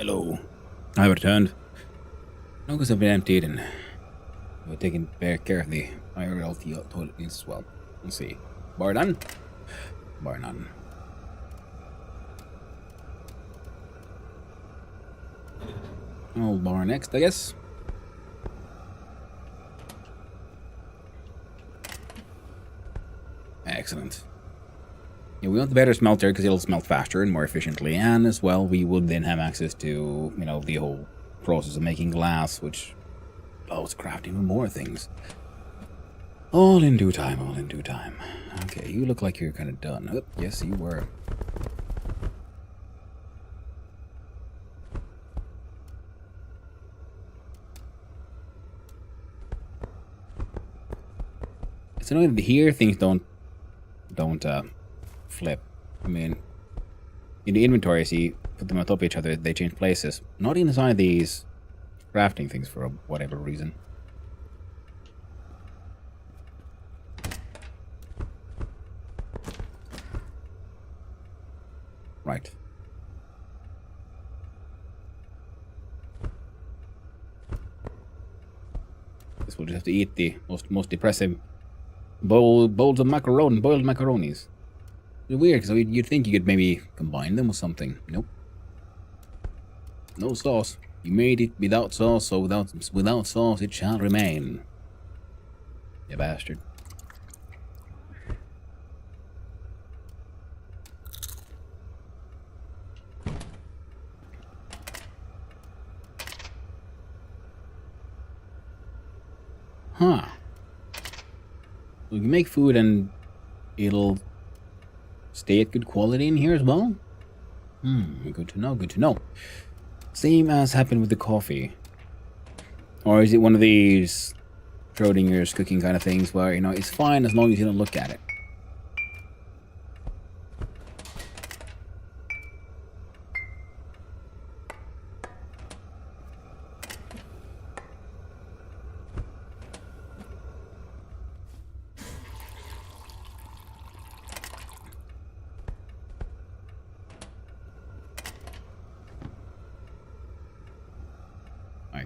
Hello. I have returned. Nuggets have been emptied and we're taking better care of the IRL toilet needs as well. Let's see. Bar done? Bar none. I'll bar next, I guess. Excellent. Yeah, we want the better smelter because it'll smelt faster and more efficiently, and as well, we would then have access to, you know, the whole process of making glass, which allows crafting even more things. All in due time, all in due time. Okay, you look like you're kind of done. Oh, yes, you were. It's annoying that here things don't flip. I mean, in the inventory, I see, put them on top of each other, they change places. Not inside these crafting things for whatever reason. Right. Guess we'll just have to eat the most depressive bowls of boiled macaronis. It's weird, because you'd think you could maybe combine them with something. Nope. No sauce. You made it without sauce, so without sauce it shall remain. You bastard. Huh. We can make food and it'll stay at good quality in here as well? Good to know, good to know. Same as happened with the coffee. Or is it one of these Schrodinger's cooking kind of things where, you know, it's fine as long as you don't look at it?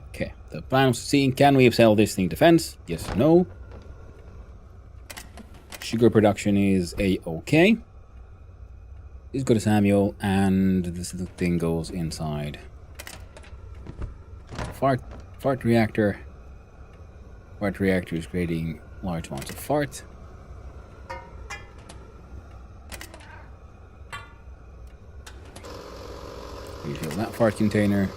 Okay, the plan was seeing, can we sell this thing to fence? Yes or no? Sugar production is A-okay. Let's go to Samuel, and this little thing goes inside. Fart reactor. Fart reactor is creating large amounts of fart. Refill that fart container.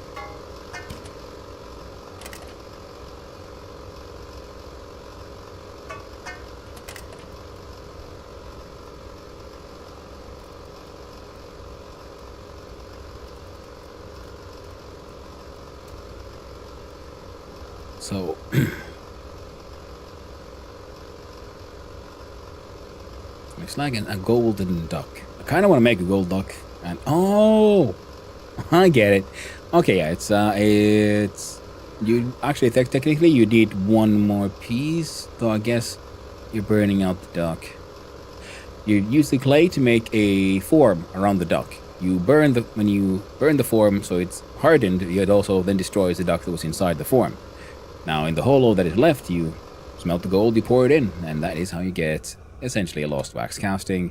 So, looks like a golden duck. I kind of want to make a gold duck, and oh, I get it. Okay, yeah, it's you actually technically you need one more piece, though I guess you're burning out the duck. You use the clay to make a form around the duck. When you burn the form, so it's hardened. It also then destroys the duck that was inside the form. Now, in the hollow that is left, you smelt the gold, you pour it in, and that is how you get essentially a lost wax casting.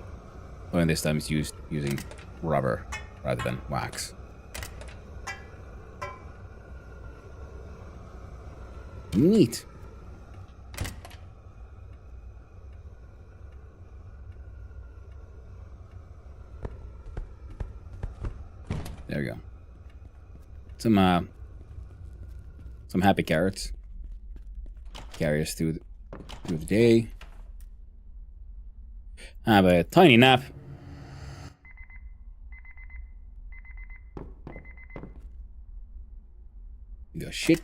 But this time it's using rubber rather than wax. Neat. There we go. Some happy carrots. Carry us through the day. Have a tiny nap. The shit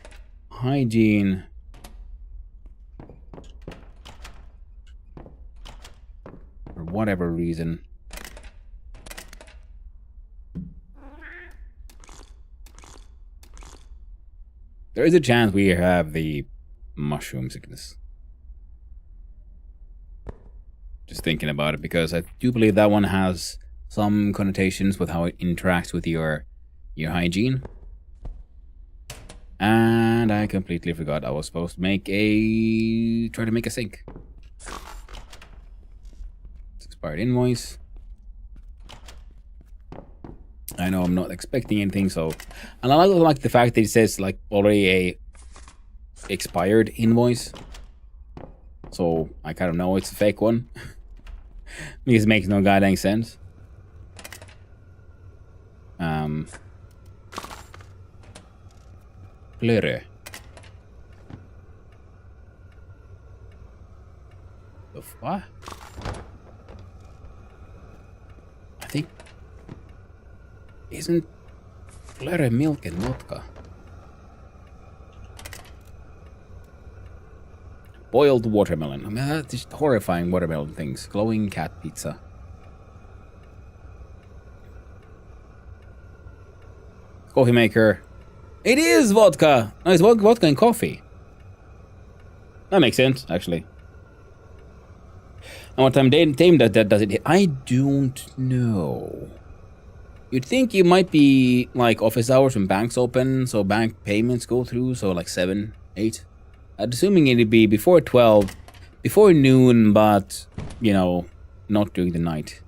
hygiene. For whatever reason. There is a chance we have the mushroom sickness. Just thinking about it, because I do believe that one has some connotations with how it interacts with your hygiene. And I completely forgot I was supposed to make a... try to make a sink. It's expired invoice. I know I'm not expecting anything, so... And I like the fact that it says, like, already a expired invoice. So, I kind of know it's a fake one. Because it makes no goddamn sense. Blurry. The what? I think... Isn't Blurry milk and vodka? Boiled watermelon. I mean, that's just horrifying watermelon things. Glowing cat pizza. Coffee maker. It is vodka! No, it's vodka and coffee. That makes sense, actually. And what time that does it hit? I don't know. You'd think you might be like office hours when banks open, so bank payments go through, so like 7, 8. I'm assuming it'd be before 12, before noon, but, you know, not during the night.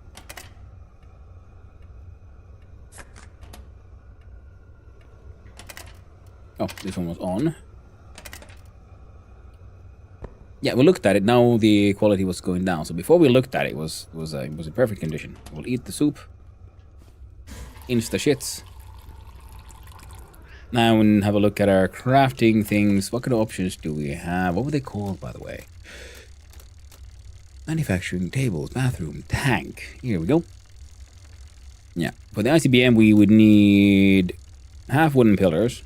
Oh, this one was on. Yeah, we looked at it. Now the quality was going down. So before we looked at it, it was in perfect condition. We'll eat the soup. Insta shits. Now we'll have a look at our crafting things. What kind of options do we have? What were they called, by the way? Manufacturing tables, bathroom, tank. Here we go. Yeah, for the ICBM we would need half wooden pillars.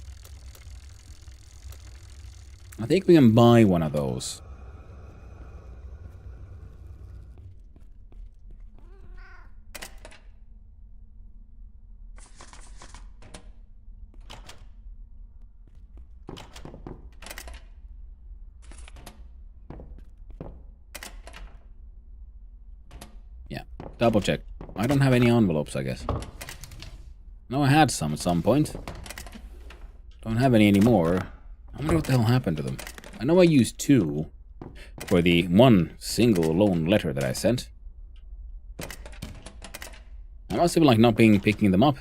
I think we can buy one of those. Yeah, double check. I don't have any envelopes, I guess. No, I had some at some point. Don't have any anymore. I wonder what the hell happened to them. I know I used 2 for the one single lone letter that I sent. I must have been like not picking them up.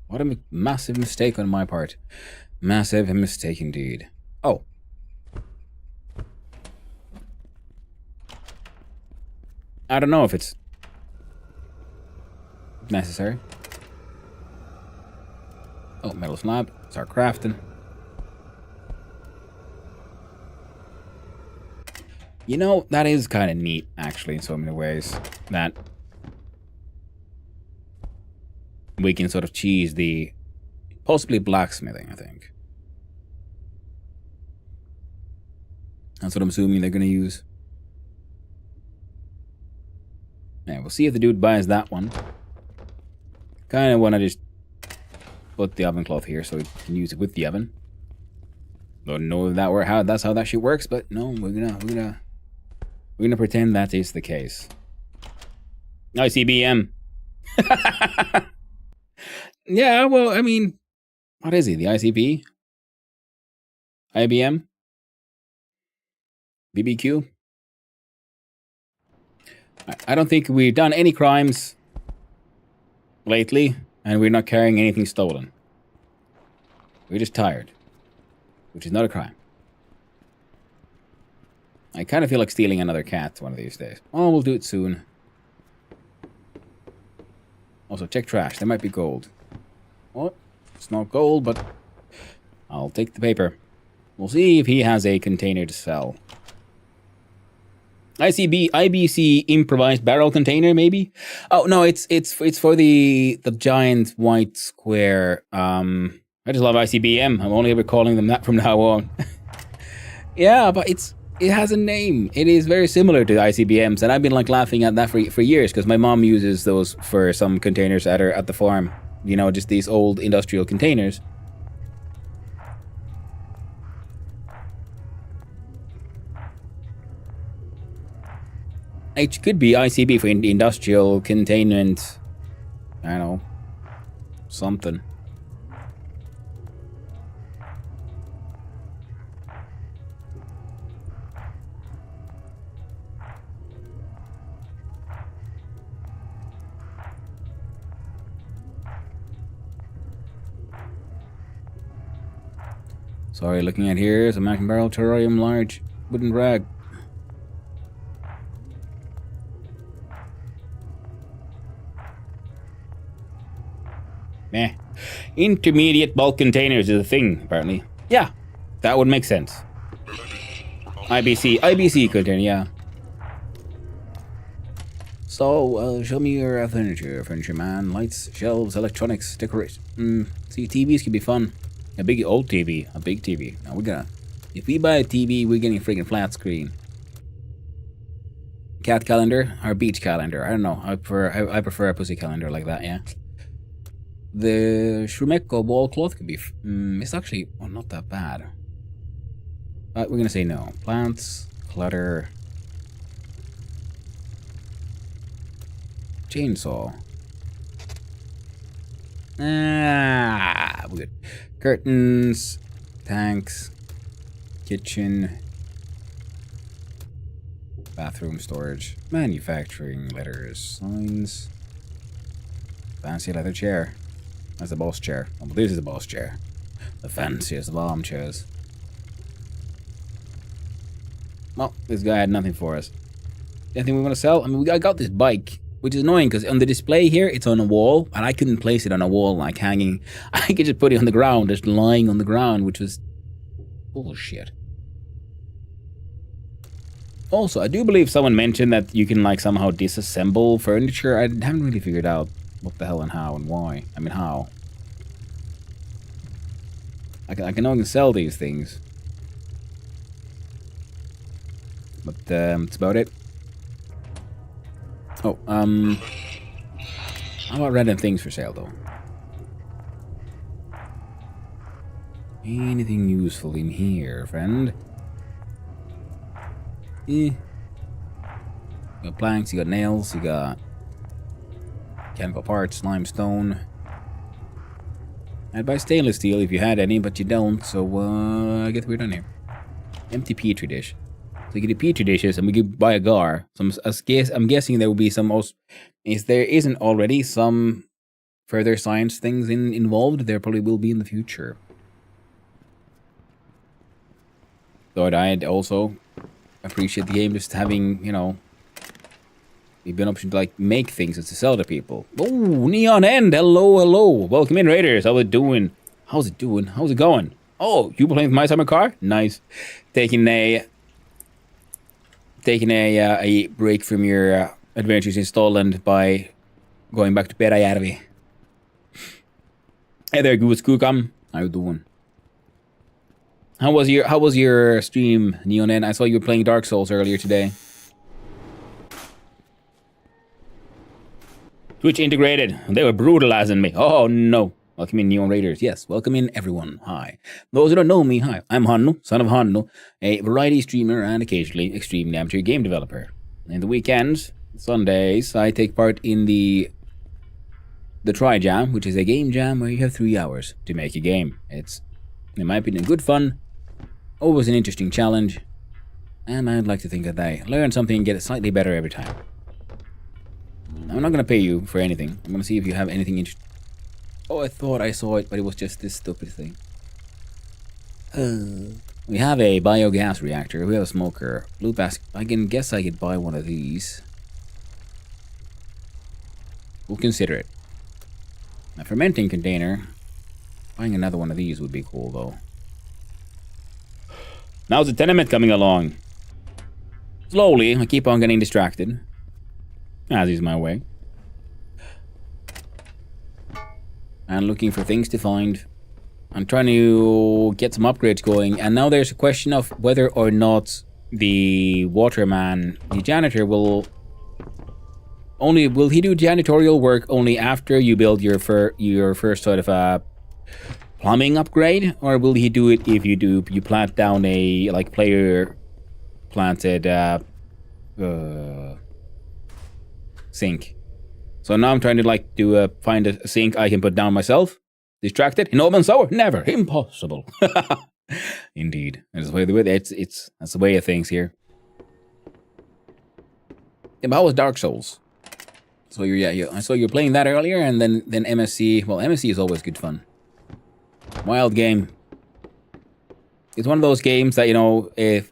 What a massive mistake on my part. Massive mistake indeed. Oh. I don't know if it's necessary. Oh, metal slab. Start crafting. You know, that is kind of neat, actually, in so many ways. That we can sort of cheese the possibly blacksmithing, I think. That's what I'm assuming they're going to use. Yeah, we'll see if the dude buys that one. Kind of want to just put the oven cloth here so we can use it with the oven. Don't know if that's how that shit works, but no, we're gonna pretend that is the case. ICBM. Yeah, well, I mean, what is he? The ICP? IBM? BBQ? I don't think we've done any crimes lately, and we're not carrying anything stolen. We're just tired, which is not a crime. I kind of feel like stealing another cat one of these days. Oh, we'll do it soon. Also, check trash. There might be gold. What? It's not gold, but I'll take the paper. We'll see if he has a container to sell. IBC improvised barrel container, maybe? Oh no, it's for the giant white square. I just love ICBM. I'm only ever calling them that from now on. Yeah, but it has a name. It is very similar to ICBMs, and I've been like laughing at that for years because my mom uses those for some containers at the farm. You know, just these old industrial containers. It could be ICB for industrial containment. I don't know. Something. Sorry, looking at here is a Magnum barrel terrarium large wooden rag. Meh. Intermediate bulk containers is a thing, apparently. Yeah, that would make sense. IBC container, yeah. So, show me your furniture man. Lights, shelves, electronics, decoration. See, TVs could be fun. A big old TV, a big TV. Now we're gonna. If we buy a TV, we're getting a freaking flat screen. Cat calendar or beach calendar? I don't know. I prefer a pussy calendar like that. Yeah. The Shrumeko wall cloth could be. It's actually not that bad. But we're gonna say no. Plants, clutter. Chainsaw. We're good. Curtains, tanks, kitchen, bathroom storage, manufacturing, letters, signs, fancy leather chair. That's the boss chair. Oh, but this is the boss chair. The fanciest of armchairs. Well, this guy had nothing for us. Anything we want to sell? I mean, I got this bike, which is annoying because on the display here, it's on a wall, and I couldn't place it on a wall like hanging. I could just put it on the ground, just lying on the ground, which was bullshit. Also, I do believe someone mentioned that you can like somehow disassemble furniture. I haven't really figured out what the hell and how and why. I mean, how? I can only sell these things. But that's about it. Oh, how about random things for sale, though? Anything useful in here, friend? You got planks, you got nails, you got mechanical parts, limestone. I'd buy stainless steel if you had any, but you don't, so I guess we're done here. Empty petri dish. So you get the petri dishes, and we could buy a gar. So I'm guessing there will be some. If there isn't already some further science things involved, there probably will be in the future. Though I'd also appreciate the game just having, you know, maybe an option to like make things and to sell to people. Oh, Neon End, hello. Welcome in, Raiders. How's it doing? How's it going? Oh, you playing with my summer car? Nice. Taking a break from your adventures in Stoland by going back to Peräjärvi. Hey there, Goose Kookam. How you doing? How was your stream, Neonen? I saw you were playing Dark Souls earlier today. Twitch integrated. They were brutalizing me. Oh no. Welcome in, Neon Raiders. Yes, welcome in, everyone. Hi. Those who don't know me, hi. I'm Hannu, son of Hannu, a variety streamer and occasionally extremely amateur game developer. In the weekends, Sundays, I take part in the Try Jam, which is a game jam where you have 3 hours to make a game. It's, in my opinion, good fun, always an interesting challenge, and I'd like to think that I learn something and get it slightly better every time. I'm not going to pay you for anything. I'm going to see if you have anything interesting. Oh, I thought I saw it, but it was just this stupid thing. We have a biogas reactor. We have a smoker. Blue basket. I can guess I could buy one of these. We'll consider it. A fermenting container. Buying another one of these would be cool, though. Now's the tenement coming along. Slowly, I keep on getting distracted. As is my way. And looking for things to find. I'm trying to get some upgrades going, and now there's a question of whether or not the waterman, the janitor, will he do janitorial work only after you build your first sort of a plumbing upgrade, or will he do it if you plant down a like player planted sink? So now I'm trying to like find a sink I can put down myself. Distracted? In open sour? Never. Impossible. Indeed. That's the way that's the way of things here. Yeah, but how was Dark Souls? So I saw you were playing that earlier, and then MSC. Well, MSC is always good fun. Wild game. It's one of those games that, you know, if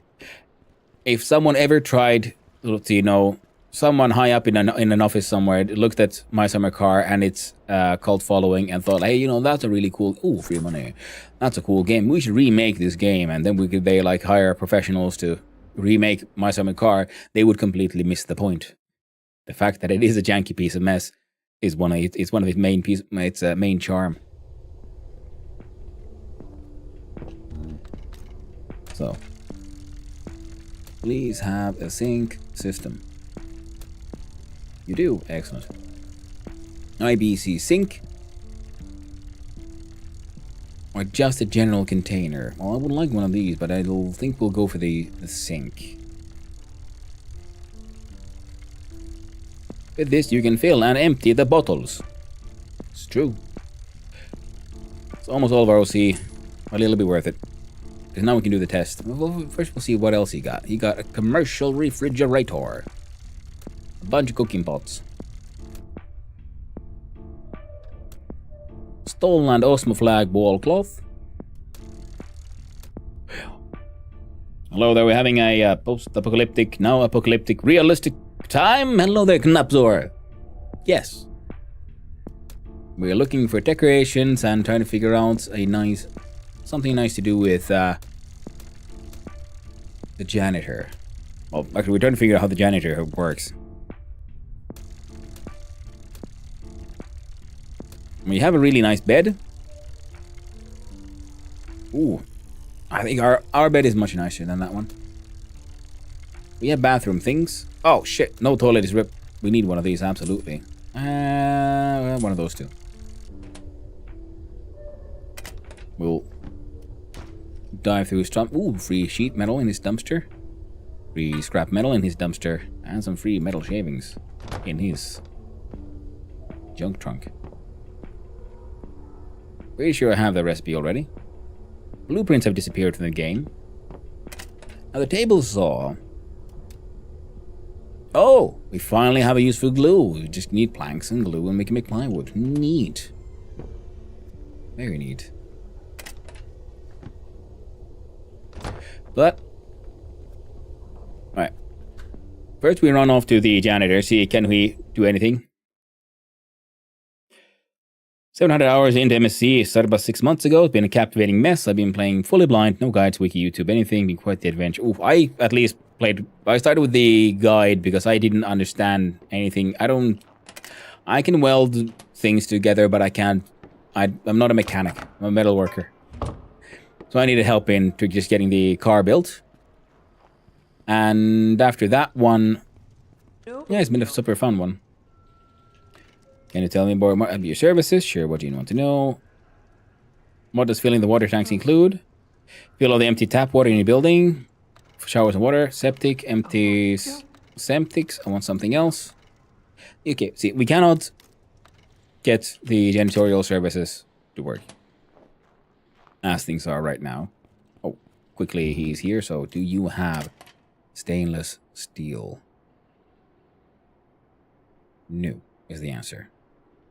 someone ever tried to, you know, someone high up in an office somewhere looked at My Summer Car and its cult following and thought, hey, you know, that's a really cool, ooh, free money, that's a cool game, we should remake this game, and then they like hire professionals to remake My Summer Car, they would completely miss the point. The fact that it is a janky piece of mess is one of its main charm. So, please have a sync system. You do? Excellent. IBC sync. Or just a general container. Well, I would like one of these, but I think we'll go for the sync. With this, you can fill and empty the bottles. It's true. It's almost all of our OC, but it'll be worth it. Because now we can do the test. Well, first, we'll see what else he got. He got a commercial refrigerator. A bunch of cooking pots. Stoneland Osmo flag wall cloth. Hello there, we're having a post-apocalyptic, now apocalyptic, realistic time. Hello there, Knapzor. Yes. We're looking for decorations and trying to figure out something nice to do with the janitor. Well, actually, we're trying to figure out how the janitor works. We have a really nice bed. Ooh. I think our bed is much nicer than that one. We have bathroom things. Oh, shit. No toilet is ripped. We need one of these, absolutely. One of those two. We'll dive through his dump. Ooh, free sheet metal in his dumpster. Free scrap metal in his dumpster. And some free metal shavings in his junk trunk. Pretty sure I have the recipe already. Blueprints have disappeared from the game. Now the table saw. Oh, we finally have a use for glue. We just need planks and glue and we can make plywood. Neat. Very neat. But, alright. First we run off to the janitor, see can we do anything. 700 hours into MSC, started about 6 months ago. It's been a captivating mess. I've been playing fully blind, no guides, wiki, YouTube, anything. Been quite the adventure. Oof, I at least played. I started with the guide because I didn't understand anything. I can weld things together, but I can't. I'm not a mechanic. I'm a metal worker. So I needed help in to just getting the car built. And after that one, yeah, it's been a super fun one. Can you tell me more about your services? Sure, what do you want to know? What does filling the water tanks include? Fill all the empty tap water in your building. Showers and water. Septic. Empties. Septics. I want something else. Okay, see, we cannot get the janitorial services to work. As things are right now. Oh, quickly, he's here. So, do you have stainless steel? No, is the answer.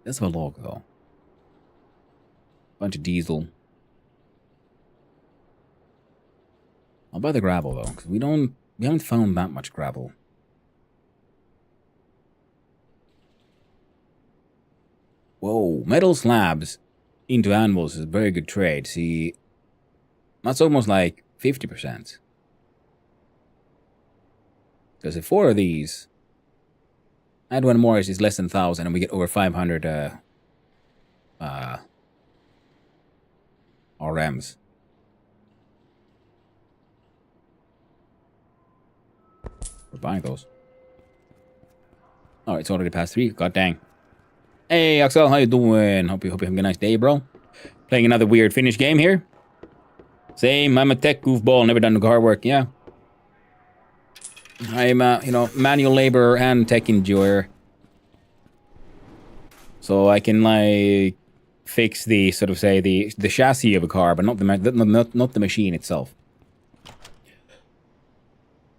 Let's have a log, though. Bunch of diesel. I'll buy the gravel, though, because we haven't found that much gravel. Whoa, metal slabs into anvils is a very good trade. See, that's almost like 50%. Because if 4 of these, add one more is less than 1,000, and we get over 500 RMs. We're buying those. Oh, it's already past 3. God dang. Hey, Axel, how you doing? Hope you having a nice day, bro. Playing another weird Finnish game here. Same, I'm a tech goofball, never done the hard work, yeah. I'm a, manual laborer and tech enjoyer. So I can, like, fix the, sort of say, the chassis of a car, but not the machine itself.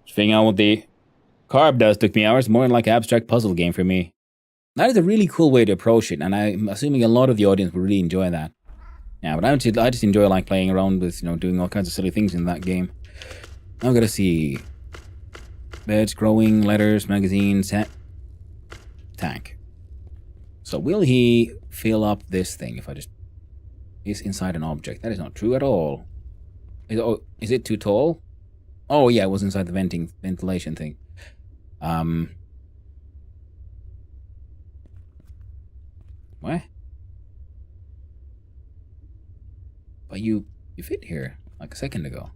Figuring out what the carb does took me hours, more like an abstract puzzle game for me. That is a really cool way to approach it, and I'm assuming a lot of the audience will really enjoy that. Yeah, but I just enjoy like playing around with, doing all kinds of silly things in that game. Now gotta see. Beds, growing, letters, magazines, tank. So will he fill up this thing if I just... Is inside an object. That is not true at all. Is it too tall? Oh yeah, it was inside the ventilation thing. What? But you fit here like a second ago.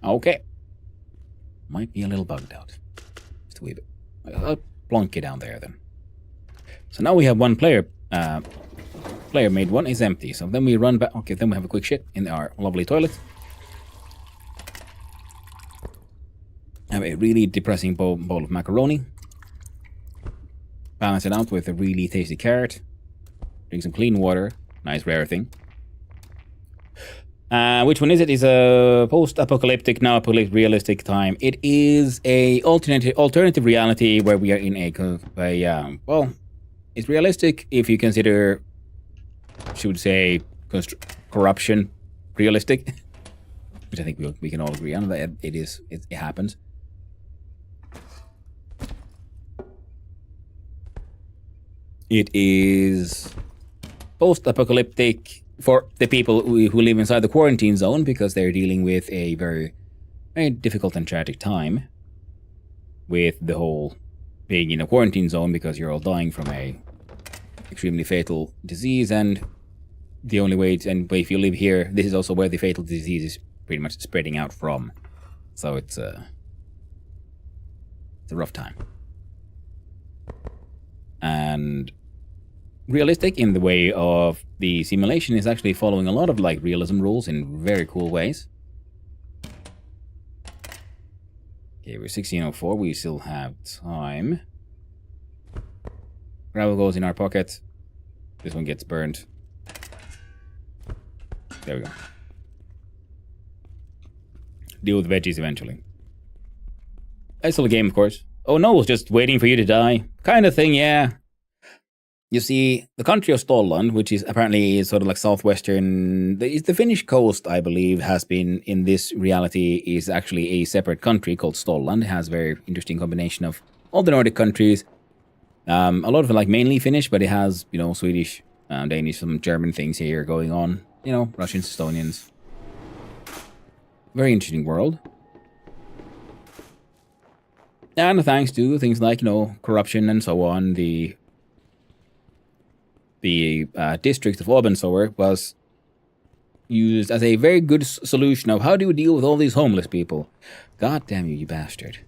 Okay. Might be a little bugged out. Just a wee bit. I'll plonk it down there then. So now we have one player. Player made one is empty. So then we run back. Okay, then we have a quick shit in our lovely toilet. Have a really depressing bowl of macaroni. Balance it out with a really tasty carrot. Drink some clean water. Nice rare thing. Which one is it? Is a post-apocalyptic, now realistic time. It is a alternative reality where we are in well, it's realistic if you consider, should say, corruption realistic, which I think we can all agree on. That it happens. It is post-apocalyptic for the people who live inside the quarantine zone because they're dealing with a very, very difficult and tragic time with the whole being in a quarantine zone because you're all dying from a extremely fatal disease, and the only way if you live here, this is also where the fatal disease is pretty much spreading out from. So it's a rough time. And realistic in the way of the simulation is actually following a lot of like realism rules in very cool ways. Okay, we're 1604. We still have time. Gravel goes in our pocket. This one gets burned. There we go. Deal with veggies eventually. Nice little game, of course. Oh no, it's just waiting for you to die. Kind of thing, yeah. You see, the country of Stolland, which is apparently sort of like southwestern, the Finnish coast, I believe, has been in this reality is actually a separate country called Stolland. It has a very interesting combination of all the Nordic countries. A lot of it like mainly Finnish, but it has, Swedish, Danish, some German things here going on. Russians, Estonians. Very interesting world. And thanks to things like, corruption and so on, the district of Obensower was used as a very good solution of how do you deal with all these homeless people. God damn you, you bastard.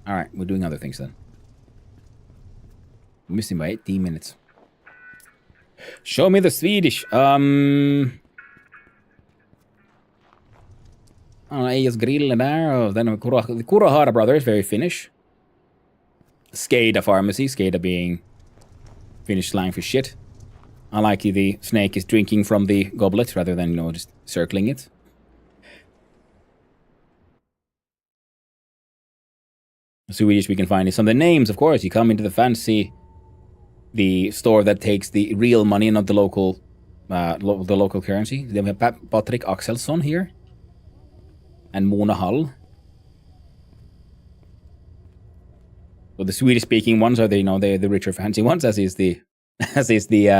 Alright, we're doing other things then. I'm missing by 18 minutes. Show me the Swedish. Ejas Grillen där. Och then Kurohara Brothers, very Finnish. Skada Pharmacy, Skada being Finnish slang for shit. I like the snake is drinking from the goblet rather than, just circling it. Swedish we can find is some of the names, of course. You come into the store that takes the real money, not the local currency. Then we have Patrick Axelsson here. And Mona Hall. So the Swedish-speaking ones are the richer, fancy ones, as is the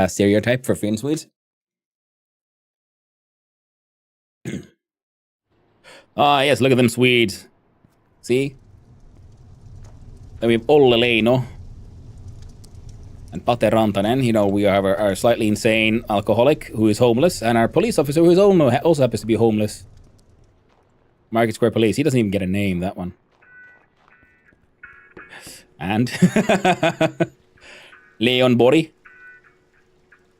stereotype for Finn Swedes. Yes, look at them Swedes. See? Then we have Olle Leino and Pate Rantanen. We have our slightly insane alcoholic who is homeless, and our police officer who is also happens to be homeless. Market Square Police. He doesn't even get a name, that one. And Leon Bori.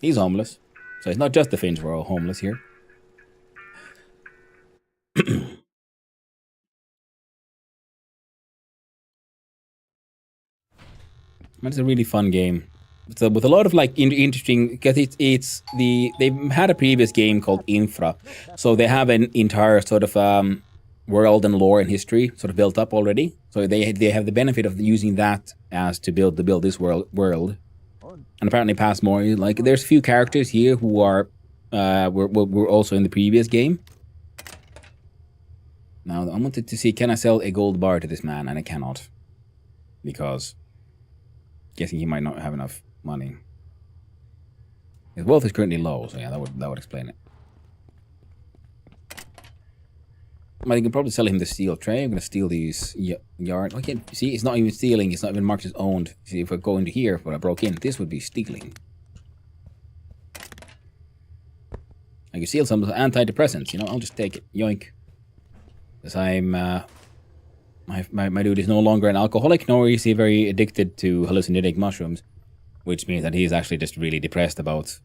He's homeless. So it's not just the Finns who are all homeless here. It's a really fun game. So with a lot of like interesting, because they've had a previous game called Infra, so they have an entire sort of world and lore and history sort of built up already. So they have the benefit of using that as to build this world, and apparently pass more. Like there's a few characters here who are were also in the previous game. Now I wanted to see, can I sell a gold bar to this man, and I cannot, because guessing he might not have enough money. His wealth is currently low, so yeah, that would explain it. But you can probably sell him the steel tray. I'm gonna steal these yarn. I can't see. It's not even stealing. It's not even marked as owned. See, if I go into here, when I broke in, this would be stealing. I can steal some antidepressants. You know, I'll just take it. Yoink. Because I'm my dude is no longer an alcoholic, nor is he very addicted to hallucinogenic mushrooms, which means that he is actually just really depressed about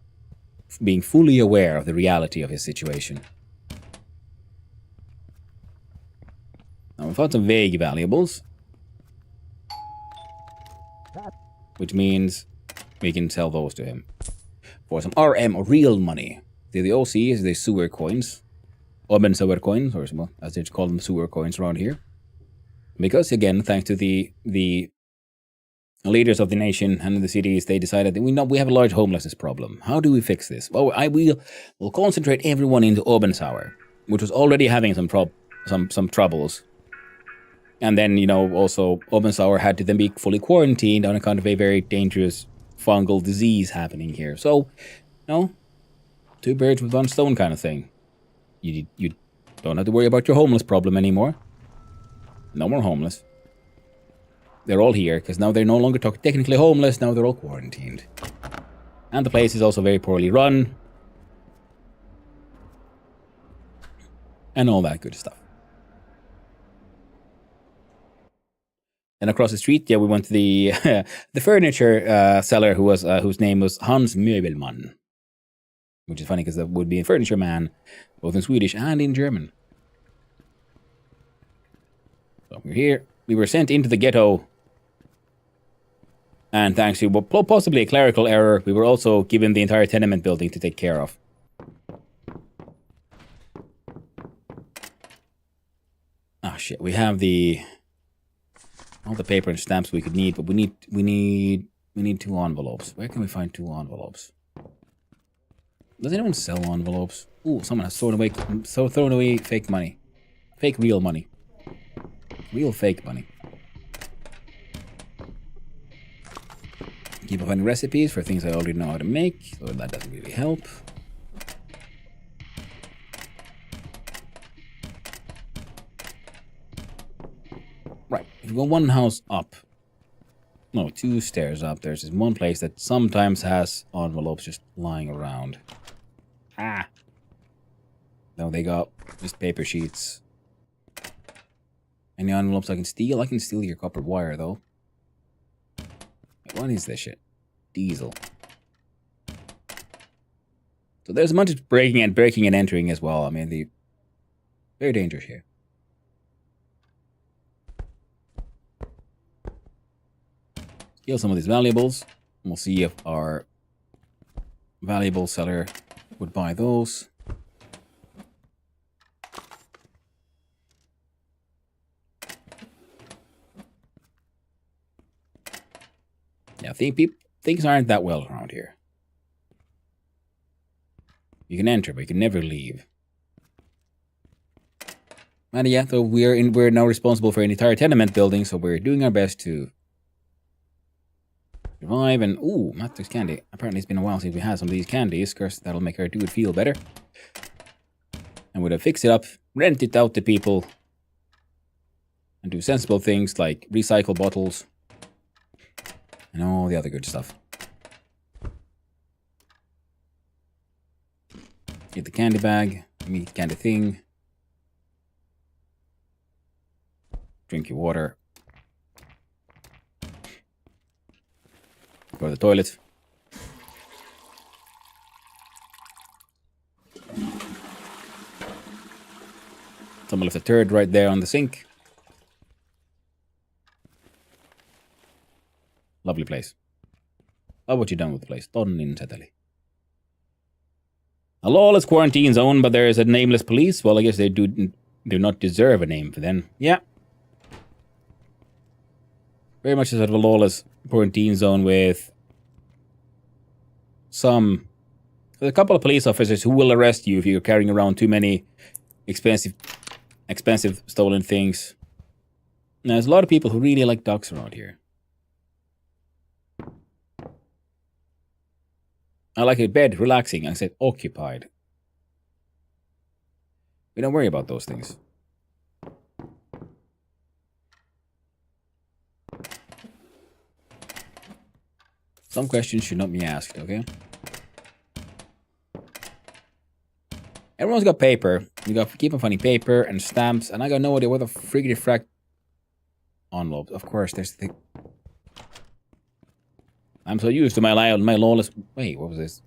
being fully aware of the reality of his situation. Now we found some vague valuables, which means we can sell those to him for some RM, or real money. The OC is the sewer coins, Oben sewer coins, or well, as they call them, sewer coins around here. Because again, thanks to the leaders of the nation and the cities, they decided that we have a large homelessness problem. How do we fix this? Well, we'll concentrate everyone into Obensauer, which was already having some troubles. And then, you know, also Obensauer had to then be fully quarantined on account of a very dangerous fungal disease happening here. So, you know, two birds with one stone kind of thing. You don't have to worry about your homeless problem anymore. No more homeless. They're all here, because now they're no longer technically homeless, now they're all quarantined. And the place is also very poorly run. And all that good stuff. And across the street, yeah, we went to the the furniture seller whose name was Hans Möbelmann. Which is funny, because that would be a furniture man, both in Swedish and in German. So we're here. We were sent into the ghetto. And thanks to possibly a clerical error, we were also given the entire tenement building to take care of. Oh shit, we have all the paper and stamps we could need, but we need 2 envelopes. Where can we find 2 envelopes? Does anyone sell envelopes? Ooh, someone has thrown away fake money. Fake real money. Real fake money. Keep on finding recipes for things I already know how to make, so that doesn't really help. Right, if you go 1 house up, no, 2 stairs up, there's this one place that sometimes has envelopes just lying around. Ah! No, they got just paper sheets. Any envelopes I can steal? I can steal your copper wire, though. What is this shit? Diesel. So there's a bunch of breaking and entering as well. I mean, very dangerous here. Steal some of these valuables. And we'll see if our valuable seller would buy those. Yeah, things aren't that well around here. You can enter, but you can never leave. And yeah, so we're now responsible for an entire tenement building, so we're doing our best to survive. And ooh, Matrix candy. Apparently it's been a while since we had some of these candies. Of course, that'll make our dude feel better. And we'll fix it up, rent it out to people, and do sensible things like recycle bottles. And all the other good stuff. Get the candy bag, meat candy thing. Drink your water. Go to the toilet. Someone left a turd right there on the sink. Lovely place. Love what you've done with the place. Tonnin seteli. A lawless quarantine zone, but there is a nameless police. Well, I guess they do not deserve a name for them. Yeah. Very much a sort of a lawless quarantine zone with a couple of police officers who will arrest you if you're carrying around too many expensive stolen things. Now, there's a lot of people who really like ducks around here. I like it. Bed, relaxing. I said occupied. We don't worry about those things. Some questions should not be asked, okay? Everyone's got paper. You got keep on finding paper and stamps, and I got no idea what the friggity frack envelopes. Of course, there's the. I'm so used to my lawless. Wait, what was this?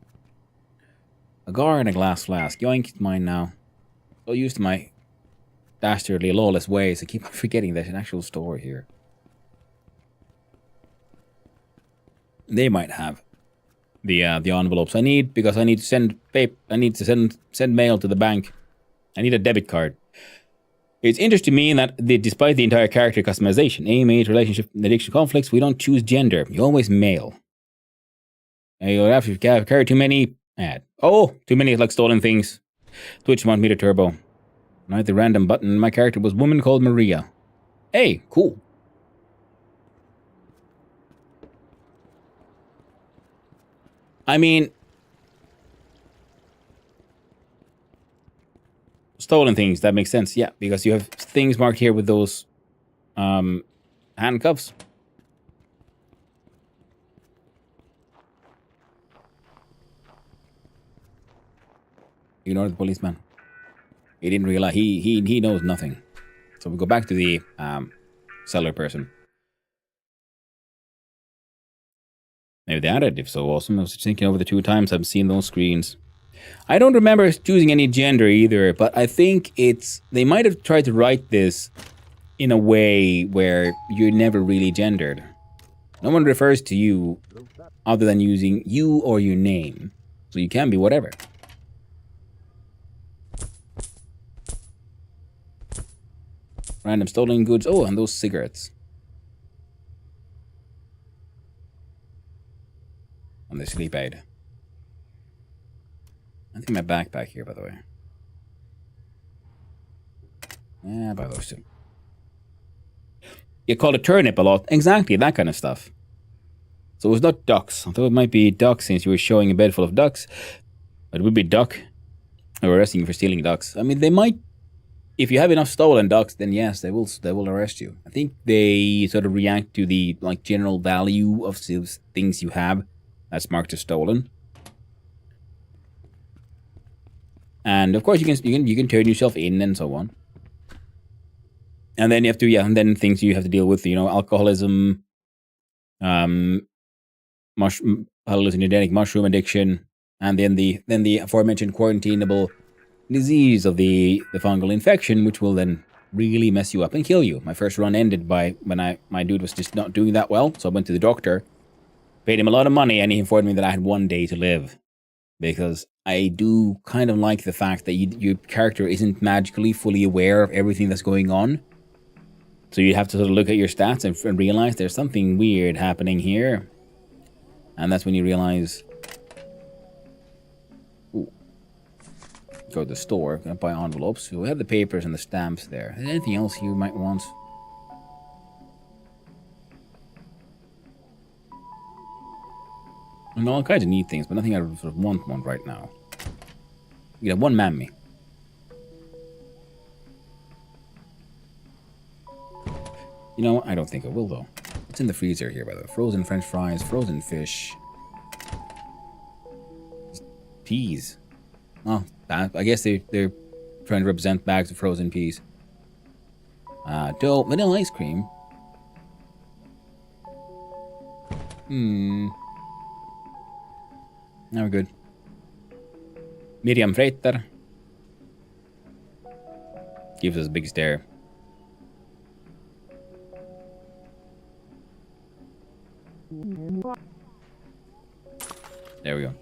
A gar and a glass flask. Yoink, it's mine now. So used to my dastardly lawless ways. I keep on forgetting there's an actual store here. They might have the envelopes I need because I need to send I need to send mail to the bank. I need a debit card. It's interesting to me that despite the entire character customization, aim, age, relationship, addiction, conflicts, we don't choose gender. You always male. You have to carry too many. Too many like stolen things. Twitch want me to turbo. I hit the random button. My character was woman called Maria. Hey, cool. I mean, stolen things, that makes sense. Yeah, because you have things marked here with those handcuffs. Ignore the policeman. He didn't realize he knows nothing. So we go back to the seller person. Maybe the additive so awesome. I was thinking over the 2 times I've seen those screens. I don't remember choosing any gender either, but I think they might have tried to write this in a way where you're never really gendered. No one refers to you other than using you or your name. So you can be whatever. Random stolen goods. Oh, and those cigarettes. On the sleep aid. I think my backpack here, by the way. Yeah, buy those two. You call it turnip a lot. Exactly, that kind of stuff. So it's not ducks. Although it might be ducks since you were showing a bed full of ducks. But it would be duck. They were arresting you for stealing ducks. I mean, they might. If you have enough stolen ducks, then yes, they will arrest you. I think they sort of react to the general value of things you have that's marked as stolen. And of course you can turn yourself in and so on. And then you have to and then things you have to deal with, alcoholism, hallucinogenic mushroom addiction, and then the aforementioned quarantinable disease of the fungal infection, which will then really mess you up and kill you. My first run ended when my dude was just not doing that well, so I went to the doctor, paid him a lot of money, and he informed me that I had 1 day to live. Because I do kind of like the fact that your character isn't magically fully aware of everything that's going on. So you have to sort of look at your stats and realize there's something weird happening here. And that's when you realize... Ooh. Go to the store, gonna buy envelopes. We have the papers and the stamps there. Is there anything else you might want? And all kinds of neat things, but nothing I sort of want one right now. You have 1 mammy. You know what? I don't think I will, though. What's in the freezer here, by the way? Frozen French fries, frozen fish. Peas. Oh, I guess they're trying to represent bags of frozen peas. Dough, vanilla ice cream. Now we're good. Miriam Freiter. Gives us a big stare. There we go.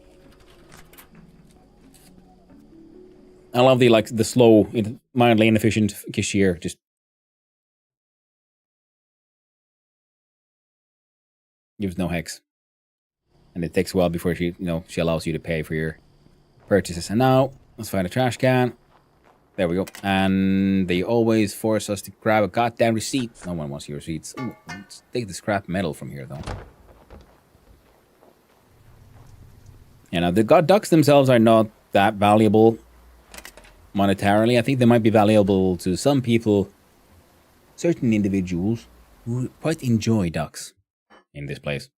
I love the slow, mildly inefficient cashier. Just gives no hex. And it takes a while before she allows you to pay for your purchases. And now, let's find a trash can. There we go. And they always force us to grab a goddamn receipt. No one wants your receipts. Ooh, let's take the scrap metal from here, though. You know, the ducks themselves are not that valuable monetarily. I think they might be valuable to some people, certain individuals who quite enjoy ducks in this place.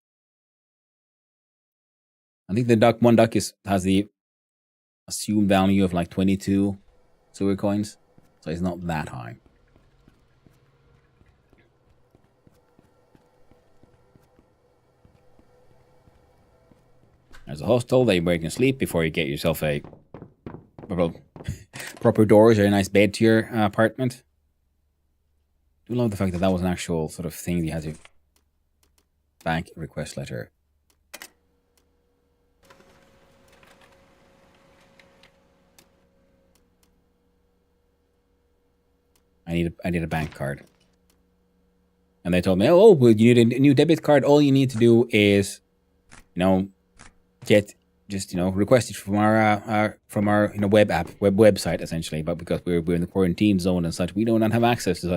I think the one duck has the assumed value of like 22 sewer coins, so it's not that high. There's a hostel that you can sleep before you get yourself a proper doors or a nice bed to your apartment. I do love the fact that was an actual sort of thing that has a bank request letter. I need a bank card. And they told me, oh, well, you need a new debit card. All you need to do is, request it from our website essentially. But because we're in the quarantine zone and such, we do not have access to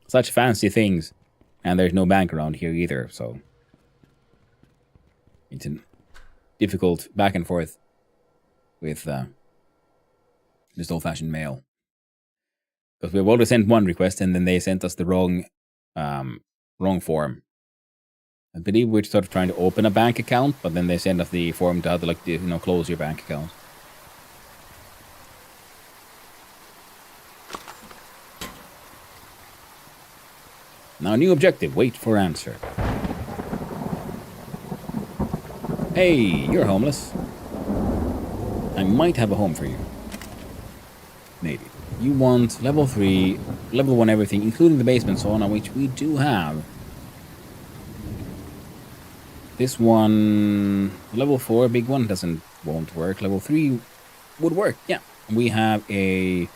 such fancy things, and there's no bank around here either. So it's a difficult back and forth with just old-fashioned mail. Because we've already sent one request, and then they sent us the wrong form. I believe we're sort of trying to open a bank account, but then they send us the form to how to close your bank account. Now, new objective. Wait for answer. Hey, you're homeless. I might have a home for you. Maybe. You want level 3, level 1 everything, including the basement sauna, which we do have. This one, level 4, big one, won't work. Level 3 would work, yeah. We have I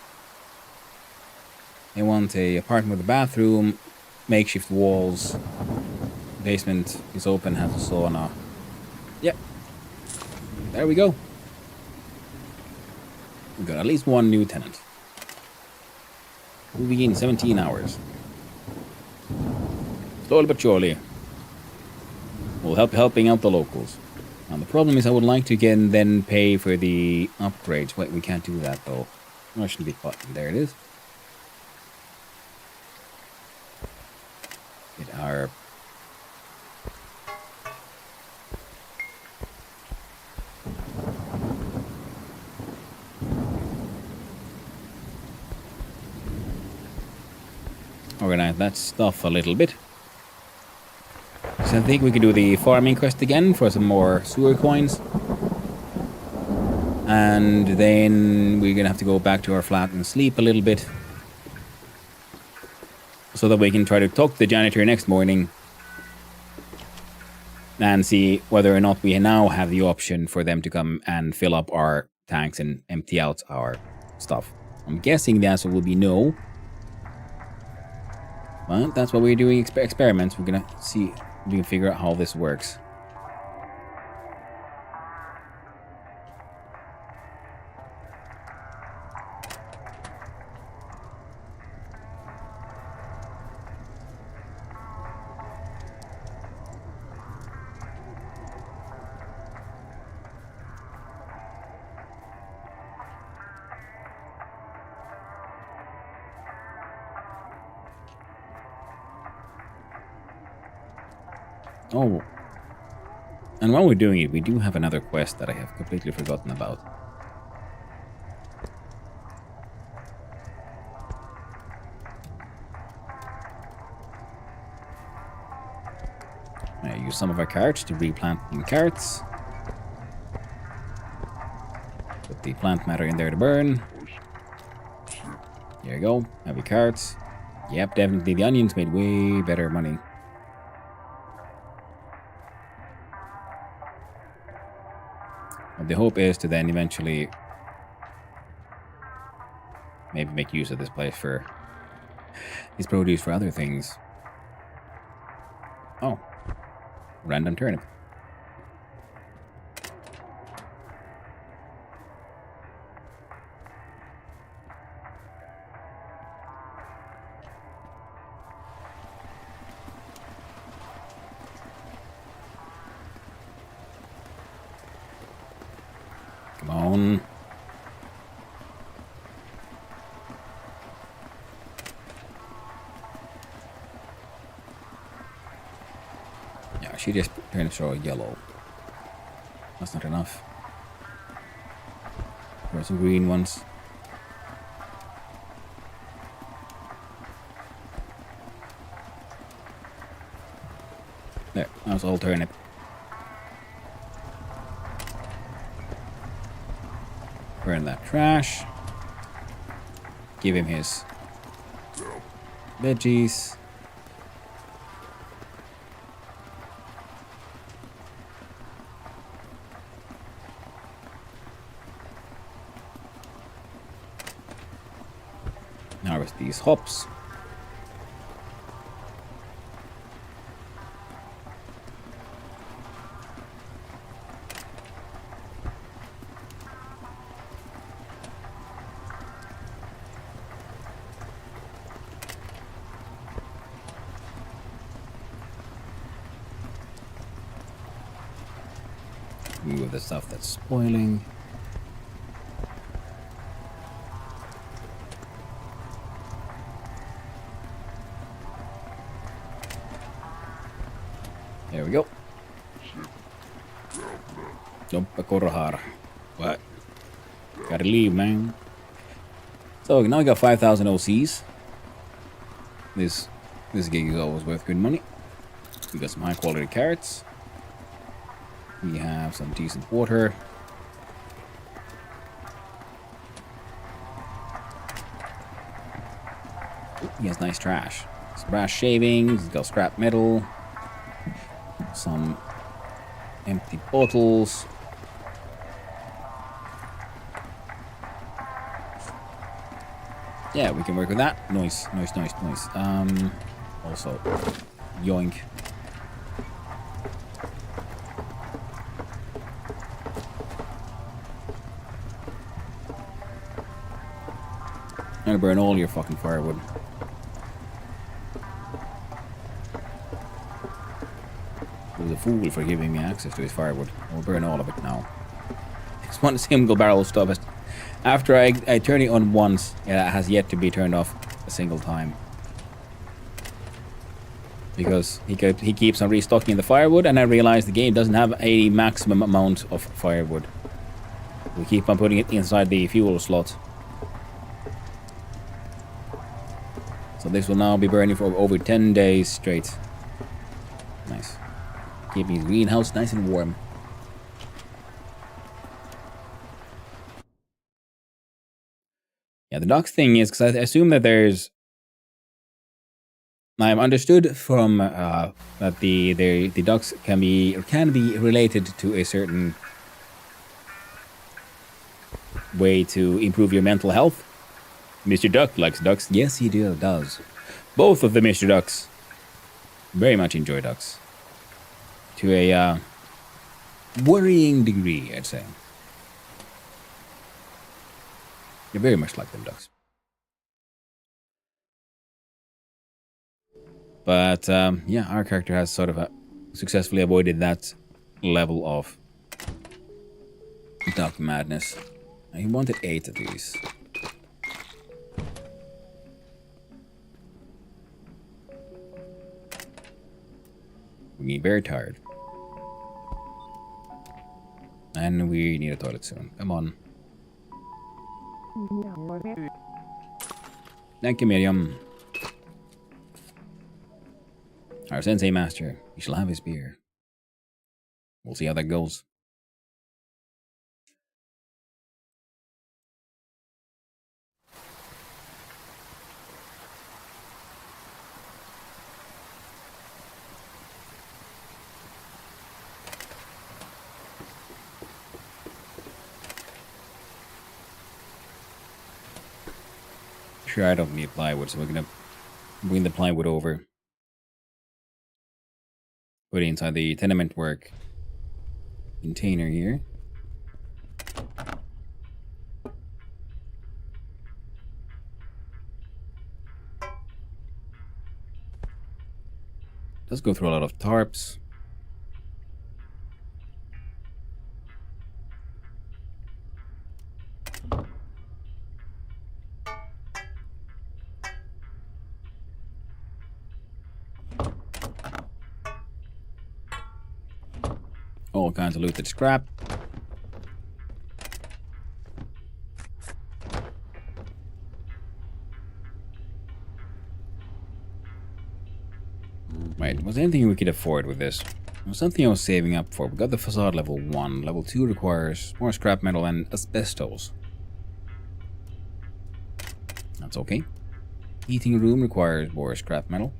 want a apartment with a bathroom, makeshift walls, basement is open, has a sauna. Yep. There we go. We've got at least one new tenant. We'll begin 17 hours. Slowly but surely. We'll helping out the locals. Now the problem is I would like to again then pay for the upgrades. Wait, we can't do that though. Oh, it shouldn't be button. There it is. Get our... organize that stuff a little bit. So I think we can do the farming quest again for some more sewer coins. And then we're gonna have to go back to our flat and sleep a little bit. So that we can try to talk to the janitor next morning. And see whether or not we now have the option for them to come and fill up our tanks and empty out our stuff. I'm guessing the answer will be no. Well, that's why we're doing experiments. We're gonna see if we can figure out how this works. Oh, and while we're doing it, we do have another quest that I have completely forgotten about. I use some of our carrots to replant in carrots. Put the plant matter in there to burn. There you go. Have your carrots. Yep, definitely the onions made way better money. But the hope is to then eventually maybe make use of this place for his produce for other things. Oh, random turnip. Come on. Yeah, she just turned so yellow. That's not enough. There are some green ones. There, that was all turnip. Burn that trash. Give him his veggies. Harvest these hops. Move the stuff that's spoiling. There we go. Jump a Korhar. What? Gotta leave, man. So now we got 5,000 OCs. This gig is always worth good money. We got some high quality carrots. We have some decent water. Ooh, he has nice trash. Some brass shavings, he's got scrap metal. Some empty bottles. Yeah, we can work with that. Nice. Also, yoink. I'm gonna burn all your fucking firewood. He was a fool for giving me access to his firewood. I'll burn all of it now. Just want a single barrel of stuff. After I turn it on once, it has yet to be turned off a single time. Because he keeps on restocking the firewood, and I realize the game doesn't have a maximum amount of firewood. We keep on putting it inside the fuel slot. So this will now be burning for over 10 days straight. Nice. Keeping his greenhouse nice and warm. Yeah, the ducks thing is because I assume that there's. I've understood from that the ducks can be related to a certain way to improve your mental health. Mr. Duck likes ducks. Yes, he does. Both of the Mr. Ducks very much enjoy ducks. To a worrying degree, I'd say. They very much like them ducks. But, yeah, our character has sort of successfully avoided that level of duck madness. He wanted 8 of these. We're getting very tired. And we need a toilet soon. Come on. Thank you, Miriam. Our sensei master, he shall have his beer. We'll see how that goes. sure I don't need plywood, so we're gonna bring the plywood over. Put it inside the tenement work container here. Let's go through a lot of tarps. All kinds of looted scrap. Wait, was there anything we could afford with this? There was something I was saving up for. We got the facade level 1. Level 2 requires more scrap metal and asbestos. That's okay. Heating room requires more scrap metal.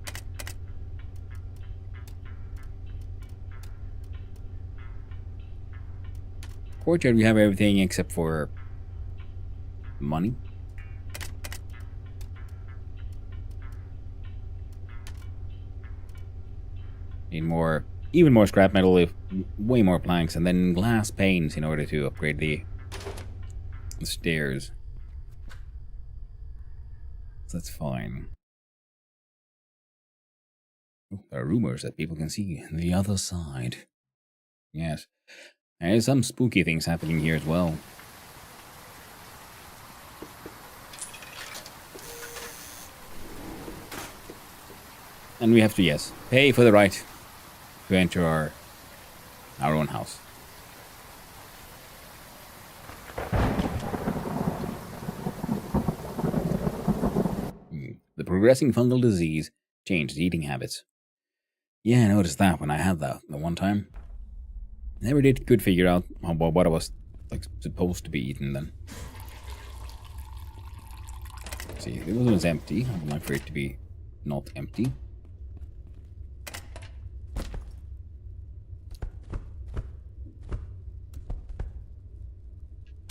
Courtyard, we have everything except for money. Need more, even more scrap metal, way more planks, and then glass panes in order to upgrade the stairs. So that's fine. Oh, there are rumors that people can see the other side. Yes. There's some spooky things happening here as well. And we have to, yes, pay for the right to enter our own house. The progressing fungal disease changed eating habits. Yeah, I noticed that when I had that the one time. Never could figure out what I was like supposed to be eating then. See, if it was empty, I would like for it to be not empty.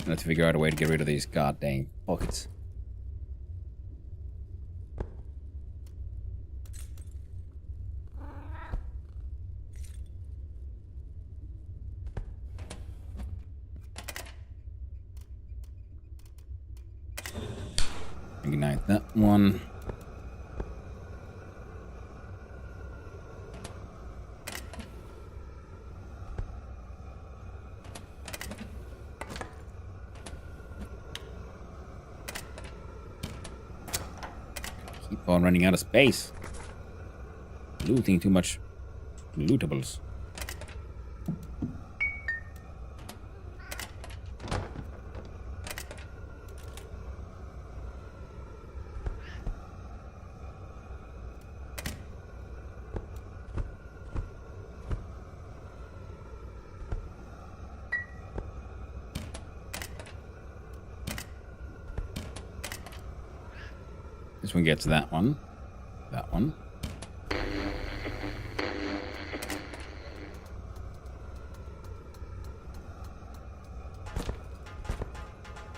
I have to figure out a way to get rid of these goddamn pockets. Ignite that one. Keep on running out of space. Looting too much lootables. This one gets that one. That one.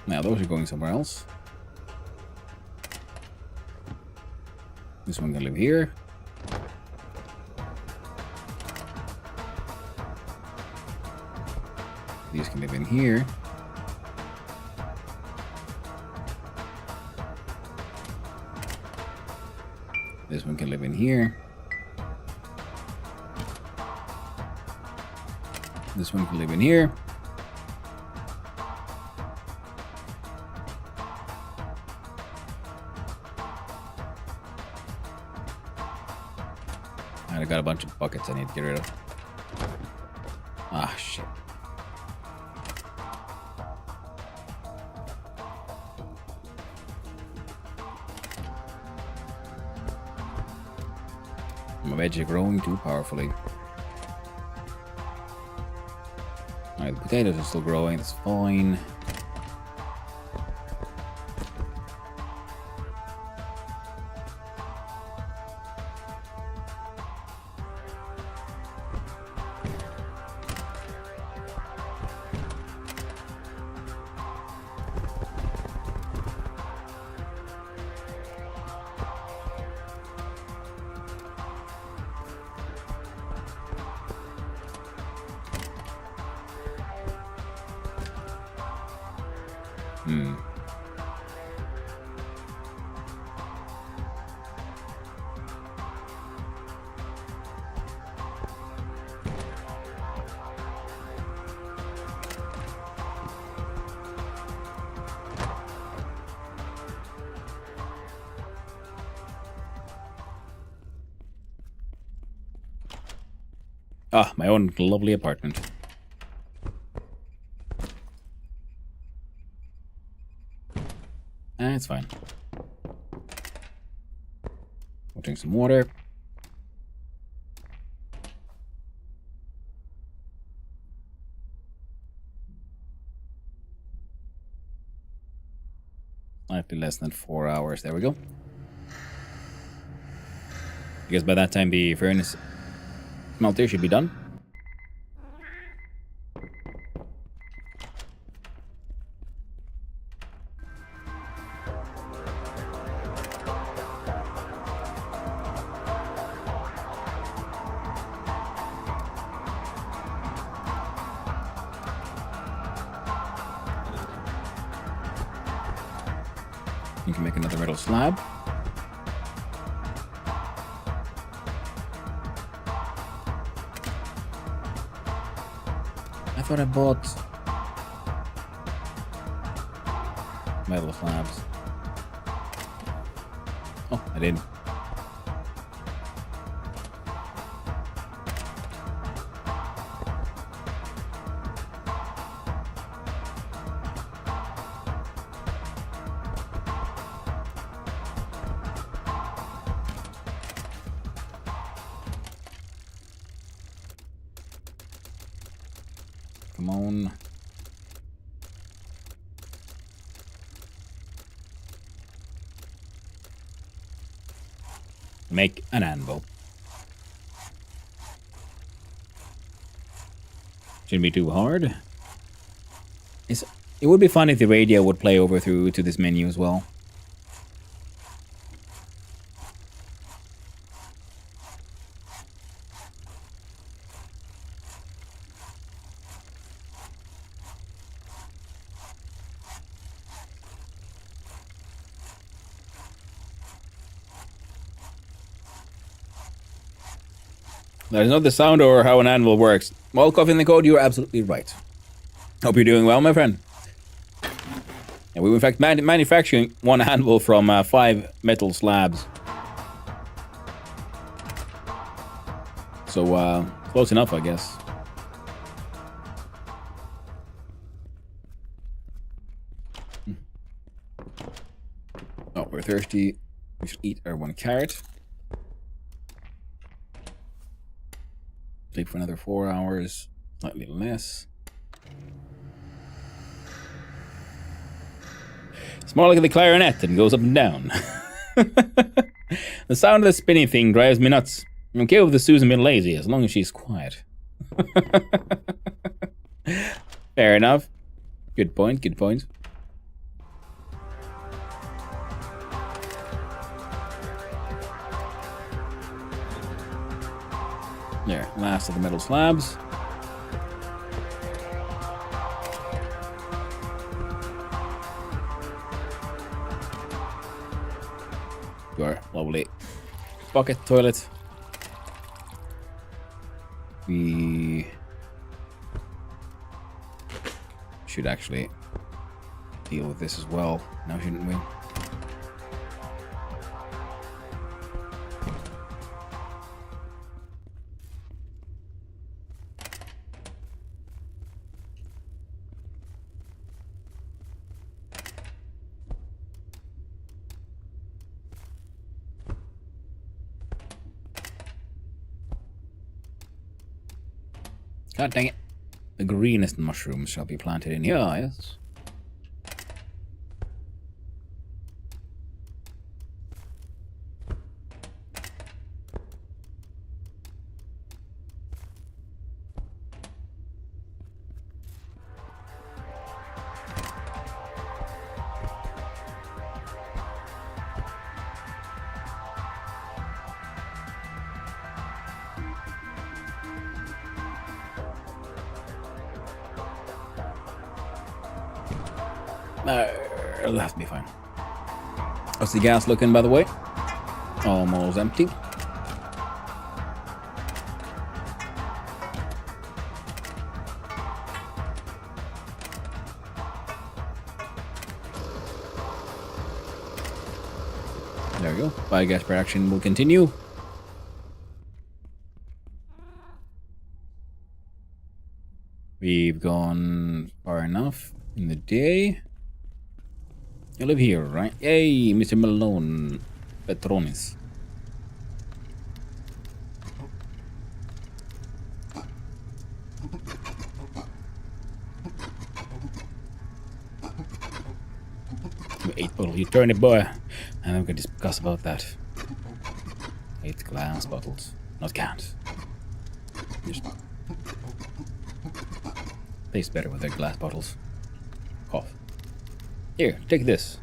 Now those are going somewhere else. This one can live here. These can live in here. This one can live in here. This one can live in here. I got a bunch of buckets I need to get rid of. Ah, shit. My veg are growing too powerfully. Alright, the potatoes are still growing, that's fine. Hmm. Ah, my own lovely apartment. It's fine. We'll drink some water. Slightly less than 4 hours. There we go. Because by that time the furnace smelter should be done. You can make another metal slab. I thought I bought metal slabs. Oh, I didn't. Come on. Make an anvil. Shouldn't be too hard. It would be fun if the radio would play over through to this menu as well. There's not the sound or how an anvil works. Volkov in the code, you're absolutely right. Hope you're doing well, my friend. And we were in fact manufacturing one anvil from 5 metal slabs. So, close enough, I guess. Oh, we're thirsty. We should eat our 1 carrot. Sleep for another 4 hours, slightly less. It's more like the clarinet and goes up and down. The sound of the spinning thing drives me nuts. I'm okay with the Susan being lazy as long as she's quiet. Fair enough. Good point, good point. There, last of the metal slabs. Your lovely bucket toilet. We should actually deal with this as well, now shouldn't we? God dang it. The greenest mushrooms shall be planted in here, yes. It'll have to be fine. How's the gas looking, by the way? Almost empty. There we go. Biogas production will continue. We've gone far enough in the day. You live here, right? Yay, Mr. Malone. Petronis. You 8 bottle, you turn it, boy. And we can discuss about that. 8 glass bottles. Not cans. Just tastes better with their glass bottles. Cough. Here, take this.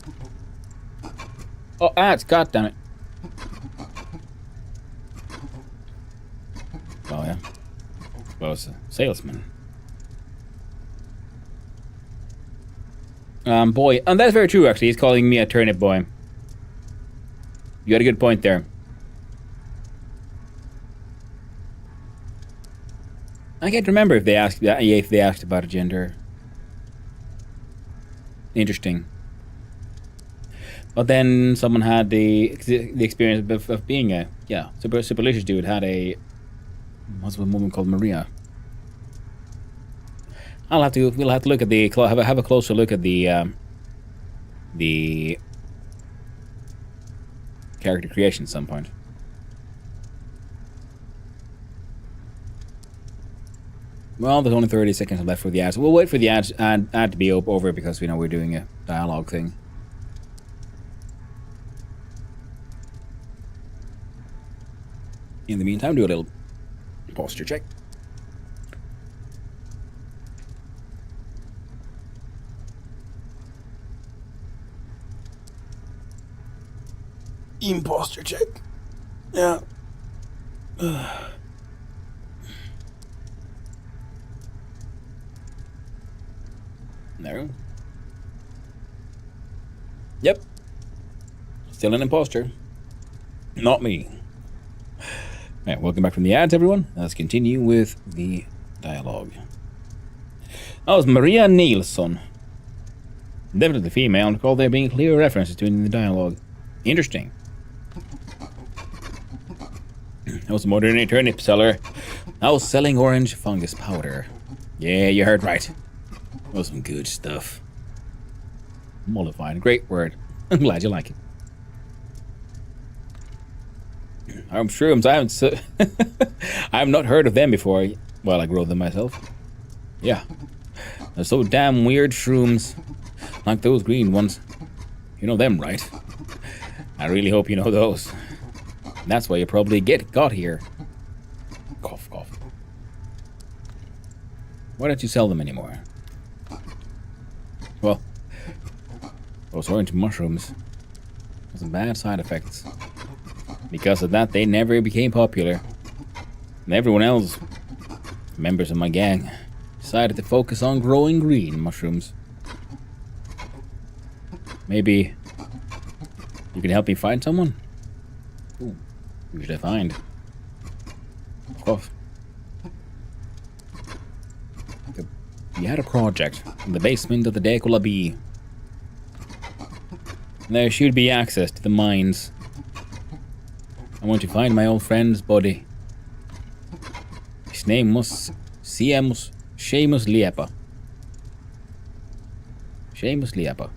Oh, ads, goddammit. Oh, yeah. Well, it's a salesman. Boy. And that's very true, actually. He's calling me a turnip boy. You got a good point there. I can't remember if they asked about a gender. Interesting. But then someone had the experience of being a superlicious dude. Had a what's a woman called Maria. We'll have to look at the have a closer look at the character creation at some point. Well, there's only 30 seconds left for the ads. We'll wait for the ad to be over because we know we're doing a dialogue thing. In the meantime, do a little posture check. Imposter check. Yeah. No. Yep. Still an imposter. Not me. Alright, welcome back from the ads, everyone. Let's continue with the dialogue. Oh, it's Maria Nilsson. Definitely female. I recall there being clear references to it in the dialogue. Interesting. I was a modern turnip seller. I was selling orange fungus powder. Yeah, you heard right. That was some good stuff. Mollifying, great word. I'm glad you like it. Shrooms, I have not heard of them before. Well, I grow them myself. Yeah. They're so damn weird shrooms. Like those green ones. You know them, right? I really hope you know those. That's why you probably got here. Cough, cough. Why don't you sell them anymore? Well, those orange mushrooms have some bad side effects. Because of that, they never became popular. And everyone else, members of my gang, decided to focus on growing green mushrooms. Maybe you can help me find someone? Ooh, who should I find? Of course. We had a project in the basement of the Decola Bee. There should be access to the mines. I want to find my old friend's body. His name was Seamus Liepa. Seamus Liepa.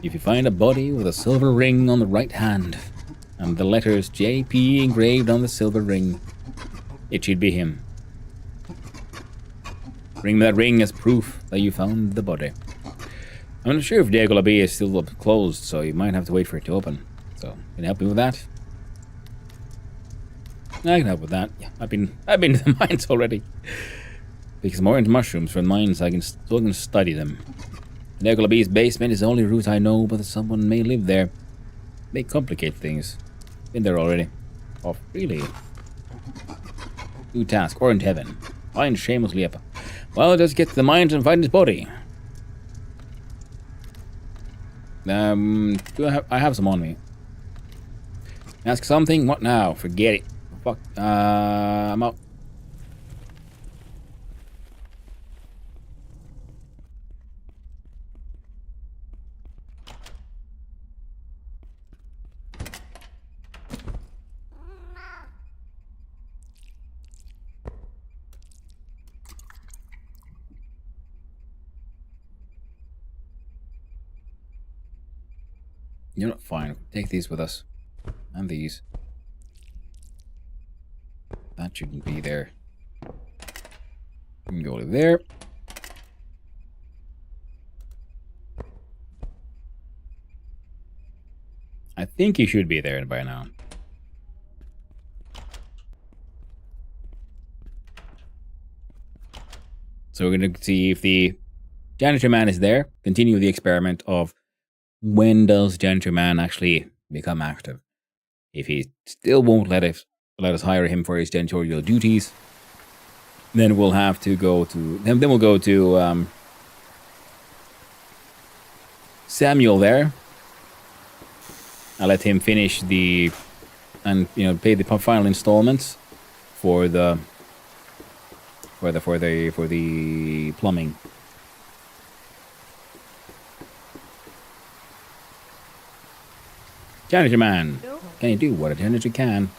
If you find a body with a silver ring on the right hand, and the letters JP engraved on the silver ring, it should be him. Bring me that ring as proof that you found the body. I'm not sure if Decola Bee is still closed, so you might have to wait for it to open. So, can you help me with that? I can help with that. Yeah, I've been to the mines already. Because more into mushrooms from mines, I can still study them. Decola Bee's basement is the only route I know, but someone may live there. May complicate things. Been there already. Oh, really? New task. Orange Heaven. Find Seamus Liepa. Well, just get to the mines and find his body. I have some on me. Ask something? What now? Forget it. Fuck. I'm out. You're not fine. Take these with us. And these. That shouldn't be there. You can go to there. I think he should be there by now. So we're going to see if the janitor man is there. Continue the experiment of when does janitor man actually become active. If he still won't let us hire him for his janitorial duties, then we'll have to go to then we'll go to Samuel there. I'll let him finish pay the final installments for the plumbing. Janitor man, can you do what a janitor can?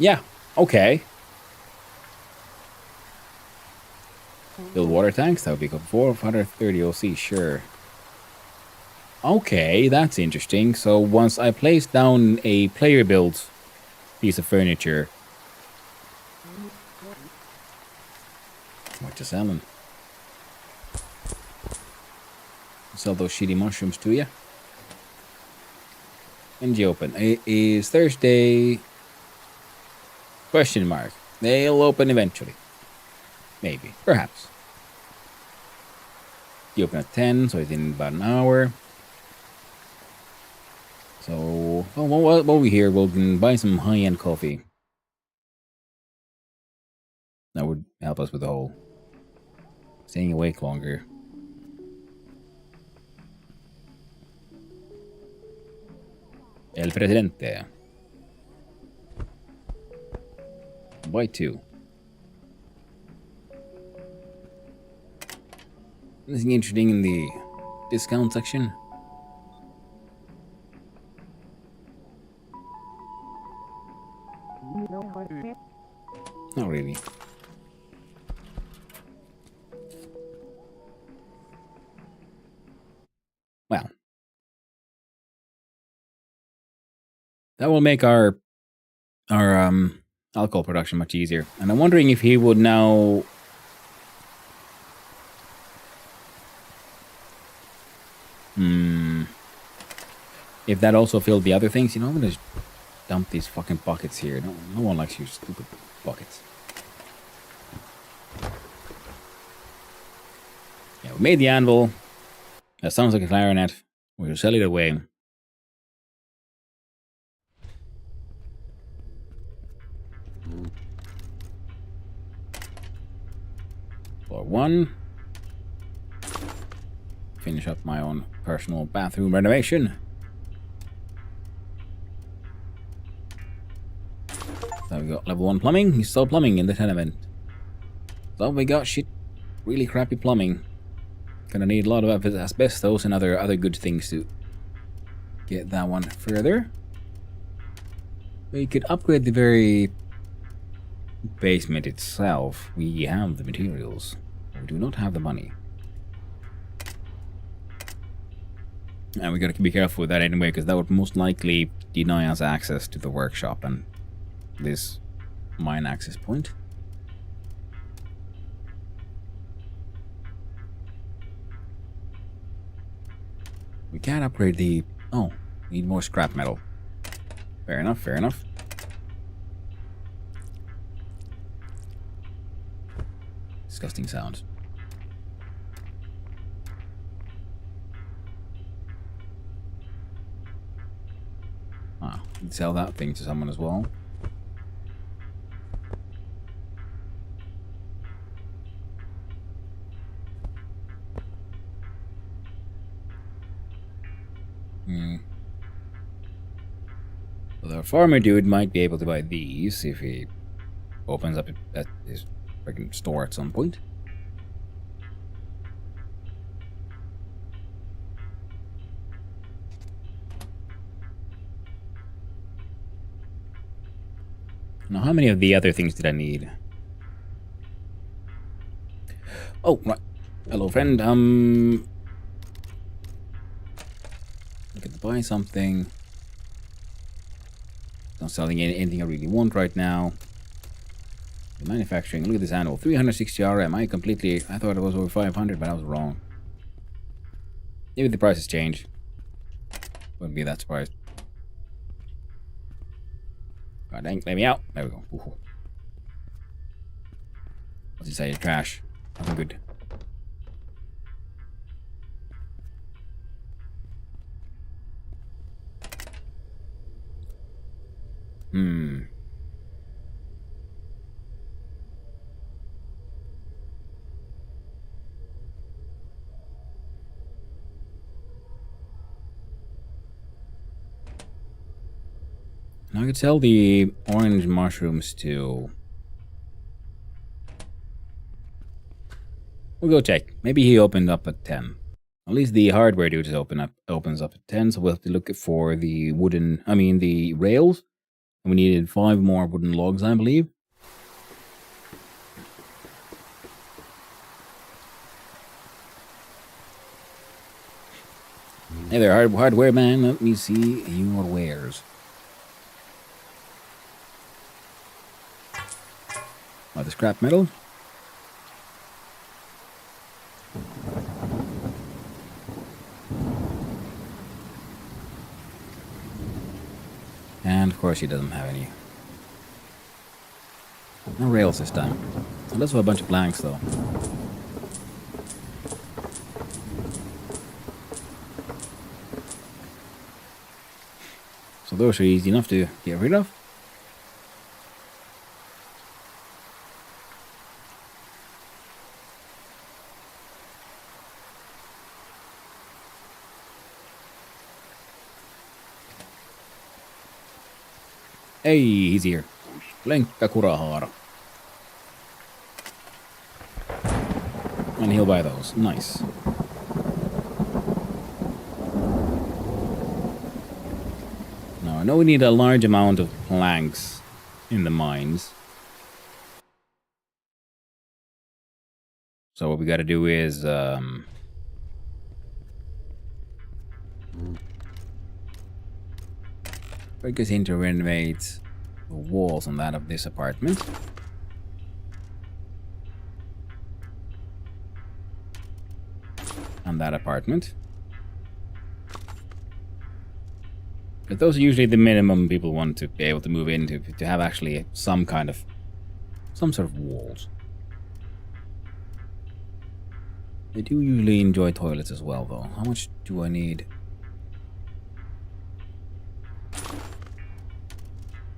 Yeah, okay. Build water tanks, that would be good. 430 OC, sure. Okay, that's interesting. So once I place down a player built piece of furniture. What you selling? Sell those shitty mushrooms to you. When do you open? It is Thursday. Question mark. They'll open eventually. Maybe. Perhaps. You open at 10, so it's in about an hour. So, while we're here, we'll buy some high-end coffee. That would help us with the whole staying awake longer. El Presidente. Buy 2. Anything interesting in the discount section? Not really. Well, that will make our alcohol production much easier. And I'm wondering if he would now if that also filled the other things. You know, I'm gonna just dump these fucking buckets here. No one likes your stupid buckets. Yeah, we made the anvil. That sounds like a clarinet. We'll sell it away. Floor 1. Finish up my own personal bathroom renovation. So we got level 1 plumbing. He's still plumbing in the tenement. So we got really crappy plumbing. Gonna need a lot of asbestos and other good things to get that one further. We could upgrade the very basement itself. We have the materials. We do not have the money. And we gotta be careful with that anyway, because that would most likely deny us access to the workshop and this mine access point. We can't upgrade the... Oh, need more scrap metal. Fair enough, fair enough. Disgusting sounds. Ah, we can sell that thing to someone as well. Well, our farmer dude might be able to buy these if he opens up at his freaking store at some point. Now, how many of the other things did I need? Oh, right. Hello, friend. I could buy something. Not selling anything I really want right now. The manufacturing. Look at this animal. 360 RM. I thought it was over 500, but I was wrong. Maybe the prices change. Wouldn't be that surprised. God dang, let me out. There we go. Ooh. What's he say? Trash. Nothing good. Now I could sell the orange mushrooms too. We'll go check. Maybe he opened up at 10. At least the hardware dude opens up at 10, so we'll have to look for the the rails. And we needed 5 more wooden logs, I believe. Hey there, hardware man. Let me see your wares. Oh, the scrap metal. And of course he doesn't have any. No rails this time. So let's have a bunch of blanks though. So those are easy enough to get rid of. Hey, he's here. Lenkka Kurahaara. And he'll buy those. Nice. Now, I know we need a large amount of planks in the mines. So what we gotta do is, break us in to renovate the walls on that of this apartment. And that apartment. But those are usually the minimum people want to be able to move into, to have actually some sort of walls. They do usually enjoy toilets as well, though. How much do I need?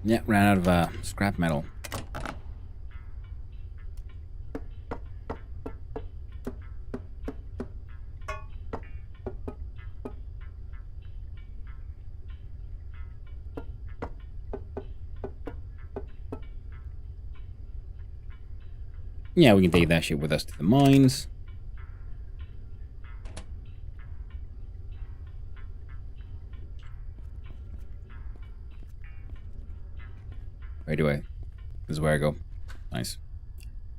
Yeah, ran out of scrap metal. Yeah, we can take that shit with us to the mines. Right away. This is where I go. Nice.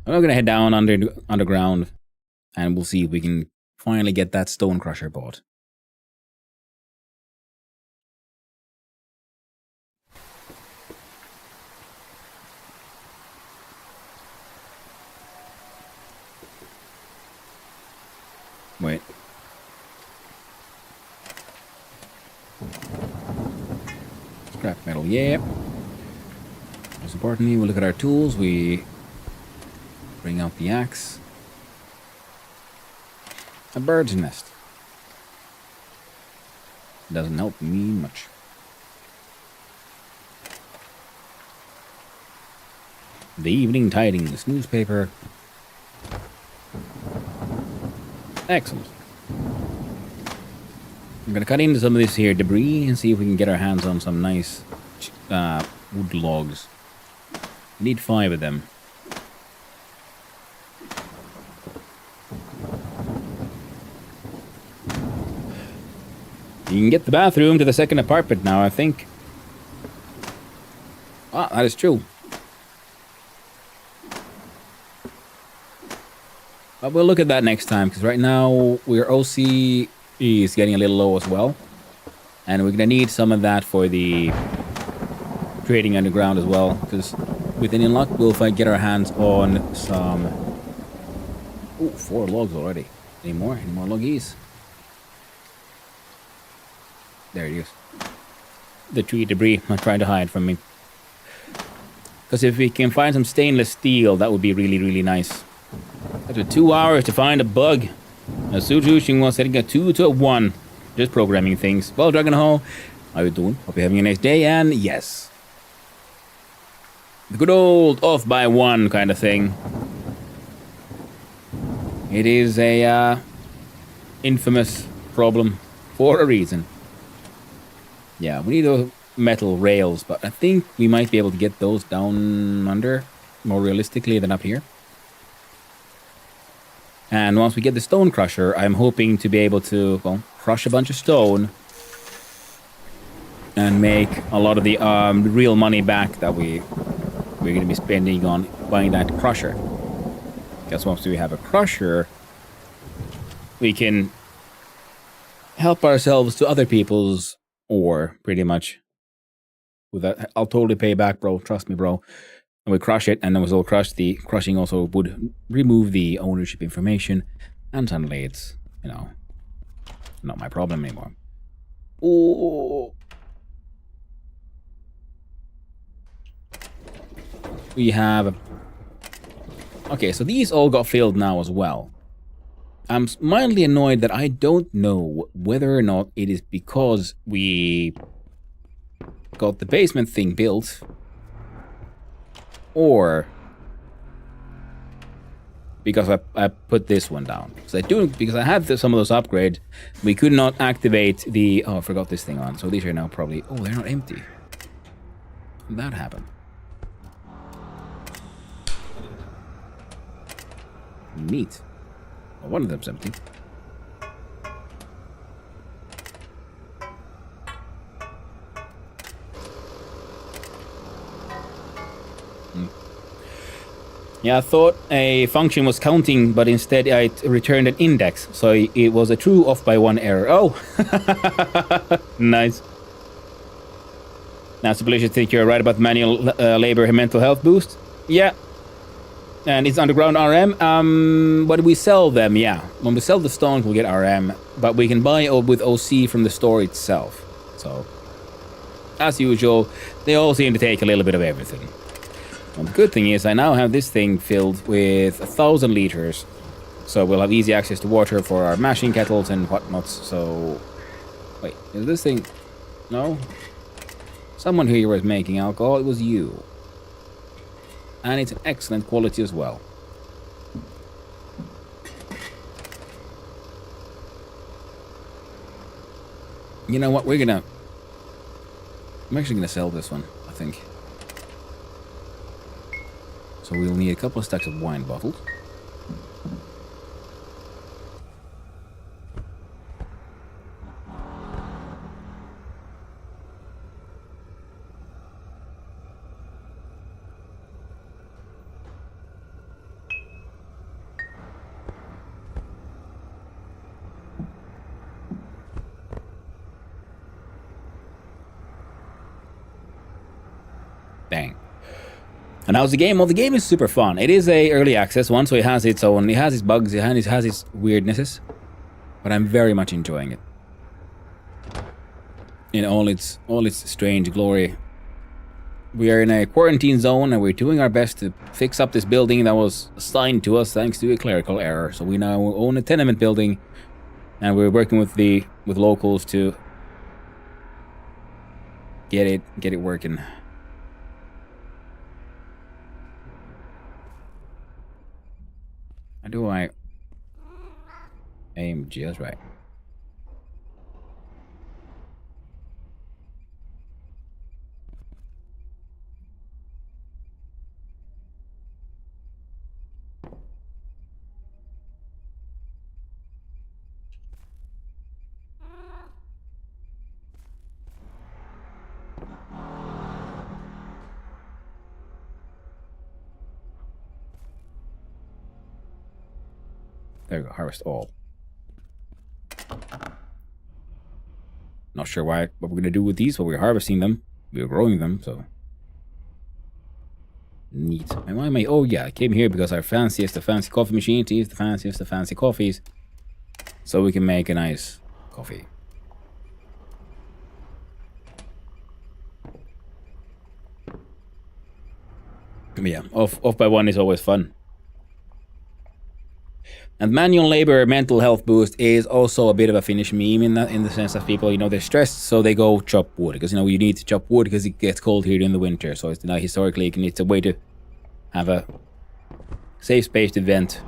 I'm gonna head down underground, and we'll see if we can finally get that stone crusher bought. Wait. Scrap metal, yeah. Most importantly, we look at our tools. We bring out the axe. A bird's nest. Doesn't help me much. The Evening Tidings newspaper. Excellent. I'm gonna cut into some of this here debris and see if we can get our hands on some nice wood logs. We need 5 of them. You can get the bathroom to the second apartment now, I think. Ah, that is true. But we'll look at that next time, because right now our OC is getting a little low as well. And we're going to need some of that for the trading underground as well, because with any luck, we'll get our hands on some... Ooh, 4 logs already. Any more? Any more loggies? There it is. The tree debris I'm trying to hide from me. Because if we can find some stainless steel, that would be really, really nice. After 2 hours to find a bug. Suju was setting a 2 to a 1. Just programming things. Well, Dragon Hall, how you doing? Hope you're having a nice day, and yes. The good old off by 1 kind of thing. It is a infamous problem for a reason. Yeah, we need those metal rails, but I think we might be able to get those down under more realistically than up here. And once we get the stone crusher, I'm hoping to be able to, well, crush a bunch of stone and make a lot of the real money back that we're going to be spending on buying that crusher. Because once we have a crusher, we can help ourselves to other people's ore, pretty much. With that, I'll totally pay back, bro. Trust me, bro. And we crush it, and then we'll crush the crushing also would remove the ownership information, and suddenly it's, you know, not my problem anymore. Oh, we have. Okay, so these all got filled now as well. I'm mildly annoyed that I don't know whether or not it is because we got the basement thing built, or because I put this one down. Because I had some of those upgrades, we could not activate the... Oh, I forgot this thing on. So these are now probably... Oh, they're not empty. How'd that happen? Neat. Well, one of them's empty. Yeah, I thought a function was counting, but instead it returned an index. So it was a true off by 1 error. Oh! Nice. Now, Sublish, think you're right about manual labor mental health boost? Yeah. And it's underground RM. But we sell them, yeah. When we sell the stones, we'll get RM. But we can buy with OC from the store itself. So, as usual, they all seem to take a little bit of everything. Well, the good thing is I now have this thing filled with 1,000 liters. So we'll have easy access to water for our mashing kettles and whatnots. So, wait, is this thing... No? Someone here was making alcohol. It was you. And it's an excellent quality as well. You know what? I'm actually gonna sell this one, I think. So we'll need a couple of stacks of wine bottles. Dang. And how's the game? Well, the game is super fun. It is a early access one, so it has its own... It has its bugs, it has its weirdnesses. But I'm very much enjoying it. In all its strange glory. We are in a quarantine zone, and we're doing our best to fix up this building that was assigned to us thanks to a clerical error. So we now own a tenement building, and we're working with locals to get it working. How do I aim just right? there we go. Harvest all. Not sure what we're going to do with these, but we're harvesting them. We're growing them, so... Neat. And why am I... Oh, yeah, I came here because our fanciest, the fancy coffee machine to use the fanciest, the fancy coffees. So we can make a nice coffee. But yeah, off by one is always fun. And manual labor mental health boost is also a bit of a Finnish meme in the sense that people, they're stressed, so they go chop wood. Because, you need to chop wood because it gets cold here in the winter. So it's historically, it's a way to have a safe space to vent.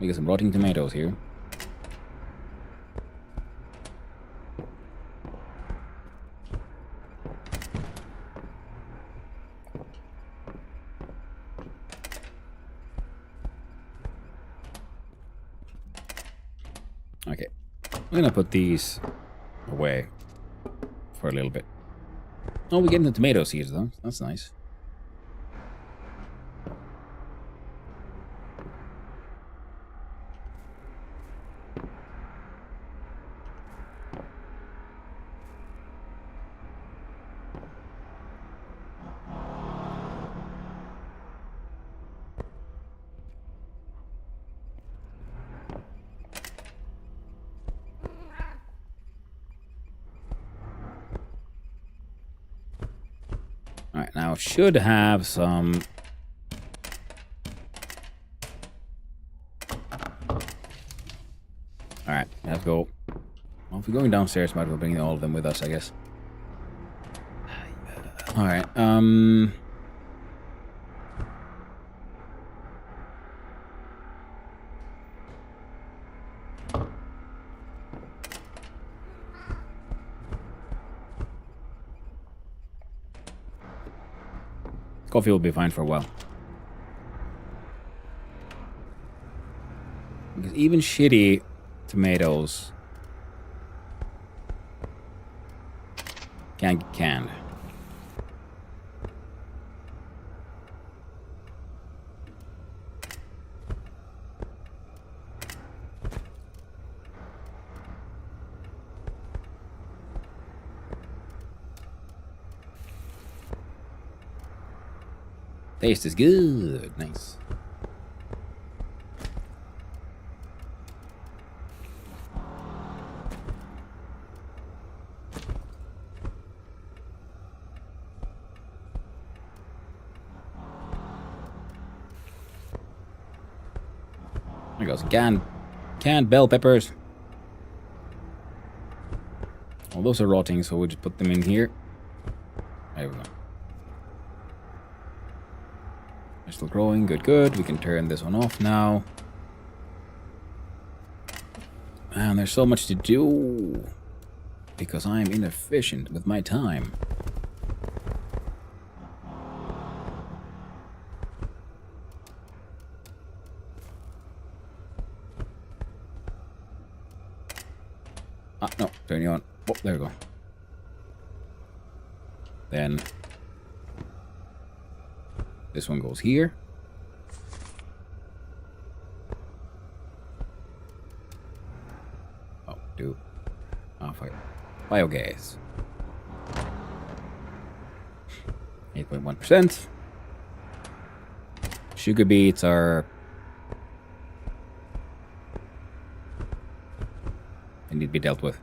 We got some rotting tomatoes here. Okay, I'm gonna put these away for a little bit. Oh, we're getting the tomato seeds though. That's nice. Alright, now should have some... Alright, let's go. Well, if we're going downstairs, might as well bring all of them with us, I guess. Alright, coffee will be fine for a while. Because even shitty tomatoes can't get canned. Taste is good. Nice. There goes canned bell peppers. Well, those are rotting, so we'll just put them in here. There we go. They're still growing. Good, good. We can turn this one off now. Man, there's so much to do. Because I'm inefficient with my time. Ah, no. Turn you on. Oh, there we go. Then... this one goes here. Oh, do. Oh, fire. Biogas. 8.1%. Sugar beets are... they need to be dealt with.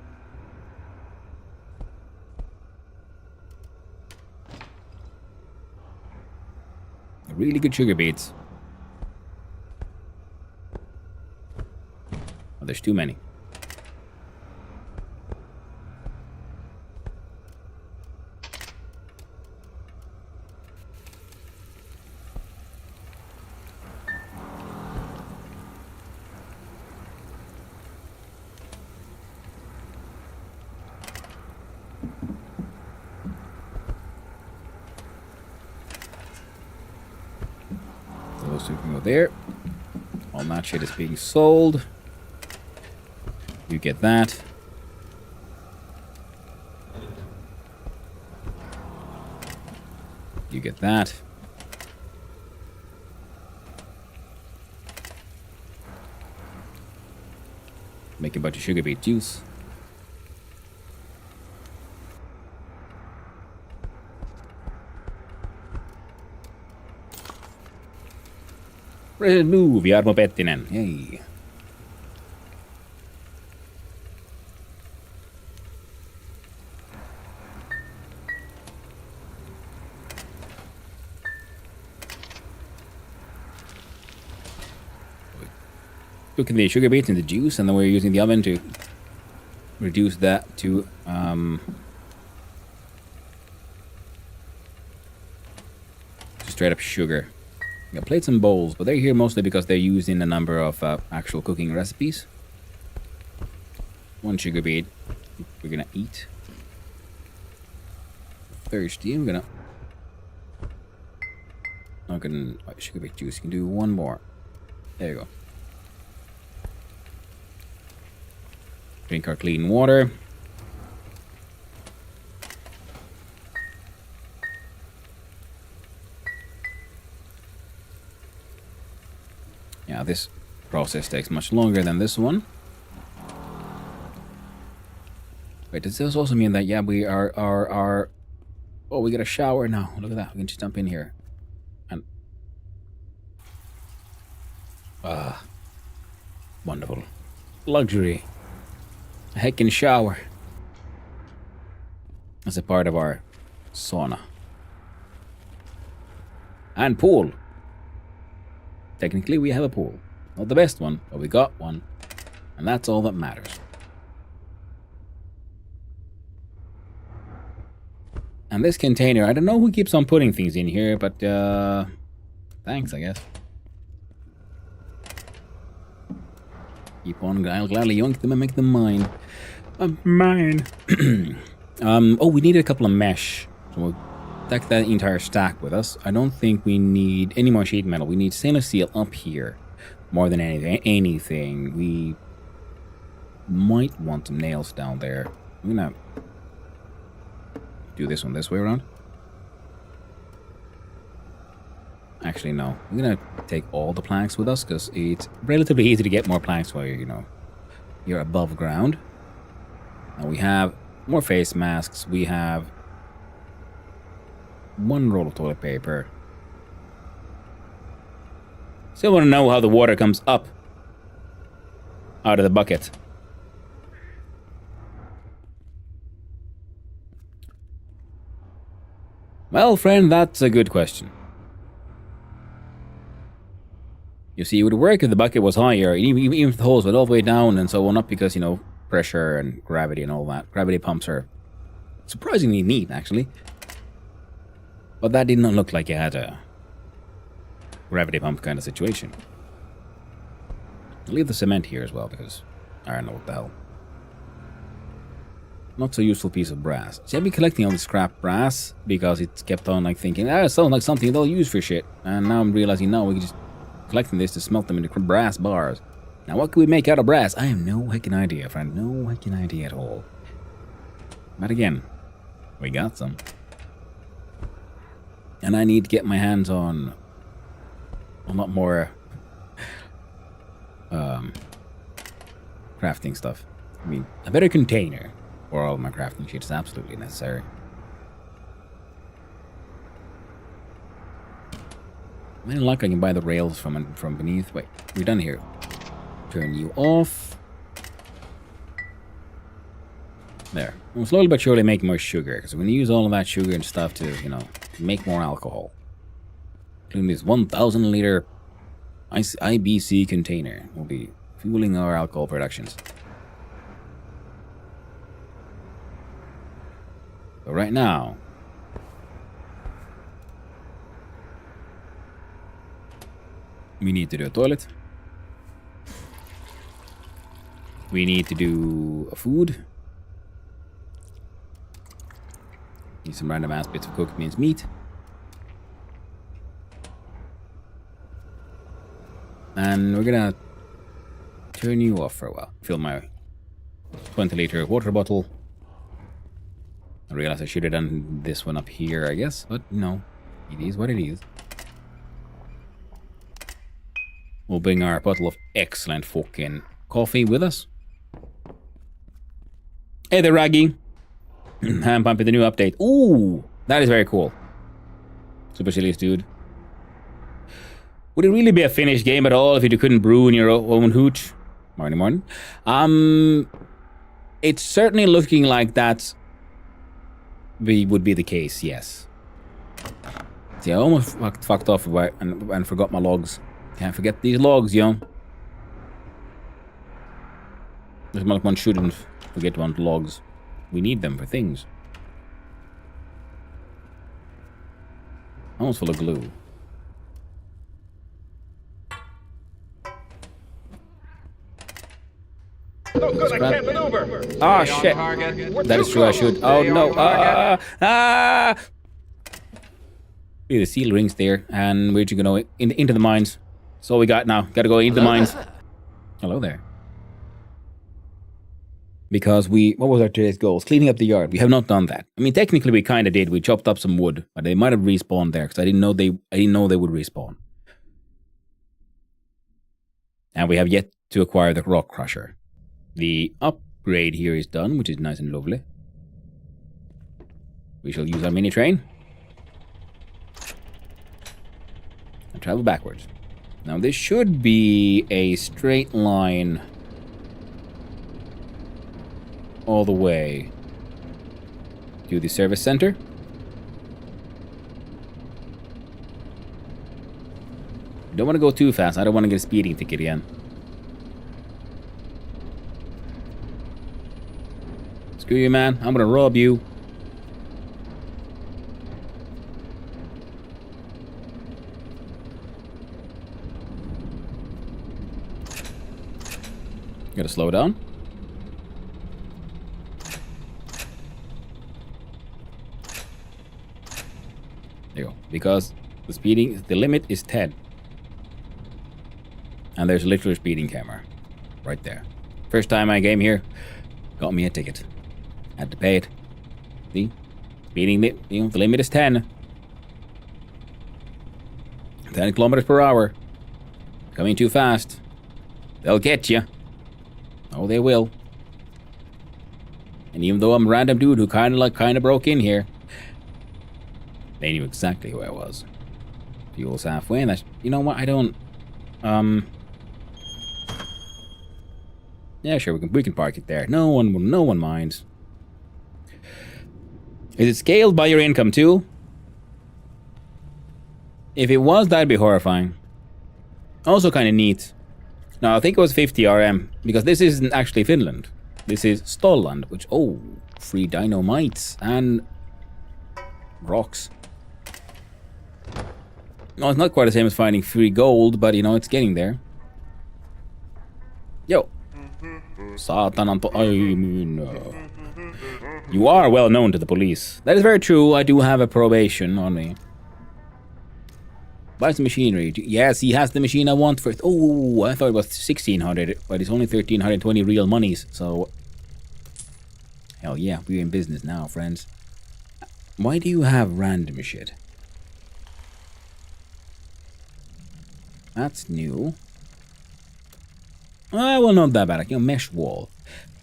Really good sugar beets. Oh, there's too many. Those two can go there. All that shit is being sold. You get that. You get that. Make a bunch of sugar beet juice. Move, Jarmo Pettinen. Yay. Cooking the sugar beets in the juice, and then we're using the oven to reduce that to straight up sugar. We got plates and bowls, but they're here mostly because they're used in a number of actual cooking recipes. One sugar beet we're gonna eat. Thirsty, I'm gonna sugar beet juice. You can do one more. There you go. Drink our clean water. Yeah, this process takes much longer than this one. Wait, does this also mean that, yeah, we are oh, we get a shower now. Look at that. We can just jump in here. And wonderful. Luxury. A heckin' shower. As a part of our sauna. And pool. Technically, we have a pool. Not the best one, but we got one. And that's all that matters. And this container, I don't know who keeps on putting things in here, but thanks, I guess. Keep on, I'll gladly yoink them and make them mine. Mine. Oh, we need a couple of mesh. So we'll take that entire stack with us. I don't think we need any more sheet metal. We need stainless steel up here. More than anything. We might want some nails down there. I'm gonna do this one this way around. Actually, no. I'm gonna take all the planks with us because it's relatively easy to get more planks while you're above ground. And we have more face masks. We have one roll of toilet paper. Still want to know how the water comes up out of the bucket. Well, friend, that's a good question. You see, it would work if the bucket was higher, even if the holes went all the way down and so on, up because, pressure and gravity and all that. Gravity pumps are surprisingly neat, actually. But that did not look like it had a gravity pump kind of situation. I'll leave the cement here as well because I don't know what the hell. Not so useful piece of brass. See, I've been collecting all the scrap brass because it's kept on thinking, it sounds like something they'll use for shit. And now I'm realizing, no, we can just collecting this to smelt them into brass bars. Now, what can we make out of brass? I have no heckin' idea, friend. No heckin' idea at all. But again, we got some. And I need to get my hands on a lot more crafting stuff. I mean, a better container for all of my crafting shit is absolutely necessary. Any luck I can buy the rails from beneath. Wait, we're done here. Turn you off. There. We'll slowly but surely make more sugar, because we're going to use all of that sugar and stuff to, make more alcohol. Including this 1,000 liter IBC container. We'll be fueling our alcohol productions. So right now, we need to do a toilet. We need to do a food. Need some random ass bits of cooked minced meat. And we're gonna turn you off for a while. Fill my 20-liter water bottle. I realize I should have done this one up here, I guess. But no. It is what it is. We'll bring our bottle of excellent fucking coffee with us. Hey there, Raggy. Hand pump with the new update. Ooh, that is very cool. Super serious, dude. Would it really be a finished game at all if you couldn't brew in your own hooch? Morning. It's certainly looking like that would be the case, yes. See, I almost fucked off and forgot my logs. Can't forget these logs, yo. One shouldn't forget one's logs. We need them for things. Almost full of glue. No good, I can't maneuver. Oh shit. That is true, I should. Oh no. Look at the seal rings there. And where'd you go? Into the mines. That's all we got now. Gotta go into the mines. Hello there. Because what was our today's goals? Cleaning up the yard. We have not done that. I mean, technically we kind of did. We chopped up some wood, but they might have respawned there because I didn't know they would respawn. And we have yet to acquire the rock crusher. The upgrade here is done, which is nice and lovely. We shall use our mini train and travel backwards. Now this should be a straight line all the way to the service center. Don't want to go too fast. I don't want to get a speeding ticket again. Screw you, man. I'm gonna rob you. Gotta slow down. There you go. Because the limit is 10. And there's a literal speeding camera right there. First time I came here, got me a ticket. Had to pay it. See? Speeding, the limit is 10. 10 kilometers per hour. Coming too fast. They'll get you. Oh, they will. And even though I'm a random dude who kind of broke in here, they knew exactly who I was. Fuel's halfway, and that's, you know what? I don't. Yeah, sure, we can park it there. No one minds. Is it scaled by your income too? If it was, that'd be horrifying. Also kind of neat. No, I think it was 50 RM, because this isn't actually Finland. This is Stolland, which, oh, free dynamites and rocks. No, it's not quite the same as finding free gold, but, you know, it's getting there. Yo. You are well known to the police. That is very true. I do have a probation on me. Buy some machinery. Yes, he has the machine I want for it. Oh, I thought it was 1,600, but it's only 1,320 real monies, so... Hell yeah, we're in business now, friends. Why do you have random shit? That's new. Well, not that bad. You know, mesh wall.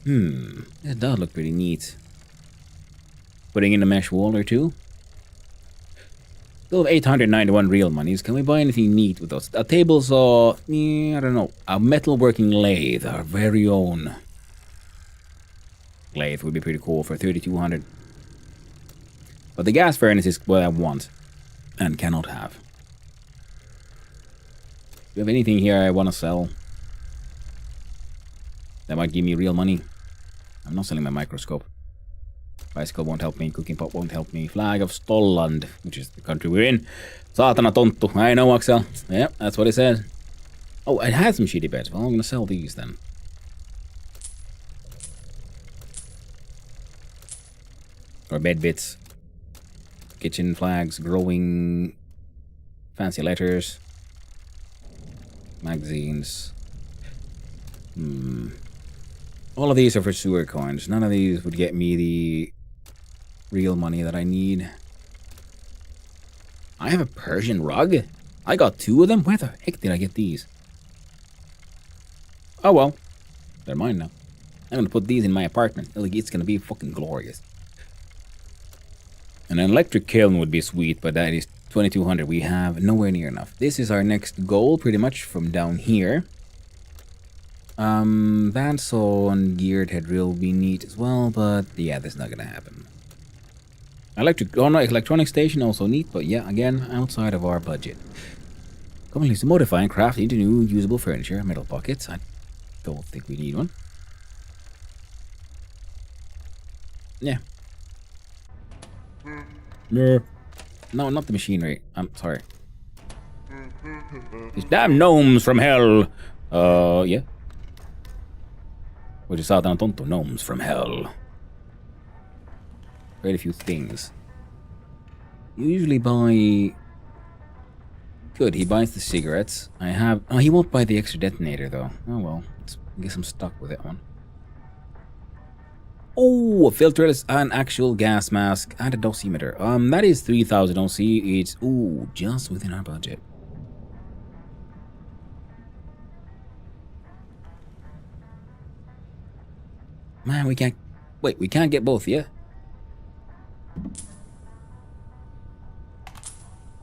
That does look pretty neat. Putting in a mesh wall or two. Still have 891 real monies. Can we buy anything neat with those? A table saw, I don't know. A metalworking lathe, our very own lathe would be pretty cool for 3,200. But the gas furnace is what I want and cannot have. Do you have anything here I want to sell that might give me real money? I'm not selling my microscope. Bicycle won't help me, cooking pot won't help me. Flag of Stolland, which is the country we're in. Saatana tonttu. I know, Axel. Yeah, that's what it says. Oh, it has some shitty beds. Well, I'm gonna sell these then. Or bed bits. Kitchen flags, growing fancy letters. Magazines. All of these are for sewer coins. None of these would get me the real money that I need. I have a Persian rug? I got 2 of them? Where the heck did I get these? Oh well. They're mine now. I'm gonna put these in my apartment. It's gonna be fucking glorious. An electric kiln would be sweet, but that is 2200. We have nowhere near enough. This is our next goal, pretty much from down here. Bandsaw and geared head drill will be neat as well, but yeah, that's not gonna happen. Electronic station also neat, but yeah, again, outside of our budget. Commonly to modify and craft into new usable furniture. Metal pockets. I don't think we need one. Yeah. No, not the machinery. I'm sorry. These damn gnomes from hell. Yeah. Which is satan tonto, gnomes from hell. Very few things. You usually buy... Good, he buys the cigarettes. I have... Oh, he won't buy the extra detonator, though. Oh, well. I guess I'm stuck with that one. Oh, a filterless, an actual gas mask, and a dosimeter. That is 3,000 OC. It's, ooh, just within our budget. Man, we can't... Wait, we can't get both, yeah?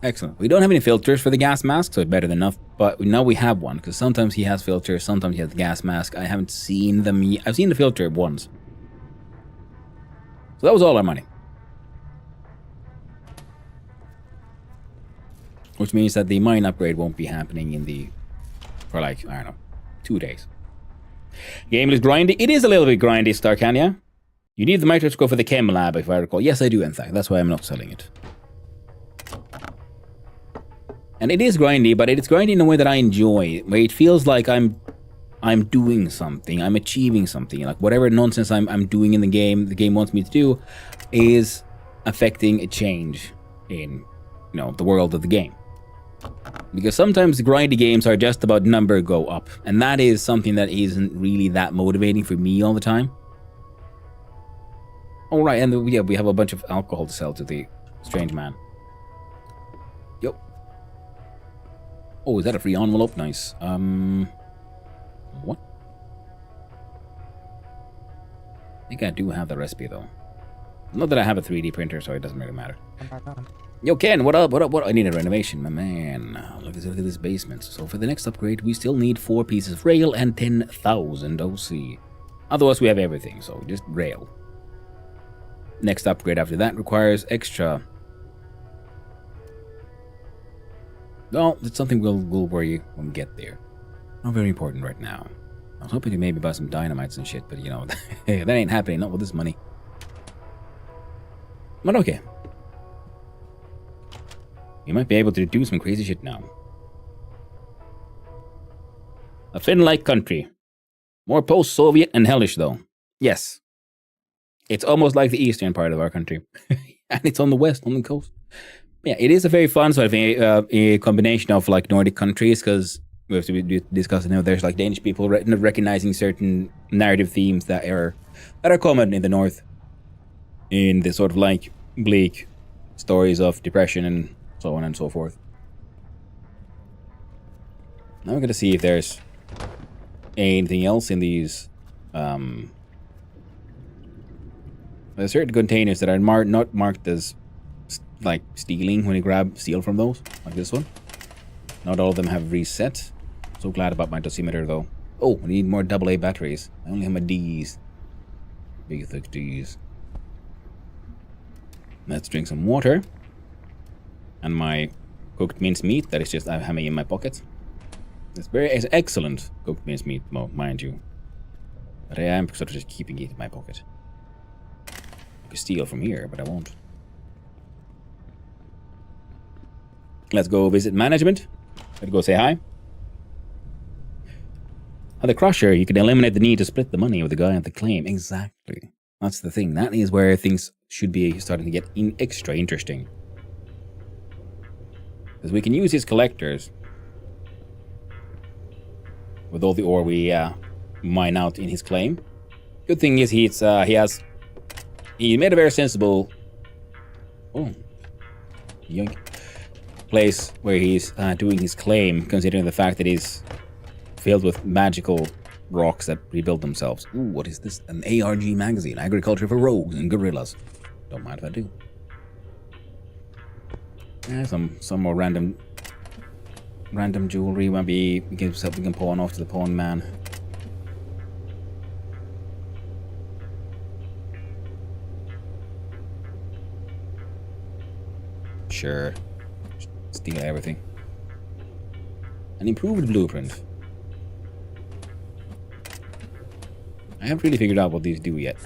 Excellent. We don't have any filters for the gas mask, so it's better than enough. But now we have one, because sometimes he has filters, sometimes he has the gas mask. I haven't seen them yet. I've seen the filter once. So that was all our money. Which means that the mine upgrade won't be happening in the... for like, I don't know, 2 days. Game is grindy. It is a little bit grindy, Starcania. You need the microscope for the chem lab, if I recall. Yes, I do, in fact. That's why I'm not selling it. And it is grindy, but it's grindy in a way that I enjoy, where it feels like I'm doing something, I'm achieving something. Like whatever nonsense I'm doing in the game wants me to do, is affecting a change in, you know, the world of the game. Because sometimes grindy games are just about number go up, and that is something that isn't really that motivating for me all the time. All right, and yeah, we have a bunch of alcohol to sell to the strange man. Yep. Oh, is that a free envelope? Nice. What? I think I do have the recipe, though. Not that I have a 3D printer, so it doesn't really matter. Yo, Ken, what up? What up? What? I need a renovation, my man. Look at this basement. So for the next upgrade, we still need 4 pieces of rail and 10,000 OC. Otherwise, we have everything, so just rail. Next upgrade after that requires extra. Well, it's something we'll worry when we get there. Not very important right now. I was hoping to maybe buy some dynamites and shit, but you know, that ain't happening, not with this money. But okay. You might be able to do some crazy shit now. A Finn-like country. More post-Soviet and hellish, though. Yes. It's almost like the eastern part of our country. And it's on the west, on the coast. But yeah, it is a very fun sort of a combination of like Nordic countries, because we have to be discussing, you know, there's like Danish people recognizing certain narrative themes that are common in the north. In the sort of like bleak stories of depression and so on and so forth. Now we're going to see if there's anything else in these. There's certain containers that are not marked as like stealing when you steal from those, like this one. Not all of them have reset. So glad about my dosimeter though. Oh, I need more AA batteries. I only have my D's. Big thick D's. Let's drink some water. And my cooked minced meat that is just having in my pocket. It's excellent cooked minced meat, mind you. But I am sort of just keeping it in my pocket. I could steal from here, but I won't. Let's go visit management. Let's go say hi. At the crusher, you can eliminate the need to split the money with the guy at the claim. Exactly. That's the thing. That is where things should be starting to get extra interesting. Because we can use his collectors with all the ore we mine out in his claim. Good thing is he made a very sensible. Oh, yoink. place where he's doing his claim, considering the fact that he's filled with magical rocks that rebuild themselves. Ooh, what is this? An ARG magazine, Agriculture for Rogues and Gorillas. Don't mind if I do. Some more random jewelry. Maybe we can pawn off to the pawn man. Sure. Steal everything. An improved blueprint. I haven't really figured out what these do yet.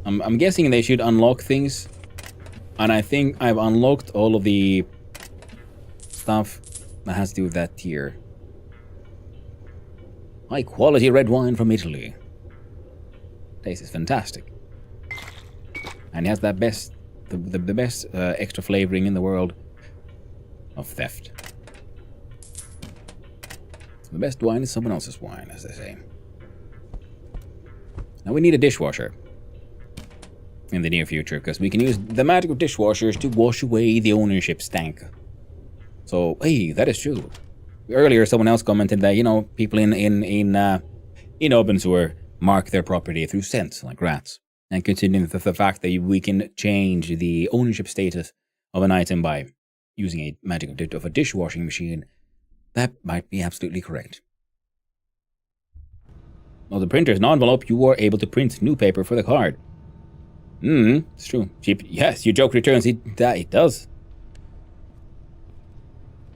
I'm guessing they should unlock things. And I think I've unlocked all of the stuff that has to do with that tier. High quality red wine from Italy. Taste is fantastic. And it has that the best extra flavoring in the world of theft. The best wine is someone else's wine, as they say. Now we need a dishwasher in the near future, because we can use the magic of dishwashers to wash away the ownership stank. So, hey, that is true. Earlier, someone else commented that, you know, people in OpenSewer mark their property through scents, like rats. And considering the fact that we can change the ownership status of an item by using a magic of a dishwashing machine, that might be absolutely correct. Well, the printer is an envelope. You are able to print new paper for the card. It's true. Yes, your joke returns. It does.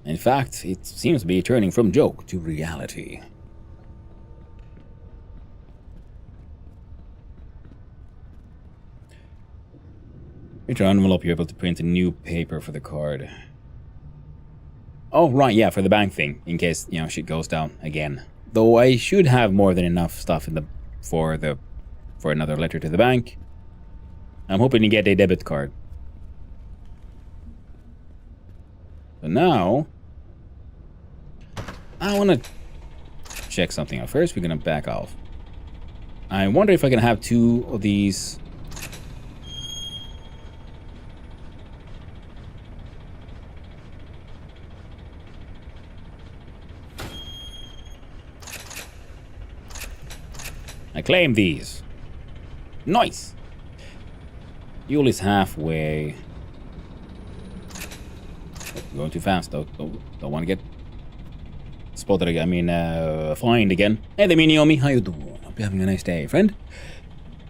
In fact, it seems to be turning from joke to reality. With your envelope, you're able to print a new paper for the card. Oh, right, yeah, for the bank thing, in case, you know, shit goes down again. Though I should have more than enough stuff in for another letter to the bank. I'm hoping to get a debit card. So now, I want to check something out. First, we're going to back off. I wonder if I can have 2 of these. I claim these. Nice. Fuel is halfway. Oh, going too fast though. Don't want to get spotted again. I mean, fined again. Hey there, Miniomi. How you doing? Hope you're having a nice day, friend.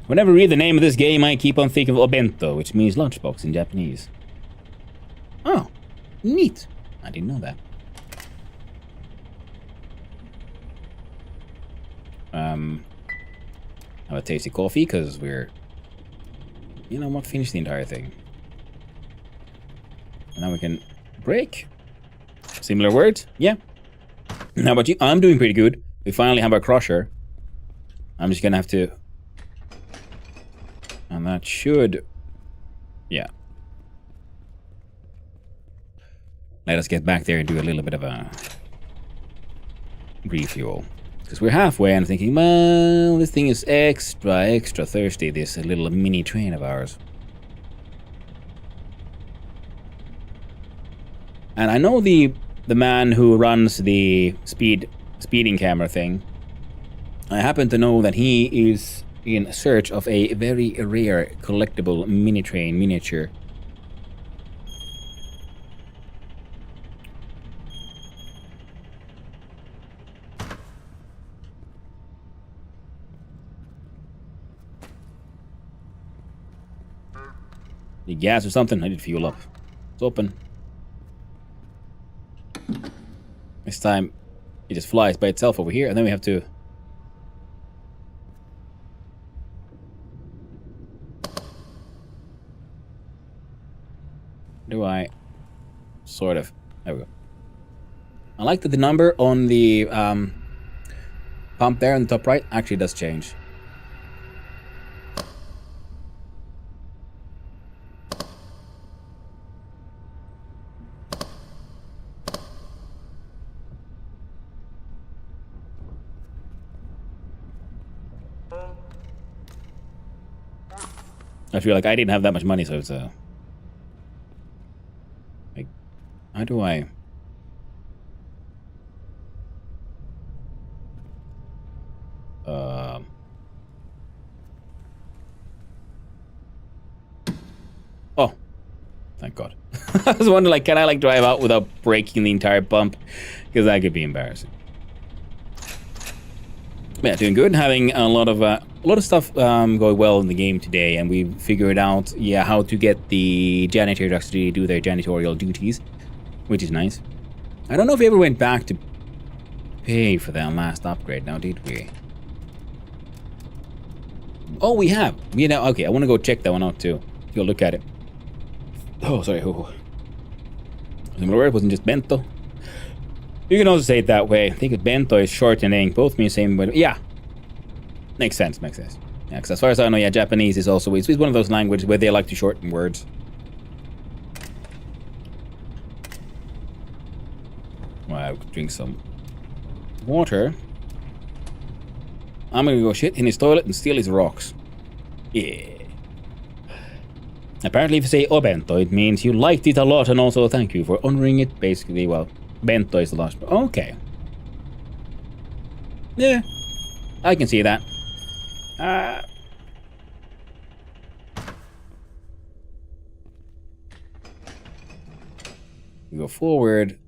Whenever I read the name of this game, I keep on thinking of Obento, which means lunchbox in Japanese. Oh, neat. I didn't know that. Have a tasty coffee, because we're... You know what? Finish the entire thing. And now we can break. Similar words? Yeah. How about you? I'm doing pretty good. We finally have our crusher. I'm just gonna have to... And that should... Yeah. Let us get back there and do a little bit of a... refuel. Because we're halfway and thinking, well, this thing is extra thirsty, this little mini train of ours. And I know the man who runs the speeding camera thing. I happen to know that he is in search of a very rare collectible mini train miniature. Need gas or something? I need fuel up. It's open. This time, it just flies by itself over here, and then we have to... Do I... Sort of. There we go. I like that the number on the pump there in the top right actually does change. I feel like I didn't have that much money, so it's like How do I... Oh, thank God. I was wondering, like, can I, like, drive out without breaking the entire bump? Because that could be embarrassing. Yeah, doing good. Having a lot of stuff going well in the game today, and we figured out, yeah, how to get the janitor to actually do their janitorial duties, which is nice. I don't know if we ever went back to pay for that last upgrade. Now, did we? Oh, we have. You know, okay. I want to go check that one out too. Go look at it. Oh, sorry. Oh. It wasn't just bento. You can also say it that way. I think bento is shortening. Both mean the same, but yeah. Makes sense, makes sense. Yeah, because as far as I know, yeah, Japanese is also it's one of those languages where they like to shorten words. Well, I could drink some water. I'm gonna go shit in his toilet and steal his rocks. Yeah. Apparently, if you say obento, it means you liked it a lot and also thank you for honoring it. Basically, well, bento is the last. Okay. Yeah, I can see that. We go forward.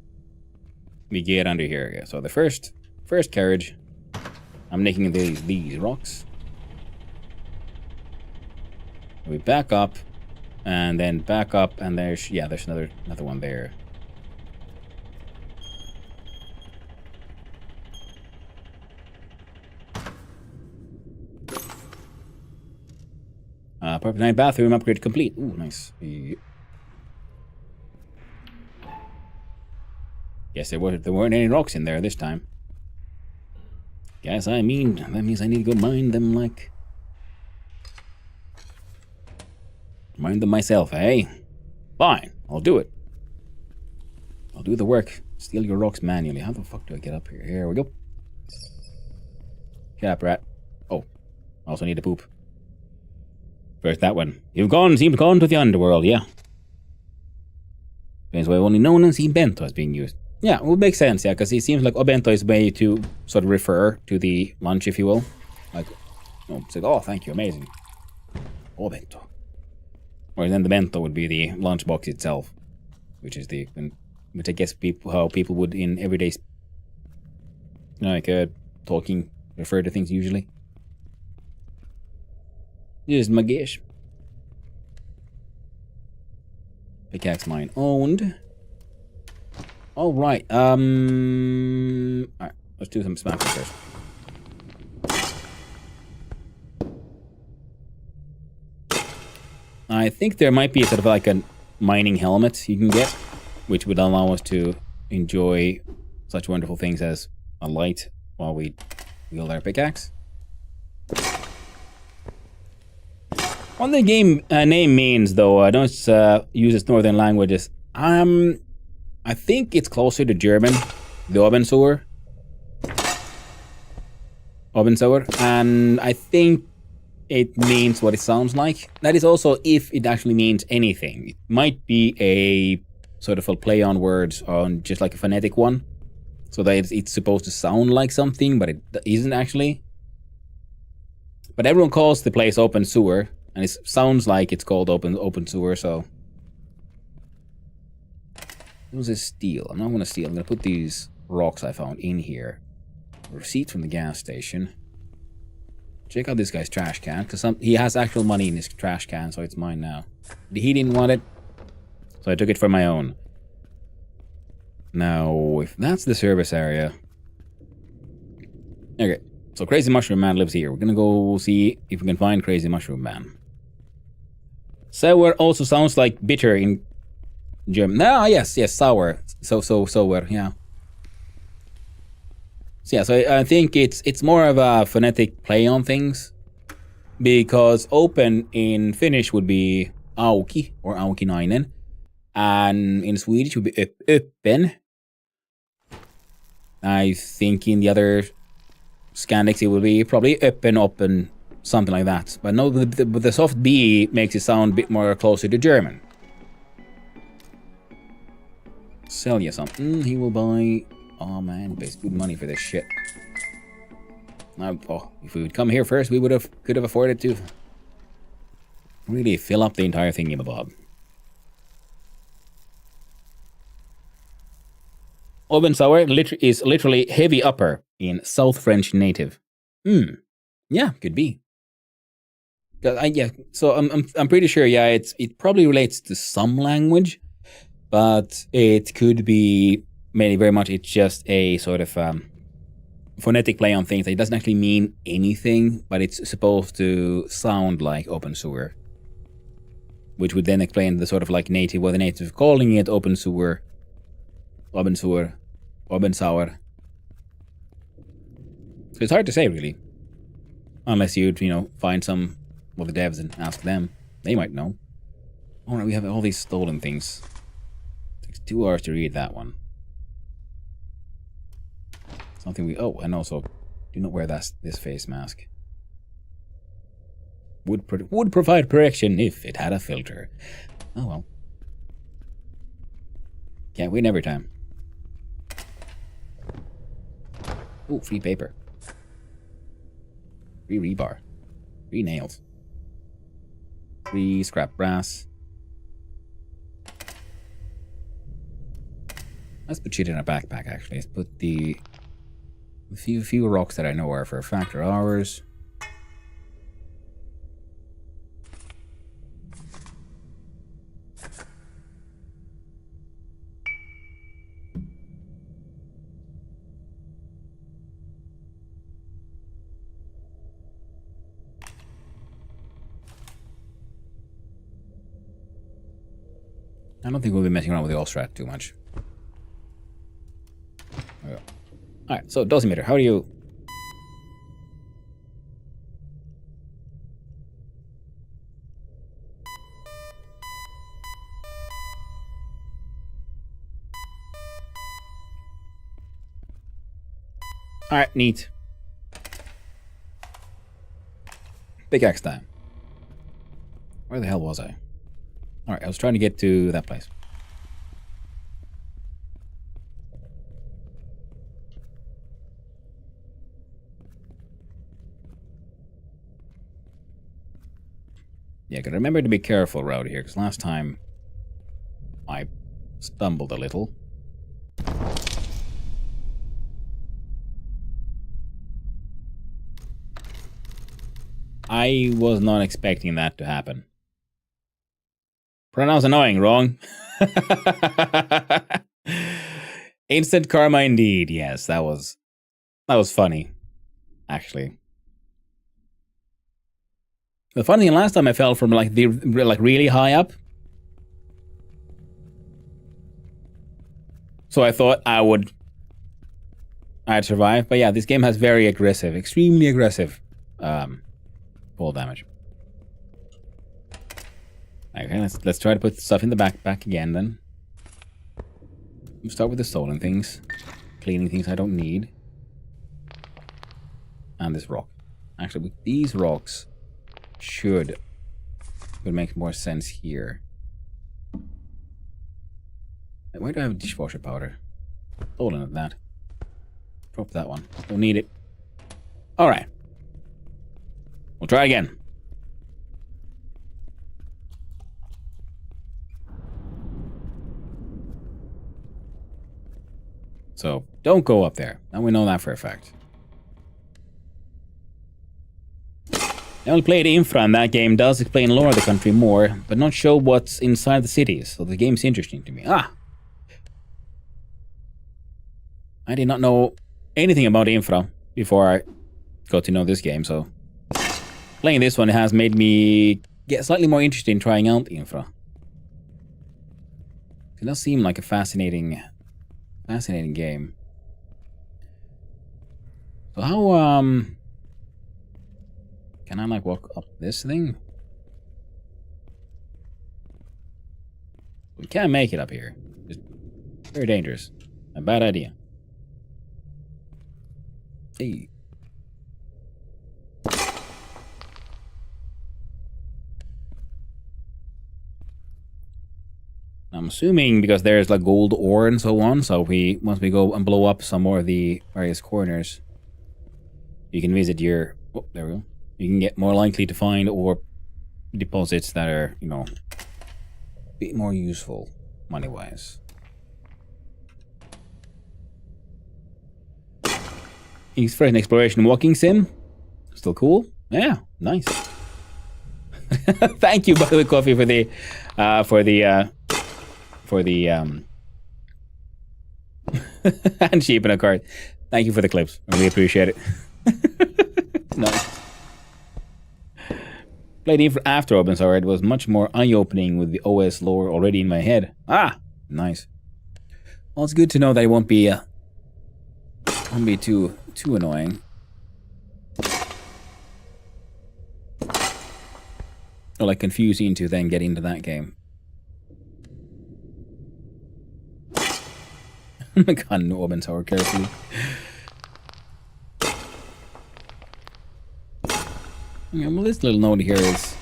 We get under here. Yeah. So the first carriage. I'm making these rocks. We back up, and then back up, and there's another one there. Perfect night bathroom upgrade complete. Ooh, nice. Guess there weren't any rocks in there this time. Guess that means I need to go mine them mine them myself, eh? Fine, I'll do it. I'll do the work. Steal your rocks manually. How the fuck do I get up here? Here we go. Get up, rat. Oh, also need to poop. First that one. Seem to have gone to the underworld, yeah. That's why I've only known and seen bento as being used. Yeah, it would make sense, yeah, because it seems like obento is a way to sort of refer to the lunch, if you will. Like, it's like, oh, thank you, amazing. Obento. Or then the bento would be the lunchbox itself, which is which I guess how people would in everyday, talking, refer to things usually. Here's my guess. Pickaxe mine owned. Alright, alright, let's do some smashing first. I think there might be sort of like a mining helmet you can get, which would allow us to enjoy such wonderful things as a light while we wield our pickaxe. What the game name means, though, I don't use its northern languages. I think it's closer to German, the Obensauer. And I think it means what it sounds like. That is also if it actually means anything. It might be a sort of a play on words on just like a phonetic one. So that it's supposed to sound like something, but it isn't actually. But everyone calls the place Open Sewer. And it sounds like it's called open sewer, so... What was this steal? I'm not going to steal. I'm going to put these rocks I found in here. Receipt from the gas station. Check out this guy's trash can, because he has actual money in his trash can, so it's mine now. He didn't want it, so I took it for my own. Now, if that's the service area... Okay, so Crazy Mushroom Man lives here. We're going to go see if we can find Crazy Mushroom Man. Sour also sounds like bitter in German. Ah, yes, sour. So sour, yeah. So yeah, so I think it's more of a phonetic play on things, because open in Finnish would be auki or aukinainen, and in Swedish would be öppen. I think in the other Scandics it would be probably open. Something like that. But no, the soft B makes it sound a bit more closer to German. Sell you something. He will buy... Oh man, he pays good money for this shit. Oh, if we would come here first, we could have afforded to really fill up the entire thingy-mabob. Obensour is literally heavy upper in South French native. Yeah, could be. Yeah, so I'm pretty sure. Yeah, it probably relates to some language, but it could be very much. It's just a sort of phonetic play on things. It doesn't actually mean anything, but it's supposed to sound like Obensour, which would then explain the sort of like native, what the native calling it, Obensour. So it's hard to say, really. Unless you'd, find some of the devs and ask them. They might know. Alright, we have all these stolen things. It takes 2 hours to read that one. Something we... Oh, and also, do not wear this face mask. Would provide protection if it had a filter. Oh well. Can't win every time. Ooh, free paper. Free rebar. Free nails. Free scrap brass. Let's put shit in a backpack, actually. Let's put the few rocks that I know are for a factor ours. I don't think we'll be messing around with the Allstrat too much. Alright, so dosimeter, how do you... Alright, neat. Pickaxe time. Where the hell was I? Alright, I was trying to get to that place. Yeah, gotta remember to be careful around here, because last time I stumbled a little. I was not expecting that to happen. Pronounce annoying, wrong. Instant karma indeed. Yes, that was funny, actually. The funny thing, last time I fell from like really high up, so I thought I'd survive. But yeah, this game has very aggressive, extremely aggressive, fall damage. Okay, let's try to put stuff in the backpack again then. We'll start with the stolen things, cleaning things I don't need, and this rock. Actually, with these rocks, would make more sense here. Where do I have dishwasher powder? Stolen at that. Drop that one. Don't need it. All right. We'll try again. So, don't go up there. Now we know that for a fact. I only played Infra, and that game does explain lore of the country more, but not show what's inside the cities, so the game's interesting to me. Ah! I did not know anything about Infra before I got to know this game, so... Playing this one has made me get slightly more interested in trying out Infra. It does seem like a fascinating game. So how, can I, like, walk up this thing? We can't make it up here. It's very dangerous. A bad idea. Hey. I'm assuming because there's like gold ore and so on, so once we go and blow up some more of the various corners, you can visit your... Oh, there we go. You can get more likely to find ore deposits that are, you know, a bit more useful money-wise. He's for an exploration walking sim. Still cool. Yeah, nice. Thank you, by the way, Coffee, for the and sheep in a cart. Thank you for the clips. I really appreciate it. Nice. Played Infra after Open Source. It was much more eye-opening with the OS lore already in my head. Ah, nice. Well, it's good to know that it won't be too annoying. Or like confusing to then get into that game. Oh my god, no Open Tower carefully. Yeah, well, this little node here is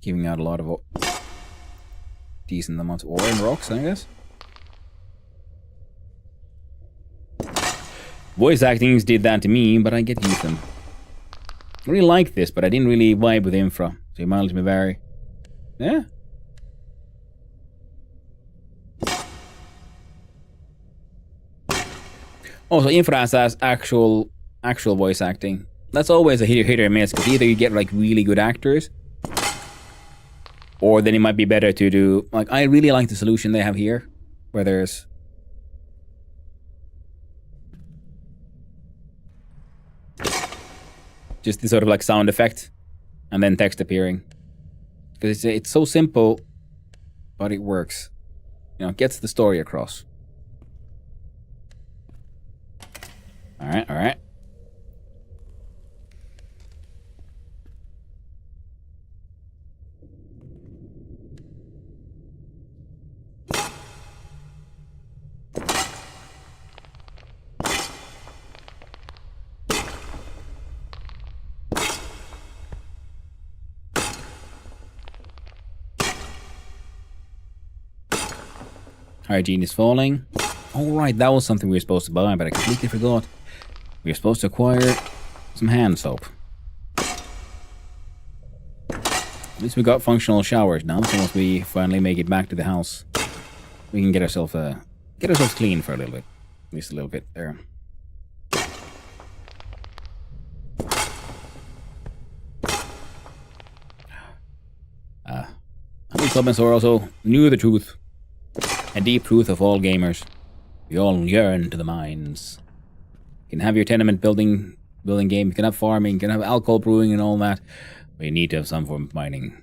giving out a lot of decent amounts of ore and rocks, I guess. Voice actings did that to me, but I get used to them. I really like this, but I didn't really vibe with Infra, so it might me vary. Yeah. Also, Infra has actual voice acting. That's always a hit or miss, because either you get like really good actors, or then it might be better to do... Like, I really like the solution they have here, where there's... just this sort of like sound effect, and then text appearing. Because it's so simple, but it works. You know, it gets the story across. Alright, alright. Hygiene is falling. Oh right, that was something we were supposed to buy, but I completely forgot. We were supposed to acquire some hand soap. At least we got functional showers now, so once we finally make it back to the house, we can get ourselves clean for a little bit. At least a little bit there. These comments are also knew the truth. A deep truth of all gamers. We all yearn to the mines. You can have your tenement building game, you can have farming, you can have alcohol brewing and all that, but you need to have some form of mining.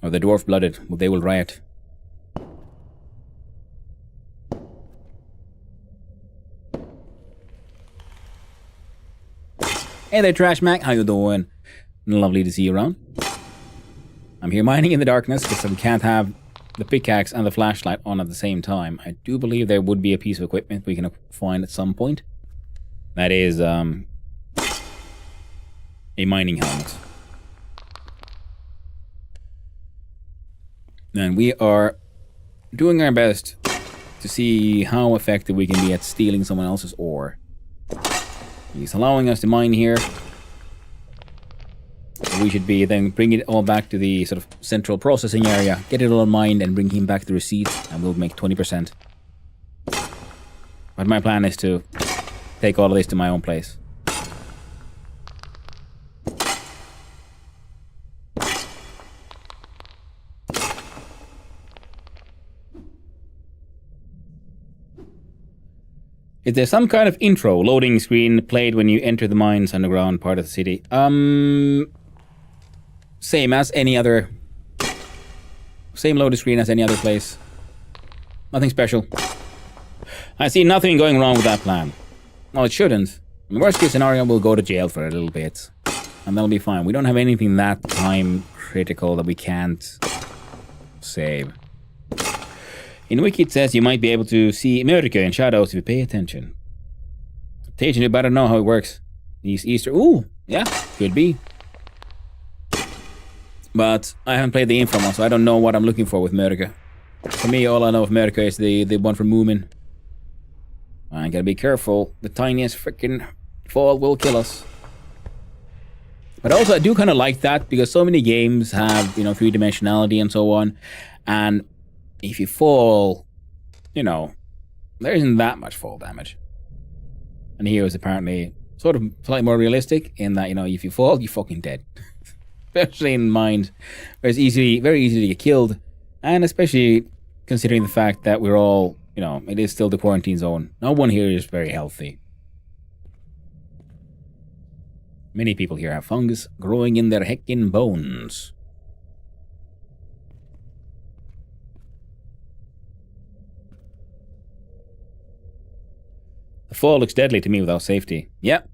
Or the dwarf-blooded, well, they will riot. Hey there, Trash Mac, how you doing? Lovely to see you around. I'm here mining in the darkness because we can't have the pickaxe and the flashlight on at the same time. I do believe there would be a piece of equipment we can find at some point. That is a mining helmet. And we are doing our best to see how effective we can be at stealing someone else's ore. He's allowing us to mine here. We should be then bring it all back to the sort of central processing area, get it all mined, and bring him back the receipts, and we'll make 20%. But my plan is to take all of this to my own place. Is there some kind of intro loading screen played when you enter the mines underground part of the city? Same as any other... Same loading screen as any other place. Nothing special. I see nothing going wrong with that plan. Well, it shouldn't. In the worst case scenario, we'll go to jail for a little bit. And that'll be fine. We don't have anything that time critical that we can't save. In Wiki it says you might be able to see Mörker in shadows if you pay attention. Attention, you better know how it works. These Easter... Ooh, yeah, could be. But I haven't played the Infra one, so I don't know what I'm looking for with Murka. For me, all I know of Murka is the one from Moomin. I gotta be careful. The tiniest freaking fall will kill us. But also, I do kind of like that because so many games have, you know, three-dimensionality and so on. And if you fall, you know, there isn't that much fall damage. And here is apparently sort of slightly more realistic in that, you know, if you fall, you're fucking dead. Especially in Mind, where it's very easy to get killed. And especially considering the fact that we're all, you know, it is still the quarantine zone. No one here is very healthy. Many people here have fungus growing in their heckin' bones. The fall looks deadly to me without safety. Yep.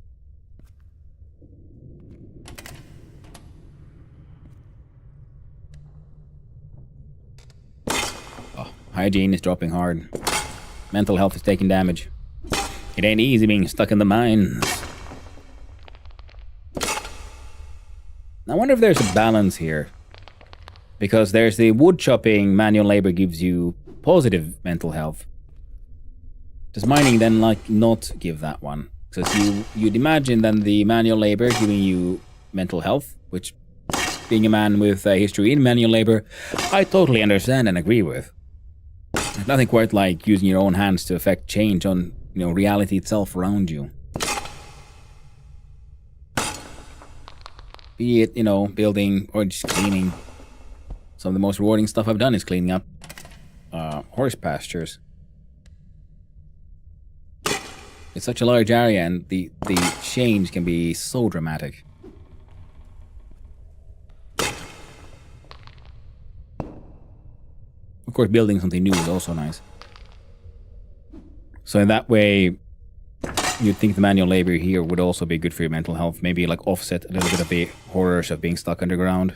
Oh, hygiene is dropping hard. Mental health is taking damage. It ain't easy being stuck in the mines. I wonder if there's a balance here. Because there's the wood chopping manual labor gives you positive mental health. Does mining then like not give that one? Because you'd imagine then the manual labor giving you mental health, which being a man with a history in manual labor, I totally understand and agree with. There's nothing quite like using your own hands to affect change on, you know, reality itself around you. Be it, you know, building or just cleaning. Some of the most rewarding stuff I've done is cleaning up horse pastures. It's such a large area and the change can be so dramatic. Of course, building something new is also nice. So in that way, you'd think the manual labor here would also be good for your mental health. Maybe like offset a little bit of the horrors of being stuck underground.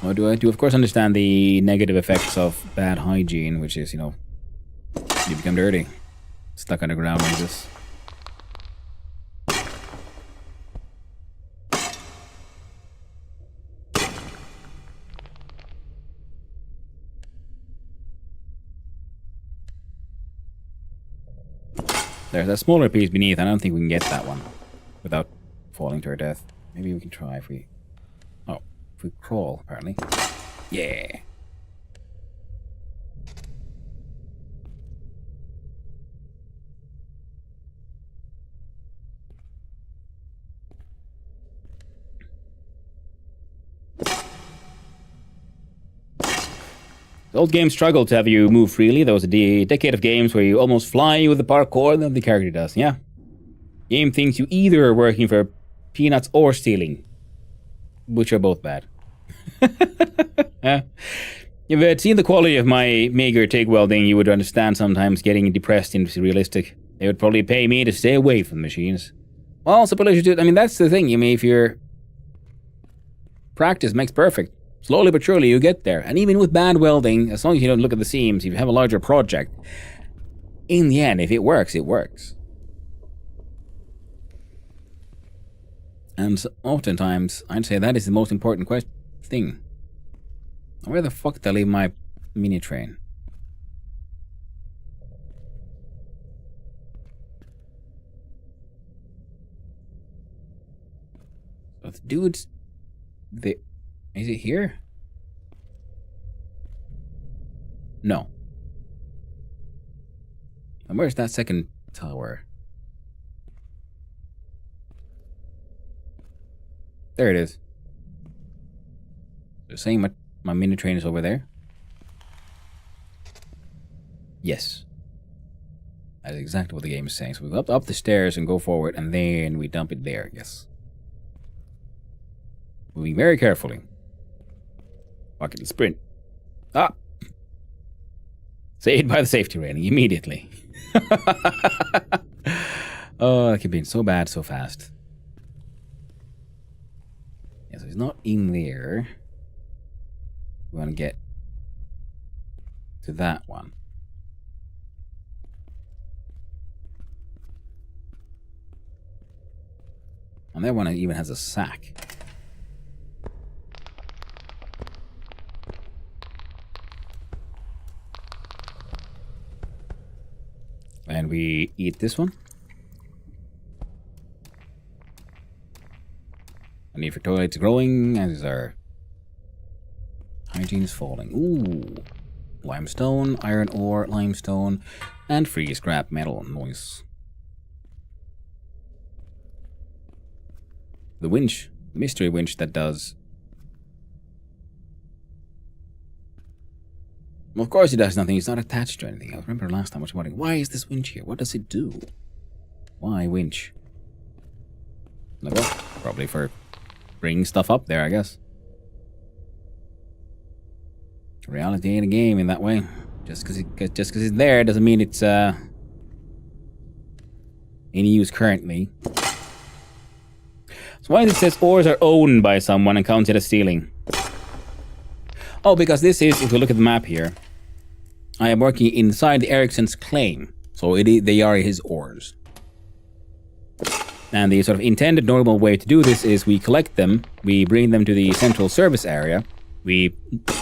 I do of course understand the negative effects of bad hygiene, which is, you know, you become dirty. Stuck underground like this. There's a smaller piece beneath. I don't think we can get that one without falling to our death. Maybe we can try if we... Oh, if we crawl, apparently. Yeah. The old game struggled to have you move freely. There was a decade of games where you almost fly with the parkour than the character does. Yeah. Game thinks you either are working for peanuts or stealing. Which are both bad. If you had seen the quality of my meager TIG welding, you would understand sometimes getting depressed is realistic. They would probably pay me to stay away from the machines. Well, suppose you do. I mean, that's the thing. I mean, if you're... Practice makes perfect. Slowly but surely you get there. And even with bad welding, as long as you don't look at the seams, if you have a larger project, in the end, if it works, it works. And so, oftentimes, I'd say that is the most important thing. Where the fuck did I leave my mini train? So the dudes... Is it here? No. And where's that second tower? There it is. They're saying my mini train is over there? Yes. That is exactly what the game is saying. So we go up the stairs and go forward, and then we dump it there. Yes. Moving very carefully. Fucking sprint. Ah! Saved by the safety railing immediately. Oh, that could be so bad so fast. Yeah, so he's not in there. We want to get to that one. And that one even has a sack. And we eat this one. The need for toilets growing, as is our hygiene is falling. Ooh. Limestone, iron ore, limestone, and free scrap metal. Noise. The winch. Mystery winch that does... Well, of course it does nothing. It's not attached to anything. I remember last time I was wondering, why is this winch here? What does it do? Why winch? Like, well, probably for bringing stuff up there, I guess. Reality ain't a game in that way. Just because it's there doesn't mean it's in use currently. So why does it says ores are owned by someone and counted as stealing? Oh, because this is, if we look at the map here, I am working inside the Ericsson's claim. So they are his ores. And the sort of intended normal way to do this is we collect them, we bring them to the central service area, we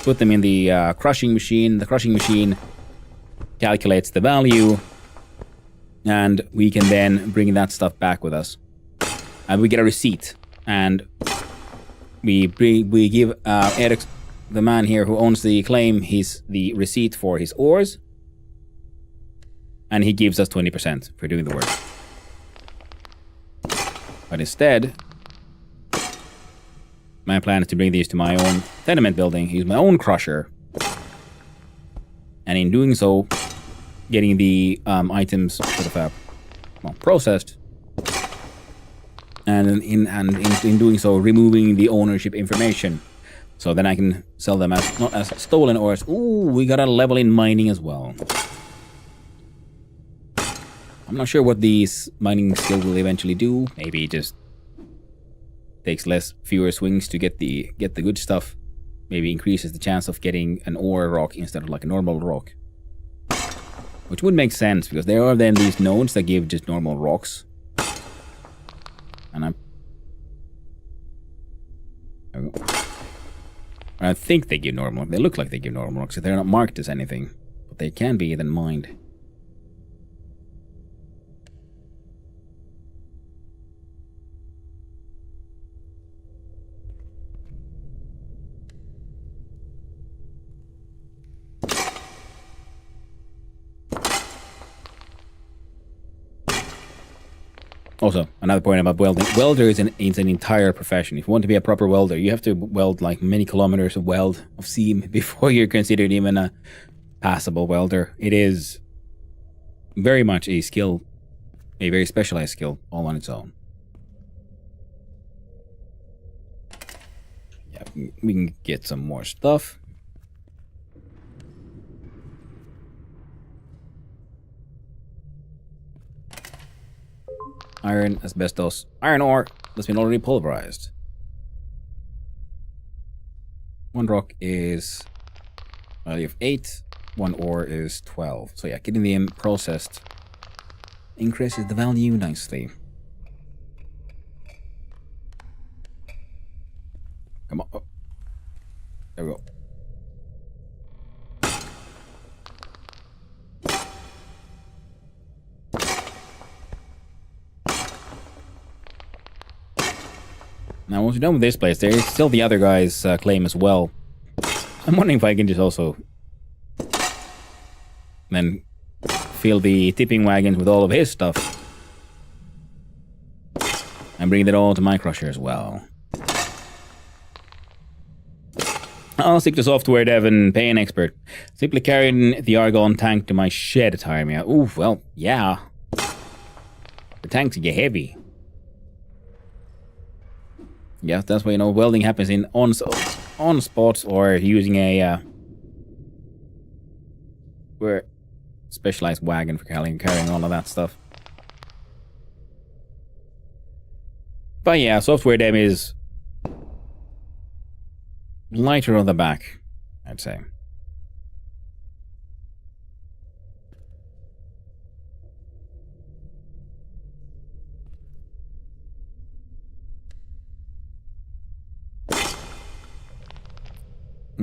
put them in the crushing machine, the crushing machine calculates the value, and we can then bring that stuff back with us. And we get a receipt, and we give Eric, the man here who owns the claim, the receipt for his ores, and he gives us 20% for doing the work. But instead, my plan is to bring these to my own tenement building, use my own crusher, and in doing so, getting the items sort of processed, and in doing so, removing the ownership information, so then I can sell them as not as stolen ores. Ooh, we got a level in mining as well. I'm not sure what these mining skill will eventually do. Maybe it just takes fewer swings to get the good stuff. Maybe increases the chance of getting an ore rock instead of like a normal rock. Which would make sense, because there are then these nodes that give just normal rocks. And there we go. I think they give normal. They look like they give normal rocks. They're not marked as anything. But they can be then mined. Also, another point about welding. Welder is an entire profession. If you want to be a proper welder, you have to weld like many kilometers of seam before you're considered even a passable welder. It is very much a skill, a very specialized skill, all on its own. Yeah, we can get some more stuff. Iron, asbestos, iron ore that's been already pulverized. One rock is value of 8, one ore is 12. So yeah, getting them processed increases the value nicely. Come on. Oh. There we go. Now, once we're done with this place, there is still the other guy's claim as well. I'm wondering if I can just also then fill the tipping wagons with all of his stuff and bring it all to my crusher as well. I'll stick to software dev and pay an expert. Simply carrying the Argon tank to my shed tire me out. Ooh, well, yeah. The tanks get heavy. Yeah, that's why, you know, welding happens in on spots or using a specialized wagon for carrying all of that stuff. But yeah, software dev is lighter on the back, I'd say.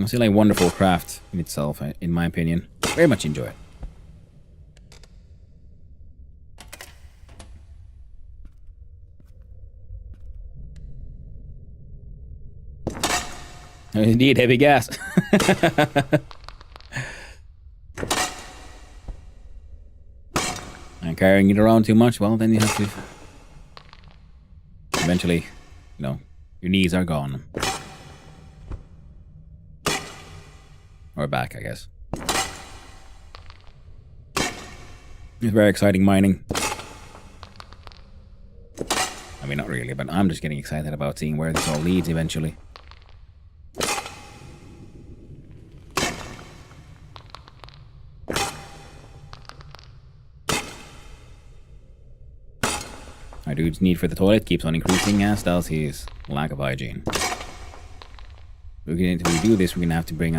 It's still a wonderful craft in itself, in my opinion. Very much enjoy it. Indeed, heavy gas. And carrying it around too much, well, then you have to... Eventually, you know, your knees are gone. Or back, I guess. It's very exciting mining. I mean, not really, but I'm just getting excited about seeing where this all leads eventually. Our dude's need for the toilet keeps on increasing, as does his lack of hygiene. If we do this, we're gonna have to bring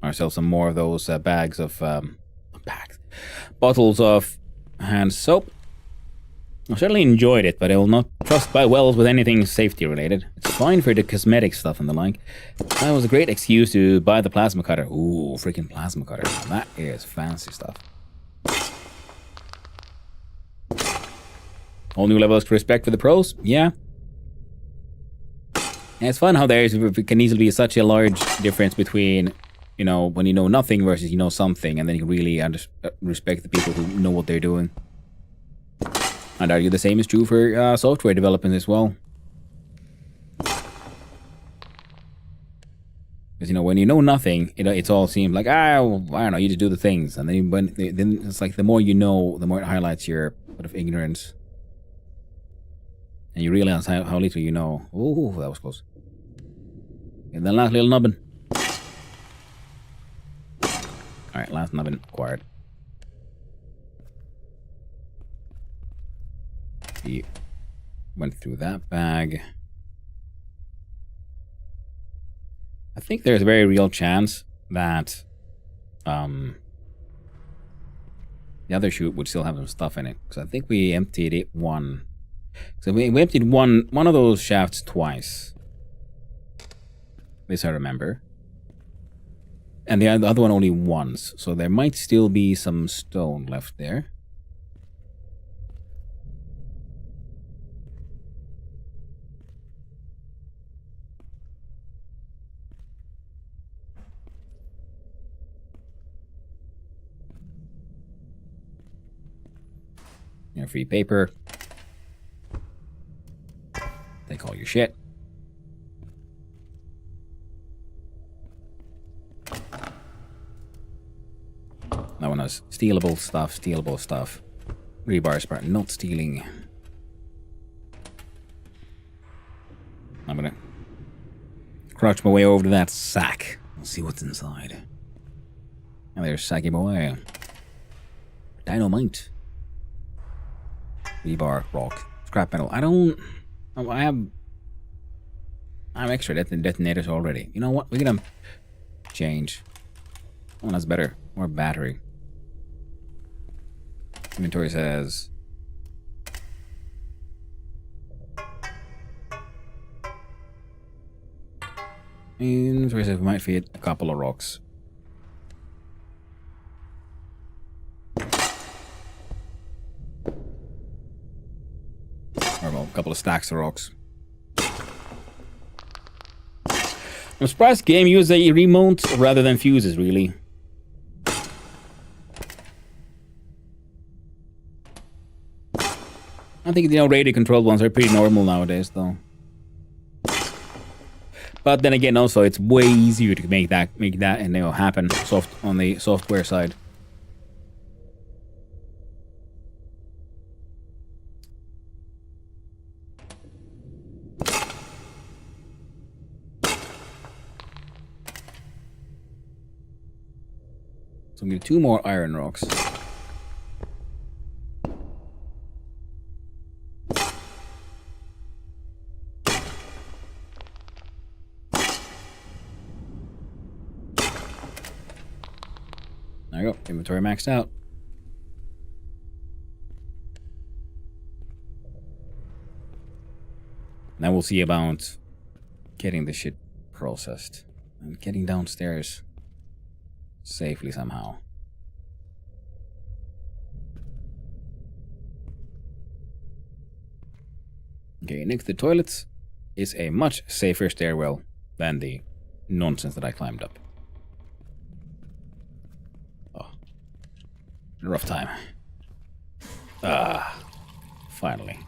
ourselves some more of those bags of bottles of hand soap. I certainly enjoyed it, but I will not trust buy wells with anything safety related. It's fine for the cosmetic stuff and the like. That was a great excuse to buy the plasma cutter. Ooh, freaking plasma cutter. That is fancy stuff. Whole new level of respect for the pros? Yeah. It's fun how there can easily be such a large difference between, you know, when you know nothing versus you know something, and then you really respect the people who know what they're doing. I'd argue the same is true for software development as well. Because, you know, when you know nothing, it all seems like, well, I don't know, you just do the things. And then then it's like the more you know, the more it highlights your sort of ignorance. And you realize how little you know. Ooh, that was close. And then last little nubbin. Alright, last nubbin acquired. We went through that bag. I think there's a very real chance that the other chute would still have some stuff in it. Because I think we emptied it one. So we emptied one of those shafts twice. This I remember. And the other one only once. So there might still be some stone left there. Free paper. Take all your shit. That one has stealable stuff. Rebar spark, not stealing. I'm gonna crouch my way over to that sack. Let's see what's inside. And there's Sacky Boy. Dynamite. Rebar, rock, scrap metal. I have extra detonators already. You know what? We're gonna change. Oh, that's better. More battery. Inventory says we might fit a couple of rocks. Or well, a couple of stacks of rocks. I'm surprised the game used a remote rather than fuses, really. I think, you know, radio controlled ones are pretty normal nowadays, though. But then again, also it's way easier to make that and, you know, happen on the software side. So we need 2 more iron rocks. There you go. Inventory maxed out. Now we'll see about getting this shit processed and getting downstairs safely somehow. Okay, next to the toilets is a much safer stairwell than the nonsense that I climbed up. Oh. Rough time. Finally.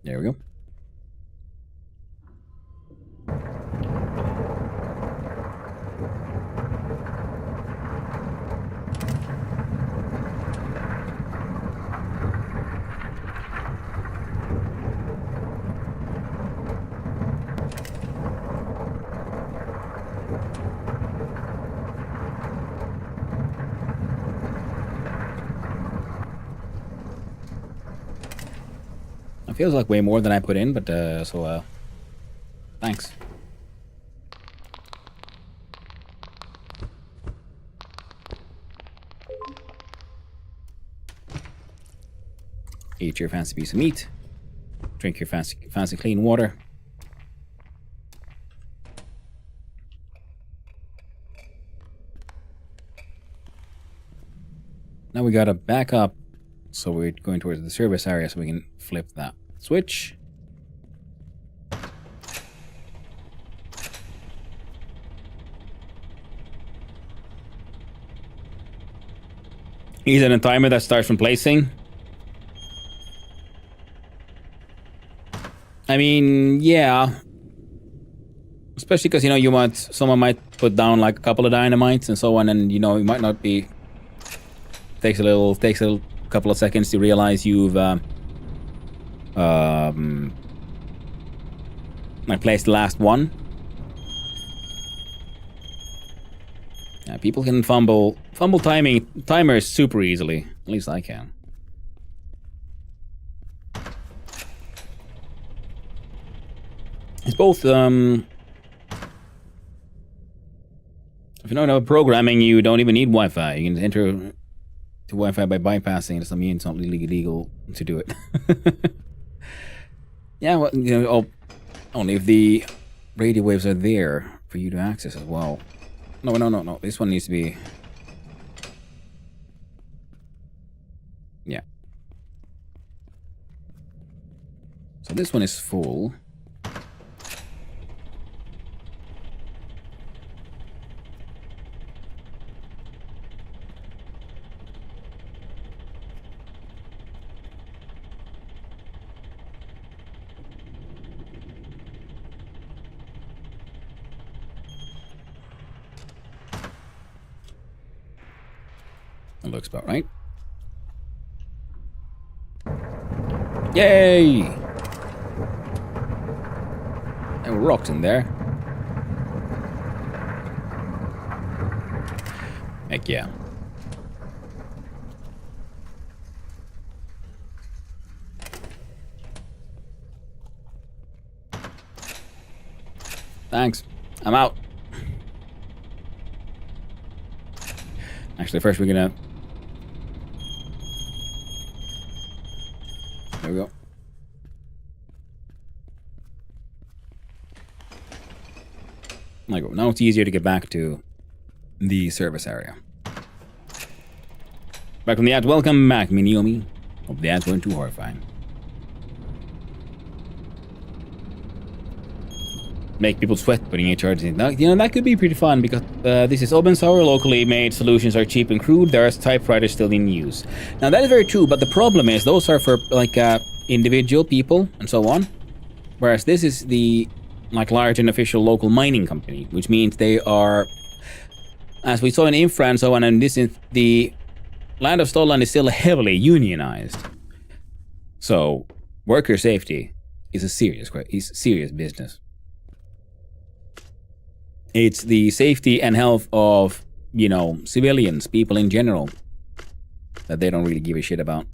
There we go. It feels like way more than I put in, but thanks. Eat your fancy piece of meat. Drink your fancy clean water. Now we gotta back up, so we're going towards the service area so we can flip that switch. Is it a timer that starts from placing? I mean, yeah. Especially because, you know, someone might put down like a couple of dynamites and so on, and, you know, it might not be... Takes a little couple of seconds to realize you've I placed the last one. Yeah, people can fumble timers super easily. At least I can. It's both if you don't know programming, you don't even need Wi-Fi. You can enter to Wi-Fi by bypassing. It doesn't mean it's not legally legal to do it. Yeah, well, you know, only if the radio waves are there for you to access as well. No. This one needs to be... Yeah. So this one is full. That looks about right. Yay! There were rocks in there. Heck yeah. Thanks. I'm out. Actually, first we're gonna... There we go. There we go. Now it's easier to get back to the service area. Back from the ads. Welcome back, Miniomi. Hope the ads weren't too horrifying. Make people sweat putting HRs in. Now, you know, that could be pretty fun because this is open source, locally made solutions are cheap and crude. There are typewriters still in use. Now that is very true, but the problem is those are for like individual people and so on. Whereas this is the like large and official local mining company, which means they are, as we saw in Infra and so on, and this is the land of Stollland is still heavily unionized. So worker safety is a serious business. It's the safety and health of, you know, civilians, people in general, that they don't really give a shit about.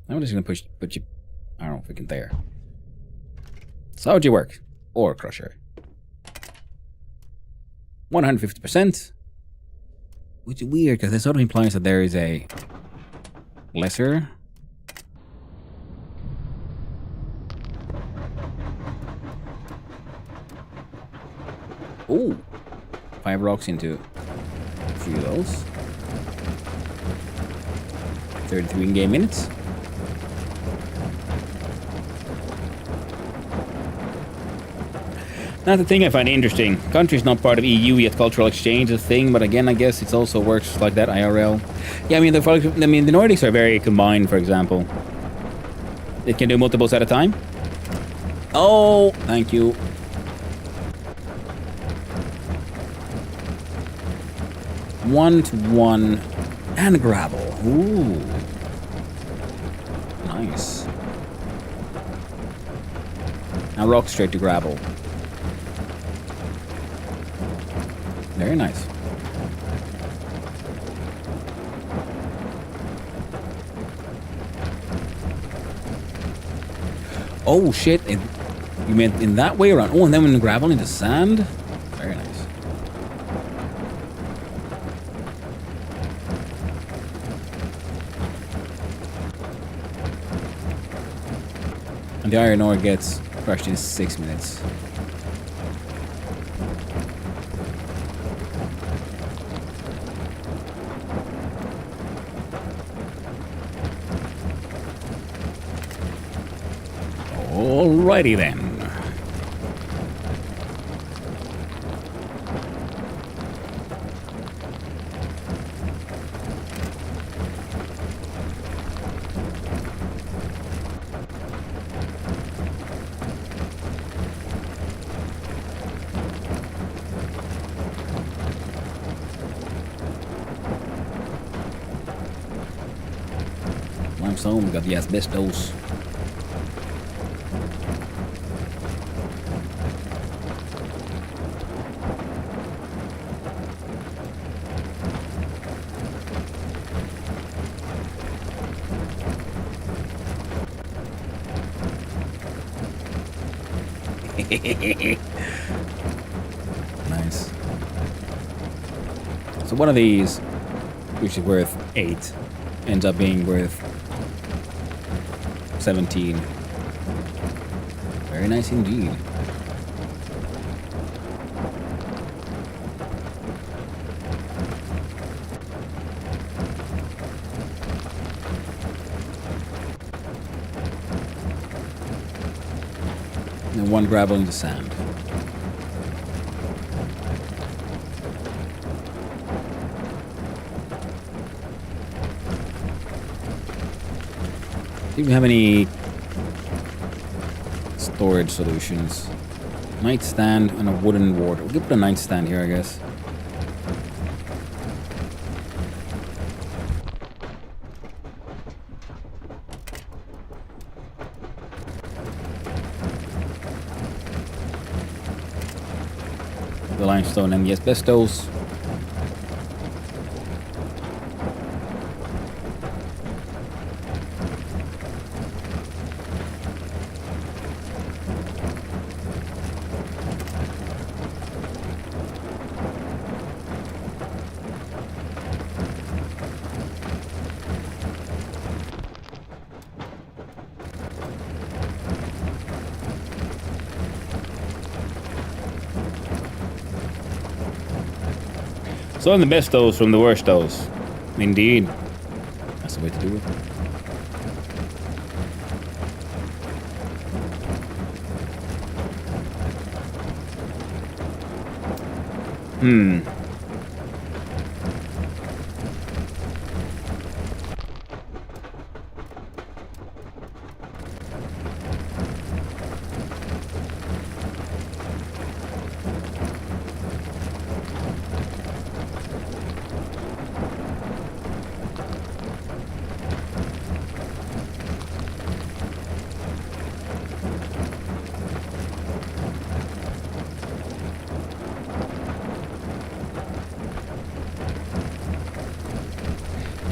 I'm just gonna put you, I don't know if we can there. So how'd you work? Ore crusher. 150%. Which is weird, because it sort of implies that there is a lesser Ooh. 5 rocks into 3 of those. 33 in-game minutes. Now the thing I find interesting, country's not part of EU yet, cultural exchange is a thing, but again I guess it also works like that IRL. Yeah, I mean the Nordics are very combined, for example. It can do multiples at a time. Oh, thank you. One to one and gravel. Ooh. Nice. Now rock straight to gravel. Very nice. Oh shit, you meant in that way around. Oh, and then when gravel into sand? Very nice. And the iron ore gets crushed in 6 minutes. Alrighty then. Limestone, we got the asbestos. Nice. So one of these, which is worth 8, ends up being worth 17. Very nice indeed. And one gravel into sand. Do we have any storage solutions? Nightstand and a wooden ward. We'll put a nightstand here, I guess. The limestone and the asbestos. So the best dose from the worst dose. Indeed. That's the way to do it.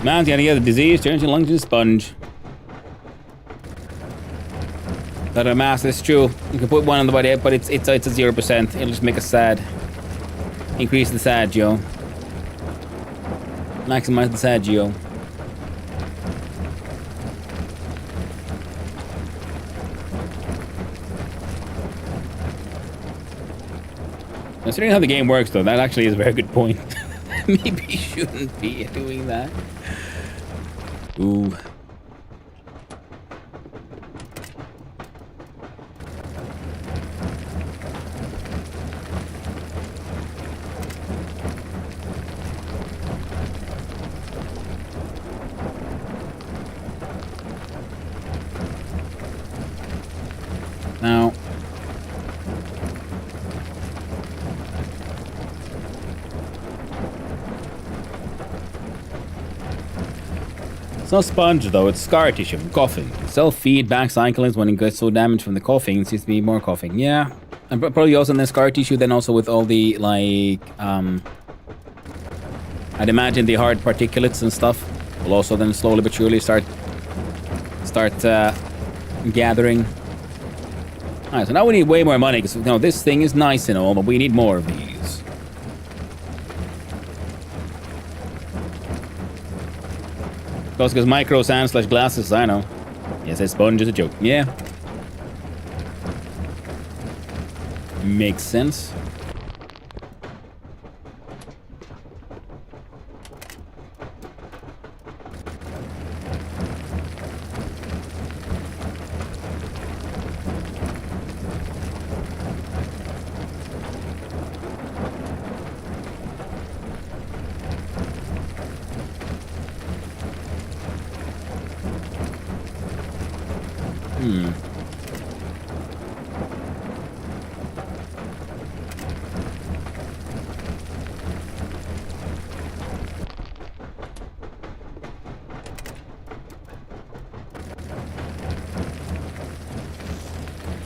Man's gonna get the disease, turns your lungs into sponge. That a mass is true. You can put one on the body, but it's a 0%. It'll just make us sad. Increase the sad, Joe. Maximize the sad, Joe. Considering how the game works, though, that actually is a very good point. Maybe you shouldn't be doing that. Ooh. Now, it's not sponge though, it's scar tissue from coughing. Self-feedback cycle is when it gets so damaged from the coughing, it seems to be more coughing. Yeah, and probably also in the scar tissue, then also with all the, like, I'd imagine the hard particulates and stuff will also then slowly but surely start gathering. Alright, so now we need way more money, because, you know, this thing is nice and all, but we need more of these. Because micro sand / glasses, I know. Yes, that sponge is a joke. Yeah. Makes sense.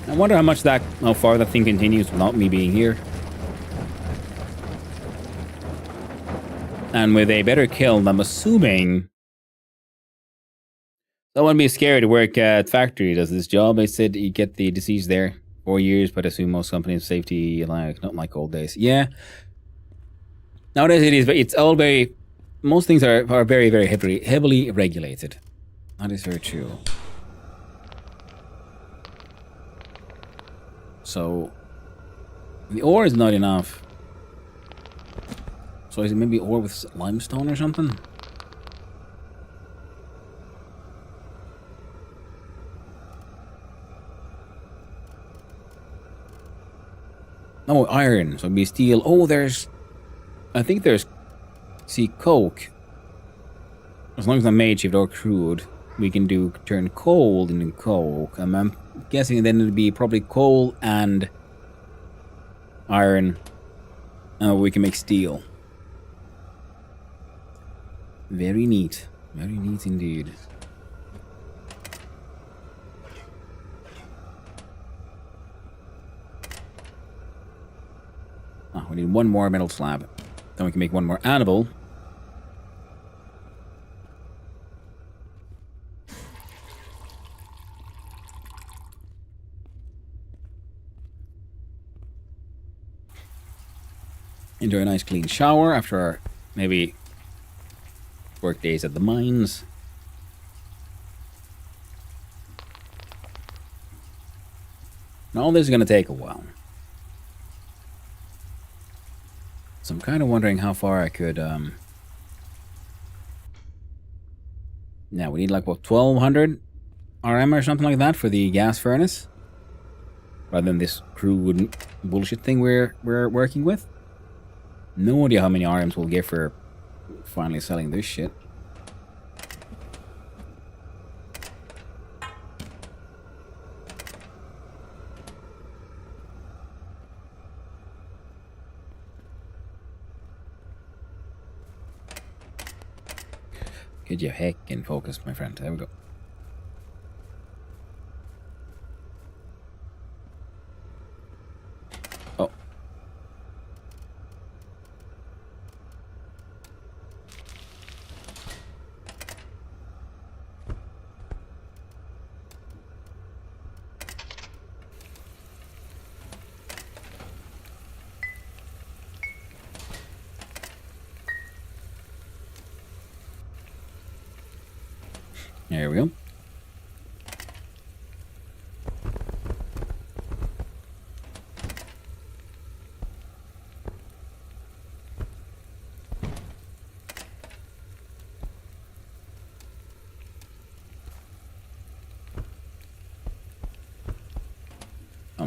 I wonder how far that thing continues without me being here. And with a better kill, I'm assuming someone be scary to work at factory does this job. They said you get the disease there 4 years, but I assume most companies safety not like old days. Yeah. Nowadays it's all very, most things are very, very heavily regulated. That is very true. So the ore is not enough. So is it maybe ore with limestone or something? No, iron. So it'd be steel. Oh, I think there's... See, coke. As long as I'm made shift or crude, we can turn coal into coke. I'm guessing then it'd be probably coal and iron. We can make steel. Very neat. Very neat indeed. Oh, we need one more metal slab. Then we can make one more anvil. Enjoy a nice clean shower after our maybe work days at the mines. And all this is going to take a while. So I'm kind of wondering how far I could... Now, we need like, what, 1200 RM or something like that for the gas furnace? Rather than this crude bullshit thing we're working with. No idea how many RMs we'll get for finally selling this shit. Could you heckin' focus, my friend? There we go. Oh. There we go.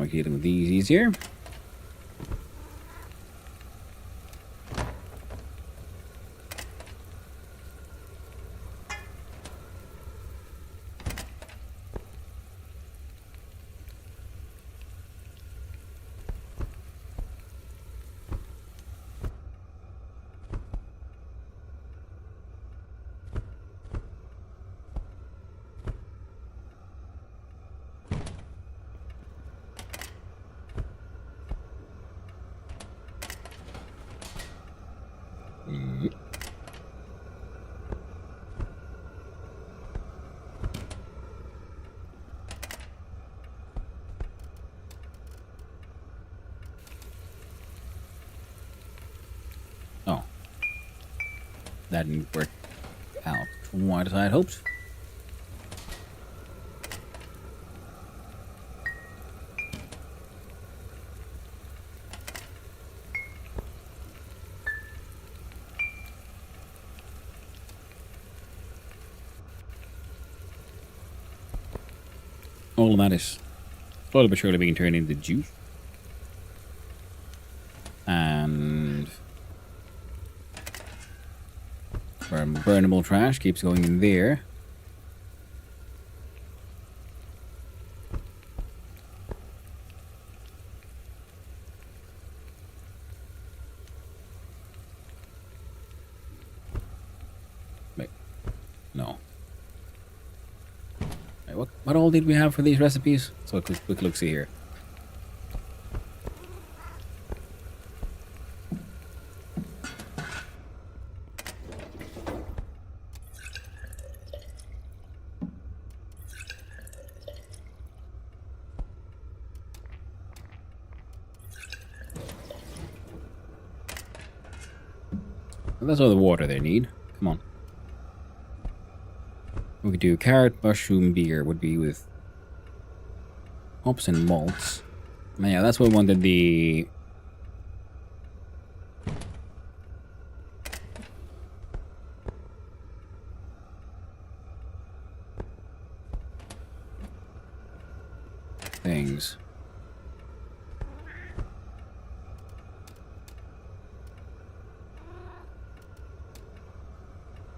Make dealing with these easier. Oh. That didn't work out quite as I had hoped. All of that is slowly but surely being turned into juice. And burnable trash keeps going in there. Wait, no. Wait, what all did we have for these recipes? So a quick look see here. That's all the water they need. Come on. We could do carrot, mushroom, beer would be with hops and malts. And yeah, that's what we wanted the things.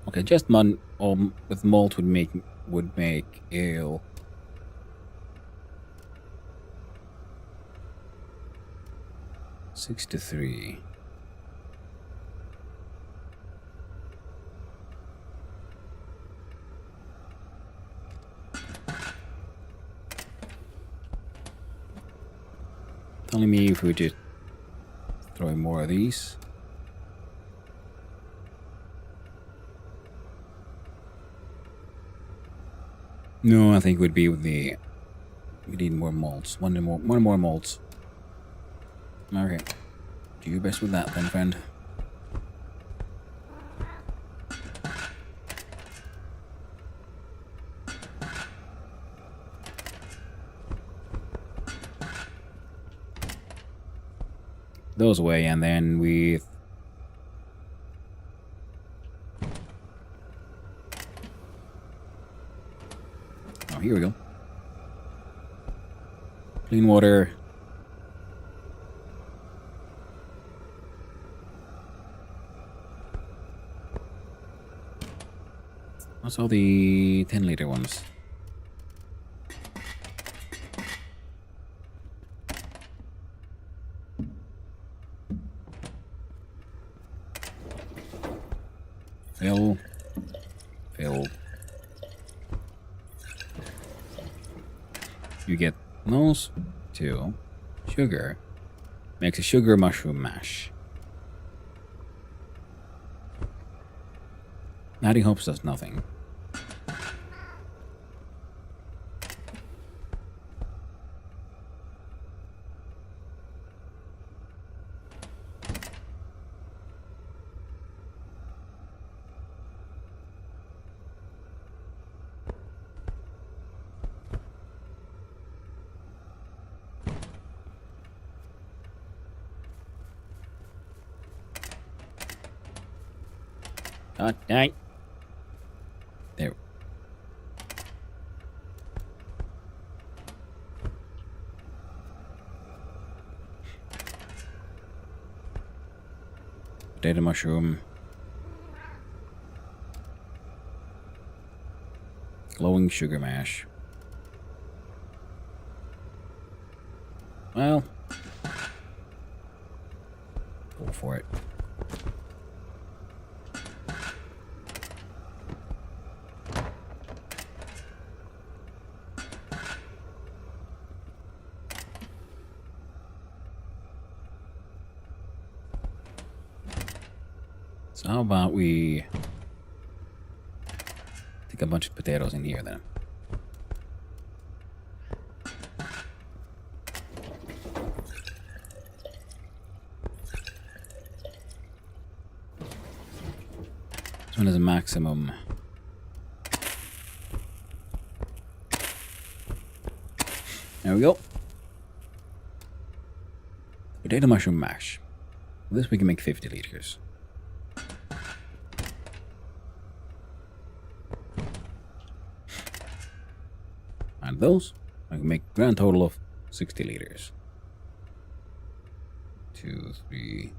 Okay, just with malt would make ale. Six to 3. Telling me if we just throw in more of these. No, I think it would be with the. We need more malts. One more malts. Okay. Do your best with that then, friend. Those away, and then with. Oh, here we go. Clean water. What's all the 10-liter ones? Fill. You get those 2. Sugar. Makes a sugar mushroom mash. Adding hops does nothing. God dang. There. Potato mushroom. Glowing sugar mash. Well, go for it. So how about we take a bunch of potatoes in here then? This one is a maximum. There we go. Potato mushroom mash. With this we can make 50 liters. And those, I can make a grand total of 60 liters. 2, 3.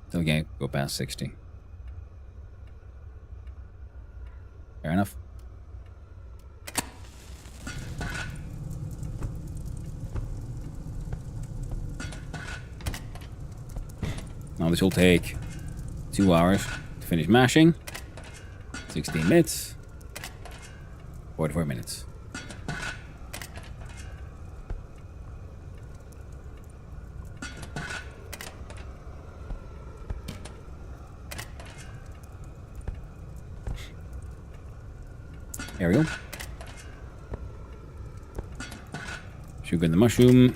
Still can't go past 60. Fair enough. Now this will take 2 hours to finish mashing. 16 minutes. 44 minutes. There we go. Sugar in the mushroom.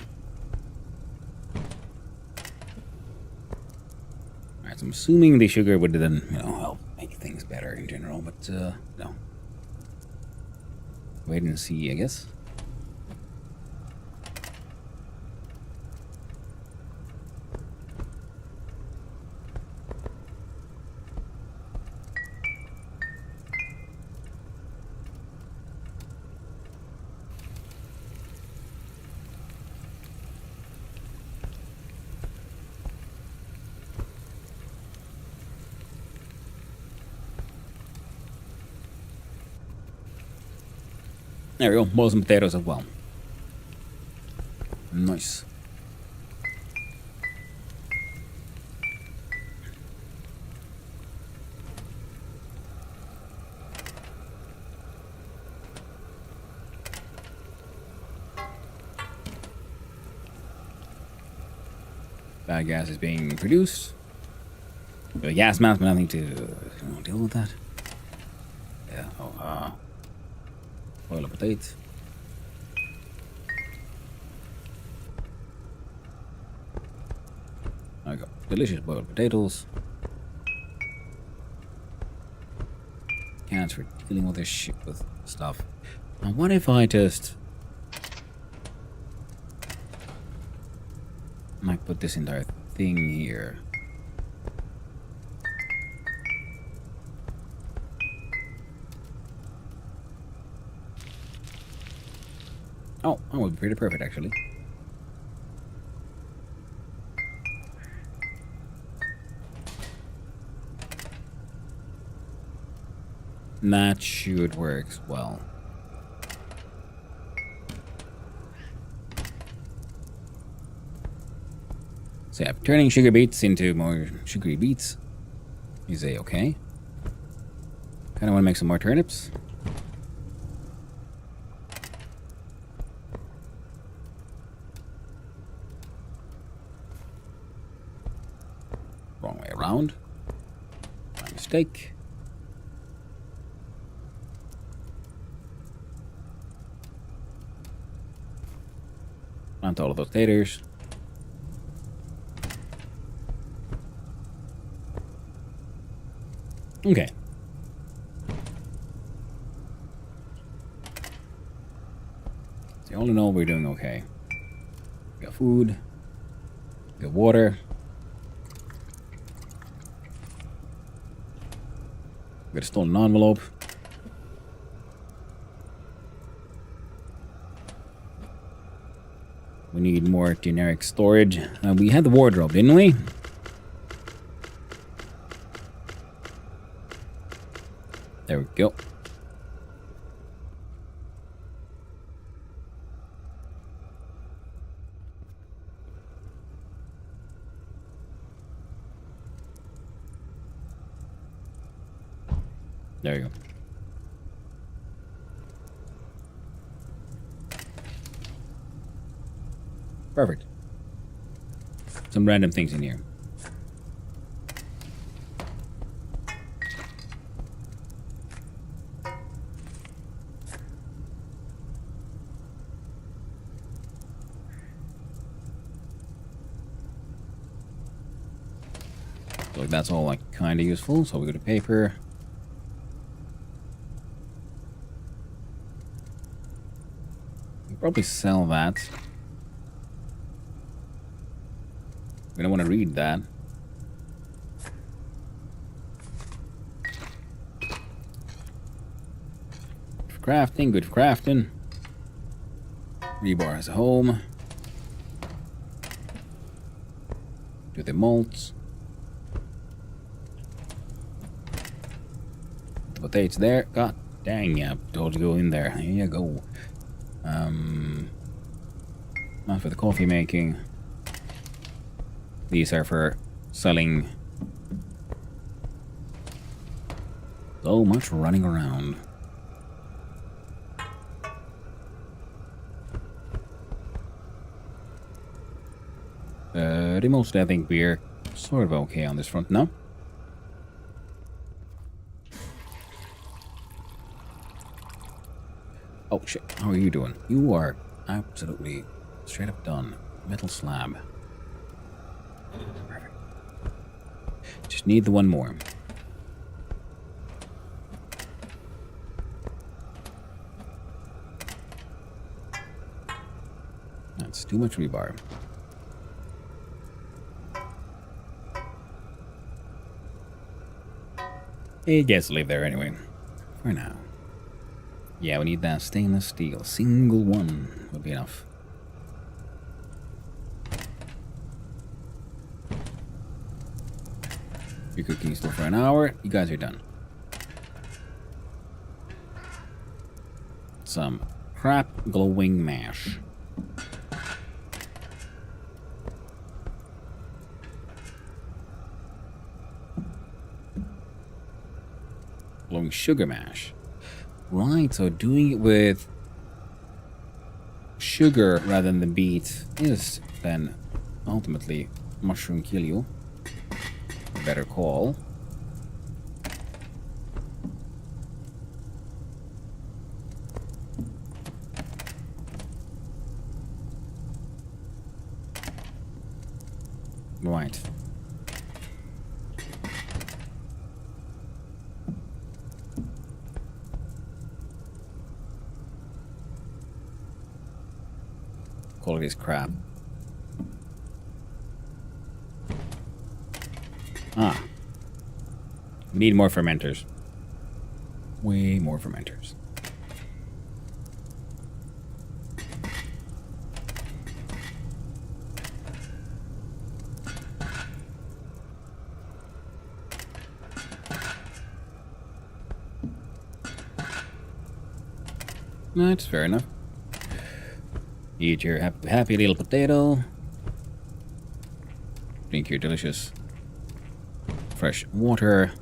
Alright, so I'm assuming the sugar would then, help make things better in general, but, no. Wait and see, I guess. There we go, boil some potatoes as well. Nice. Bad gas is being produced. The gas mask, but nothing to deal with that. Yeah, boil a potato. There we go. Delicious boiled potatoes. Cans for dealing with this shit with stuff. Now what if I just might put this entire thing here? Oh, that would be pretty perfect, actually. That should work well. So yeah, turning sugar beets into more sugary beets is okay. Kind of want to make some more turnips. Wrong way around. My mistake. Plant all of those taters. Okay. So all in all, we're doing okay. We got food. We got water. We got a stolen envelope. We need more generic storage. We had the wardrobe, didn't we? There we go. There you go. Perfect. Some random things in here. So that's all like kind of useful. So we go to paper. Probably sell that. We don't want to read that. For crafting, good for crafting. Rebar has a home. Do the malts. The potatoes there. God dang, yeah, told you to go in there. Here you go. Not for the coffee making. These are for selling. So much running around. Mostly I think we're sort of okay on this front now. Oh shit, how are you doing? You are absolutely straight up done. Metal slab. Perfect. Just need the one more. That's too much rebar. It gets to live there anyway. For now. Yeah, we need that stainless steel. Single one would be enough. You're cooking still for an hour. You guys are done. Some crap glowing mash. Glowing sugar mash. Right, so doing it with sugar rather than the beet is then ultimately mushroom kill you. Better call. Right. Quality is crap. Ah. We need more fermenters. Way more fermenters. That's fair enough. Eat your happy little potato. Drink your delicious fresh water.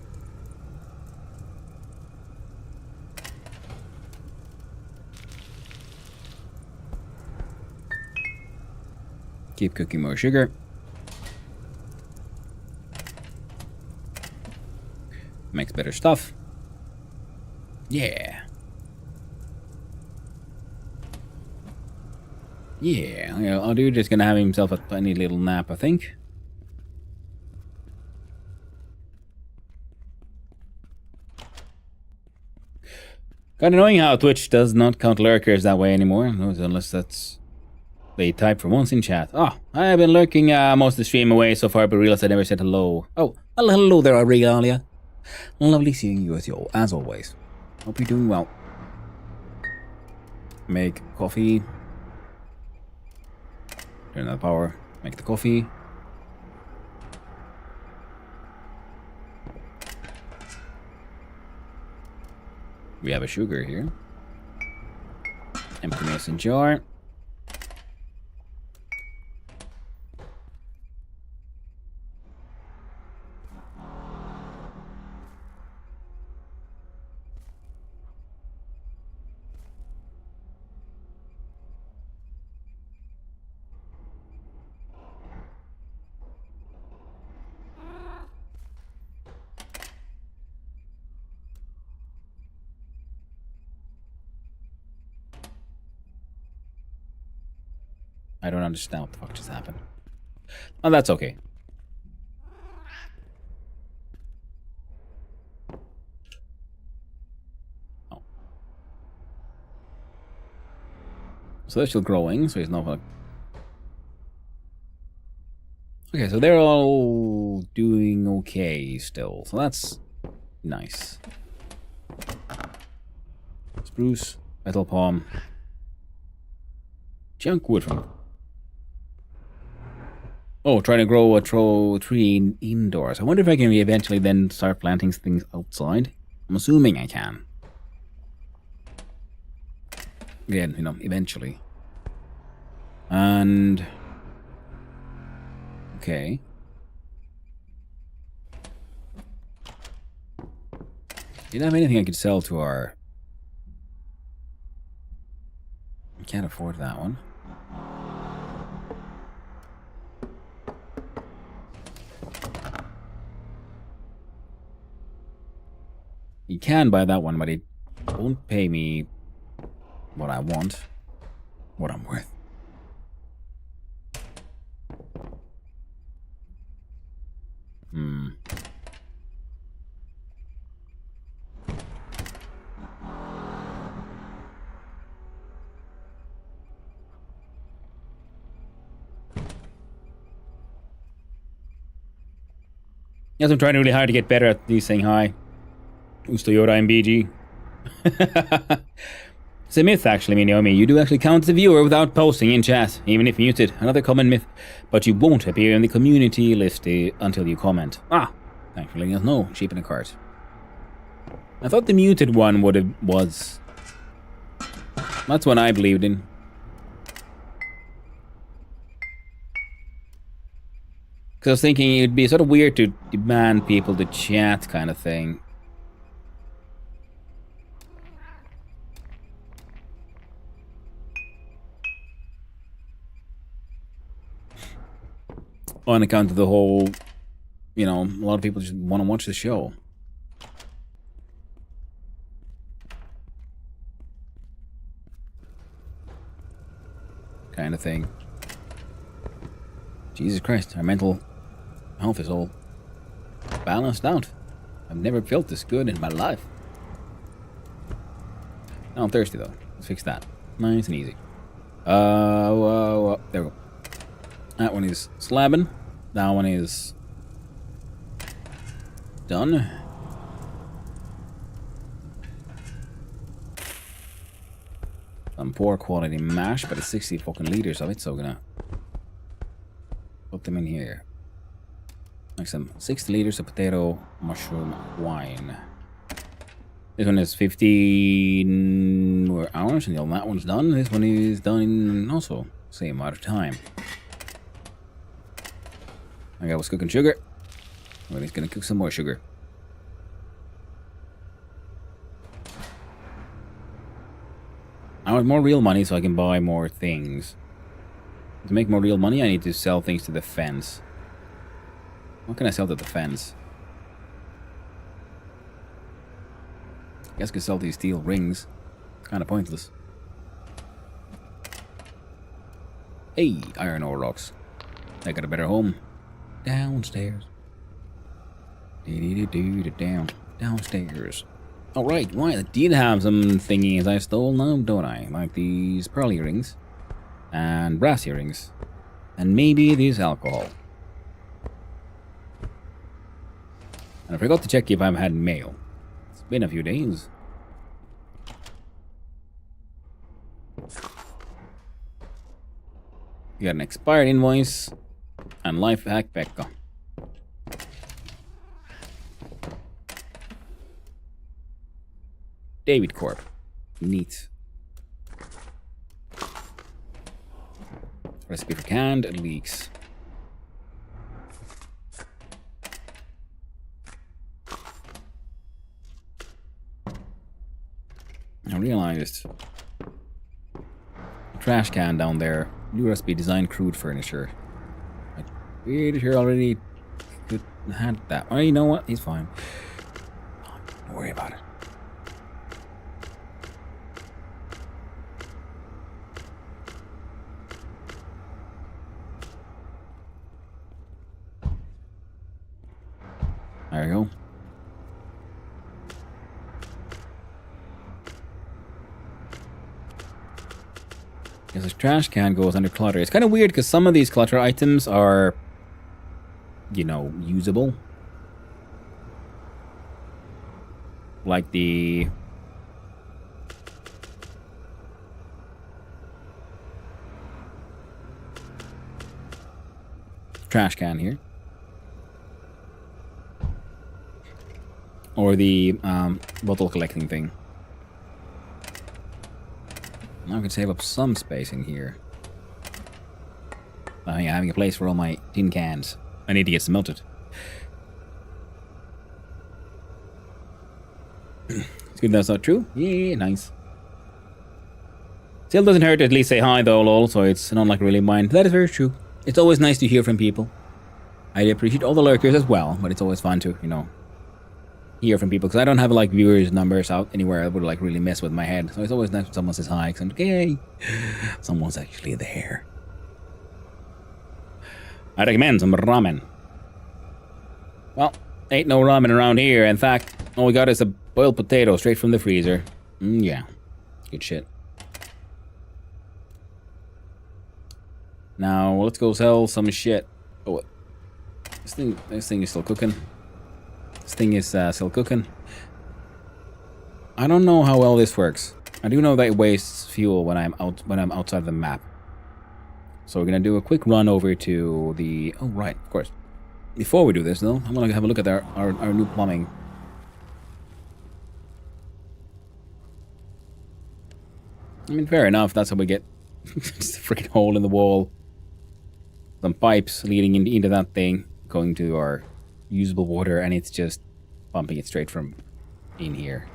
Keep cooking more sugar. Makes better stuff. Yeah. Yeah, our dude is gonna have himself a tiny little nap, I think. Kind of annoying how Twitch does not count lurkers that way anymore, unless that's they type for once in chat. Oh, I've been lurking most of the stream away so far, but realized I never said hello. Oh, well, hello there, Aurelia. Lovely seeing you as always. Hope you're doing well. Make coffee. Turn on the power. Make the coffee. We have a sugar here. Empty mason jar. I don't understand what the fuck just happened. Oh, that's okay. Oh. So they're still growing, so he's not like... Okay, so they're all doing okay still. So that's nice. Spruce, metal palm. Junk wood from... Oh, trying to grow a tree indoors. I wonder if I can eventually then start planting things outside. I'm assuming I can. Again, you know, eventually. And... Okay. Didn't have anything I could sell to our... I can't afford that one. You can buy that one, but it won't pay me what I want, what I'm worth. Yes, I'm trying really hard to get better at these saying hi. Who's Toyota MBG? It's a myth, actually, Naomi. You do actually count as a viewer without posting in chat, even if muted. Another common myth. But you won't appear in the community list until you comment. Ah, thanks for letting us know. Sheep in a cart. I thought the muted one was. That's what I believed in. Because I was thinking it'd be sort of weird to demand people to chat kind of thing. On account of the whole, you know, a lot of people just want to watch the show. Kind of thing. Jesus Christ, our mental health is all balanced out. I've never felt this good in my life. Now I'm thirsty though. Let's fix that. Nice and easy. There we go. That one is slabbing. That one is done. Some poor quality mash, but it's 60 fucking liters of it, so I'm gonna put them in here. Like some 60 liters of potato mushroom wine. This one is 15 more hours until that one's done. This one is done in also same amount of time. I was cooking sugar. Well, he's gonna cook some more sugar. I want more real money so I can buy more things. To make more real money, I need to sell things to the fence. What can I sell to the fence? I guess I could sell these steel rings. Kind of pointless. Hey, iron ore rocks. I got a better home. Downstairs. Downstairs. Oh, right, I did have some thingies I stole now, don't I? Like these pearl earrings and brass earrings. And maybe this alcohol. And I forgot to check if I've had mail. It's been a few days. You got an expired invoice and life hack Pekka. David Corp. Neat. Recipe for canned leeks. I realized a trash can down there. New recipe design crude furniture. I'm pretty sure already had that. Oh, you know what? He's fine. Don't worry about it. There you go. Because this trash can goes under clutter. It's kind of weird because some of these clutter items are, you know, usable. Like the trash can here. Or the bottle collecting thing. Now I can save up some space in here. Oh yeah, having a place for all my tin cans. I need to get some melted. It's good that's not true. Yeah, nice. Still doesn't hurt to at least say hi though, lol, so it's not like really mine. That is very true. It's always nice to hear from people. I appreciate all the lurkers as well, but it's always fun to, you know, hear from people, because I don't have like viewers numbers out anywhere that would like really mess with my head. So it's always nice when someone says hi, because I'm like, hey, someone's actually there. I recommend some ramen. Well, ain't no ramen around here. In fact, all we got is a boiled potato straight from the freezer. Yeah, good shit. Now let's go sell some shit. Oh, this thing is still cooking. This thing is still cooking. I don't know how well this works. I do know that it wastes fuel when I'm outside the map. So we're gonna do a quick run over to the. Oh right, of course. Before we do this though, I'm gonna have a look at our new plumbing. I mean, fair enough. That's how we get just a freaking hole in the wall. Some pipes leading into that thing, going to our usable water, and it's just pumping it straight from in here.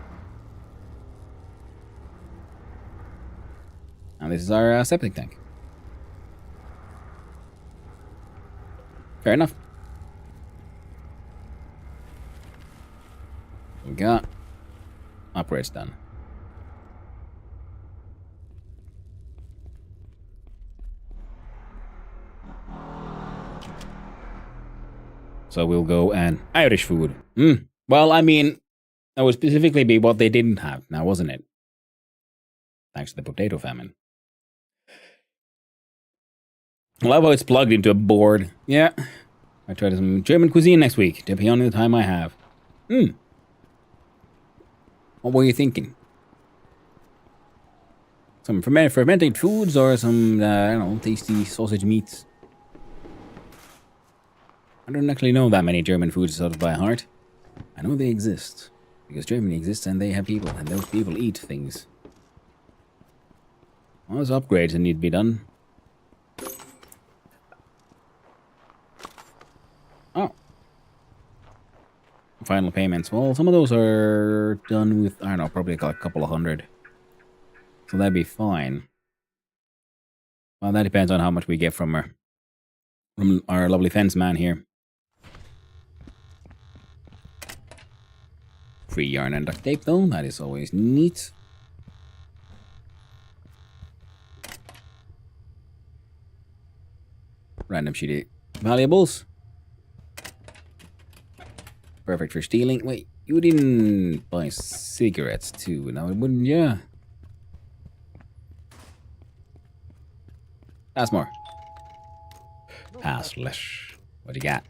And this is our septic tank. Fair enough. We got upgrades done. So we'll go and Irish food. Well, I mean, that would specifically be what they didn't have now, wasn't it? Thanks to the potato famine. I love how it's plugged into a board. Yeah. I tried some German cuisine next week, depending on the time I have. What were you thinking? Some fermented foods or some, I don't know, tasty sausage meats? I don't actually know that many German foods sort of by heart. I know they exist. Because Germany exists and they have people, and those people eat things. Well, there's upgrades that need to be done. Oh. Final payments. Well, some of those are done with, I don't know, probably like a couple of hundred. So that'd be fine. Well, that depends on how much we get from our lovely fence man here. Free yarn and duct tape though, that is always neat. Random shitty valuables. Perfect for stealing. Wait, You didn't buy cigarettes too, now wouldn't you? Pass more. Pass less. What do you got?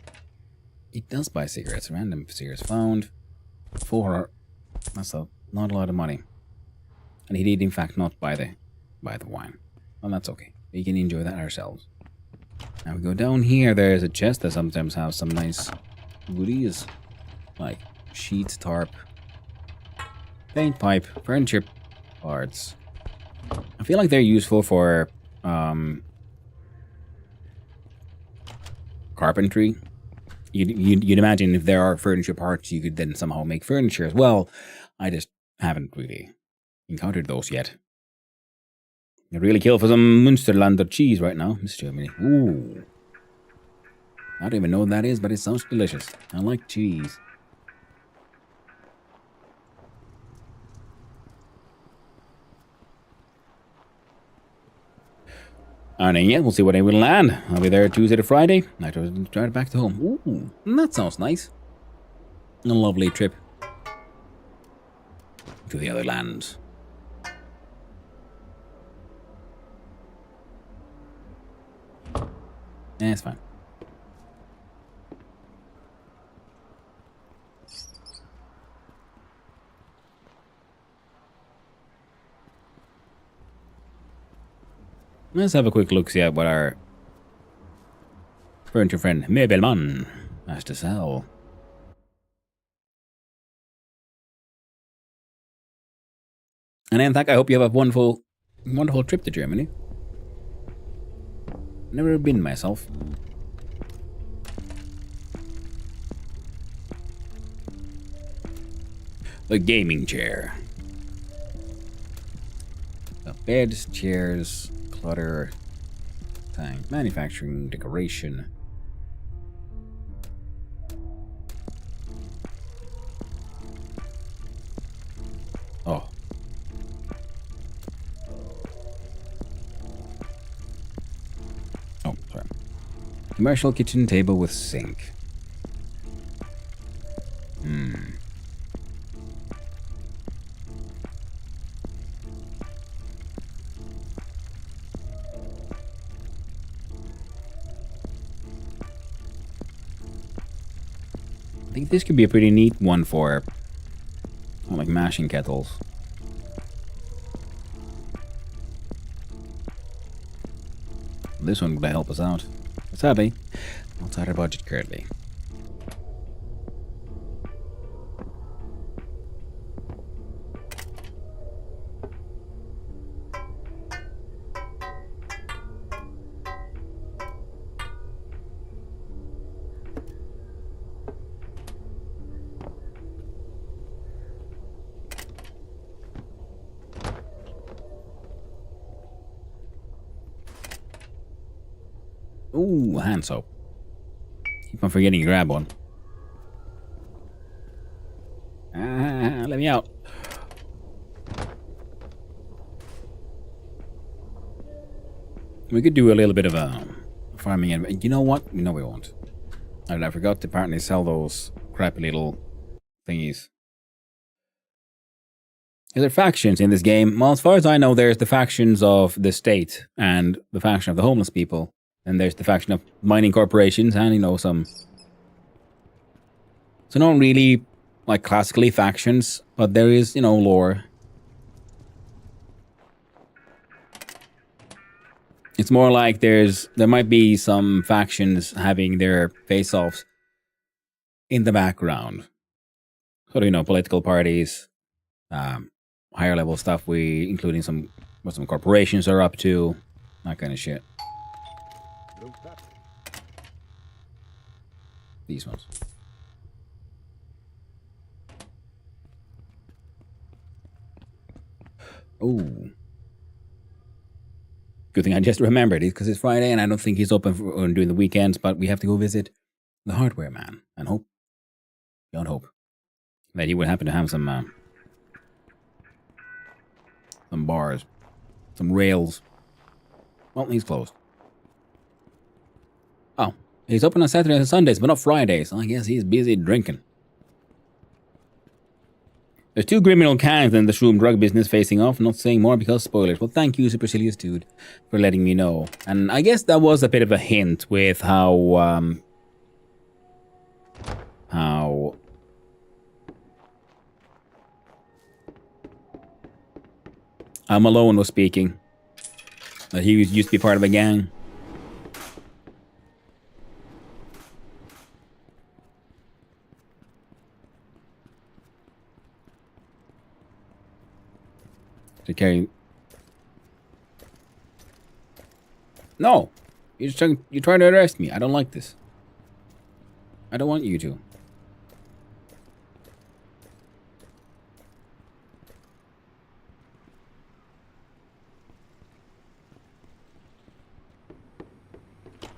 He does buy cigarettes. Random cigarettes found. 4. That's not a lot of money. And he did in fact not buy the wine. Well, that's okay. We can enjoy that ourselves. Now we go down here. There's a chest that sometimes has some nice goodies. Like sheets, tarp, paint pipe, furniture parts. I feel like they're useful for carpentry. You'd imagine if there are furniture parts, you could then somehow make furniture as well. I just haven't really encountered those yet. You'd really kill for some Münsterlander cheese right now, Miss Germany. Ooh. I don't even know what that is, but it sounds delicious. I like cheese. And yeah, we'll see what I will land. I'll be there Tuesday to Friday. I try it back to home. Ooh, that sounds nice. A lovely trip to the other lands. Yeah, it's fine. Let's have a quick look, see at what our furniture friend Möbelman has to sell. And in fact, I hope you have a wonderful trip to Germany. Never been myself. The gaming chair. The beds, chairs, clutter, tank, manufacturing, decoration. Oh. Oh, sorry. Commercial kitchen table with sink. I think this could be a pretty neat one for like mashing kettles. This one would help us out. But sadly, outside our budget currently. Ooh, hand soap. Keep on forgetting to grab one. Let me out. We could do a little bit of farming, and you know what? No, we won't. And I forgot to apparently sell those crappy little thingies. Is there factions in this game? Well, as far as I know, there's the factions of the state and the faction of the homeless people. And there's the faction of mining corporations and, you know, some... So not really, like, classically factions, but there is, you know, lore. It's more like there might be some factions having their face-offs in the background. So, you know, political parties, higher level stuff, including what some corporations are up to, that kind of shit. These ones. Oh. Good thing I just remembered it because it's Friday and I don't think he's open during the weekends, but we have to go visit the hardware man and hope, beyond hope, that he would happen to have some bars, some rails. Well, he's closed. Oh. He's open on Saturdays and Sundays, but not Fridays. I guess he's busy drinking. There's two criminal gangs in the shroom drug business facing off. Not saying more because spoilers. Well, thank you, Supercilious Dude, for letting me know. And I guess that was a bit of a hint with how Malone was speaking. That he used to be part of a gang. Okay. No, you're trying to arrest me. I don't like this. I don't want you to.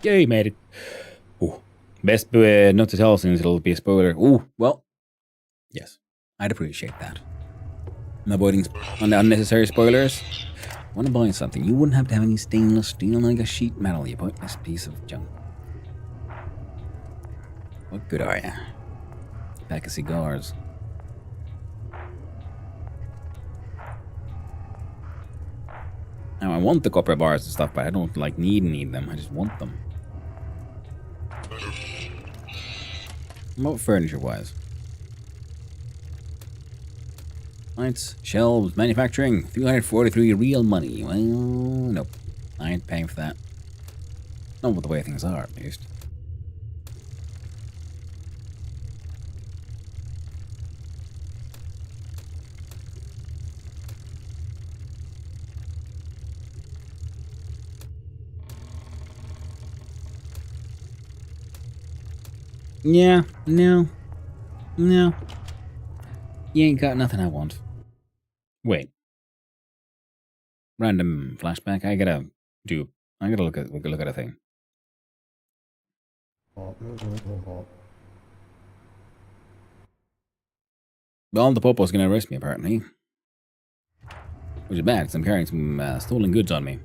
Yeah, you made it. Ooh. Best not to tell since it'll be a spoiler. Ooh, well, yes, I'd appreciate that. I'm avoiding unnecessary spoilers. I want to buy something. You wouldn't have to have any stainless steel like a sheet metal, you pointless piece of junk. What good are you? Pack of cigars. Now I want the copper bars and stuff, but I don't like need them. I just want them. What furniture-wise? Lights, shelves, manufacturing, 343 real money. Well, nope. I ain't paying for that. Not with the way things are, at least. Yeah, no. You ain't got nothing I want. Wait. Random flashback. I gotta look at a thing. Well, the popo's gonna arrest me, apparently. Which is bad, because I'm carrying some stolen goods on me.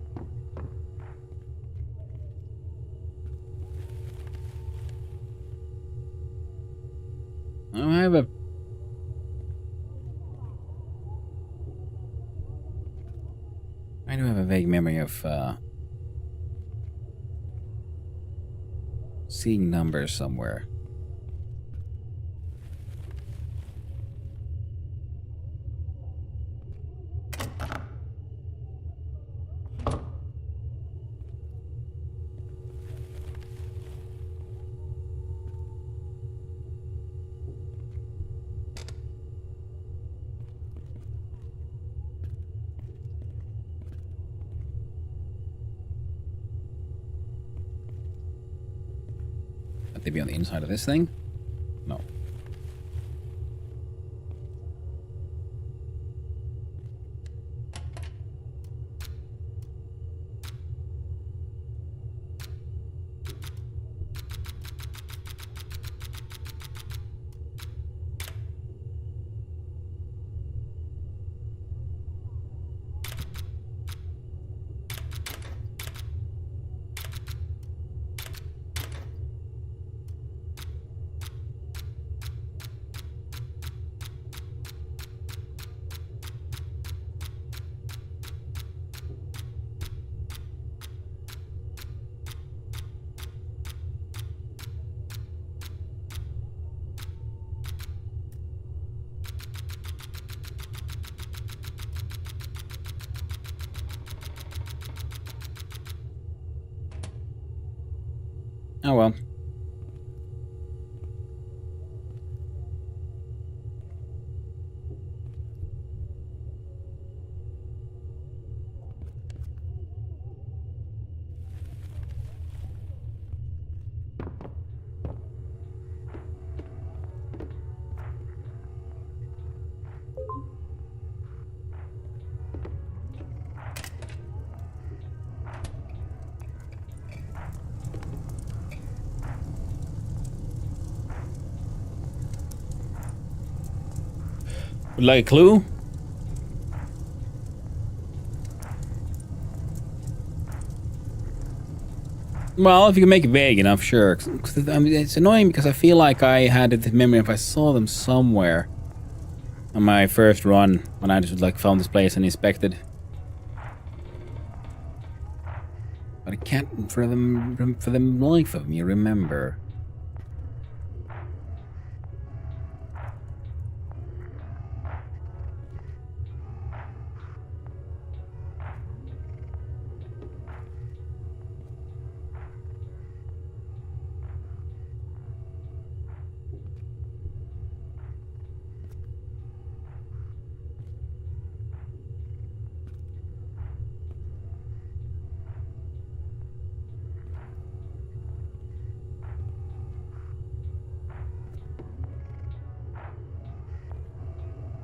I do have a vague memory of seeing numbers somewhere. They be on the inside of this thing? No. Oh well. Like a clue? Well, if you can make it vague enough, sure. I mean, it's annoying because I feel like I had the memory if I saw them somewhere. on my first run when I just like found this place and inspected. But I can't for the life of me remember.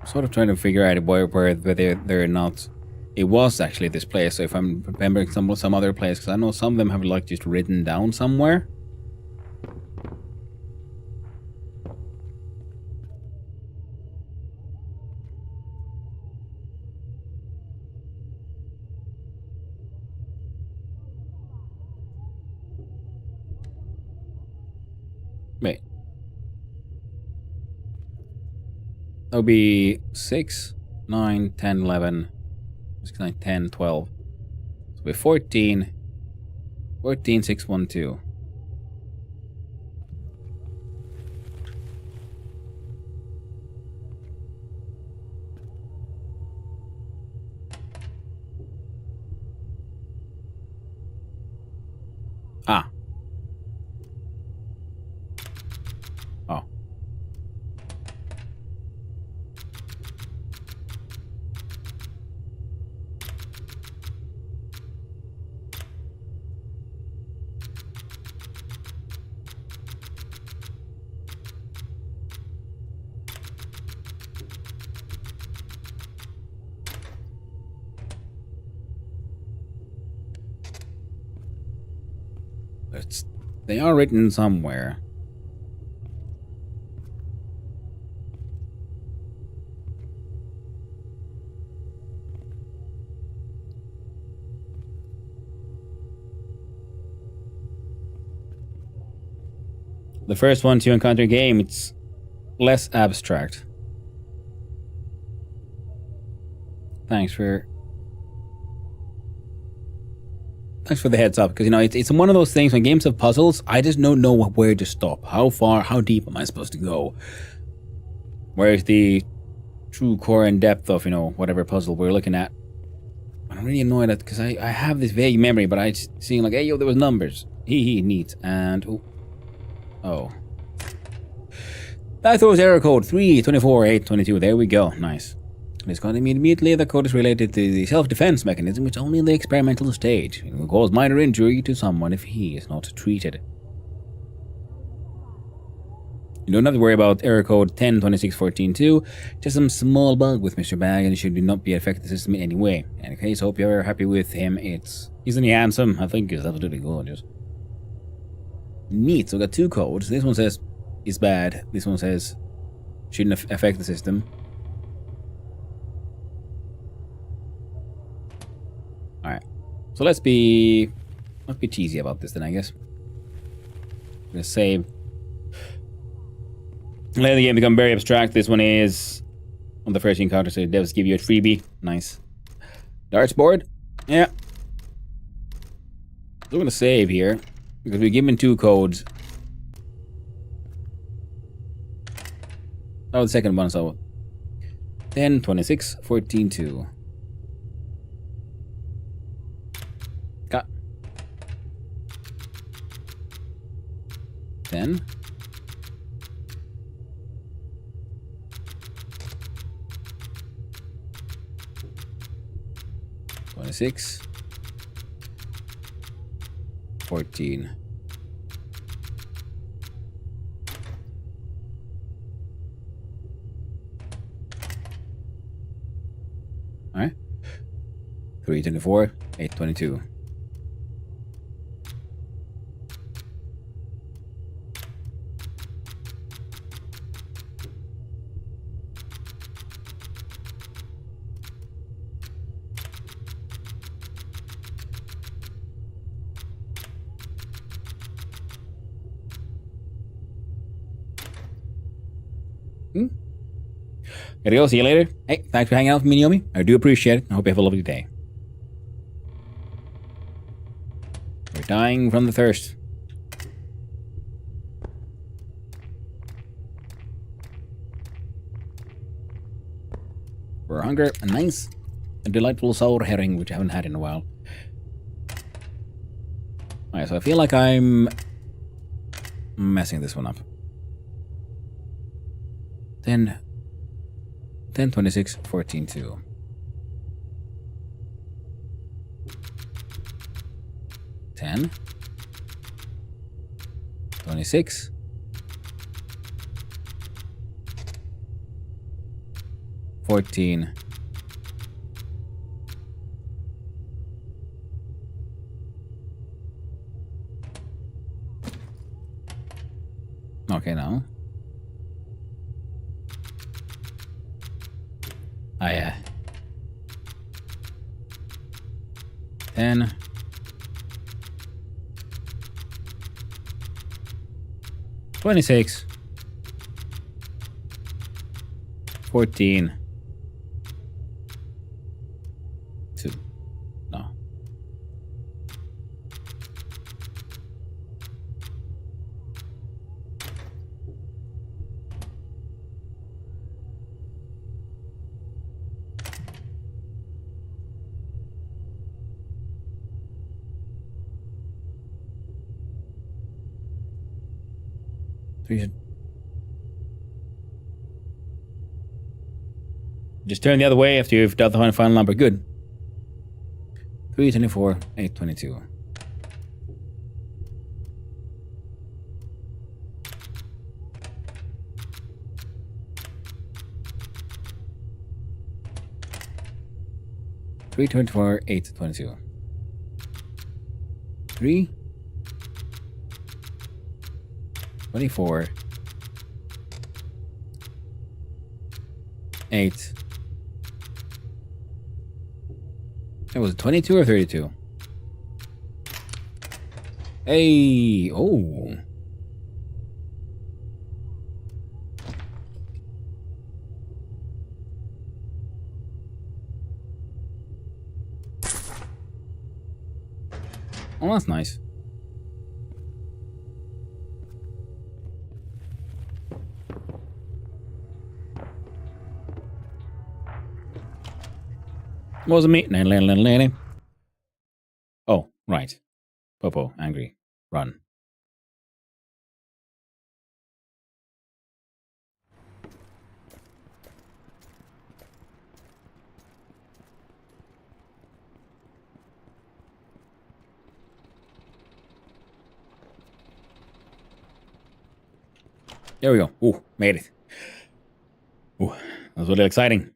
Sort of trying to figure out whether they're not. It was actually this place. So if I'm remembering some other place, because I know some of them have like just written down somewhere. Wait. That would be 6, 9, 10, 11, 6, 9, 10, 12. So it would be 14, 14, 6, 1, 2. Ah. Oh. They are written somewhere. The first one to encounter game, it's less abstract. Thanks for the heads up, because you know it's one of those things when games have puzzles, I just don't know where to stop. How far, how deep am I supposed to go? Where's the true core and depth of, you know, whatever puzzle we're looking at? I'm really annoyed at because I have this vague memory, but I just seeing like, hey yo, there was numbers. Neat. And oh. That throws error code 324-822. There we go. Nice. It's got immediately the code is related to the self-defense mechanism, which is only in the experimental stage. It will cause minor injury to someone if he is not treated. You don't have to worry about error code 102614-2. Just some small bug with Mr. Bag, and it should not be affect the system in any way. In any case, hope you're happy with him. Isn't he handsome? I think he's absolutely gorgeous. Neat. So we got two codes. This one says it's bad. This one says shouldn't affect the system. Alright. So let's be cheesy about this then, I guess. I'm gonna save. Let the game become very abstract. This one is on the first encounter, so it does give you a freebie. Nice. Darts board? Yeah. So we're gonna save here. Because we're given two codes. Oh, the second one, so 10, 26, 14, 2. Cut. 10. 26. 14. Alright. 324, 822. Gotta go. See you later. Hey, thanks for hanging out with me, Naomi. I do appreciate it. I hope you have a lovely day. We're dying from the thirst. For hunger, a nice, a delightful sour herring, which I haven't had in a while. Alright, so I feel like I'm messing this one up. 10, 26, 14, 2. 10, 26, 14, 2. Okay, now. I 10, 26, 14, 2. No. Just turn the other way after you've done the final number. Good. 324, 822. Three 24, 8 22. 3 24 8. It was 22 or 32. Hey, oh. Oh, that's nice. Wasn't me. Oh, right. Popo, angry. Run. There we go. Ooh, made it. Ooh, that was really exciting.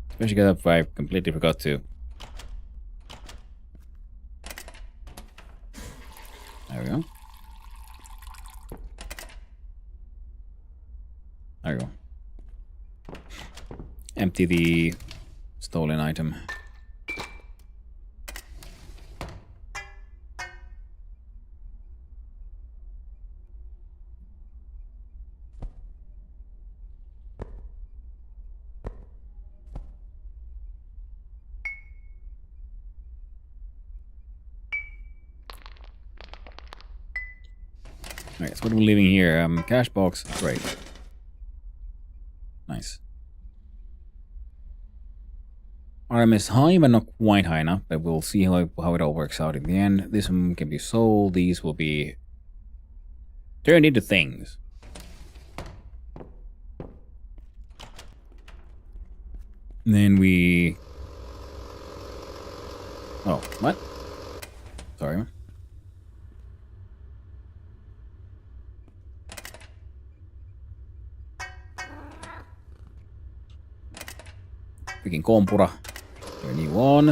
Especially because I completely forgot to. There we go. There we go. Empty the stolen item. Alright, so what are we leaving here? Cash box, great. Nice. RM is high, but not quite high enough, but we'll see how it all works out in the end. This one can be sold, these will be turned into things. And then we... Oh, what? Sorry. Freaking kompura. Turn you on.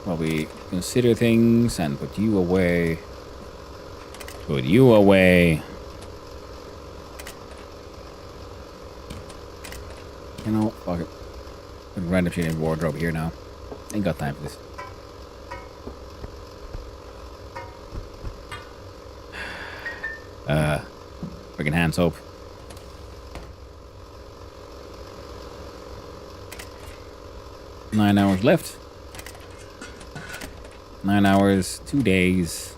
While we consider things and put you away. Put you away. You know, fuck it. Put random shit in wardrobe here now. Ain't got time for this. Freaking hand soap. Nine hours left. 9 hours, 2 days.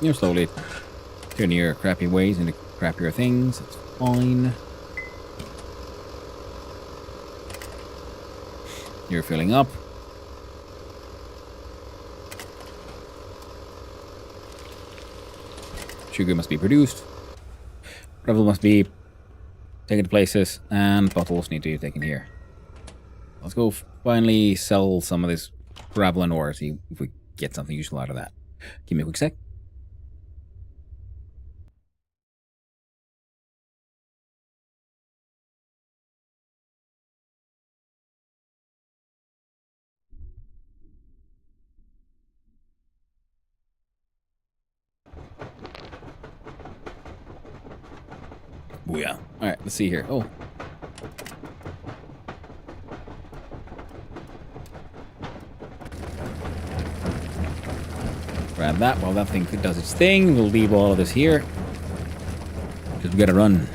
You're slowly turning your crappy ways into crappier things. It's fine. You're filling up. Sugar must be produced. Gravel must be taken to places, and bottles need to be taken here. Let's go finally sell some of this gravel and ore, see if we get something useful out of that. Give me a quick sec. Booyah. Alright, let's see here. Oh. Grab that while that thing does its thing. We'll leave all of this here. Because we gotta run.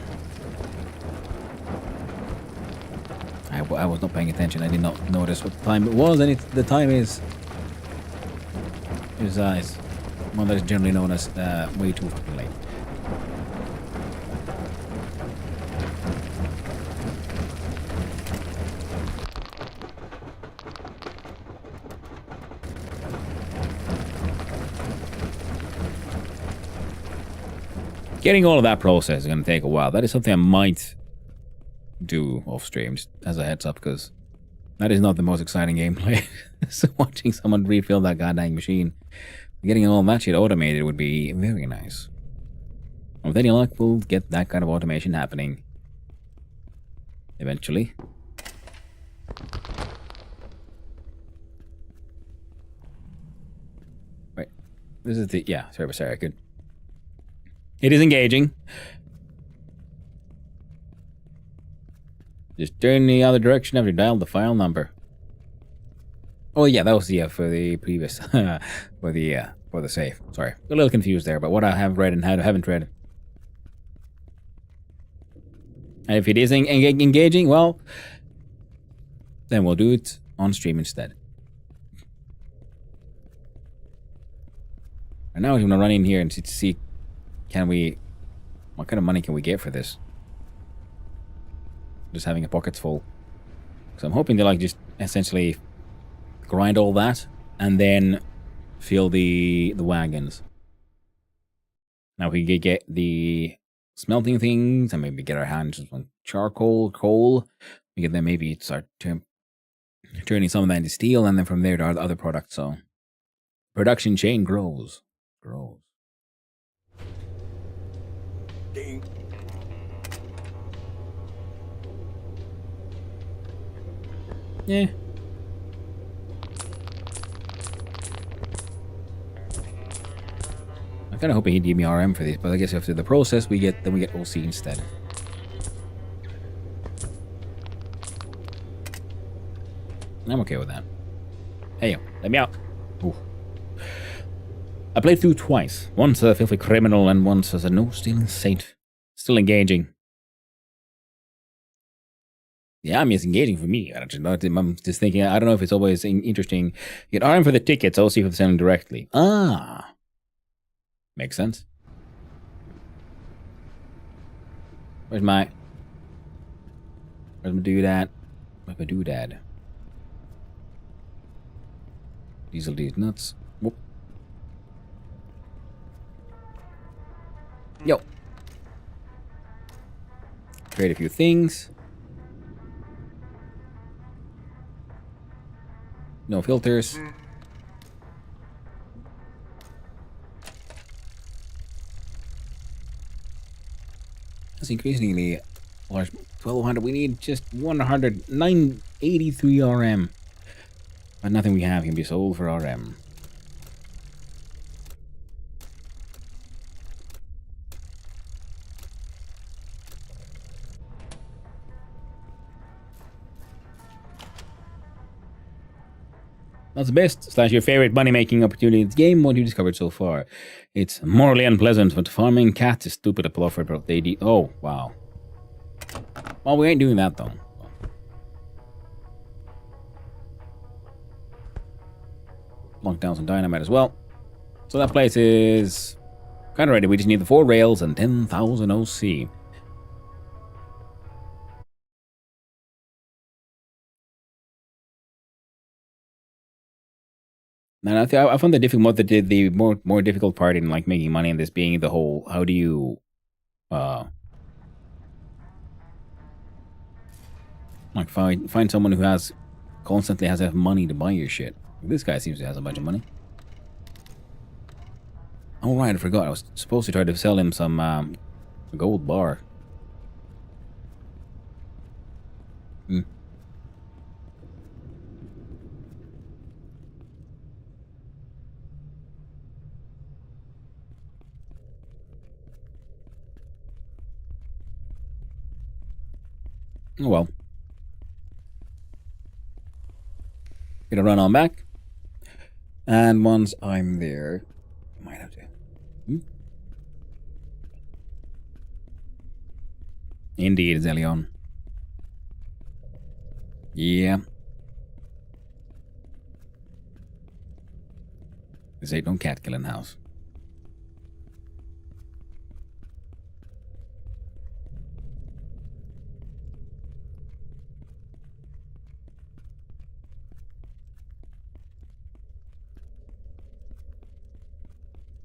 I was not paying attention. I did not notice what time it was. And the time is one that is generally known as way too fucking late. Getting all of that process is going to take a while. That is something I might do off stream, just as a heads up, because that is not the most exciting gameplay. So watching someone refill that goddamn machine, getting all that shit automated would be very nice. With any luck, we'll get that kind of automation happening eventually. Right, this is the service area. Good. It is engaging. Just turn the other direction after dial the file number. Oh yeah, that was the for the previous for the save. Sorry, a little confused there, but what I have read and haven't read. And if it is engaging, well, then we'll do it on stream instead. And now I'm gonna run in here and see. What kind of money can we get for this? Just having a pockets full. So I'm hoping to like just essentially grind all that and then fill the wagons. Now we could get the smelting things and maybe get our hands on charcoal, coal. We can then maybe start turning some of that into steel, and then from there to other products. So production chain grows. Yeah. I'm kind of hoping he'd give me RM for these, but I guess after the process we get OC instead. I'm okay with that. Hey, let me out. Ooh. I played through twice. Once as a filthy criminal and once as a no-stealing saint. Still engaging. Yeah, I mean, it's engaging for me. I'm just thinking, I don't know if it's always interesting. You get RM for the tickets, OC for the selling directly. Ah. Makes sense. Where's my doodad? Where's my doodad? Diesel these nuts. Whoop. Yo. Trade a few things. No filters. That's increasingly large. 1200. We need just 100. 983 RM. But nothing we have can be sold for RM. What's the best / your favorite money-making opportunity in the game? What you discovered so far? It's morally unpleasant, but farming cats is stupid at Blufford, but they do. Oh, wow. Well, we ain't doing that, though. Lock down some dynamite as well. So that place is kind of ready. We just need the 4 rails and 10,000 OC. And I found the more difficult part in like making money in this being the whole how do you like find someone who constantly has enough money to buy your shit. This guy seems to have a bunch of money. Oh right, I forgot. I was supposed to try to sell him some gold bar. Oh well. Gonna run on back. And once I'm there, I might have to. Indeed, Zelion. Yeah. This ain't no cat killing house.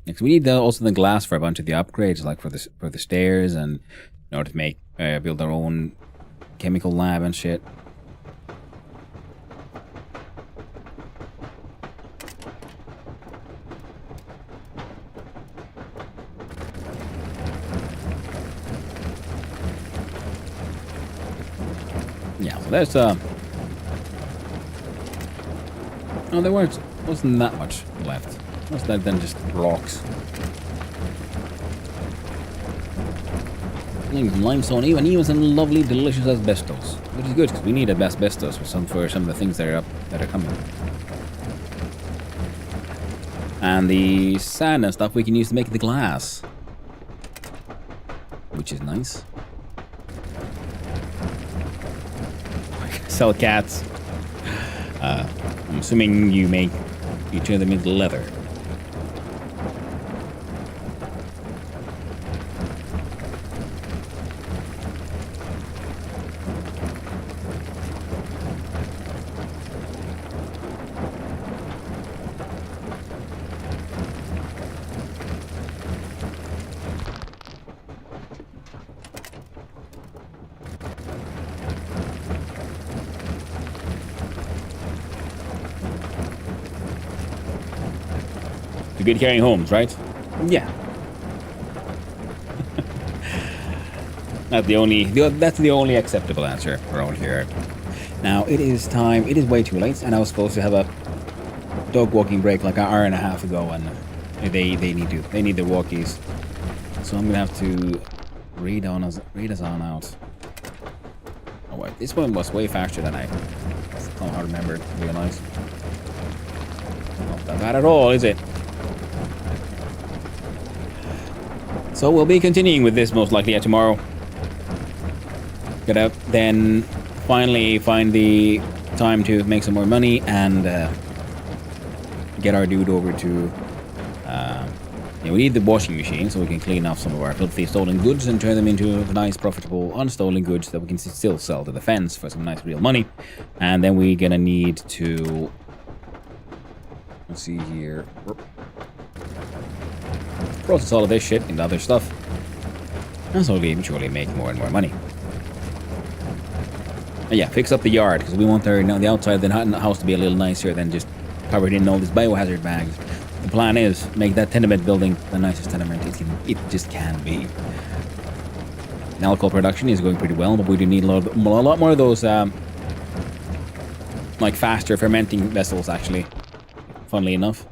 Next, we need also the glass for a bunch of the upgrades, like for the stairs, and in order to make build our own chemical lab and shit. Yeah, so there's oh, there wasn't that much left. What's that then? Just rocks. Limestone, even some lovely, delicious asbestos, which is good because we need asbestos for some of the things that are coming. And the sand and stuff we can use to make the glass, which is nice. Sell cats. I'm assuming you turn them into leather. Good carrying homes, right? Yeah. That's the only acceptable answer around here. Now it is time. It is way too late, and I was supposed to have a dog walking break like an hour and a half ago, and they need their walkies. So I'm gonna have to read us on out. Oh wait, this one was way faster than I remember. Realize. Not that bad at all, is it? So we'll be continuing with this most likely tomorrow. Gotta then finally find the time to make some more money and get our dude over to... we need the washing machine so we can clean off some of our filthy stolen goods and turn them into nice, profitable, unstolen goods that we can still sell to the fence for some nice real money. And then we're gonna need to... Let's see here... process all of this shit into other stuff, and slowly eventually make more and more money. And yeah, fix up the yard because we want the outside of the house to be a little nicer than just covered in all these biohazard bags. The plan is make that tenement building the nicest tenement it just can be. The alcohol production is going pretty well, but we do need a lot more of those like faster fermenting vessels actually. Funnily enough.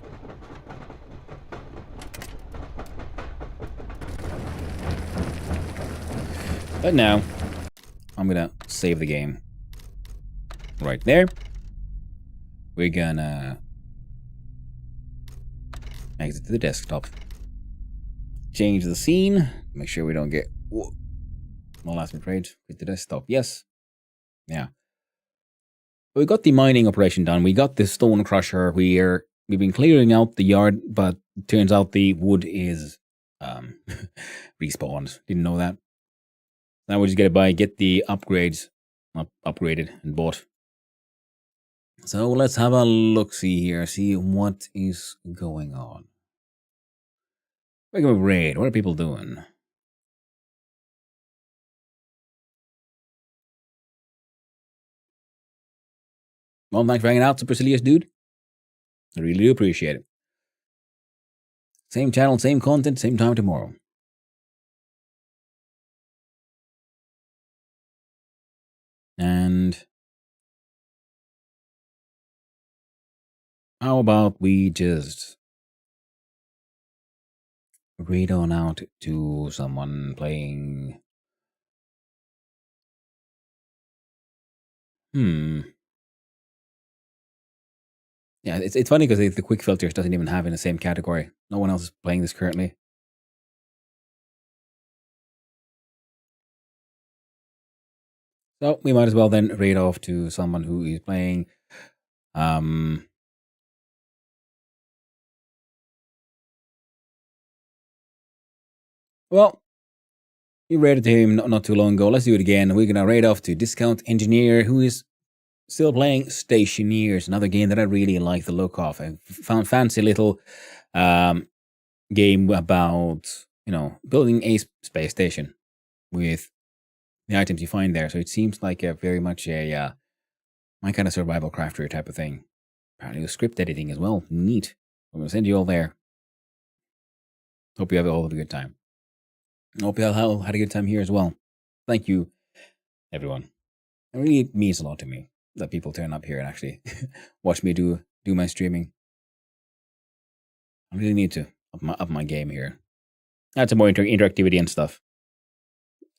But now, I'm gonna save the game right there. We're gonna Exit to the desktop. Change the scene. Make sure we don't get molasses trade. Quit the desktop. Yes. Yeah. We got the mining operation done. We got the stone crusher. We've been clearing out the yard, but it turns out the wood is respawned. Didn't know that. Now we just get the upgrades upgraded and bought. So let's have a look-see here. See what is going on. Wake up raid. What are people doing? Well, thanks for hanging out, Supercilious dude. I really do appreciate it. Same channel, same content, same time tomorrow. And how about we just read on out to someone playing... Yeah, it's funny because the quick filters doesn't even have in the same category. No one else is playing this currently. So we might as well then raid off to someone who is playing. Well, we raided him not too long ago. Let's do it again. We're gonna raid off to Discount Engineer, who is still playing Stationeers, another game that I really like the look of. I found fancy little game about, building a space station with the items you find there. So it seems like very much my kind of survival crafter type of thing. Apparently script editing as well. Neat. I'm going to send you all there. Hope you have all a good time. Hope you all had a good time here as well. Thank you, everyone. It really means a lot to me that people turn up here and actually watch me do my streaming. I really need to up my game here. Add some more interactivity and stuff.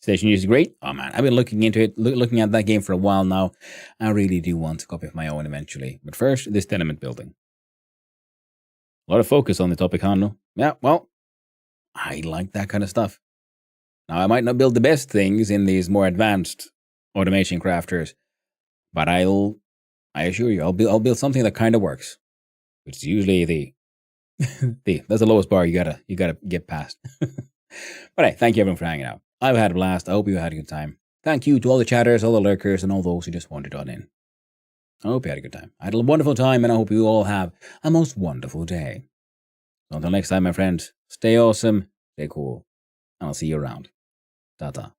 Station is great. Oh man, I've been looking into it, looking at that game for a while now. I really do want a copy of my own eventually. But first, this tenement building. A lot of focus on the topic, Hanno. Yeah, well, I like that kind of stuff. Now, I might not build the best things in these more advanced automation crafters, but I assure you, I'll build something that kind of works, which is usually that's the lowest bar you gotta get past. But hey, thank you everyone for hanging out. I've had a blast. I hope you had a good time. Thank you to all the chatters, all the lurkers, and all those who just wandered on in. I hope you had a good time. I had a wonderful time, and I hope you all have a most wonderful day. So until next time, my friends, stay awesome, stay cool, and I'll see you around. Ta-ta.